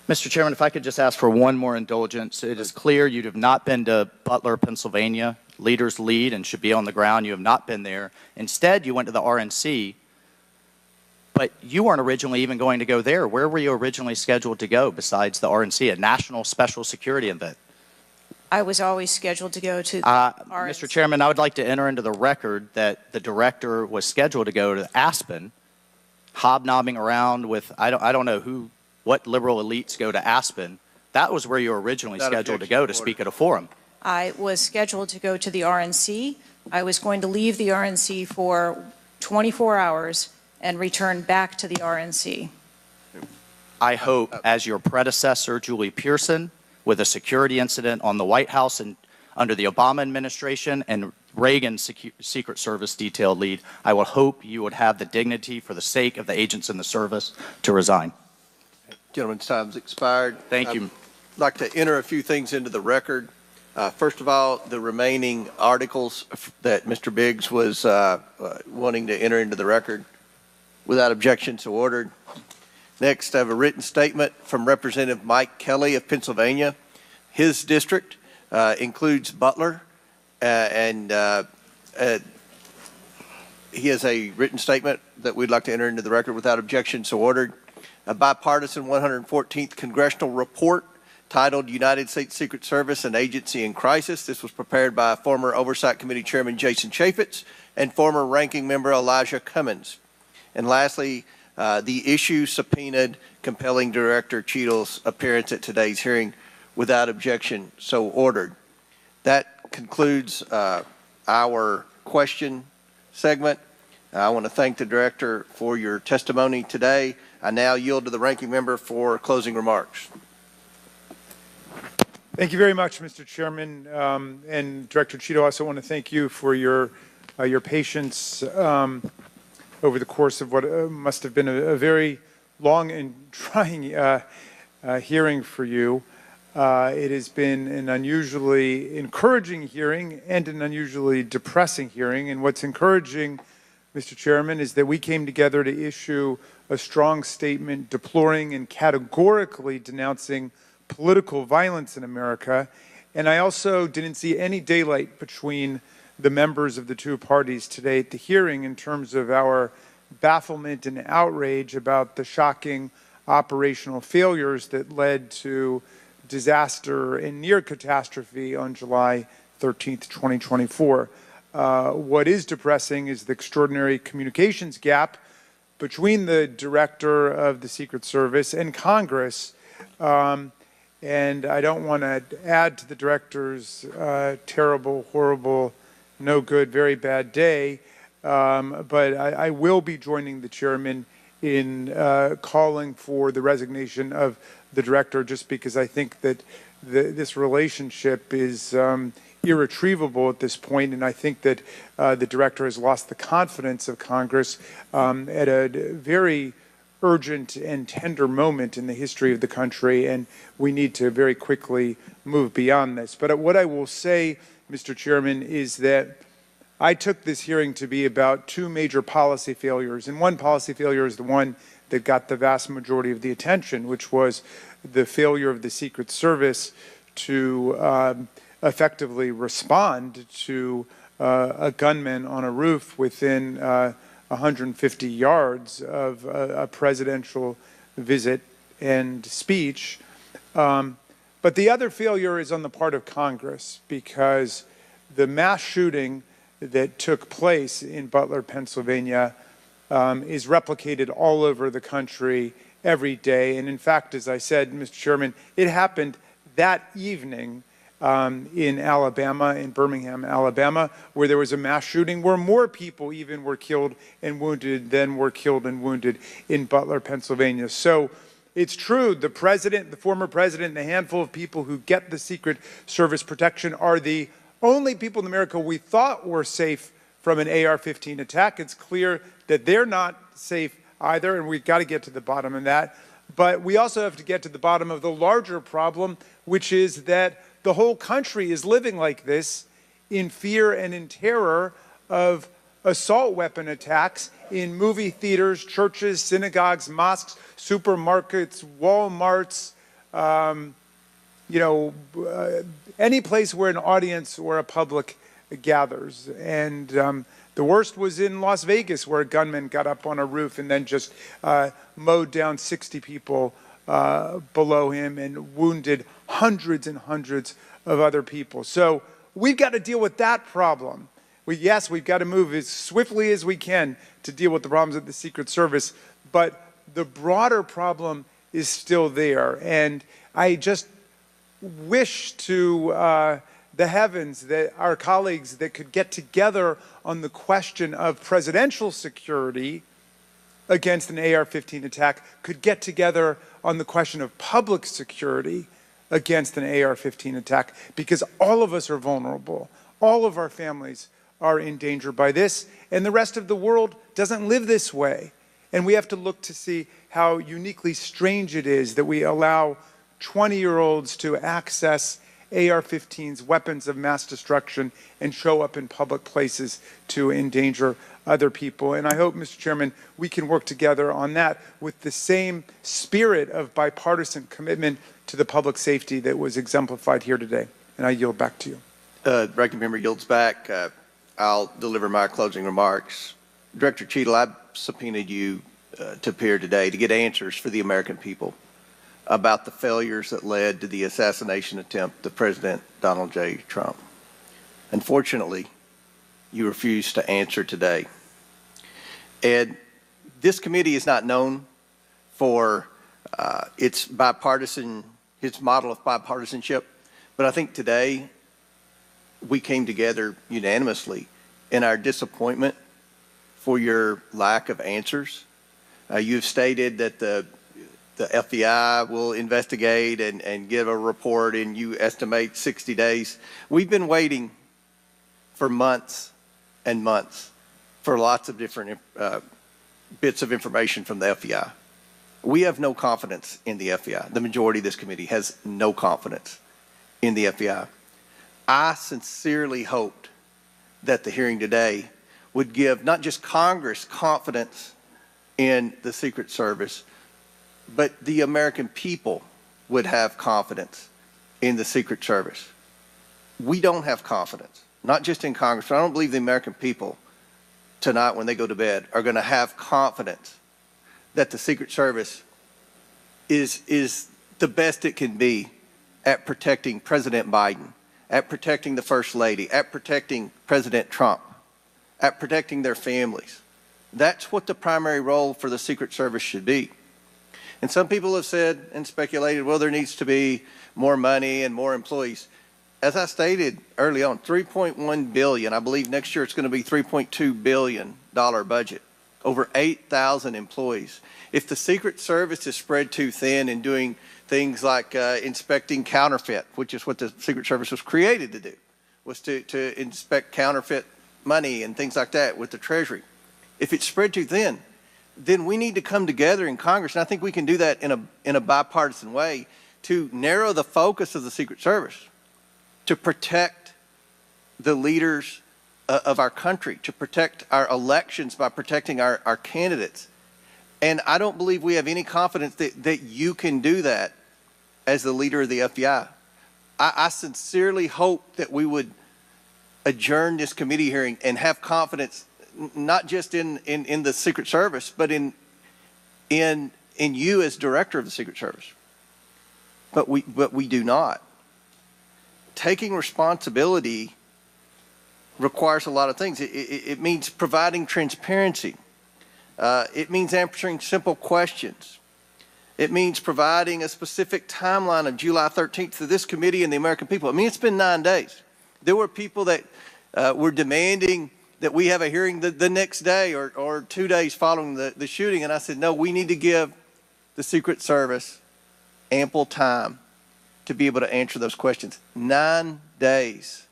Mr. Chairman, if I could just ask for one more indulgence. It is clear you have not been to Butler, Pennsylvania. Leaders lead and should be on the ground. You have not been there. Instead, you went to the RNC, but you weren't originally even going to go there. Where were you originally scheduled to go besides the RNC, a national special security event? I was always scheduled to go to the RNC. Mr. Chairman, I would like to enter into the record that the director was scheduled to go to Aspen, hobnobbing around with, I don't know what liberal elites go to Aspen. That was where you were originally scheduled to go to speak at a forum. I was scheduled to go to the RNC. I was going to leave the RNC for 24 hours and return back to the RNC. I hope, as your predecessor, Julie Pearson, with a security incident on the White House and under the Obama administration and Reagan's Secret Service detail lead, I would hope you would have the dignity for the sake of the agents in the service to resign. Gentleman's time's expired. Thank you. I'd like to enter a few things into the record. First of all, the remaining articles that Mr. Biggs was wanting to enter into the record, without objection, so ordered. Next, I have a written statement from Representative Mike Kelly of Pennsylvania. His district includes Butler, and he has a written statement that we'd like to enter into the record without objection, so ordered. A bipartisan 114th congressional report titled United States Secret Service, an Agency in Crisis. This was prepared by former Oversight Committee Chairman Jason Chaffetz and former Ranking Member Elijah Cummings. And lastly, the issue subpoenaed compelling Director Cheatle's appearance at today's hearing without objection, so ordered. That concludes our question segment. I want to thank the Director for your testimony today. I now yield to the Ranking Member for closing remarks. Thank you very much, Mr. Chairman. And Director Cheatle, I also want to thank you for your patience over the course of what must have been a very long and trying hearing for you. It has been an unusually encouraging hearing and an unusually depressing hearing. And what's encouraging, Mr. Chairman, is that we came together to issue a strong statement deploring and categorically denouncing political violence in America. And I also didn't see any daylight between the members of the two parties today at the hearing in terms of our bafflement and outrage about the shocking operational failures that led to disaster and near catastrophe on July 13th, 2024. What is depressing is the extraordinary communications gap between the Director of the Secret Service and Congress. And I don't want to add to the Director's terrible, horrible, no good, very bad day, but I will be joining the Chairman in calling for the resignation of the Director, just because I think that this relationship is irretrievable at this point, and I think that the Director has lost the confidence of Congress at a very urgent and tender moment in the history of the country, and we need to very quickly move beyond this. But what I will say, Mr. Chairman, is that I took this hearing to be about two major policy failures, and one policy failure is the one that got the vast majority of the attention, which was the failure of the Secret Service to effectively respond to a gunman on a roof within 150 yards of a presidential visit and speech. But the other failure is on the part of Congress, because the mass shooting that took place in Butler, Pennsylvania, is replicated all over the country every day. And in fact, as I said, Mr. Chairman, it happened that evening in Alabama, in Birmingham, Alabama, where there was a mass shooting where more people even were killed and wounded than were killed and wounded in Butler, Pennsylvania. So it's true, the president, the former president, and a handful of people who get the Secret Service protection are the only people in America we thought were safe from an AR-15 attack. It's clear that they're not safe either, and we've got to get to the bottom of that. But we also have to get to the bottom of the larger problem, which is that the whole country is living like this in fear and in terror of assault weapon attacks in movie theaters, churches, synagogues, mosques, supermarkets, Walmarts, any place where an audience or a public gathers. And the worst was in Las Vegas, where a gunman got up on a roof and then just mowed down 60 people below him and wounded hundreds and hundreds of other people. So we've got to deal with that problem. Yes, we've got to move as swiftly as we can to deal with the problems of the Secret Service, but the broader problem is still there. And I just wish to the heavens that our colleagues that could get together on the question of presidential security against an AR-15 attack could get together on the question of public security against an AR-15 attack, because all of us are vulnerable. All of our families are in danger by this, and the rest of the world doesn't live this way. And we have to look to see how uniquely strange it is that we allow 20-year-olds to access AR-15s, weapons of mass destruction, and show up in public places to endanger other people. And I hope, Mr. Chairman, we can work together on that with the same spirit of bipartisan commitment to the public safety that was exemplified here today. And I yield back to you. Ranking member yields back. I'll deliver my closing remarks. Director Cheatle, I subpoenaed you to appear today to get answers for the American people about the failures that led to the assassination attempt of President Donald J. Trump. Unfortunately, you refused to answer today. And this committee is not known for its model of bipartisanship, but I think today we came together unanimously in our disappointment for your lack of answers. You've stated that the FBI will investigate and give a report, and you estimate 60 days. We've been waiting for months and months for lots of different bits of information from the FBI. We have no confidence in the FBI. The majority of this committee has no confidence in the FBI. I sincerely hoped that the hearing today would give not just Congress confidence in the Secret Service, but the American people would have confidence in the Secret Service. We don't have confidence, not just in Congress, but I don't believe the American people tonight when they go to bed are going to have confidence that the Secret Service is the best it can be at protecting President Biden, at protecting the First Lady, at protecting President Trump, at protecting their families. That's what the primary role for the Secret Service should be. And some people have said and speculated, well, there needs to be more money and more employees. As I stated early on, $3.1 billion, I believe next year it's going to be $3.2 billion budget, over 8,000 employees. If the Secret Service is spread too thin in doing things like inspecting counterfeit, which is what the Secret Service was created to do, was to inspect counterfeit money and things like that with the Treasury. If it's spread too thin, then we need to come together in Congress, and I think we can do that in a bipartisan way to narrow the focus of the Secret Service, to protect the leaders of our country, to protect our elections by protecting our candidates. And I don't believe we have any confidence that you can do that as the leader of the FBI. I sincerely hope that we would adjourn this committee hearing and have confidence not just in the Secret Service, but in you as director of the Secret Service. But we do not. Taking responsibility requires a lot of things. It means providing transparency. It means answering simple questions. It means providing a specific timeline of July 13th to this committee and the American people. I mean, it's been 9 days. There were people that were demanding that we have a hearing the next day or 2 days following the shooting. And I said, no, we need to give the Secret Service ample time to be able to answer those questions. 9 days.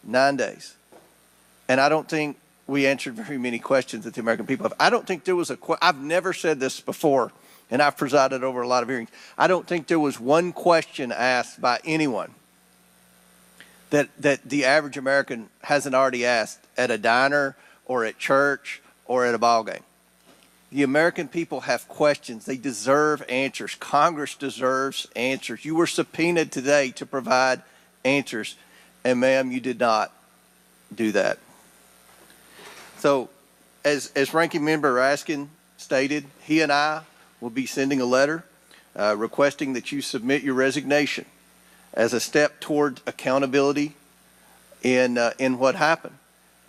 9 days. And I don't think we answered very many questions that the American people have. I don't think there was I've never said this before, and I've presided over a lot of hearings. I don't think there was one question asked by anyone that the average American hasn't already asked at a diner or at church or at a ball game. The American people have questions. They deserve answers. Congress deserves answers. You were subpoenaed today to provide answers, and ma'am, you did not do that. So, as Ranking Member Raskin stated, he and I will be sending a letter requesting that you submit your resignation as a step toward accountability in what happened.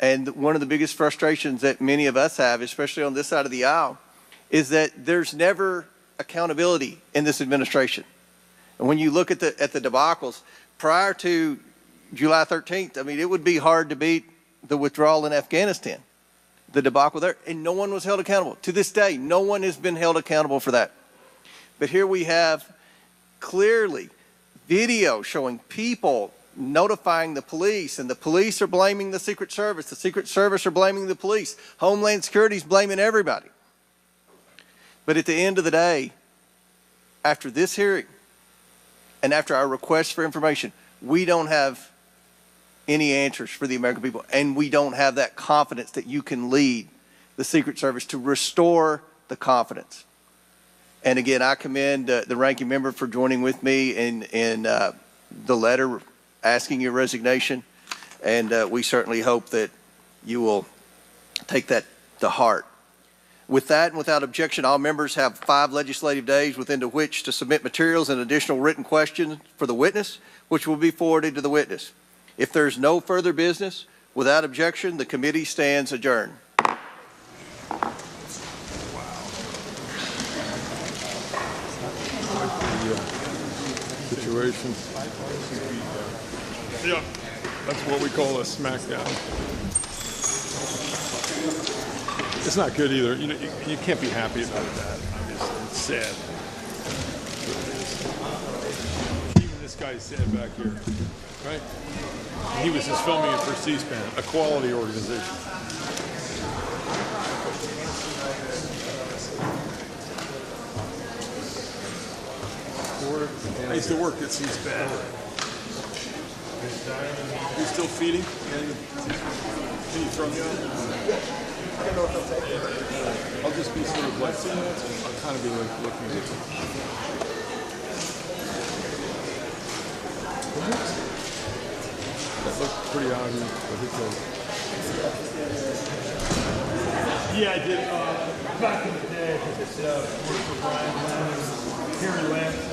And one of the biggest frustrations that many of us have, especially on this side of the aisle, is that there's never accountability in this administration. And when you look at the debacles prior to July 13th, I mean, it would be hard to beat the withdrawal in Afghanistan, the debacle there, and no one was held accountable. To this day, no one has been held accountable for that. But here we have clearly video showing people notifying the police, and the police are blaming the Secret Service. The Secret Service are blaming the police. Homeland Security is blaming everybody. But at the end of the day, after this hearing and after our request for information, we don't have any answers for the American people, and we don't have that confidence that you can lead the Secret Service to restore the confidence. And again, I commend the ranking member for joining with me in the letter asking your resignation, and we certainly hope that you will take that to heart. With that and without objection, all members have 5 legislative days within which to submit materials and additional written questions for the witness, which will be forwarded to the witness. If there's no further business, without objection, the committee stands adjourned. Situation. Yeah, that's what we call a smackdown. It's not good either. You know, you can't be happy about that. It's sad. Even this guy said back here, right? He was just filming it for C-SPAN, a quality organization. I used to work at C-SPAN. You still feeding? Can you throw me on? I'll just be sort of like, I'll kind of be like looking at it. That looked pretty obvious, but who cares? Yeah, I did. Back in the day, worked for Brian Lennon, Harry Lampson.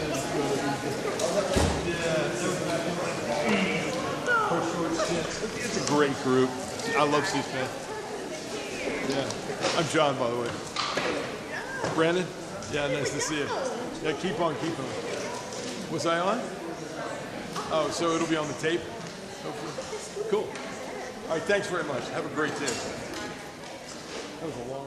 It's a great group. I love C-SPAN. Yeah. I'm John, by the way. Brandon? Yeah, nice to see you. Yeah, keep on keeping on. Was I on? Oh, so it'll be on the tape? Hopefully. Cool. All right, thanks very much. Have a great day. That was a long